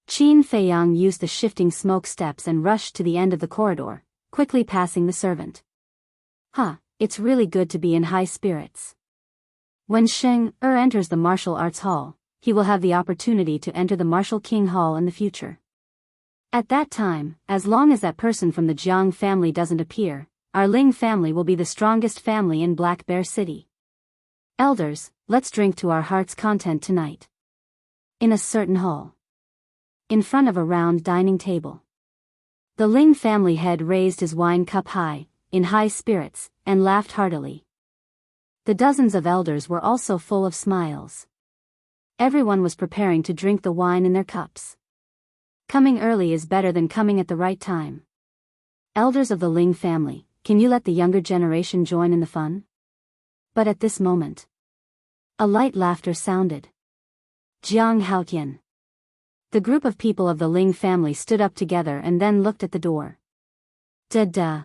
Qin Feiyang used the shifting smoke steps and rushed to the end of the corridor, quickly passing the servant. It's really good to be in high spirits. When Sheng enters the martial arts hall, he will have the opportunity to enter the Martial King Hall in the future. At that time, as long as that person from the Jiang family doesn't appear, our Ling family will be the strongest family in Black Bear City. Elders, let's drink to our heart's content tonight. In a certain hall, in front of a round dining table, the Ling family head raised his wine cup high, in high spirits, and laughed heartily. The dozens of elders were also full of smiles. Everyone was preparing to drink the wine in their cups. Coming early is better than coming at the right time. Elders of the Ling family, can you let the younger generation join in the fun? But at this moment, a light laughter sounded. Jiang Haotian. The group of people of the Ling family stood up together and then looked at the door. Da-da.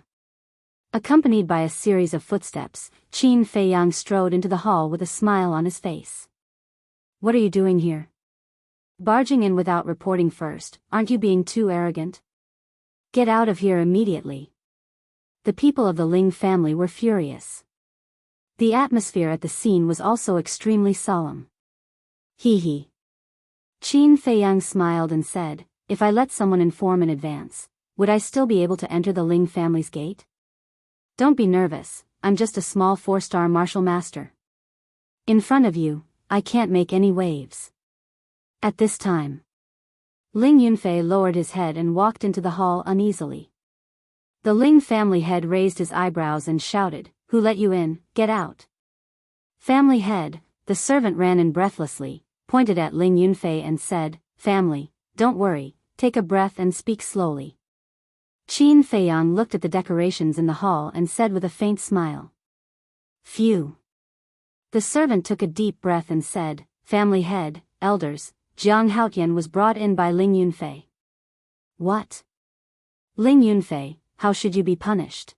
Accompanied by a series of footsteps, Qin Feiyang strode into the hall with a smile on his face. What are you doing here? Barging in without reporting first, aren't you being too arrogant? Get out of here immediately. The people of the Ling family were furious. The atmosphere at the scene was also extremely solemn. Hee. Qin Feiyang smiled and said, if I let someone inform in advance, would I still be able to enter the Ling family's gate? Don't be nervous, I'm just a small 4-star martial master. In front of you, I can't make any waves. At this time, Ling Yunfei lowered his head and walked into the hall uneasily. The Ling family head raised his eyebrows and shouted, who let you in, get out. Family head, the servant ran in breathlessly, pointed at Ling Yunfei and said, family, don't worry, take a breath and speak slowly. Qin Feiyang looked at the decorations in the hall and said with a faint smile. Phew. The servant took a deep breath and said, family head, elders, Jiang Haotian was brought in by Ling Yunfei. What? Ling Yunfei, how should you be punished?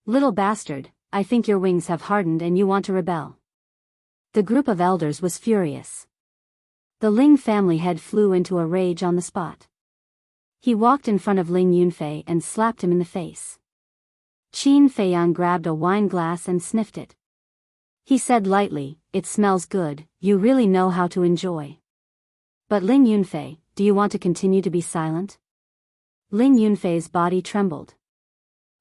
Little bastard, I think your wings have hardened and you want to rebel. The group of elders was furious. The Ling family head flew into a rage on the spot. He walked in front of Ling Yunfei and slapped him in the face. Qin Feiyang grabbed a wine glass and sniffed it. He said lightly, "It smells good, you really know how to enjoy." But Ling Yunfei, do you want to continue to be silent? Ling Yunfei's body trembled.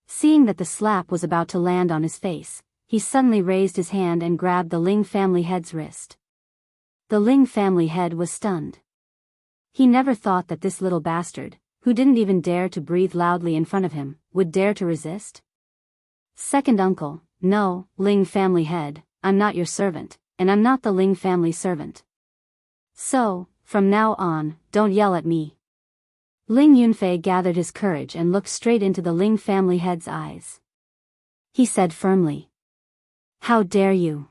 Seeing that the slap was about to land on his face, he suddenly raised his hand and grabbed the Ling family head's wrist. The Ling family head was stunned. He never thought that this little bastard, who didn't even dare to breathe loudly in front of him, would dare to resist. "Second uncle, no, Ling family head, I'm not your servant, and I'm not the Ling family servant. So, from now on, don't yell at me." Ling Yunfei gathered his courage and looked straight into the Ling family head's eyes. He said firmly, "How dare you?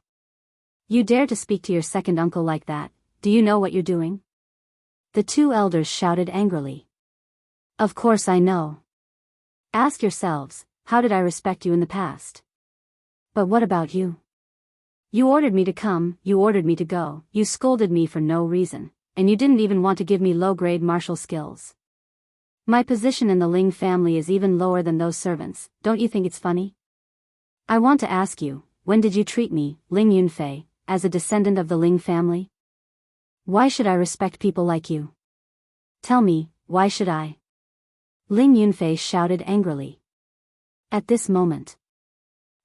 You dare to speak to your second uncle like that, do you know what you're doing?" The two elders shouted angrily. "Of course I know. Ask yourselves, how did I respect you in the past? But what about you? You ordered me to come, you ordered me to go, you scolded me for no reason, and you didn't even want to give me low-grade martial skills. My position in the Ling family is even lower than those servants, don't you think it's funny? I want to ask you, when did you treat me, Ling Yunfei, as a descendant of the Ling family? Why should I respect people like you? Tell me, why should I?" Ling Yunfei shouted angrily. At this moment,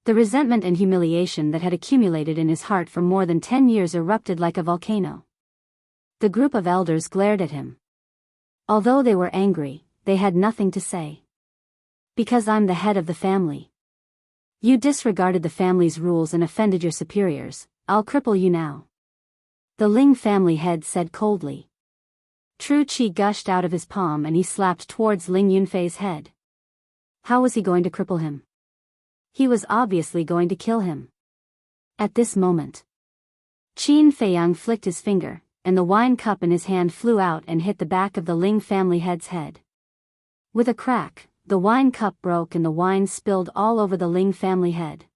the resentment and humiliation that had accumulated in his heart for more than 10 years erupted like a volcano. The group of elders glared at him. Although they were angry, they had nothing to say. "Because I'm the head of the family. You disregarded the family's rules and offended your superiors, I'll cripple you now." The Ling family head said coldly. True qi gushed out of his palm and he slapped towards Ling Yunfei's head. How was he going to cripple him? He was obviously going to kill him. At this moment, Qin Feiyang flicked his finger, and the wine cup in his hand flew out and hit the back of the Ling family head's head. With a crack, the wine cup broke and the wine spilled all over the Ling family head.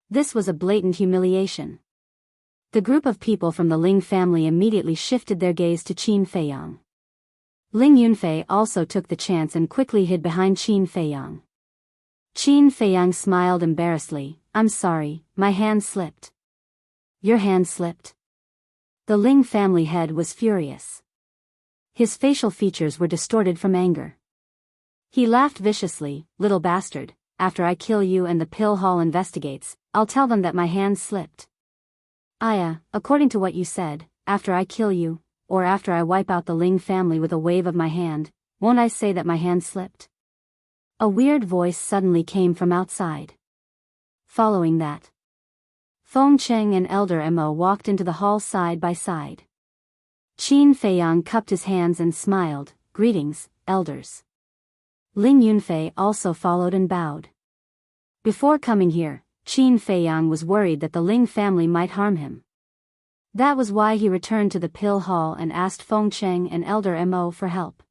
This was a blatant humiliation. The group of people from the Ling family immediately shifted their gaze to Qin Feiyang. Ling Yunfei also took the chance and quickly hid behind Qin Feiyang. Qin Feiyang smiled embarrassedly, "I'm sorry, my hand slipped." "Your hand slipped?" The Ling family head was furious. His facial features were distorted from anger. He laughed viciously, "Little bastard, after I kill you and the pill hall investigates, I'll tell them that my hand slipped. According to what you said, after I kill you, or after I wipe out the Ling family with a wave of my hand, won't I say that my hand slipped?" A weird voice suddenly came from outside. Following that, Feng Cheng and Elder Mo walked into the hall side by side. Qin Feiyang cupped his hands and smiled, "Greetings, elders." Ling Yunfei also followed and bowed. Before coming here, Qin Feiyang was worried that the Ling family might harm him. That was why he returned to the pill hall and asked Feng Cheng and Elder Mo for help.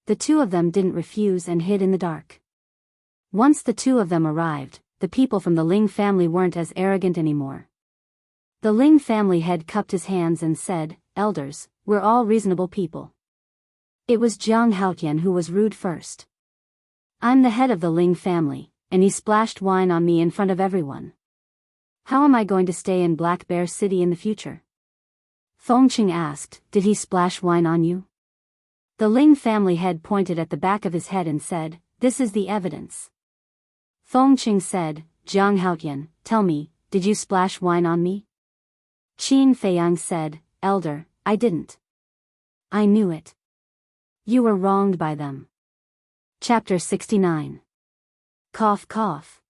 The two of them didn't refuse and hid in the dark. Once the two of them arrived, the people from the Ling family weren't as arrogant anymore. The Ling family head cupped his hands and said, "Elders, we're all reasonable people." It was Jiang Haotian who was rude first. "I'm the head of the Ling family, and he splashed wine on me in front of everyone. How am I going to stay in Black Bear City in the future?" Feng Cheng asked, "Did he splash wine on you?" The Ling family head pointed at the back of his head and said, "This is the evidence." Feng Cheng said, "Jiang Haotian, tell me, did you splash wine on me?" Qin Feiyang said, "Elder, I didn't. I knew it. You were wronged by them." Chapter 69. Cough cough.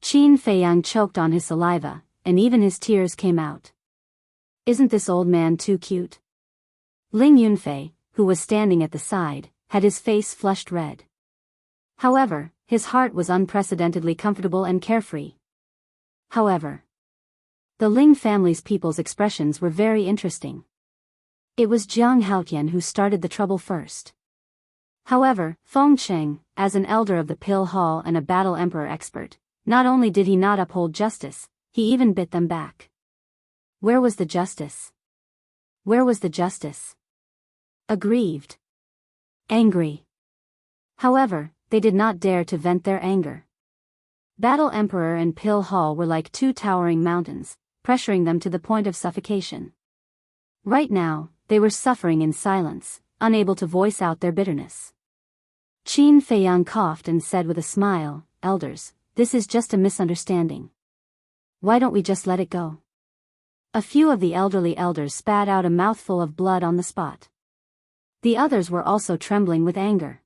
Qin Feiyang choked on his saliva, and even his tears came out. "Isn't this old man too cute?" Ling Yunfei, who was standing at the side, had his face flushed red. However, his heart was unprecedentedly comfortable and carefree. However, the Ling family's people's expressions were very interesting. It was Jiang Haotian who started the trouble first. However, Feng Cheng, as an elder of the Pill Hall and a battle emperor expert, not only did he not uphold justice, he even bit them back. Where was the justice? Where was the justice? Aggrieved. Angry. However, they did not dare to vent their anger. Battle Emperor and Pill Hall were like two towering mountains, pressuring them to the point of suffocation. Right now, they were suffering in silence, unable to voice out their bitterness. Qin Feiyang coughed and said with a smile, "Elders, this is just a misunderstanding. Why don't we just let it go?" A few of the elderly elders spat out a mouthful of blood on the spot. The others were also trembling with anger.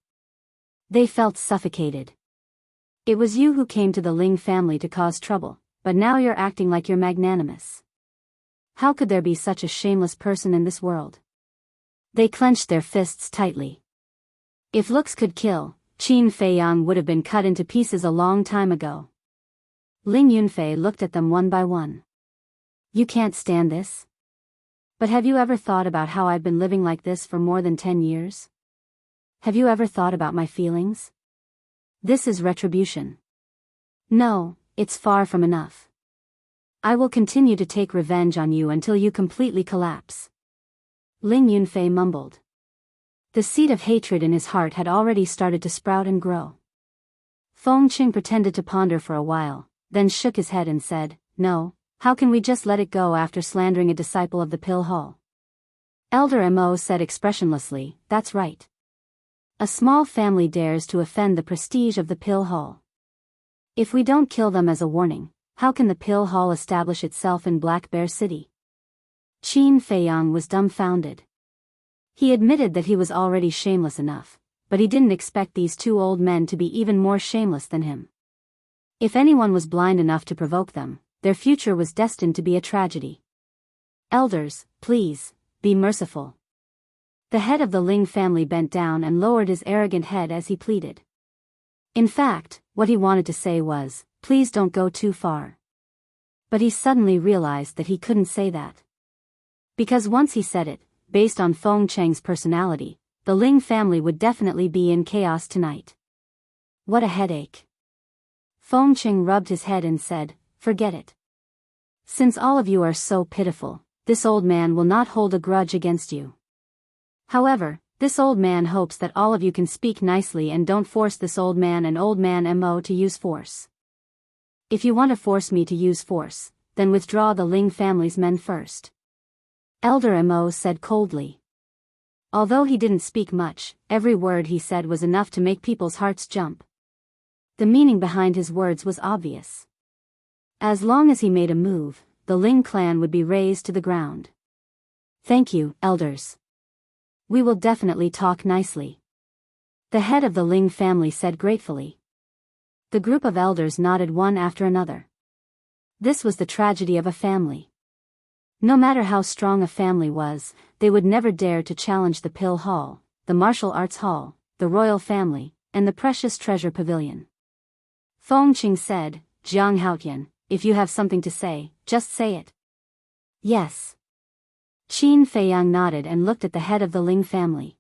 They felt suffocated. It was you who came to the Ling family to cause trouble, but now you're acting like you're magnanimous. How could there be such a shameless person in this world? They clenched their fists tightly. If looks could kill, Qin Feiyang would have been cut into pieces a long time ago. Ling Yunfei looked at them one by one. You can't stand this? But have you ever thought about how I've been living like this for more than 10 years? Have you ever thought about my feelings? This is retribution. No, it's far from enough. I will continue to take revenge on you until you completely collapse. Ling Yunfei mumbled. The seed of hatred in his heart had already started to sprout and grow. Feng Qing pretended to ponder for a while, then shook his head and said, "No, how can we just let it go after slandering a disciple of the Pill Hall?" Elder Mo said expressionlessly, "That's right. A small family dares to offend the prestige of the Pill Hall. If we don't kill them as a warning, how can the Pill Hall establish itself in Black Bear City?" Qin Feiyang was dumbfounded. He admitted that he was already shameless enough, but he didn't expect these two old men to be even more shameless than him. If anyone was blind enough to provoke them, their future was destined to be a tragedy. Elders, please, be merciful. The head of the Ling family bent down and lowered his arrogant head as he pleaded. In fact, what he wanted to say was, "Please don't go too far." But he suddenly realized that he couldn't say that. Because once he said it, based on Feng Cheng's personality, the Ling family would definitely be in chaos tonight. What a headache. Feng Cheng rubbed his head and said, "Forget it. Since all of you are so pitiful, this old man will not hold a grudge against you. However, this old man hopes that all of you can speak nicely and don't force this old man and old man Mo to use force. If you want to force me to use force, then withdraw the Ling family's men first." Elder Mo said coldly. Although he didn't speak much, every word he said was enough to make people's hearts jump. The meaning behind his words was obvious. As long as he made a move, the Ling clan would be razed to the ground. "Thank you, elders. We will definitely talk nicely," the head of the Ling family said gratefully. The group of elders nodded one after another. This was the tragedy of a family. No matter how strong a family was, they would never dare to challenge the Pill Hall, the Martial Arts Hall, the Royal Family, and the Precious Treasure Pavilion. Feng Qing said, "Jiang Haotian, if you have something to say, just say it." "Yes." Qin Feiyang nodded and looked at the head of the Ling family.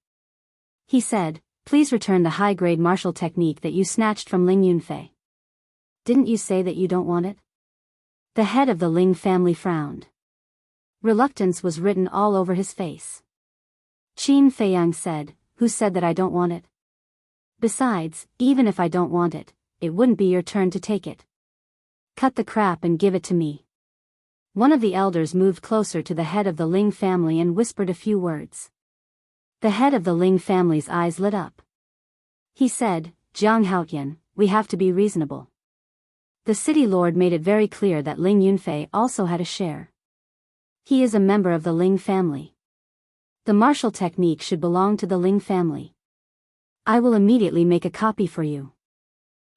He said, "Please return the high-grade martial technique that you snatched from Ling Yunfei." "Didn't you say that you don't want it?" The head of the Ling family frowned. Reluctance was written all over his face. Qin Feiyang said, "Who said that I don't want it? Besides, even if I don't want it, it wouldn't be your turn to take it. Cut the crap and give it to me." One of the elders moved closer to the head of the Ling family and whispered a few words. The head of the Ling family's eyes lit up. He said, "Jiang Haotian, we have to be reasonable." The city lord made it very clear that Ling Yunfei also had a share. He is a member of the Ling family. The martial technique should belong to the Ling family. I will immediately make a copy for you.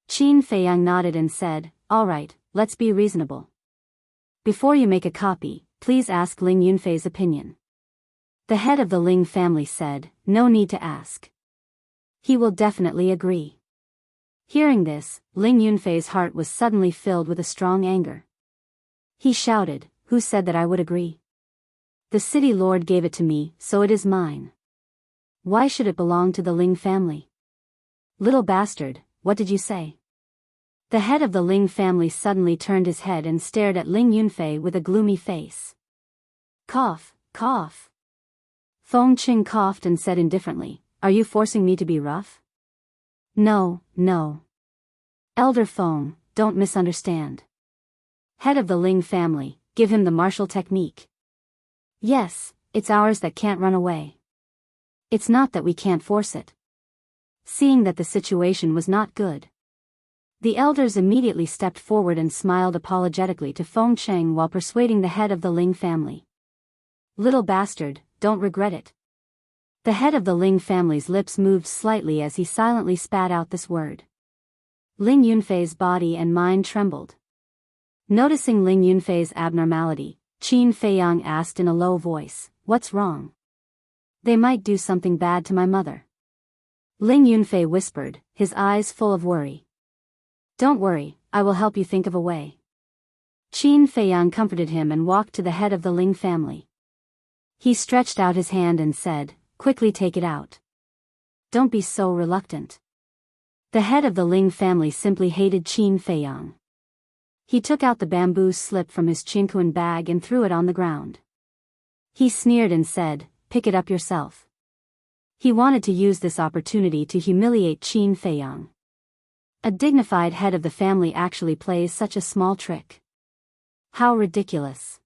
Qin Feiyang nodded and said, "All right, let's be reasonable. Before you make a copy, please ask Ling Yunfei's opinion." The head of the Ling family said, "No need to ask. He will definitely agree." Hearing this, Ling Yunfei's heart was suddenly filled with a strong anger. He shouted, "Who said that I would agree? The city lord gave it to me, so it is mine. Why should it belong to the Ling family? Little bastard, what did you say?" The head of the Ling family suddenly turned his head and stared at Ling Yunfei with a gloomy face. Cough, cough. Feng Qing coughed and said indifferently, "Are you forcing me to be rough?" "No, no. Elder Feng, don't misunderstand. Head of the Ling family, give him the martial technique. Yes, it's ours that can't run away. It's not that we can't force it. Seeing that the situation was not good, the elders immediately stepped forward and smiled apologetically to Feng Cheng while persuading the head of the Ling family. Little bastard, don't regret it. The head of the Ling family's lips moved slightly as he silently spat out this word. Ling Yunfei's body and mind trembled. Noticing Ling Yunfei's abnormality, Qin Feiyang asked in a low voice, "What's wrong?" "They might do something bad to my mother." Ling Yunfei whispered, his eyes full of worry. "Don't worry, I will help you think of a way." Qin Feiyang comforted him and walked to the head of the Ling family. He stretched out his hand and said, "Quickly take it out. Don't be so reluctant." The head of the Ling family simply hated Qin Feiyang. He took out the bamboo slip from his chinquan bag and threw it on the ground. He sneered and said, "Pick it up yourself." He wanted to use this opportunity to humiliate Qin Feiyang. A dignified head of the family actually plays such a small trick. How ridiculous.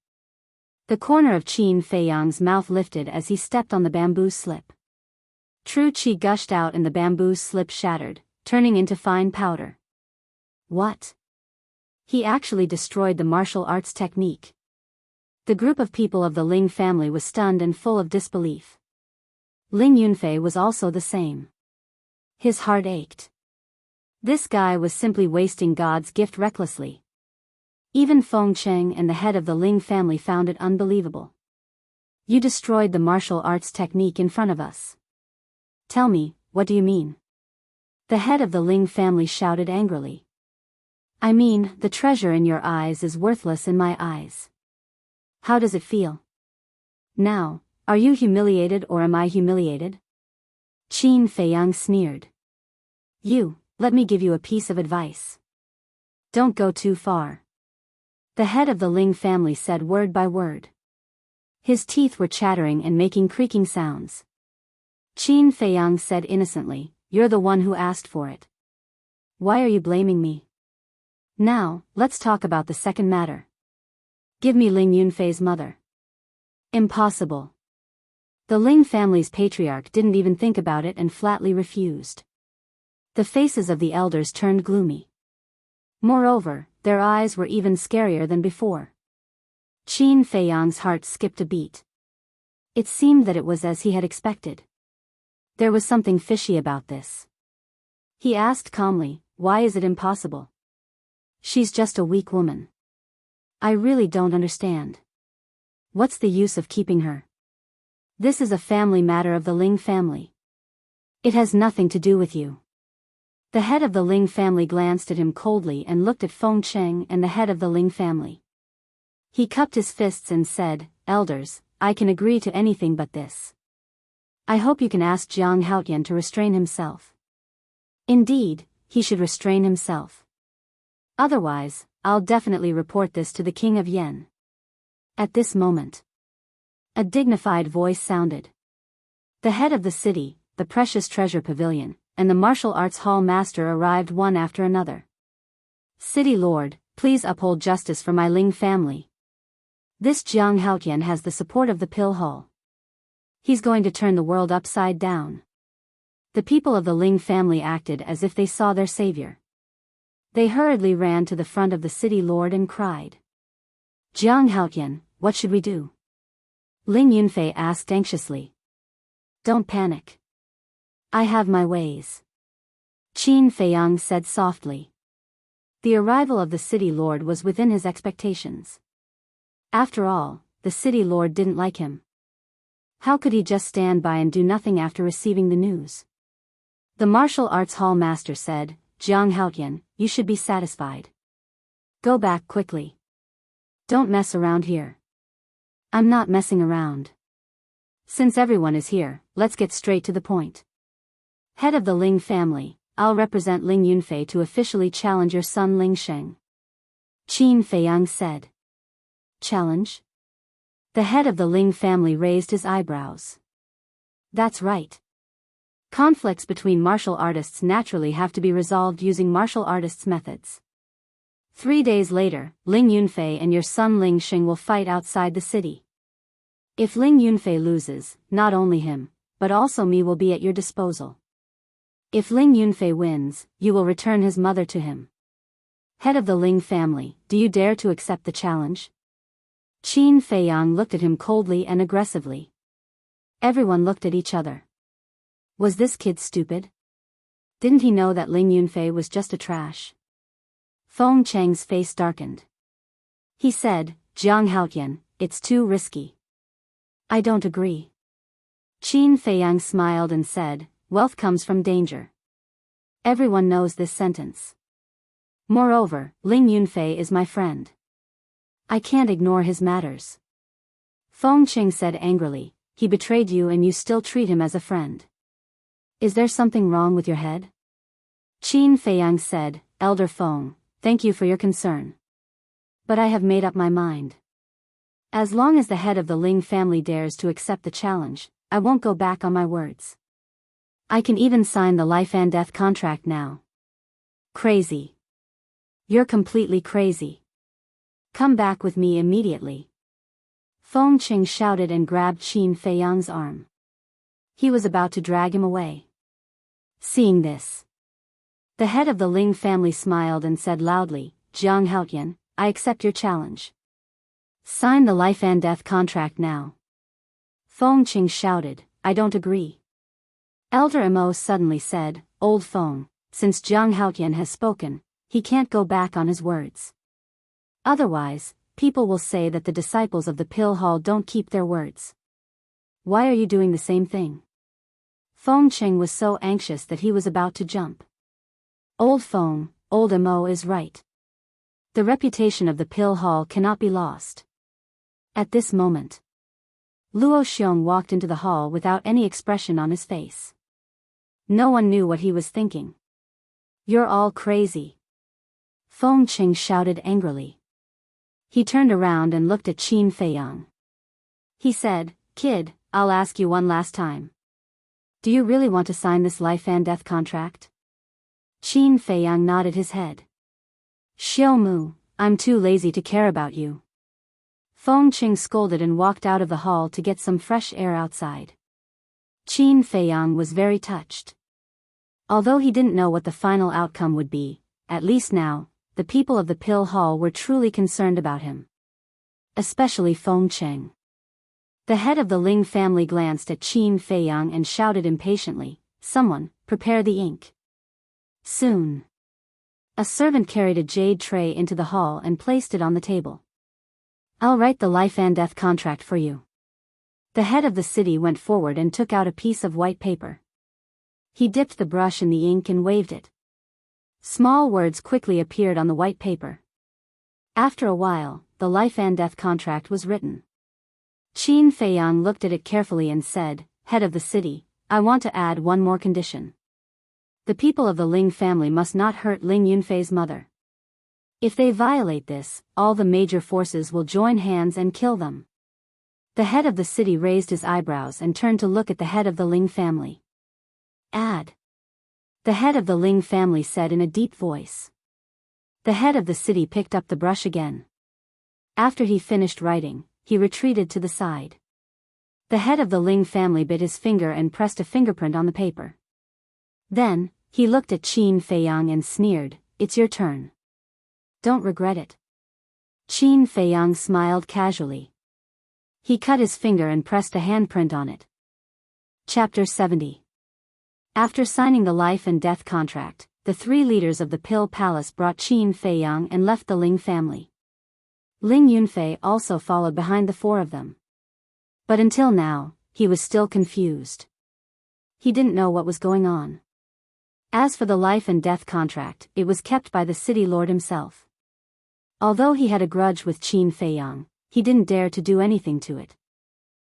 The corner of Qin Feiyang's mouth lifted as he stepped on the bamboo slip. True qi gushed out and the bamboo slip shattered, turning into fine powder. What? He actually destroyed the martial arts technique. The group of people of the Ling family was stunned and full of disbelief. Ling Yunfei was also the same. His heart ached. This guy was simply wasting God's gift recklessly. Even Feng Cheng and the head of the Ling family found it unbelievable. "You destroyed the martial arts technique in front of us. Tell me, what do you mean?" The head of the Ling family shouted angrily. "I mean, the treasure in your eyes is worthless in my eyes. How does it feel? Now, are you humiliated or am I humiliated?" Qin Feiyang sneered. Let me give you a piece of advice. Don't go too far." The head of the Ling family said word by word. His teeth were chattering and making creaking sounds. Qin Feiyang said innocently, "You're the one who asked for it. Why are you blaming me? Now, let's talk about the second matter. Give me Ling Yunfei's mother." Impossible. The Ling family's patriarch didn't even think about it and flatly refused. The faces of the elders turned gloomy. Moreover, their eyes were even scarier than before. Qin Feiyang's heart skipped a beat. It seemed that it was as he had expected. There was something fishy about this. He asked calmly, "Why is it impossible? She's just a weak woman. I really don't understand. What's the use of keeping her? This is a family matter of the Ling family. It has nothing to do with you." The head of the Ling family glanced at him coldly and looked at Feng Cheng and the head of the Ling family. He cupped his fists and said, "Elders, I can agree to anything but this. I hope you can ask Jiang Haotian to restrain himself. Indeed, he should restrain himself. Otherwise, I'll definitely report this to the King of Yen." At this moment, a dignified voice sounded. The head of the city, the Precious Treasure Pavilion, and the Martial Arts Hall Master arrived one after another. "City Lord, please uphold justice for my Ling family. This Jiang Haotian has the support of the Pill Hall. He's going to turn the world upside down." The people of the Ling family acted as if they saw their savior. They hurriedly ran to the front of the city lord and cried, "Jiang Haotian, what should we do?" Ling Yunfei asked anxiously. "Don't panic. I have my ways," Qin Feiyang said softly. The arrival of the city lord was within his expectations. After all, the city lord didn't like him. How could he just stand by and do nothing after receiving the news? The martial arts hall master said, "Jiang Haotian, you should be satisfied. Go back quickly. Don't mess around here." "I'm not messing around. Since everyone is here, let's get straight to the point. Head of the Ling family, I'll represent Ling Yunfei to officially challenge your son Ling Sheng," Qin Feiyang said. "Challenge?" The head of the Ling family raised his eyebrows. "That's right. Conflicts between martial artists naturally have to be resolved using martial artists' methods. 3 days later, Ling Yunfei and your son Ling Xing will fight outside the city. If Ling Yunfei loses, not only him, but also me will be at your disposal. If Ling Yunfei wins, you will return his mother to him. Head of the Ling family, do you dare to accept the challenge? Qin Feiyang looked at him coldly and aggressively. Everyone looked at each other. Was this kid stupid? Didn't he know that Ling Yunfei was just a trash? Feng Cheng's face darkened. He said, Jiang Haotian, it's too risky. I don't agree. Qin Feiyang smiled and said, wealth comes from danger. Everyone knows this sentence. Moreover, Ling Yunfei is my friend. I can't ignore his matters. Feng Cheng said angrily, he betrayed you and you still treat him as a friend. Is there something wrong with your head? Qin Feiyang said, Elder Feng, thank you for your concern. But I have made up my mind. As long as the head of the Ling family dares to accept the challenge, I won't go back on my words. I can even sign the life and death contract now. Crazy. You're completely crazy. Come back with me immediately. Feng Cheng shouted and grabbed Qin Feiyang's arm. He was about to drag him away. Seeing this, the head of the Ling family smiled and said loudly, Jiang Haotian, I accept your challenge. Sign the life and death contract now. Feng Cheng shouted, I don't agree. Elder Mo suddenly said, Old Feng, since Jiang Haotian has spoken, he can't go back on his words. Otherwise, people will say that the disciples of the Pill Hall don't keep their words. Why are you doing the same thing? Feng Cheng was so anxious that he was about to jump. Old Feng, Old Mo is right. The reputation of the Pill Hall cannot be lost. At this moment, Luo Xiong walked into the hall without any expression on his face. No one knew what he was thinking. You're all crazy. Feng Cheng shouted angrily. He turned around and looked at Qin Feiyang. He said, Kid, I'll ask you one last time. Do you really want to sign this life and death contract? Qin Feiyang nodded his head. Xiao Mu, I'm too lazy to care about you. Feng Cheng scolded and walked out of the hall to get some fresh air outside. Qin Feiyang was very touched. Although he didn't know what the final outcome would be, at least now, the people of the Pill Hall were truly concerned about him. Especially Feng Cheng. The head of the Ling family glanced at Qin Feiyang and shouted impatiently, Someone, prepare the ink. Soon. A servant carried a jade tray into the hall and placed it on the table. I'll write the life and death contract for you. The head of the city went forward and took out a piece of white paper. He dipped the brush in the ink and waved it. Small words quickly appeared on the white paper. After a while, the life and death contract was written. Qin Feiyang looked at it carefully and said, Head of the city, I want to add one more condition. The people of the Ling family must not hurt Ling Yunfei's mother. If they violate this, all the major forces will join hands and kill them. The head of the city raised his eyebrows and turned to look at the head of the Ling family. Add. The head of the Ling family said in a deep voice. The head of the city picked up the brush again. After he finished writing, he retreated to the side. The head of the Ling family bit his finger and pressed a fingerprint on the paper. Then, he looked at Qin Feiyang and sneered, It's your turn. Don't regret it. Qin Feiyang smiled casually. He cut his finger and pressed a handprint on it. Chapter 70. After signing the life and death contract, the three leaders of the Pill Palace brought Qin Feiyang and left the Ling family. Ling Yunfei also followed behind the four of them. But until now, he was still confused. He didn't know what was going on. As for the life and death contract, it was kept by the city lord himself. Although he had a grudge with Qin Feiyang, he didn't dare to do anything to it.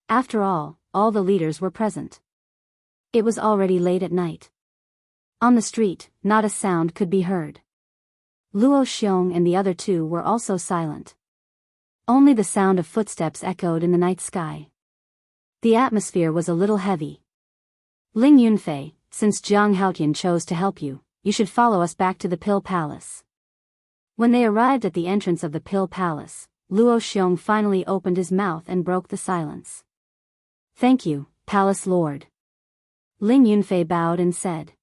After all the leaders were present. It was already late at night. On the street, not a sound could be heard. Luo Xiong and the other two were also silent. Only the sound of footsteps echoed in the night sky. The atmosphere was a little heavy. Ling Yunfei, since Jiang Haotian chose to help you, you should follow us back to the Pill Palace. When they arrived at the entrance of the Pill Palace, Luo Xiong finally opened his mouth and broke the silence. "Thank you, Palace Lord." Ling Yunfei bowed and said.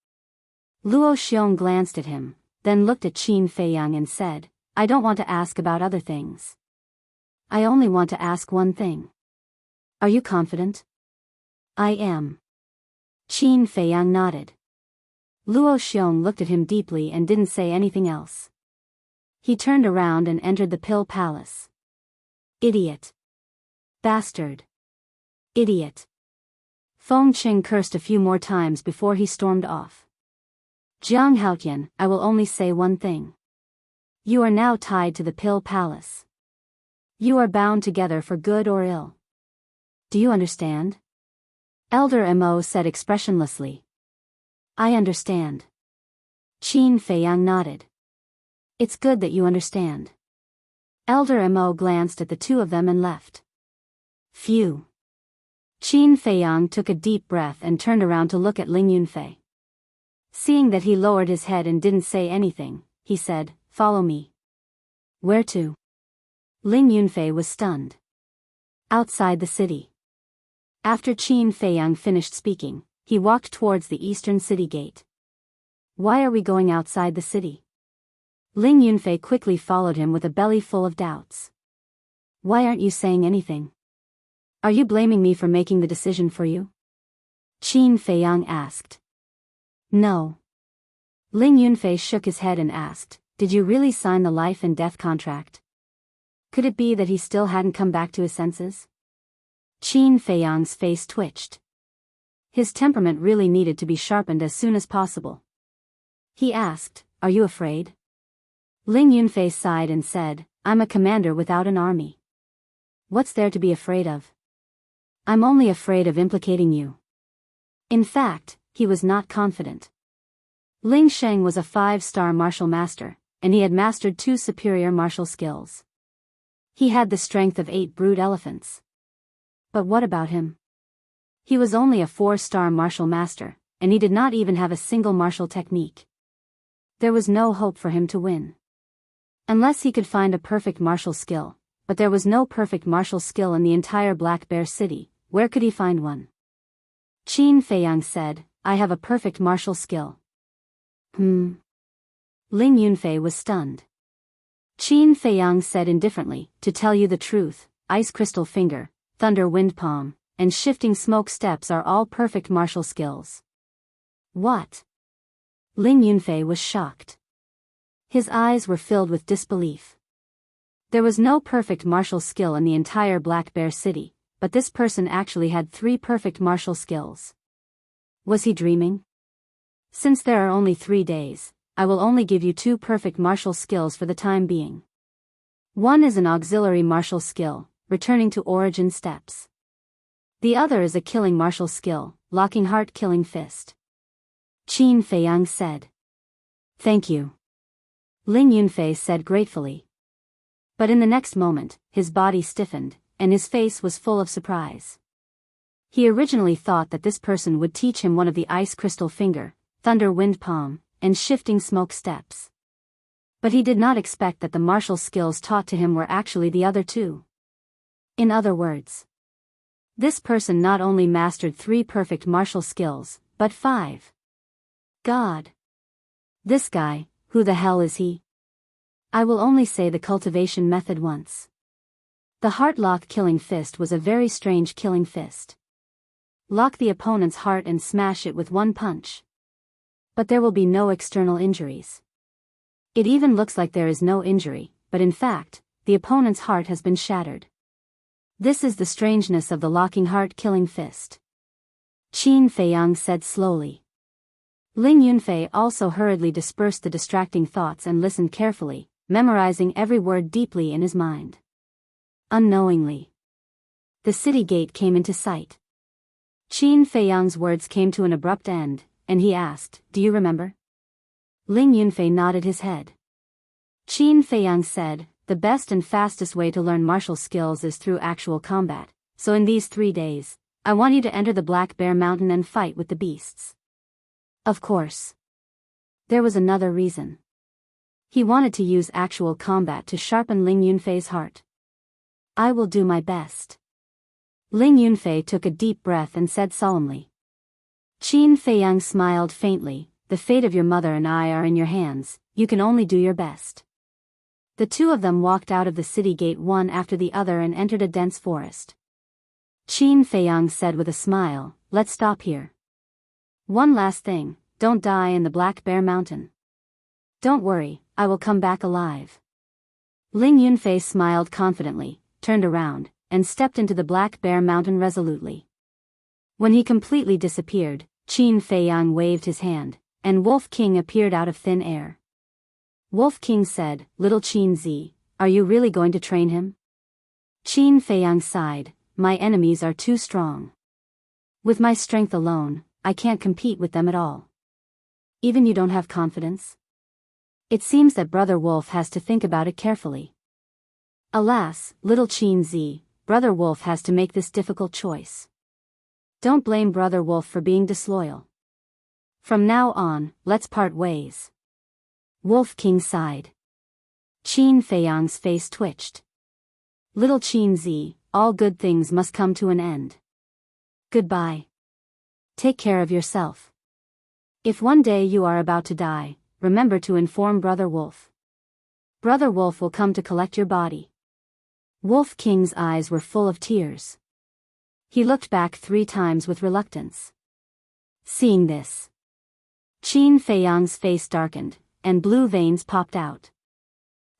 Luo Xiong glanced at him, then looked at Qin Feiyang and said, "I don't want to ask about other things. I only want to ask one thing. Are you confident?" "I am." Qin Feiyang nodded. Luo Xiong looked at him deeply and didn't say anything else. He turned around and entered the Pill Palace. "Idiot. Bastard. Idiot." Feng Qing cursed a few more times before he stormed off. "Jiang Haotian, I will only say one thing. You are now tied to the Pill Palace. You are bound together for good or ill. Do you understand?" Elder Mo said expressionlessly. "I understand." Qin Feiyang nodded. "It's good that you understand." Elder Mo glanced at the two of them and left. Phew. Qin Feiyang took a deep breath and turned around to look at Ling Yunfei. Seeing that he lowered his head and didn't say anything, he said, "Follow me." "Where to?" Ling Yunfei was stunned. "Outside the city." After Qin Feiyang finished speaking, he walked towards the eastern city gate. "Why are we going outside the city?" Ling Yunfei quickly followed him with a belly full of doubts. "Why aren't you saying anything? Are you blaming me for making the decision for you?" Qin Feiyang asked. "No." Ling Yunfei shook his head and asked, "Did you really sign the life and death contract? Could it be that he still hadn't come back to his senses?" Qin Feiyang's face twitched. His temperament really needed to be sharpened as soon as possible. He asked, "Are you afraid?" Ling Yunfei sighed and said, "I'm a commander without an army. What's there to be afraid of? I'm only afraid of implicating you." In fact, he was not confident. Ling Sheng was a 5-star martial master, and he had mastered 2 superior martial skills. He had the strength of 8 brood elephants. But what about him? He was only a 4-star martial master, and he did not even have a single martial technique. There was no hope for him to win. Unless he could find a perfect martial skill, but there was no perfect martial skill in the entire Black Bear City. Where could he find one? Qin Feiyang said, "I have a perfect martial skill." Ling Yunfei was stunned. Qin Feiyang said indifferently, "To tell you the truth, Ice Crystal Finger, Thunder Wind Palm, and Shifting Smoke Steps are all perfect martial skills." "What?" Ling Yunfei was shocked. His eyes were filled with disbelief. There was no perfect martial skill in the entire Black Bear City, but this person actually had 3 perfect martial skills. Was he dreaming? "Since there are only 3 days, I will only give you 2 perfect martial skills for the time being. One is an auxiliary martial skill, returning to origin steps. The other is a killing martial skill, locking heart killing fist." Qin Feiyang said. "Thank you." Ling Yunfei said gratefully. But in the next moment, his body stiffened, and his face was full of surprise. He originally thought that this person would teach him one of the Ice Crystal Finger, Thunder Wind Palm, and Shifting Smoke Steps. But he did not expect that the martial skills taught to him were actually the other 2. In other words, this person not only mastered 3 perfect martial skills, but 5. God! This guy, who the hell is he? I will only say the cultivation method once. The heart lock killing fist was a very strange killing fist. Lock the opponent's heart and smash it with 1 punch. But there will be no external injuries. It even looks like there is no injury, but in fact, the opponent's heart has been shattered. This is the strangeness of the locking heart killing fist. Qin Feiyang said slowly. Ling Yunfei also hurriedly dispersed the distracting thoughts and listened carefully, memorizing every word deeply in his mind. Unknowingly, the city gate came into sight. Qin Feiyang's words came to an abrupt end, and he asked, "Do you remember?" Ling Yunfei nodded his head. Qin Feiyang said, "The best and fastest way to learn martial skills is through actual combat, so in these 3 days, I want you to enter the Black Bear Mountain and fight with the beasts." Of course. There was another reason. He wanted to use actual combat to sharpen Ling Yunfei's heart. I will do my best. Ling Yunfei took a deep breath and said solemnly. Qin Feiyang smiled faintly. The fate of your mother and I are in your hands, you can only do your best. The two of them walked out of the city gate one after the other and entered a dense forest. Qin Feiyang said with a smile, let's stop here. One last thing, don't die in the Black Bear Mountain. Don't worry, I will come back alive. Ling Yunfei smiled confidently, turned around, and stepped into the Black Bear Mountain resolutely. When he completely disappeared, Qin Feiyang waved his hand, and Wolf King appeared out of thin air. Wolf King said, Little Qin Zi, are you really going to train him? Qin Feiyang sighed, my enemies are too strong. With my strength alone, I can't compete with them at all. Even you don't have confidence? It seems that Brother Wolf has to think about it carefully. Alas, Little Qin Zi, Brother Wolf has to make this difficult choice. Don't blame Brother Wolf for being disloyal. From now on, let's part ways. Wolf King sighed. Qin Feiyang's face twitched. Little Qin Zi, all good things must come to an end. Goodbye. Take care of yourself. If one day you are about to die, remember to inform Brother Wolf. Brother Wolf will come to collect your body. Wolf King's eyes were full of tears. He looked back 3 times with reluctance. Seeing this, Qin Feiyang's face darkened, and blue veins popped out.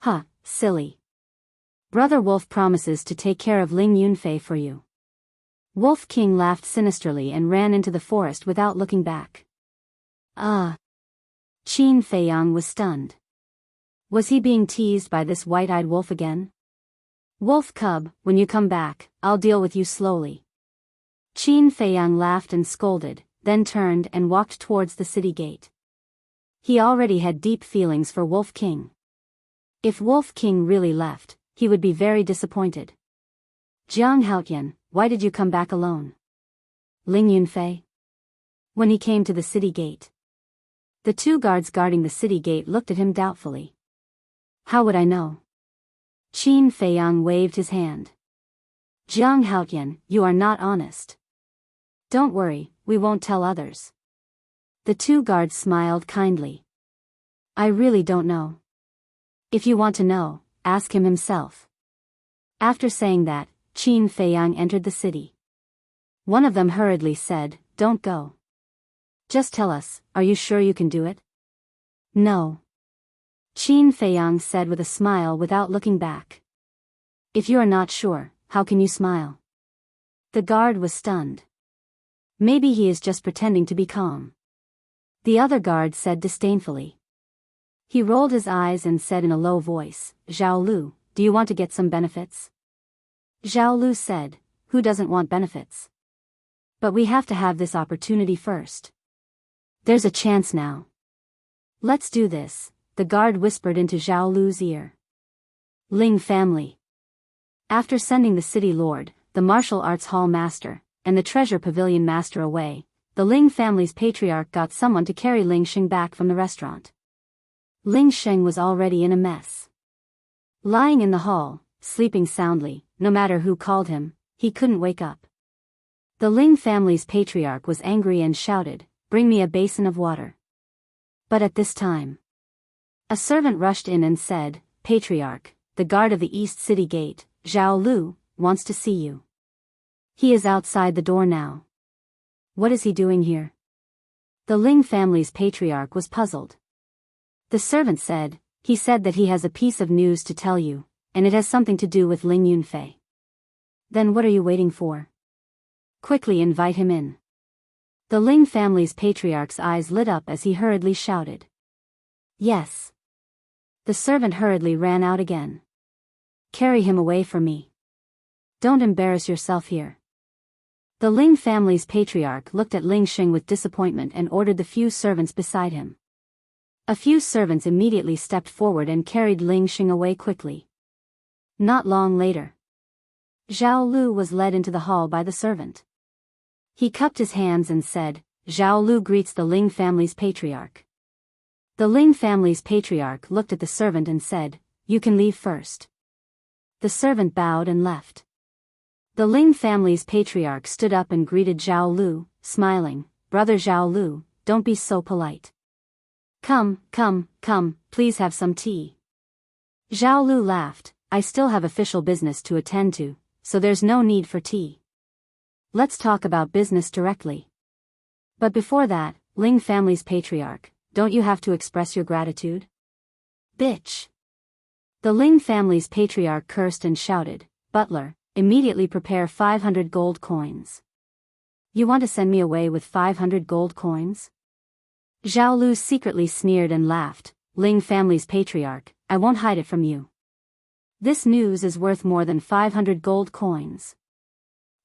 Huh, silly. Brother Wolf promises to take care of Ling Yunfei for you. Wolf King laughed sinisterly and ran into the forest without looking back. Qin Feiyang was stunned. Was he being teased by this white-eyed wolf again? Wolf cub, when you come back, I'll deal with you slowly. Qin Feiyang laughed and scolded, then turned and walked towards the city gate. He already had deep feelings for Wolf King. If Wolf King really left, he would be very disappointed. Jiang Haotian, why did you come back alone? Ling Yunfei? When he came to the city gate. The 2 guards guarding the city gate looked at him doubtfully. How would I know? Qin Feiyang waved his hand. Jiang Haotian, you are not honest. Don't worry, we won't tell others. The 2 guards smiled kindly. I really don't know. If you want to know, ask him himself. After saying that, Qin Feiyang entered the city. One of them hurriedly said, don't go. Just tell us, are you sure you can do it? No. Qin Feiyang said with a smile without looking back. If you are not sure, how can you smile? The guard was stunned. Maybe he is just pretending to be calm. The other guard said disdainfully. He rolled his eyes and said in a low voice, Zhao Lu, do you want to get some benefits? Zhao Lu said, who doesn't want benefits? But we have to have this opportunity first. There's a chance now. Let's do this, the guard whispered into Zhao Lu's ear. Ling family. After sending the city lord, the martial arts hall master, and the treasure pavilion master away, the Ling family's patriarch got someone to carry Ling Sheng back from the restaurant. Ling Sheng was already in a mess. Lying in the hall, sleeping soundly, no matter who called him, he couldn't wake up. The Ling family's patriarch was angry and shouted, bring me a basin of water. But at this time, a servant rushed in and said, Patriarch, the guard of the East City Gate, Zhao Lu, wants to see you. He is outside the door now. What is he doing here? The Ling family's patriarch was puzzled. The servant said, he said that he has a piece of news to tell you, and it has something to do with Ling Yunfei. Then what are you waiting for? Quickly invite him in. The Ling family's patriarch's eyes lit up as he hurriedly shouted. Yes. The servant hurriedly ran out again. Carry him away from me. Don't embarrass yourself here. The Ling family's patriarch looked at Ling Sheng with disappointment and ordered the few servants beside him. A few servants immediately stepped forward and carried Ling Sheng away quickly. Not long later, Zhao Lu was led into the hall by the servant. He cupped his hands and said, Zhao Lu greets the Ling family's patriarch. The Ling family's patriarch looked at the servant and said, "You can leave first." The servant bowed and left. The Ling family's patriarch stood up and greeted Zhao Lu, smiling, "Brother Zhao Lu, don't be so polite. Come, please have some tea." Zhao Lu laughed, "I still have official business to attend to, so there's no need for tea. Let's talk about business directly." But before that, Ling family's patriarch, "Don't you have to express your gratitude? Bitch." The Ling family's patriarch cursed and shouted, "Butler, immediately prepare 500 gold coins." "You want to send me away with 500 gold coins?" Zhao Lu secretly sneered and laughed, "Ling family's patriarch, I won't hide it from you. This news is worth more than 500 gold coins."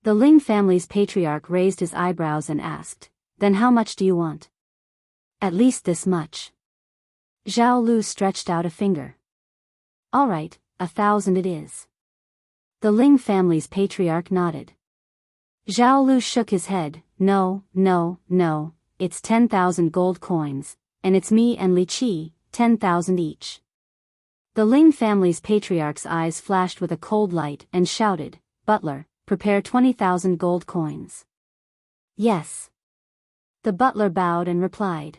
The Ling family's patriarch raised his eyebrows and asked, "Then how much do you want?" "At least this much." Zhao Lu stretched out a finger. "All right, 1,000 it is." The Ling family's patriarch nodded. Zhao Lu shook his head, No, it's 10,000 gold coins, and it's me and Li Qi, 10,000 each." The Ling family's patriarch's eyes flashed with a cold light and shouted, "Butler, prepare 20,000 gold coins." "Yes." The butler bowed and replied.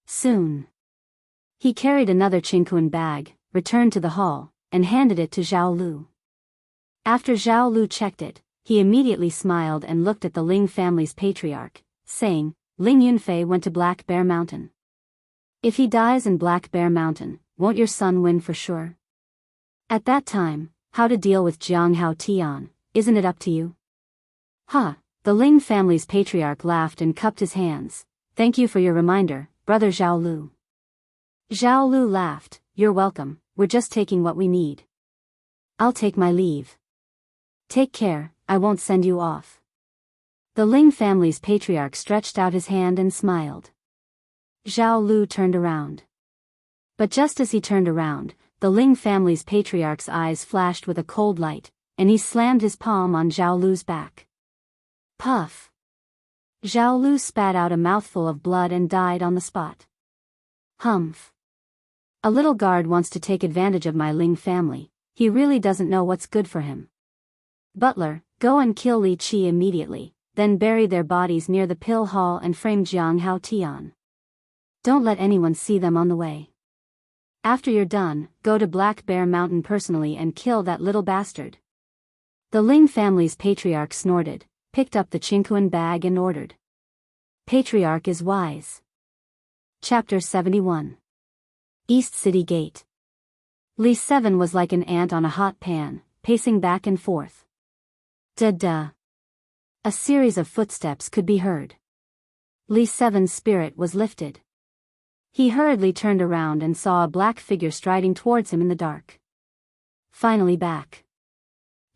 "Soon." He carried another Qingquan bag, returned to the hall, and handed it to Zhao Lu. After Zhao Lu checked it, he immediately smiled and looked at the Ling family's patriarch, saying, "Ling Yunfei went to Black Bear Mountain. If he dies in Black Bear Mountain, won't your son win for sure? At that time, how to deal with Jiang Hao Tian, isn't it up to you?" "Huh." The Ling family's patriarch laughed and cupped his hands. "Thank you for your reminder, brother Zhao Lu." Zhao Lu laughed, "You're welcome, we're just taking what we need. I'll take my leave." "Take care, I won't send you off." The Ling family's patriarch stretched out his hand and smiled. Zhao Lu turned around. But just as he turned around, the Ling family's patriarch's eyes flashed with a cold light, and he slammed his palm on Zhao Lu's back. Puff! Zhao Lu spat out a mouthful of blood and died on the spot. Humph! A little guard wants to take advantage of my Ling family, he really doesn't know what's good for him. Butler, go and kill Li Qi immediately, then bury their bodies near the pill hall and frame Jiang Hao Tian. Don't let anyone see them on the way. After you're done, go to Black Bear Mountain personally and kill that little bastard." The Ling family's patriarch snorted, picked up the Qingquan bag and ordered. Patriarch is wise. Chapter 71. East City Gate. Li 7 was like an ant on a hot pan, pacing back and forth. Da-da. A series of footsteps could be heard. Li 7's spirit was lifted. He hurriedly turned around and saw a black figure striding towards him in the dark. Finally back.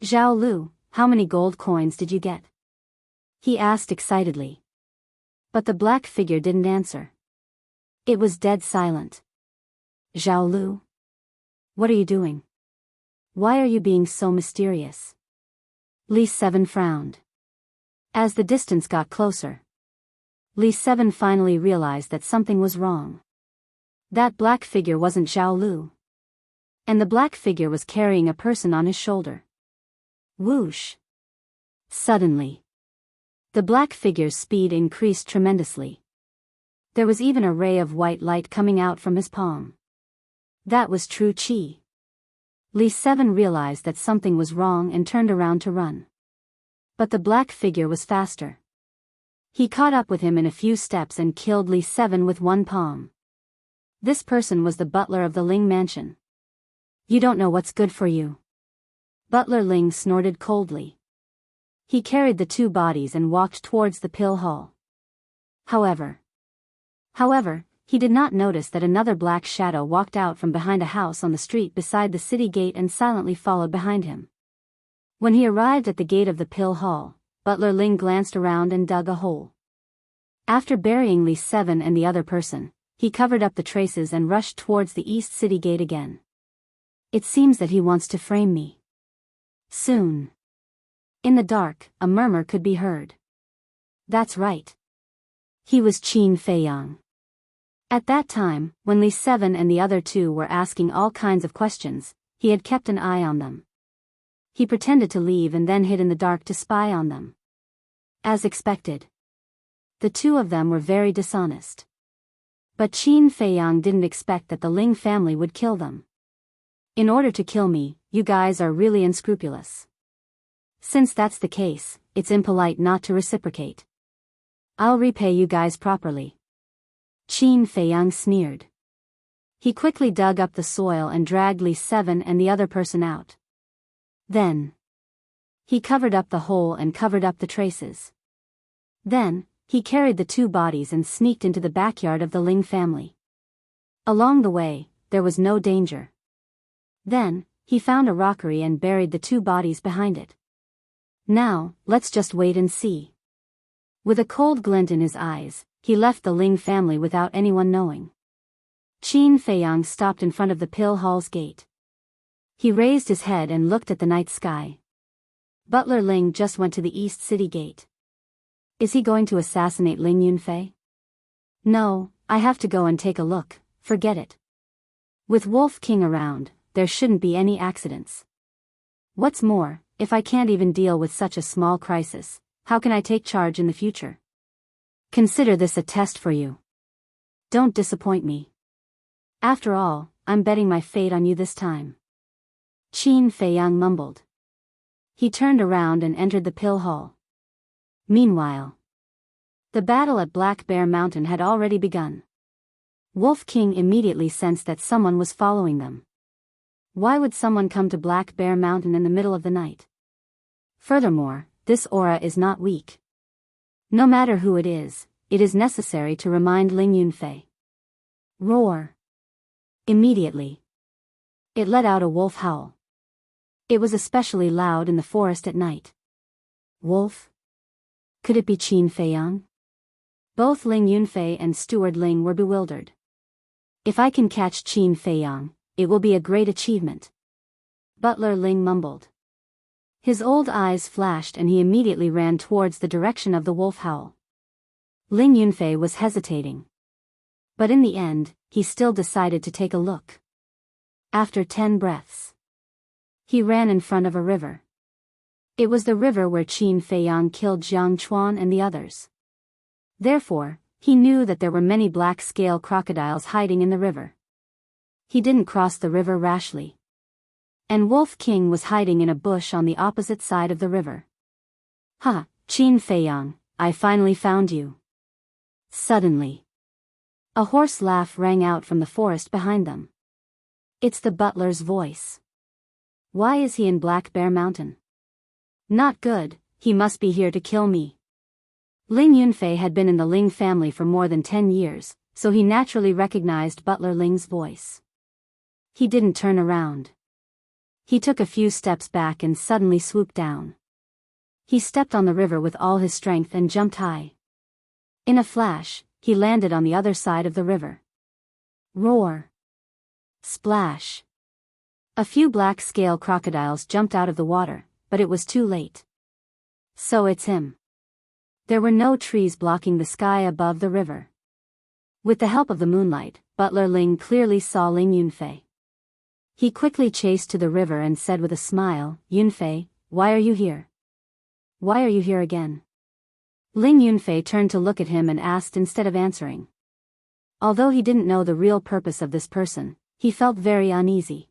"Zhao Lu, how many gold coins did you get?" he asked excitedly. But the black figure didn't answer. It was dead silent. "Zhao Lu? What are you doing? Why are you being so mysterious?" Li 7 frowned. As the distance got closer, Li 7 finally realized that something was wrong. That black figure wasn't Zhao Lu. And the black figure was carrying a person on his shoulder. Whoosh! Suddenly, the black figure's speed increased tremendously. There was even a ray of white light coming out from his palm. That was true Qi. Li 7 realized that something was wrong and turned around to run. But the black figure was faster. He caught up with him in a few steps and killed Li 7 with one palm. This person was the butler of the Ling mansion. "You don't know what's good for you." Butler Ling snorted coldly. He carried the two bodies and walked towards the pill hall. However, he did not notice that another black shadow walked out from behind a house on the street beside the city gate and silently followed behind him. When he arrived at the gate of the pill hall, Butler Ling glanced around and dug a hole. After burying Li 7 and the other person, he covered up the traces and rushed towards the East City Gate again. "It seems that he wants to frame me. Soon." In the dark, a murmur could be heard. "That's right. He was Qin Feiyang. At that time, when Li Seven and the other two were asking all kinds of questions, he had kept an eye on them. He pretended to leave and then hid in the dark to spy on them. As expected, the two of them were very dishonest. But Qin Feiyang didn't expect that the Ling family would kill them. In order to kill me, you guys are really unscrupulous. Since that's the case, it's impolite not to reciprocate. I'll repay you guys properly. Qin Feiyang sneered. He quickly dug up the soil and dragged Li Seven and the other person out. Then he covered up the hole and covered up the traces. Then he carried the two bodies and sneaked into the backyard of the Ling family. Along the way, there was no danger. Then he found a rockery and buried the two bodies behind it. Now, let's just wait and see. With a cold glint in his eyes, he left the Ling family without anyone knowing. Qin Feiyang stopped in front of the pill hall's gate. He raised his head and looked at the night sky. Butler Ling just went to the East City gate. Is he going to assassinate Ling Yunfei? No, I have to go and take a look, forget it. With Wolf King around, there shouldn't be any accidents. What's more, if I can't even deal with such a small crisis, how can I take charge in the future? Consider this a test for you. Don't disappoint me. After all, I'm betting my fate on you this time. Qin Feiyang mumbled. He turned around and entered the pill hall. Meanwhile, the battle at Black Bear Mountain had already begun. Wolf King immediately sensed that someone was following them. Why would someone come to Black Bear Mountain in the middle of the night? Furthermore, this aura is not weak. No matter who it is necessary to remind Ling Yunfei. Roar. Immediately, it let out a wolf howl. It was especially loud in the forest at night. Wolf? Could it be Qin Feiyang? Both Ling Yunfei and Steward Ling were bewildered. If I can catch Qin Feiyang, it will be a great achievement. Butler Ling mumbled. His old eyes flashed and he immediately ran towards the direction of the wolf howl. Ling Yunfei was hesitating. But in the end, he still decided to take a look. After 10 breaths, he ran in front of a river. It was the river where Qin Feiyang killed Jiang Chuan and the others. Therefore, he knew that there were many black scale crocodiles hiding in the river. He didn't cross the river rashly. And Wolf King was hiding in a bush on the opposite side of the river. Ha, Qin Feiyang, I finally found you. Suddenly, a hoarse laugh rang out from the forest behind them. It's the butler's voice. Why is he in Black Bear Mountain? Not good, he must be here to kill me. Ling Yunfei had been in the Ling family for more than 10 years, so he naturally recognized Butler Ling's voice. He didn't turn around. He took a few steps back and suddenly swooped down. He stepped on the river with all his strength and jumped high. In a flash, he landed on the other side of the river. Roar. Splash. A few black scale crocodiles jumped out of the water, but it was too late. So it's him. There were no trees blocking the sky above the river. With the help of the moonlight, Butler Ling clearly saw Ling Yunfei. He quickly chased to the river and said with a smile, Yunfei, why are you here? Why are you here again? Ling Yunfei turned to look at him and asked instead of answering. Although he didn't know the real purpose of this person, he felt very uneasy.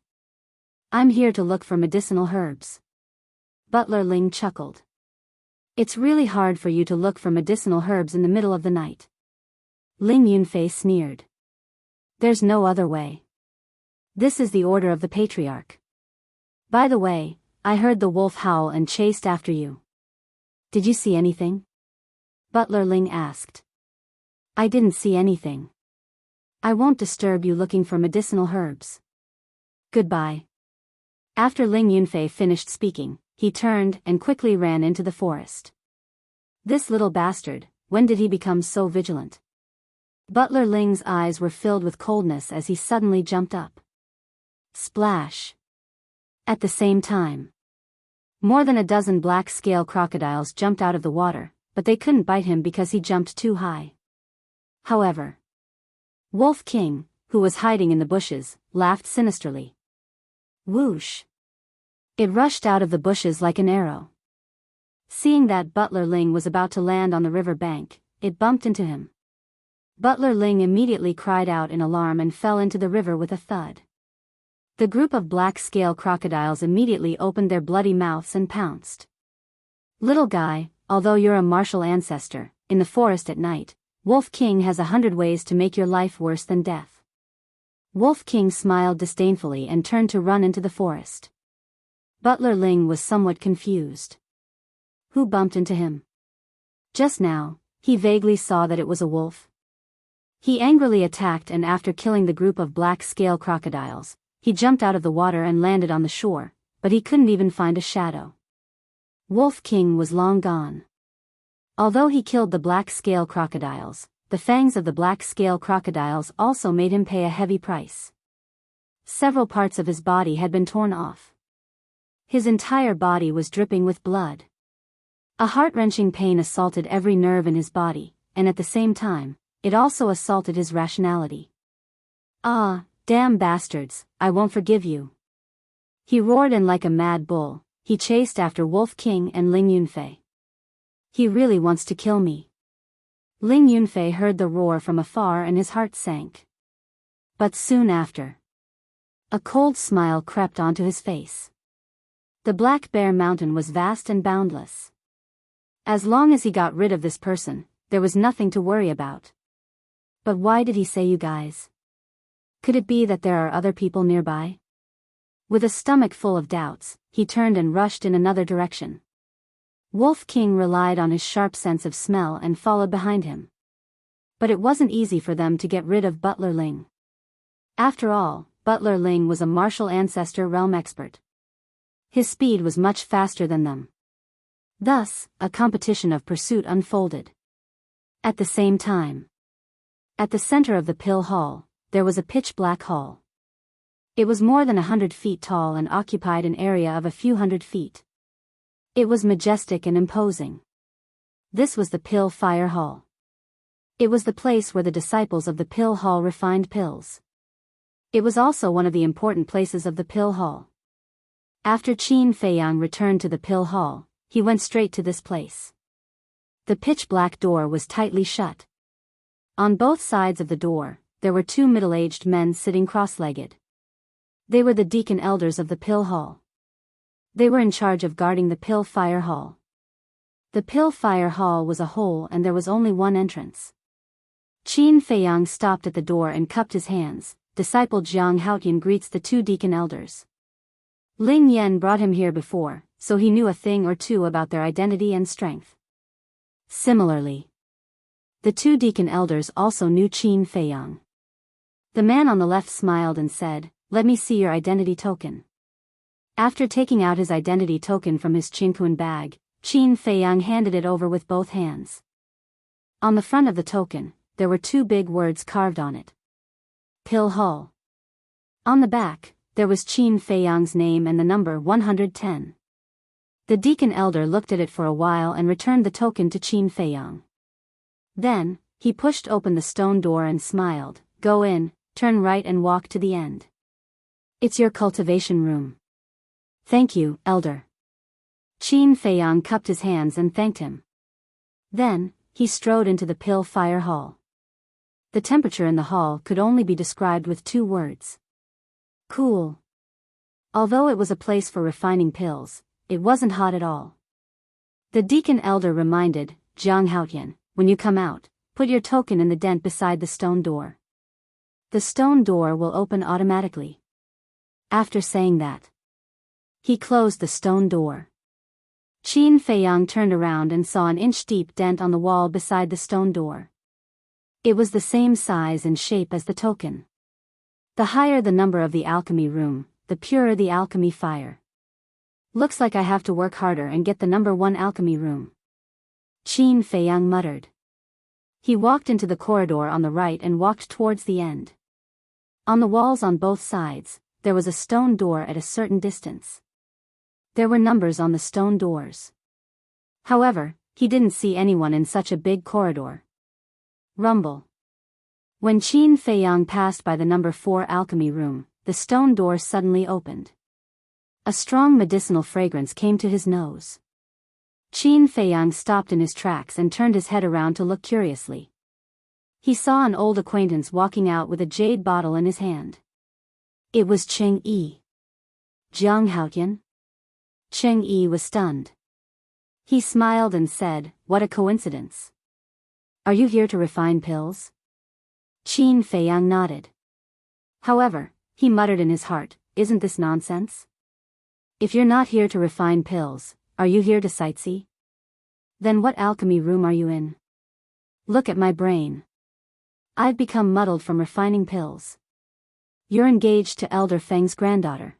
I'm here to look for medicinal herbs. Butler Ling chuckled. It's really hard for you to look for medicinal herbs in the middle of the night. Ling Yunfei sneered. There's no other way. This is the order of the patriarch. By the way, I heard the wolf howl and chased after you. Did you see anything? Butler Ling asked. I didn't see anything. I won't disturb you looking for medicinal herbs. Goodbye. After Ling Yunfei finished speaking, he turned and quickly ran into the forest. This little bastard, when did he become so vigilant? Butler Ling's eyes were filled with coldness as he suddenly jumped up. Splash. At the same time, more than a dozen black scale crocodiles jumped out of the water, but they couldn't bite him because he jumped too high. However, Wolf King, who was hiding in the bushes, laughed sinisterly. Whoosh! It rushed out of the bushes like an arrow. Seeing that Butler Ling was about to land on the river bank, it bumped into him. Butler Ling immediately cried out in alarm and fell into the river with a thud. The group of black scale crocodiles immediately opened their bloody mouths and pounced. Little guy, although you're a martial ancestor, in the forest at night, Wolf King has 100 ways to make your life worse than death. Wolf King smiled disdainfully and turned to run into the forest. Butler Ling was somewhat confused. Who bumped into him? Just now, he vaguely saw that it was a wolf. He angrily attacked, and after killing the group of black scale crocodiles, he jumped out of the water and landed on the shore, but he couldn't even find a shadow. Wolf King was long gone. Although he killed the black scale crocodiles, the fangs of the black scale crocodiles also made him pay a heavy price. Several parts of his body had been torn off. His entire body was dripping with blood. A heart-wrenching pain assaulted every nerve in his body, and at the same time, it also assaulted his rationality. Ah, damn bastards, I won't forgive you. He roared, and like a mad bull, he chased after Wolf King and Ling Yunfei. He really wants to kill me. Ling Yunfei heard the roar from afar and his heart sank. But soon after, a cold smile crept onto his face. The Black Bear Mountain was vast and boundless. As long as he got rid of this person, there was nothing to worry about. But why did he say you guys? Could it be that there are other people nearby? With a stomach full of doubts, he turned and rushed in another direction. Wolf King relied on his sharp sense of smell and followed behind him. But it wasn't easy for them to get rid of Butler Ling. After all, Butler Ling was a martial ancestor realm expert. His speed was much faster than them. Thus, a competition of pursuit unfolded. At the same time, at the center of the pill hall, there was a pitch-black hall. It was more than 100 feet tall and occupied an area of a few hundred feet. It was majestic and imposing. This was the Pill Fire Hall. It was the place where the disciples of the Pill Hall refined pills. It was also one of the important places of the Pill Hall. After Qin Feiyang returned to the Pill Hall, he went straight to this place. The pitch-black door was tightly shut. On both sides of the door, there were two middle-aged men sitting cross-legged. They were the deacon elders of the Pill Hall. They were in charge of guarding the Pill Fire Hall. The Pill Fire Hall was a hole and there was only one entrance. Qin Feiyang stopped at the door and cupped his hands. Disciple Jiang Haotian greets the two deacon elders. Ling Yan brought him here before, so he knew a thing or two about their identity and strength. Similarly, the two deacon elders also knew Qin Feiyang. The man on the left smiled and said, "Let me see your identity token." After taking out his identity token from his Qinquan bag, Qin Feiyang handed it over with both hands. On the front of the token, there were two big words carved on it. Pill Hall. On the back, there was Qin Feiyang's name and the number 110. The deacon elder looked at it for a while and returned the token to Qin Feiyang. Then, he pushed open the stone door and smiled. "Go in, turn right and walk to the end. It's your cultivation room." "Thank you, elder." Qin Feiyang cupped his hands and thanked him. Then, he strode into the Pill Fire Hall. The temperature in the hall could only be described with two words. Cool. Although it was a place for refining pills, it wasn't hot at all. The deacon elder reminded Jiang Haotian, "When you come out, put your token in the dent beside the stone door. The stone door will open automatically." After saying that, he closed the stone door. Qin Feiyang turned around and saw an inch-deep dent on the wall beside the stone door. It was the same size and shape as the token. The higher the number of the alchemy room, the purer the alchemy fire. "Looks like I have to work harder and get the number 1 alchemy room," Qin Feiyang muttered. He walked into the corridor on the right and walked towards the end. On the walls on both sides, there was a stone door at a certain distance. There were numbers on the stone doors. However, he didn't see anyone in such a big corridor. Rumble. When Qin Feiyang passed by the number 4 alchemy room, the stone door suddenly opened. A strong medicinal fragrance came to his nose. Qin Feiyang stopped in his tracks and turned his head around to look curiously. He saw an old acquaintance walking out with a jade bottle in his hand. It was Cheng Yi. Jiang Haotian? Cheng Yi was stunned. He smiled and said, "What a coincidence. Are you here to refine pills?" Qin Feiyang nodded. However, he muttered in his heart, "Isn't this nonsense? If you're not here to refine pills, are you here to sightsee? Then what alchemy room are you in? Look at my brain. I've become muddled from refining pills. You're engaged to Elder Feng's granddaughter.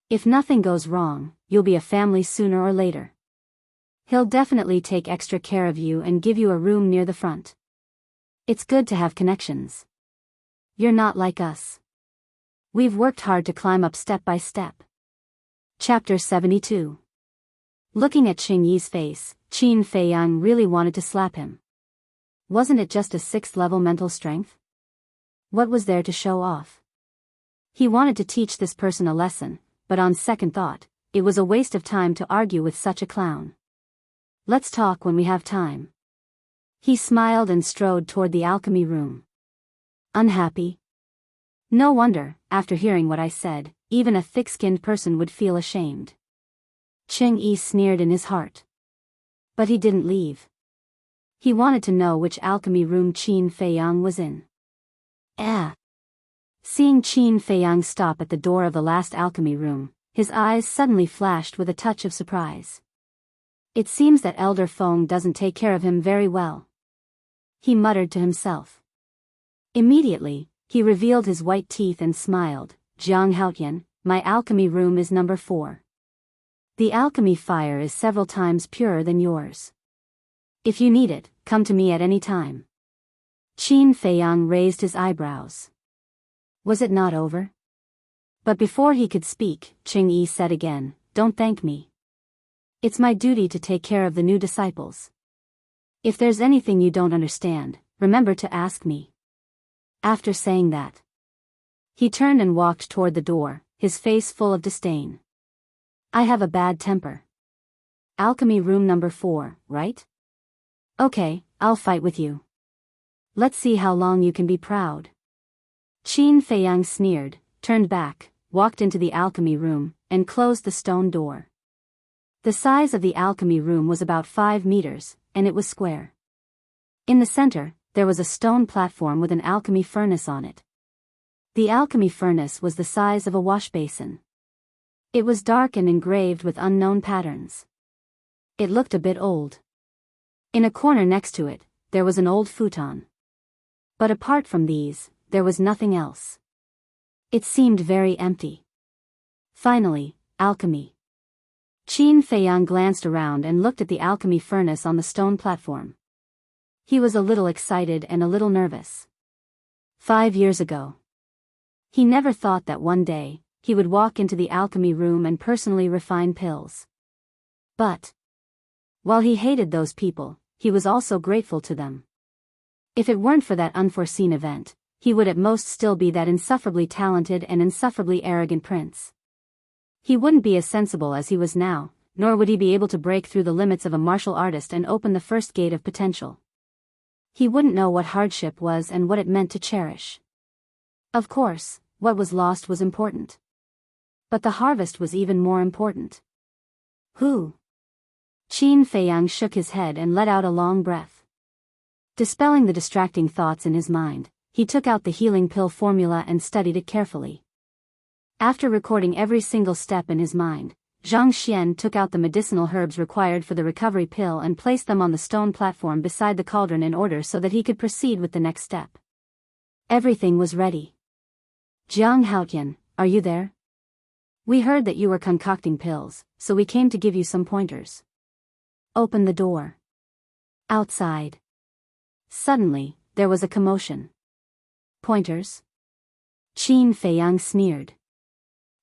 If nothing goes wrong, you'll be a family sooner or later. He'll definitely take extra care of you and give you a room near the front. It's good to have connections. You're not like us. We've worked hard to climb up step by step." Chapter 72. Looking at Cheng Yi's face, Qin Feiyang really wanted to slap him. Wasn't it just a 6th level mental strength? What was there to show off? He wanted to teach this person a lesson, but on second thought, it was a waste of time to argue with such a clown. Let's talk when we have time. He smiled and strode toward the alchemy room. Unhappy? No wonder, after hearing what I said, even a thick-skinned person would feel ashamed. Cheng Yi sneered in his heart. But he didn't leave. He wanted to know which alchemy room Qin Feiyang was in. Seeing Qin Feiyang stop at the door of the last alchemy room, his eyes suddenly flashed with a touch of surprise. It seems that Elder Feng doesn't take care of him very well. He muttered to himself. Immediately, he revealed his white teeth and smiled. "Jiang Haotian, my alchemy room is number 4. The alchemy fire is several times purer than yours. If you need it, come to me at any time." Qin Feiyang raised his eyebrows. Was it not over? But before he could speak, Cheng Yi said again, "Don't thank me. It's my duty to take care of the new disciples. If there's anything you don't understand, remember to ask me." After saying that, he turned and walked toward the door, his face full of disdain. "I have a bad temper. Alchemy room number 4, right? Okay, I'll fight with you. Let's see how long you can be proud." Qin Feiyang sneered, turned back, walked into the alchemy room, and closed the stone door. The size of the alchemy room was about 5 meters, and it was square. In the center, there was a stone platform with an alchemy furnace on it. The alchemy furnace was the size of a wash basin. It was dark and engraved with unknown patterns. It looked a bit old. In a corner next to it, there was an old futon. But apart from these, there was nothing else. It seemed very empty. Finally, alchemy. Qin Feiyang glanced around and looked at the alchemy furnace on the stone platform. He was a little excited and a little nervous. 5 years ago. He never thought that one day, he would walk into the alchemy room and personally refine pills. But while he hated those people, he was also grateful to them. If it weren't for that unforeseen event, he would at most still be that insufferably talented and insufferably arrogant prince. He wouldn't be as sensible as he was now, nor would he be able to break through the limits of a martial artist and open the first gate of potential. He wouldn't know what hardship was and what it meant to cherish. Of course, what was lost was important. But the harvest was even more important. Who? Qin Feiyang shook his head and let out a long breath. Dispelling the distracting thoughts in his mind, he took out the healing pill formula and studied it carefully. After recording every single step in his mind, Zhang Xian took out the medicinal herbs required for the recovery pill and placed them on the stone platform beside the cauldron in order so that he could proceed with the next step. Everything was ready. "Jiang Haotian, are you there? We heard that you were concocting pills, so we came to give you some pointers. Open the door." Outside. Suddenly, there was a commotion. Pointers? Qin Feiyang sneered.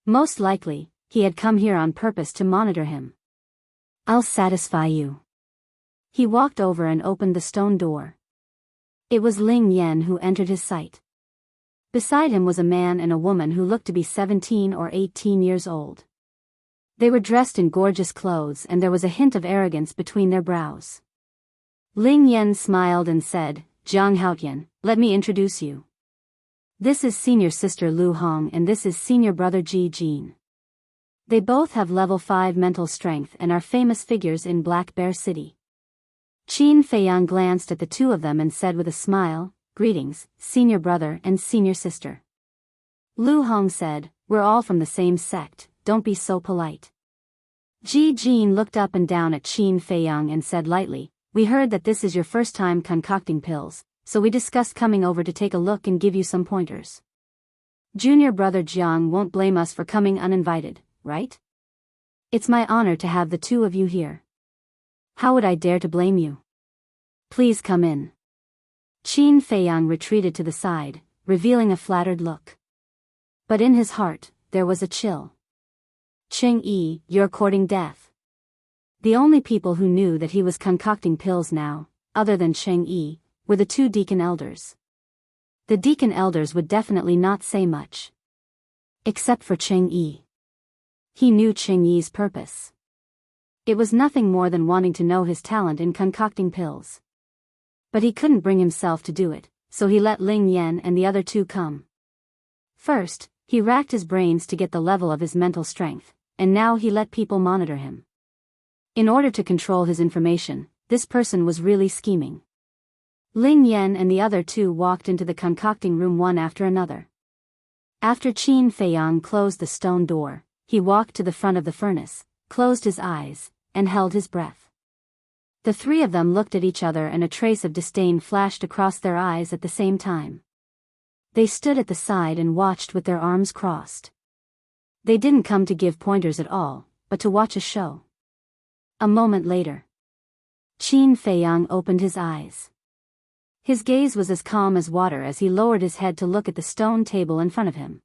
Most likely, he had come here on purpose to monitor him. "I'll satisfy you." He walked over and opened the stone door. It was Ling Yan who entered his sight. Beside him was a man and a woman who looked to be 17 or 18 years old. They were dressed in gorgeous clothes and there was a hint of arrogance between their brows. Ling Yan smiled and said, "Jiang Haotian, let me introduce you. This is senior sister Lu Hong and this is senior brother Ji Jin. They both have level 5 mental strength and are famous figures in Black Bear City." Qin Feiyang glanced at the two of them and said with a smile, "Greetings, senior brother and senior sister." Lu Hong said, "We're all from the same sect, don't be so polite." Ji Jin looked up and down at Qin Feiyang and said lightly, "We heard that this is your first time concocting pills, so we discussed coming over to take a look and give you some pointers. Junior brother Jiang won't blame us for coming uninvited, right? It's my honor to have the two of you here. How would I dare to blame you? Please come in." Qin Feiyang retreated to the side, revealing a flattered look. But in his heart, there was a chill. "Cheng Yi, you're courting death." The only people who knew that he was concocting pills now, other than Cheng Yi, were the two deacon elders. The deacon elders would definitely not say much. Except for Cheng Yi. He knew Cheng Yi's purpose. It was nothing more than wanting to know his talent in concocting pills. But he couldn't bring himself to do it, so he let Ling Yan and the other two come. First, he racked his brains to get the level of his mental strength, and now he let people monitor him. In order to control his information, this person was really scheming. Ling Yan and the other two walked into the concocting room one after another. After Qin Feiyang closed the stone door, he walked to the front of the furnace, closed his eyes, and held his breath. The three of them looked at each other and a trace of disdain flashed across their eyes at the same time. They stood at the side and watched with their arms crossed. They didn't come to give pointers at all, but to watch a show. A moment later, Qin Feiyang opened his eyes. His gaze was as calm as water as he lowered his head to look at the stone table in front of him.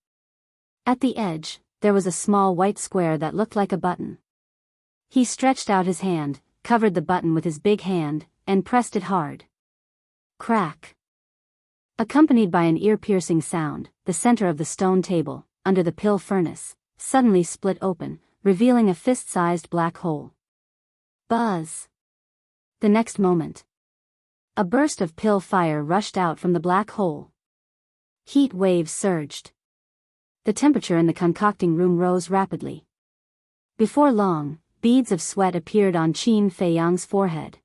At the edge, there was a small white square that looked like a button. He stretched out his hand, covered the button with his big hand, and pressed it hard. Crack! Accompanied by an ear-piercing sound, the center of the stone table, under the pill furnace, suddenly split open, revealing a fist-sized black hole. Buzz! The next moment, a burst of pill fire rushed out from the black hole. Heat waves surged. The temperature in the concocting room rose rapidly. Before long, beads of sweat appeared on Qin Feiyang's forehead.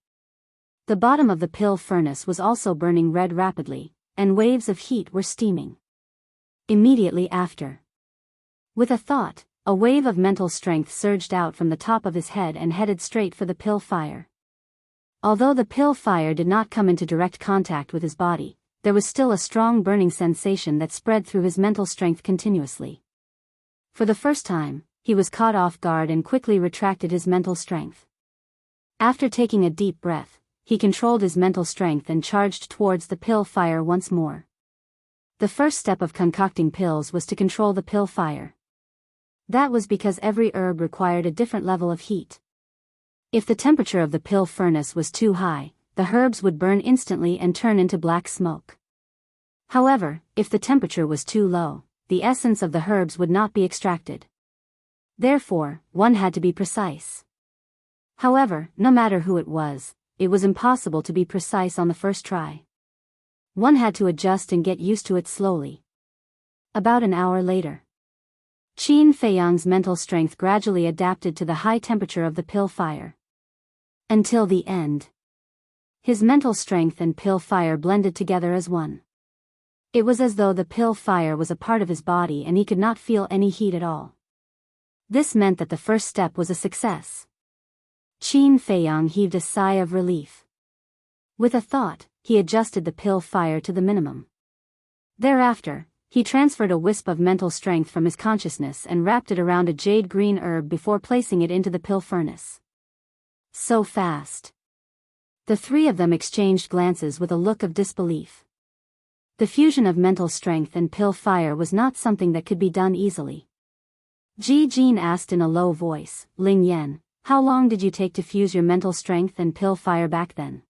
The bottom of the pill furnace was also burning red rapidly, and waves of heat were steaming. Immediately after, with a thought, a wave of mental strength surged out from the top of his head and headed straight for the pill fire. Although the pill fire did not come into direct contact with his body, there was still a strong burning sensation that spread through his mental strength continuously. For the first time, he was caught off guard and quickly retracted his mental strength. After taking a deep breath, he controlled his mental strength and charged towards the pill fire once more. The first step of concocting pills was to control the pill fire. That was because every herb required a different level of heat. If the temperature of the pill furnace was too high, the herbs would burn instantly and turn into black smoke. However, if the temperature was too low, the essence of the herbs would not be extracted. Therefore, one had to be precise. However, no matter who it was impossible to be precise on the first try. One had to adjust and get used to it slowly. About an hour later, Qin Feiyang's mental strength gradually adapted to the high temperature of the pill fire. Until the end, his mental strength and pill fire blended together as one. It was as though the pill fire was a part of his body and he could not feel any heat at all. This meant that the first step was a success. Qin Feiyang heaved a sigh of relief. With a thought, he adjusted the pill fire to the minimum. Thereafter, he transferred a wisp of mental strength from his consciousness and wrapped it around a jade green herb before placing it into the pill furnace. So fast. The three of them exchanged glances with a look of disbelief. The fusion of mental strength and pill fire was not something that could be done easily. Ji Jin asked in a low voice, "Ling Yan, how long did you take to fuse your mental strength and pill fire back then?"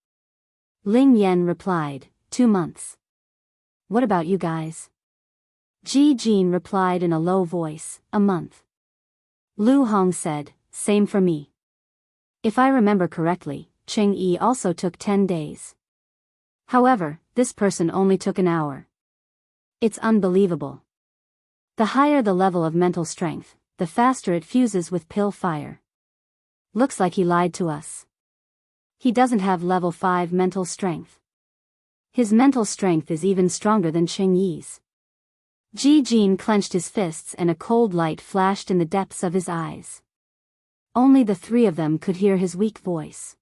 Ling Yan replied, 2 months. What about you guys? Ji Jin replied in a low voice, a month. Lu Hong said, same for me. If I remember correctly, Cheng Yi also took 10 days. However, this person only took an hour. It's unbelievable. The higher the level of mental strength, the faster it fuses with pill fire. Looks like he lied to us. He doesn't have level 5 mental strength. His mental strength is even stronger than Cheng Yi's. Ji Jin clenched his fists and a cold light flashed in the depths of his eyes. Only the 3 of them could hear his weak voice.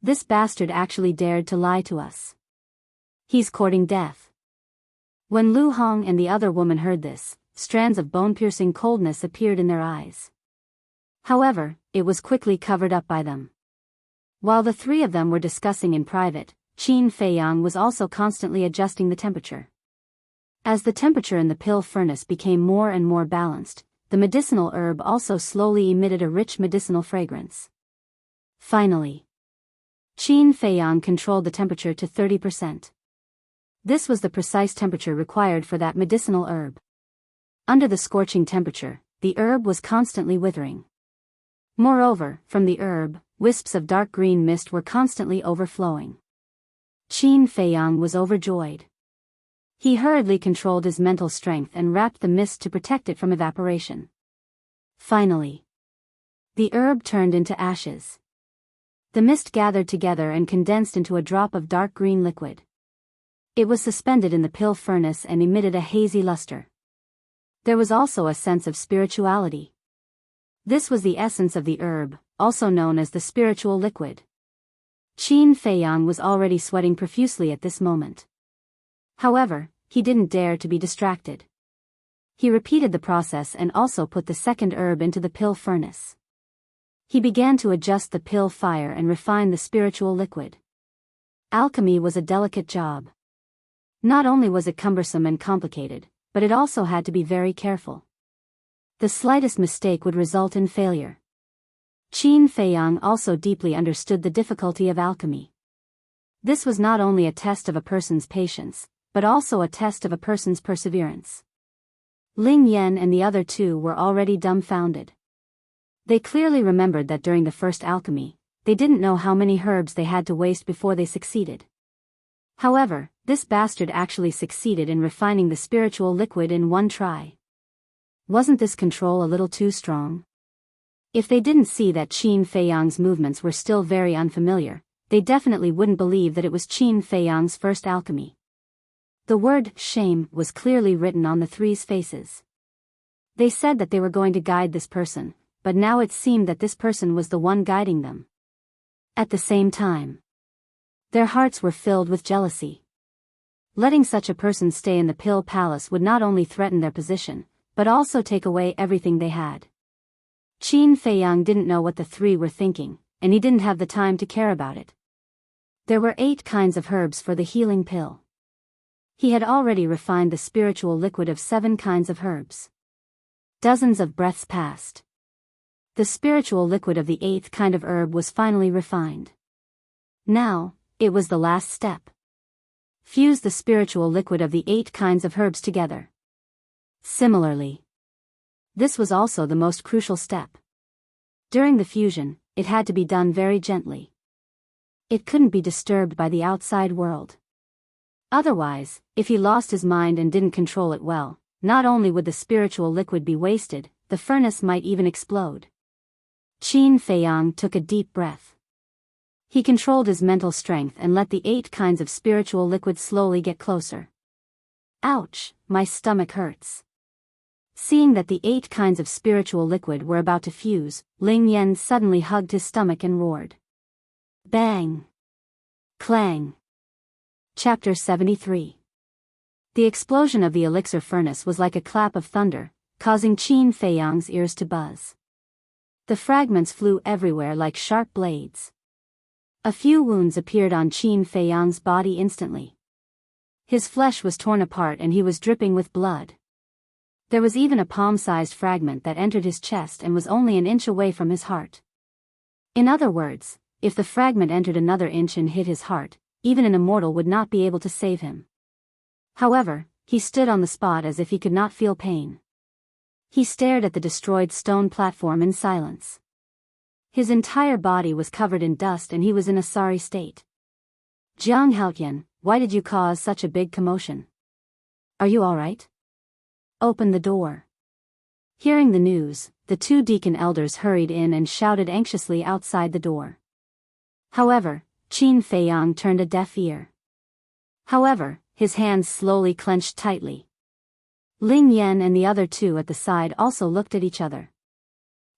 This bastard actually dared to lie to us. He's courting death. When Lu Hong and the other woman heard this, strands of bone-piercing coldness appeared in their eyes. However, it was quickly covered up by them. While the 3 of them were discussing in private, Qin Feiyang was also constantly adjusting the temperature. As the temperature in the pill furnace became more and more balanced, the medicinal herb also slowly emitted a rich medicinal fragrance. Finally, Qin Feiyang controlled the temperature to 30%. This was the precise temperature required for that medicinal herb. Under the scorching temperature, the herb was constantly withering. Moreover, from the herb, wisps of dark green mist were constantly overflowing. Qin Feiyang was overjoyed. He hurriedly controlled his mental strength and wrapped the mist to protect it from evaporation. Finally, the herb turned into ashes. The mist gathered together and condensed into a drop of dark green liquid. It was suspended in the pill furnace and emitted a hazy luster. There was also a sense of spirituality. This was the essence of the herb, also known as the spiritual liquid. Qin Feiyang was already sweating profusely at this moment. However, he didn't dare to be distracted. He repeated the process and also put the second herb into the pill furnace. He began to adjust the pill fire and refine the spiritual liquid. Alchemy was a delicate job. Not only was it cumbersome and complicated, but it also had to be very careful. The slightest mistake would result in failure. Qin Feiyang also deeply understood the difficulty of alchemy. This was not only a test of a person's patience, but also a test of a person's perseverance. Ling Yan and the other 2 were already dumbfounded. They clearly remembered that during the first alchemy, they didn't know how many herbs they had to waste before they succeeded. However, this bastard actually succeeded in refining the spiritual liquid in one try. Wasn't this control a little too strong? If they didn't see that Qin Feiyang's movements were still very unfamiliar, they definitely wouldn't believe that it was Qin Feiyang's first alchemy. The word shame was clearly written on the 3's faces. They said that they were going to guide this person, but now it seemed that this person was the one guiding them. At the same time, their hearts were filled with jealousy. Letting such a person stay in the pill palace would not only threaten their position, but also take away everything they had. Qin Feiyang didn't know what the 3 were thinking, and he didn't have the time to care about it. There were 8 kinds of herbs for the healing pill. He had already refined the spiritual liquid of 7 kinds of herbs. Dozens of breaths passed. The spiritual liquid of the 8th kind of herb was finally refined. Now, it was the last step. Fuse the spiritual liquid of the 8 kinds of herbs together. Similarly, this was also the most crucial step. During the fusion, it had to be done very gently. It couldn't be disturbed by the outside world. Otherwise, if he lost his mind and didn't control it well, not only would the spiritual liquid be wasted, the furnace might even explode. Qin Feiyang took a deep breath. He controlled his mental strength and let the 8 kinds of spiritual liquid slowly get closer. Ouch, my stomach hurts. Seeing that the 8 kinds of spiritual liquid were about to fuse, Ling Yan suddenly hugged his stomach and roared. Bang! Clang! Chapter 73. The explosion of the elixir furnace was like a clap of thunder, causing Qin Feiyang's ears to buzz. The fragments flew everywhere like sharp blades. A few wounds appeared on Qin Feiyang's body instantly. His flesh was torn apart and he was dripping with blood. There was even a palm-sized fragment that entered his chest and was only an inch away from his heart. In other words, if the fragment entered another inch and hit his heart, Even an immortal would not be able to save him. However, he stood on the spot as if he could not feel pain. He stared at the destroyed stone platform in silence. His entire body was covered in dust and he was in a sorry state. Jiang Haotian, why did you cause such a big commotion? Are you all right? Open the door. Hearing the news, the two deacon elders hurried in and shouted anxiously outside the door. However, Qin Feiyang turned a deaf ear. However, his hands slowly clenched tightly. Ling Yan and the other two at the side also looked at each other.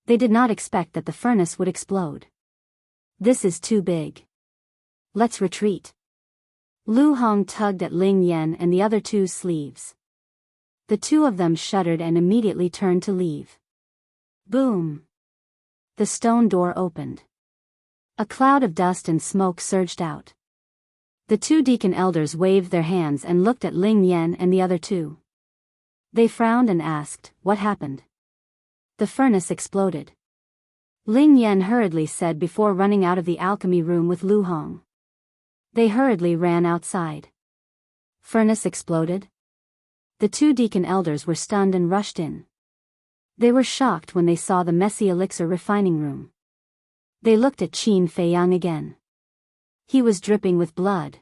They did not expect that the furnace would explode. This is too big. Let's retreat. Lu Hong tugged at Ling Yan and the other two's sleeves. The two of them shuddered and immediately turned to leave. Boom! The stone door opened. A cloud of dust and smoke surged out. The two deacon elders waved their hands and looked at Ling Yan and the other two. They frowned and asked, what happened? The furnace exploded. Ling Yan hurriedly said before running out of the alchemy room with Lu Hong. They hurriedly ran outside. Furnace exploded? The two deacon elders were stunned and rushed in. They were shocked when they saw the messy elixir refining room. They looked at Qin Feiyang again. He was dripping with blood.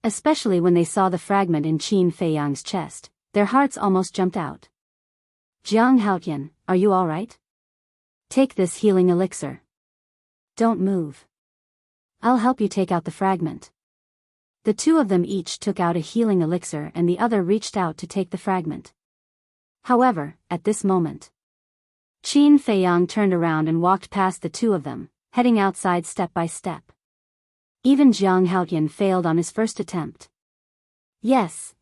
Especially when they saw the fragment in Qin Feiyang's chest, their hearts almost jumped out. Jiang Haotian, are you all right? Take this healing elixir. Don't move. I'll help you take out the fragment. The two of them each took out a healing elixir and the other reached out to take the fragment. However, at this moment, Qin Feiyang turned around and walked past the two of them, heading outside step by step. Even Jiang Haotian failed on his first attempt. Yes.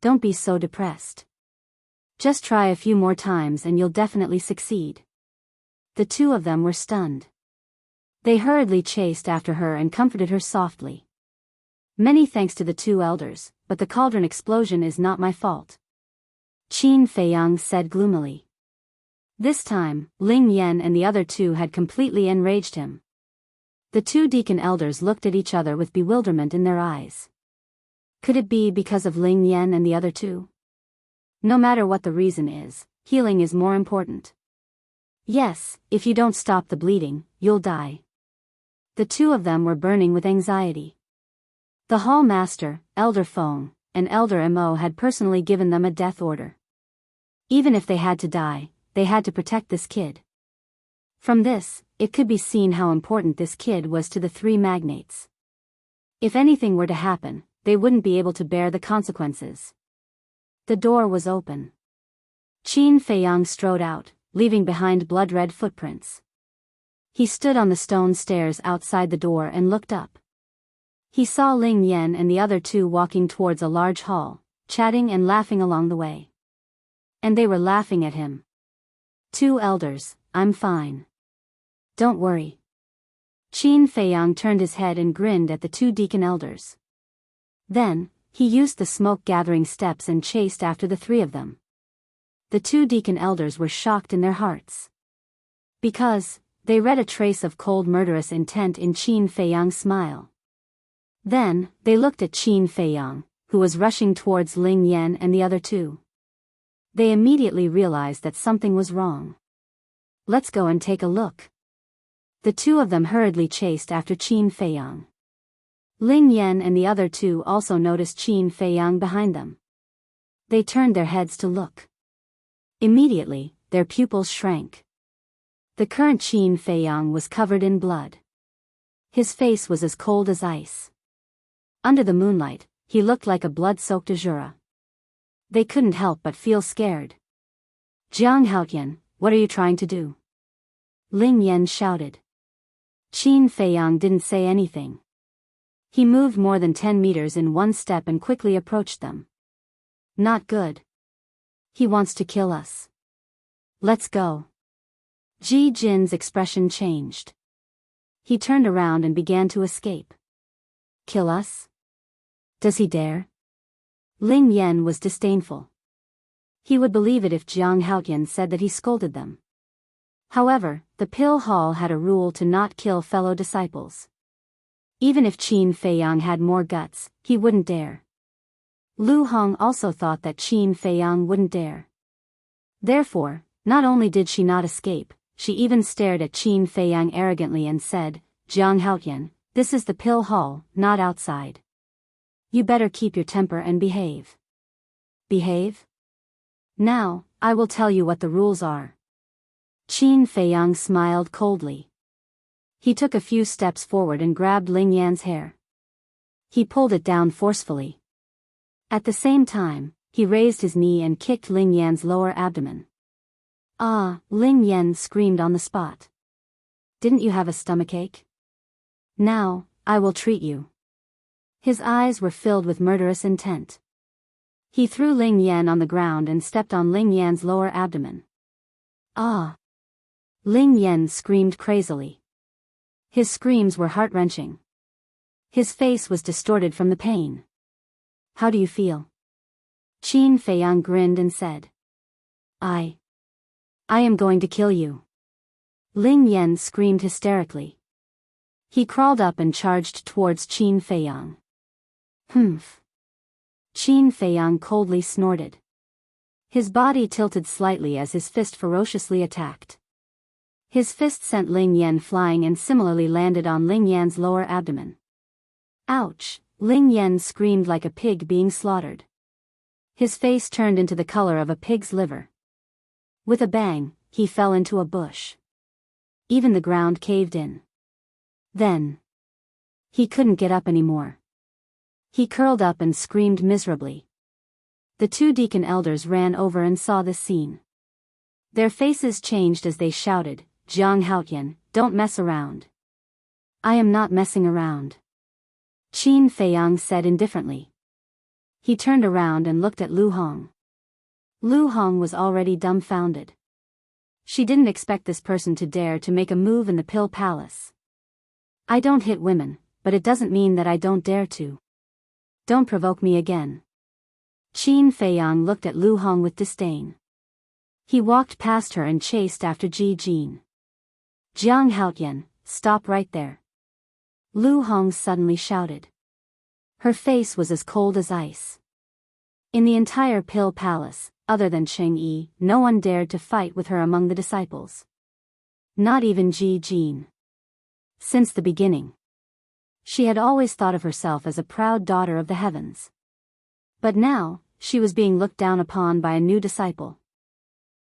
Don't be so depressed. Just try a few more times and you'll definitely succeed. The two of them were stunned. They hurriedly chased after her and comforted her softly. Many thanks to the two elders, but the cauldron explosion is not my fault. Qin Feiyang said gloomily. This time, Ling Yan and the other two had completely enraged him. The two deacon elders looked at each other with bewilderment in their eyes. Could it be because of Ling Yan and the other two? No matter what the reason is, healing is more important. Yes, if you don't stop the bleeding, you'll die. The two of them were burning with anxiety. The Hall Master, Elder Feng, and Elder Mo had personally given them a death order. Even if they had to die, they had to protect this kid. From this, it could be seen how important this kid was to the three magnates. If anything were to happen, they wouldn't be able to bear the consequences. The door was open. Qin Feiyang strode out, leaving behind blood-red footprints. He stood on the stone stairs outside the door and looked up. He saw Ling Yan and the other two walking towards a large hall, chatting and laughing along the way. And they were laughing at him. Two elders, I'm fine. Don't worry. Qin Feiyang turned his head and grinned at the two deacon elders. Then, he used the smoke-gathering steps and chased after the three of them. The two deacon elders were shocked in their hearts. Because, they read a trace of cold murderous intent in Qin Feiyang's smile. Then, they looked at Qin Feiyang, who was rushing towards Ling Yan and the other two. They immediately realized that something was wrong. Let's go and take a look. The two of them hurriedly chased after Qin Feiyang. Ling Yan and the other two also noticed Qin Feiyang behind them. They turned their heads to look. Immediately, their pupils shrank. The current Qin Feiyang was covered in blood. His face was as cold as ice. Under the moonlight, he looked like a blood-soaked Azura. They couldn't help but feel scared. Jiang Haotian, what are you trying to do? Ling Yan shouted. Qin Feiyang didn't say anything. He moved more than 10 meters in one step and quickly approached them. Not good. He wants to kill us. Let's go. Ji Jin's expression changed. He turned around and began to escape. Kill us? Does he dare? Ling Yan was disdainful. He would believe it if Jiang Haotian said that he scolded them. However, the Pill Hall had a rule to not kill fellow disciples. Even if Qin Feiyang had more guts, he wouldn't dare. Lu Hong also thought that Qin Feiyang wouldn't dare. Therefore, not only did she not escape, she even stared at Qin Feiyang arrogantly and said, "Jiang Haotian, this is the pill hall, not outside. You better keep your temper and behave." Behave? Now, I will tell you what the rules are. Qin Feiyang smiled coldly. He took a few steps forward and grabbed Ling Yan's hair. He pulled it down forcefully. At the same time, he raised his knee and kicked Ling Yan's lower abdomen. "Ah!" Ling Yan screamed on the spot. "Didn't you have a stomachache? Now, I will treat you." His eyes were filled with murderous intent. He threw Ling Yan on the ground and stepped on Ling Yan's lower abdomen. "Ah!" Ling Yan screamed crazily. His screams were heart-wrenching. His face was distorted from the pain. "How do you feel?" Qin Feiyang grinned and said. I am going to kill you." Ling Yan screamed hysterically. He crawled up and charged towards Qin Feiyang. "Humph." Qin Feiyang coldly snorted. His body tilted slightly as his fist ferociously attacked. His fist sent Ling Yan flying and similarly landed on Ling Yan's lower abdomen. "Ouch!" Ling Yan screamed like a pig being slaughtered. His face turned into the color of a pig's liver. With a bang, he fell into a bush. Even the ground caved in. Then, he couldn't get up anymore. He curled up and screamed miserably. The two deacon elders ran over and saw this scene. Their faces changed as they shouted, "Jiang Haotian, don't mess around." "I am not messing around," Qin Feiyang said indifferently. He turned around and looked at Lu Hong. Lu Hong was already dumbfounded. She didn't expect this person to dare to make a move in the Pill Palace. "I don't hit women, but it doesn't mean that I don't dare to. Don't provoke me again." Qin Feiyang looked at Lu Hong with disdain. He walked past her and chased after Ji Jin. "Jiang Haotian, stop right there!" Lu Hong suddenly shouted. Her face was as cold as ice. In the entire Pill Palace, other than Cheng Yi, no one dared to fight with her among the disciples. Not even Ji Jin. Since the beginning, she had always thought of herself as a proud daughter of the heavens. But now, she was being looked down upon by a new disciple.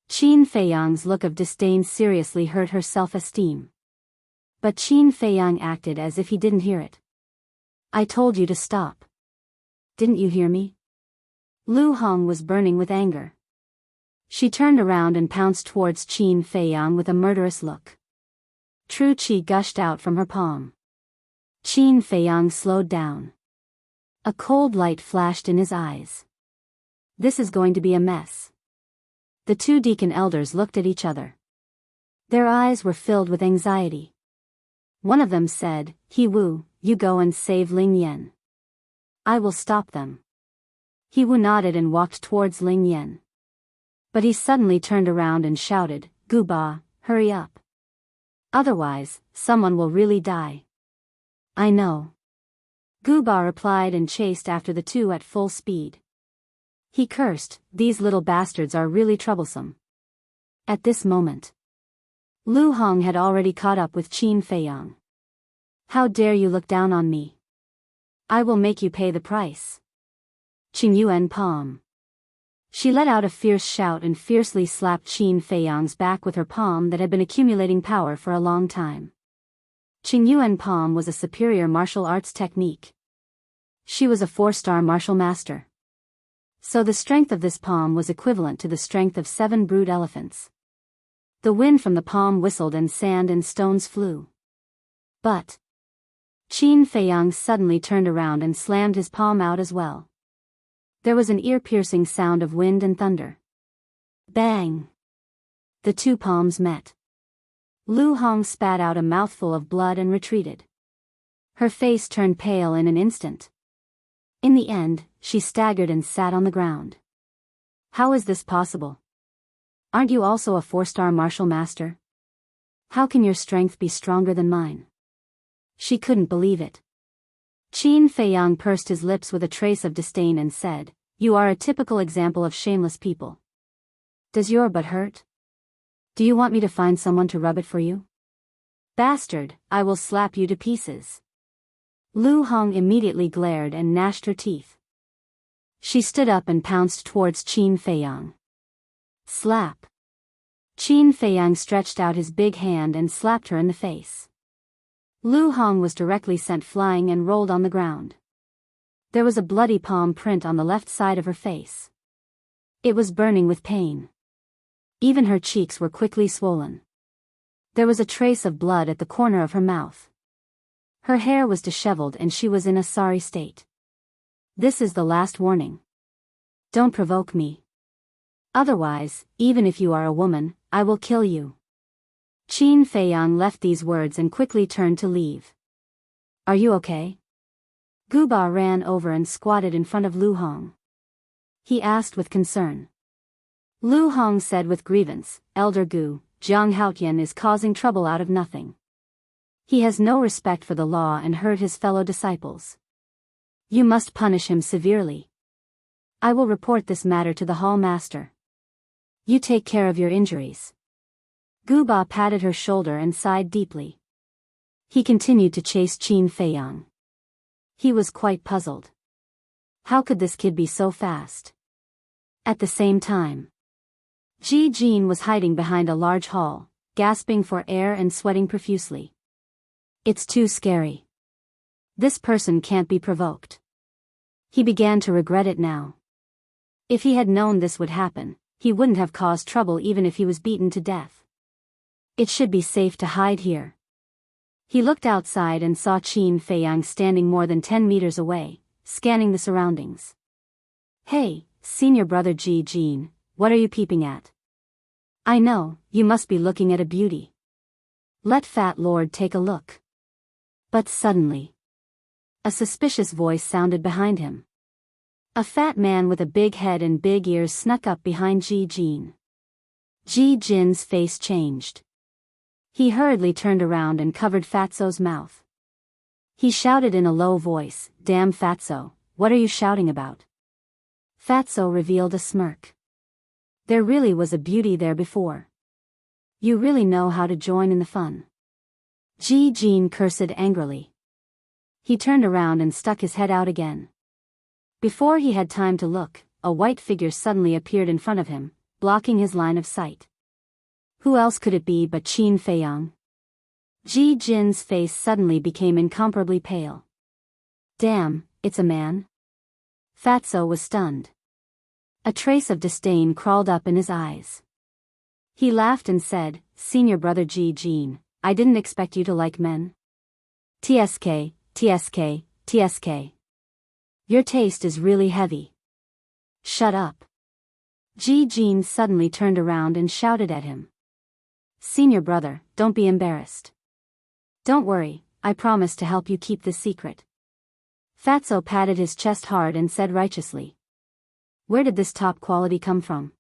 Qin Feiyang's look of disdain seriously hurt her self-esteem. But Qin Feiyang acted as if he didn't hear it. "I told you to stop. Didn't you hear me?" Lu Hong was burning with anger. She turned around and pounced towards Qin Feiyang with a murderous look. True qi gushed out from her palm. Qin Feiyang slowed down. A cold light flashed in his eyes. This is going to be a mess. The two deacon elders looked at each other. Their eyes were filled with anxiety. One of them said, "He Wu, you go and save Ling Yan. I will stop them." He Wu nodded and walked towards Ling Yan. But he suddenly turned around and shouted, "Gu Ba, hurry up. Otherwise, someone will really die." "I know." Gu Ba replied and chased after the two at full speed. He cursed, "These little bastards are really troublesome." At this moment, Lu Hong had already caught up with Qin Feiyang. "How dare you look down on me? I will make you pay the price." Qing Yuan palm. She let out a fierce shout and fiercely slapped Qin Feiyang's back with her palm that had been accumulating power for a long time. Qing Yuan palm was a superior martial arts technique. She was a 4-star martial master. So the strength of this palm was equivalent to the strength of 7 brood elephants. The wind from the palm whistled and sand and stones flew. But Qin Feiyang suddenly turned around and slammed his palm out as well. There was an ear-piercing sound of wind and thunder. Bang! The two palms met. Lu Hong spat out a mouthful of blood and retreated. Her face turned pale in an instant. In the end, she staggered and sat on the ground. "How is this possible? Aren't you also a 4-star martial master? How can your strength be stronger than mine?" She couldn't believe it. Qin Feiyang pursed his lips with a trace of disdain and said, "You are a typical example of shameless people. Does your butt hurt? Do you want me to find someone to rub it for you? Bastard, I will slap you to pieces." Lu Hong immediately glared and gnashed her teeth. She stood up and pounced towards Qin Feiyang. Slap. Qin Feiyang stretched out his big hand and slapped her in the face. Lu Hong was directly sent flying and rolled on the ground. There was a bloody palm print on the left side of her face. It was burning with pain. Even her cheeks were quickly swollen. There was a trace of blood at the corner of her mouth. Her hair was disheveled and she was in a sorry state. "This is the last warning. Don't provoke me. Otherwise, even if you are a woman, I will kill you." Qin Feiyang left these words and quickly turned to leave. "Are you okay?" Gu Ba ran over and squatted in front of Lu Hong. He asked with concern. Lu Hong said with grievance, "Elder Gu, Jiang Haotian is causing trouble out of nothing. He has no respect for the law and hurt his fellow disciples. You must punish him severely. I will report this matter to the hall master. You take care of your injuries." Gu Ba patted her shoulder and sighed deeply. He continued to chase Qin Feiyang. He was quite puzzled. How could this kid be so fast? At the same time, Ji Jin was hiding behind a large hall, gasping for air and sweating profusely. "It's too scary. This person can't be provoked." He began to regret it now. If he had known this would happen, he wouldn't have caused trouble even if he was beaten to death. It should be safe to hide here. He looked outside and saw Qin Feiyang standing more than 10 meters away, scanning the surroundings. "Hey, senior brother Ji Jin, what are you peeping at? I know, you must be looking at a beauty. Let Fat Lord take a look." But suddenly, a suspicious voice sounded behind him. A fat man with a big head and big ears snuck up behind Ji Jin. Ji Jin's face changed. He hurriedly turned around and covered Fatso's mouth. He shouted in a low voice, "Damn Fatso, what are you shouting about?" Fatso revealed a smirk. There really was a beauty there before. "You really know how to join in the fun." Ji Jin cursed angrily. He turned around and stuck his head out again. Before he had time to look, a white figure suddenly appeared in front of him, blocking his line of sight. Who else could it be but Qin Feiyang? Ji Jin's face suddenly became incomparably pale. "Damn, it's a man?" Fatso was stunned. A trace of disdain crawled up in his eyes. He laughed and said, "Senior brother Ji Jin, I didn't expect you to like men. TSK, TSK, TSK. Your taste is really heavy. Shut up." Ji Jin suddenly turned around and shouted at him. "Senior brother, don't be embarrassed. Don't worry, I promise to help you keep this secret." Fatso patted his chest hard and said righteously, "Where did this top quality come from?"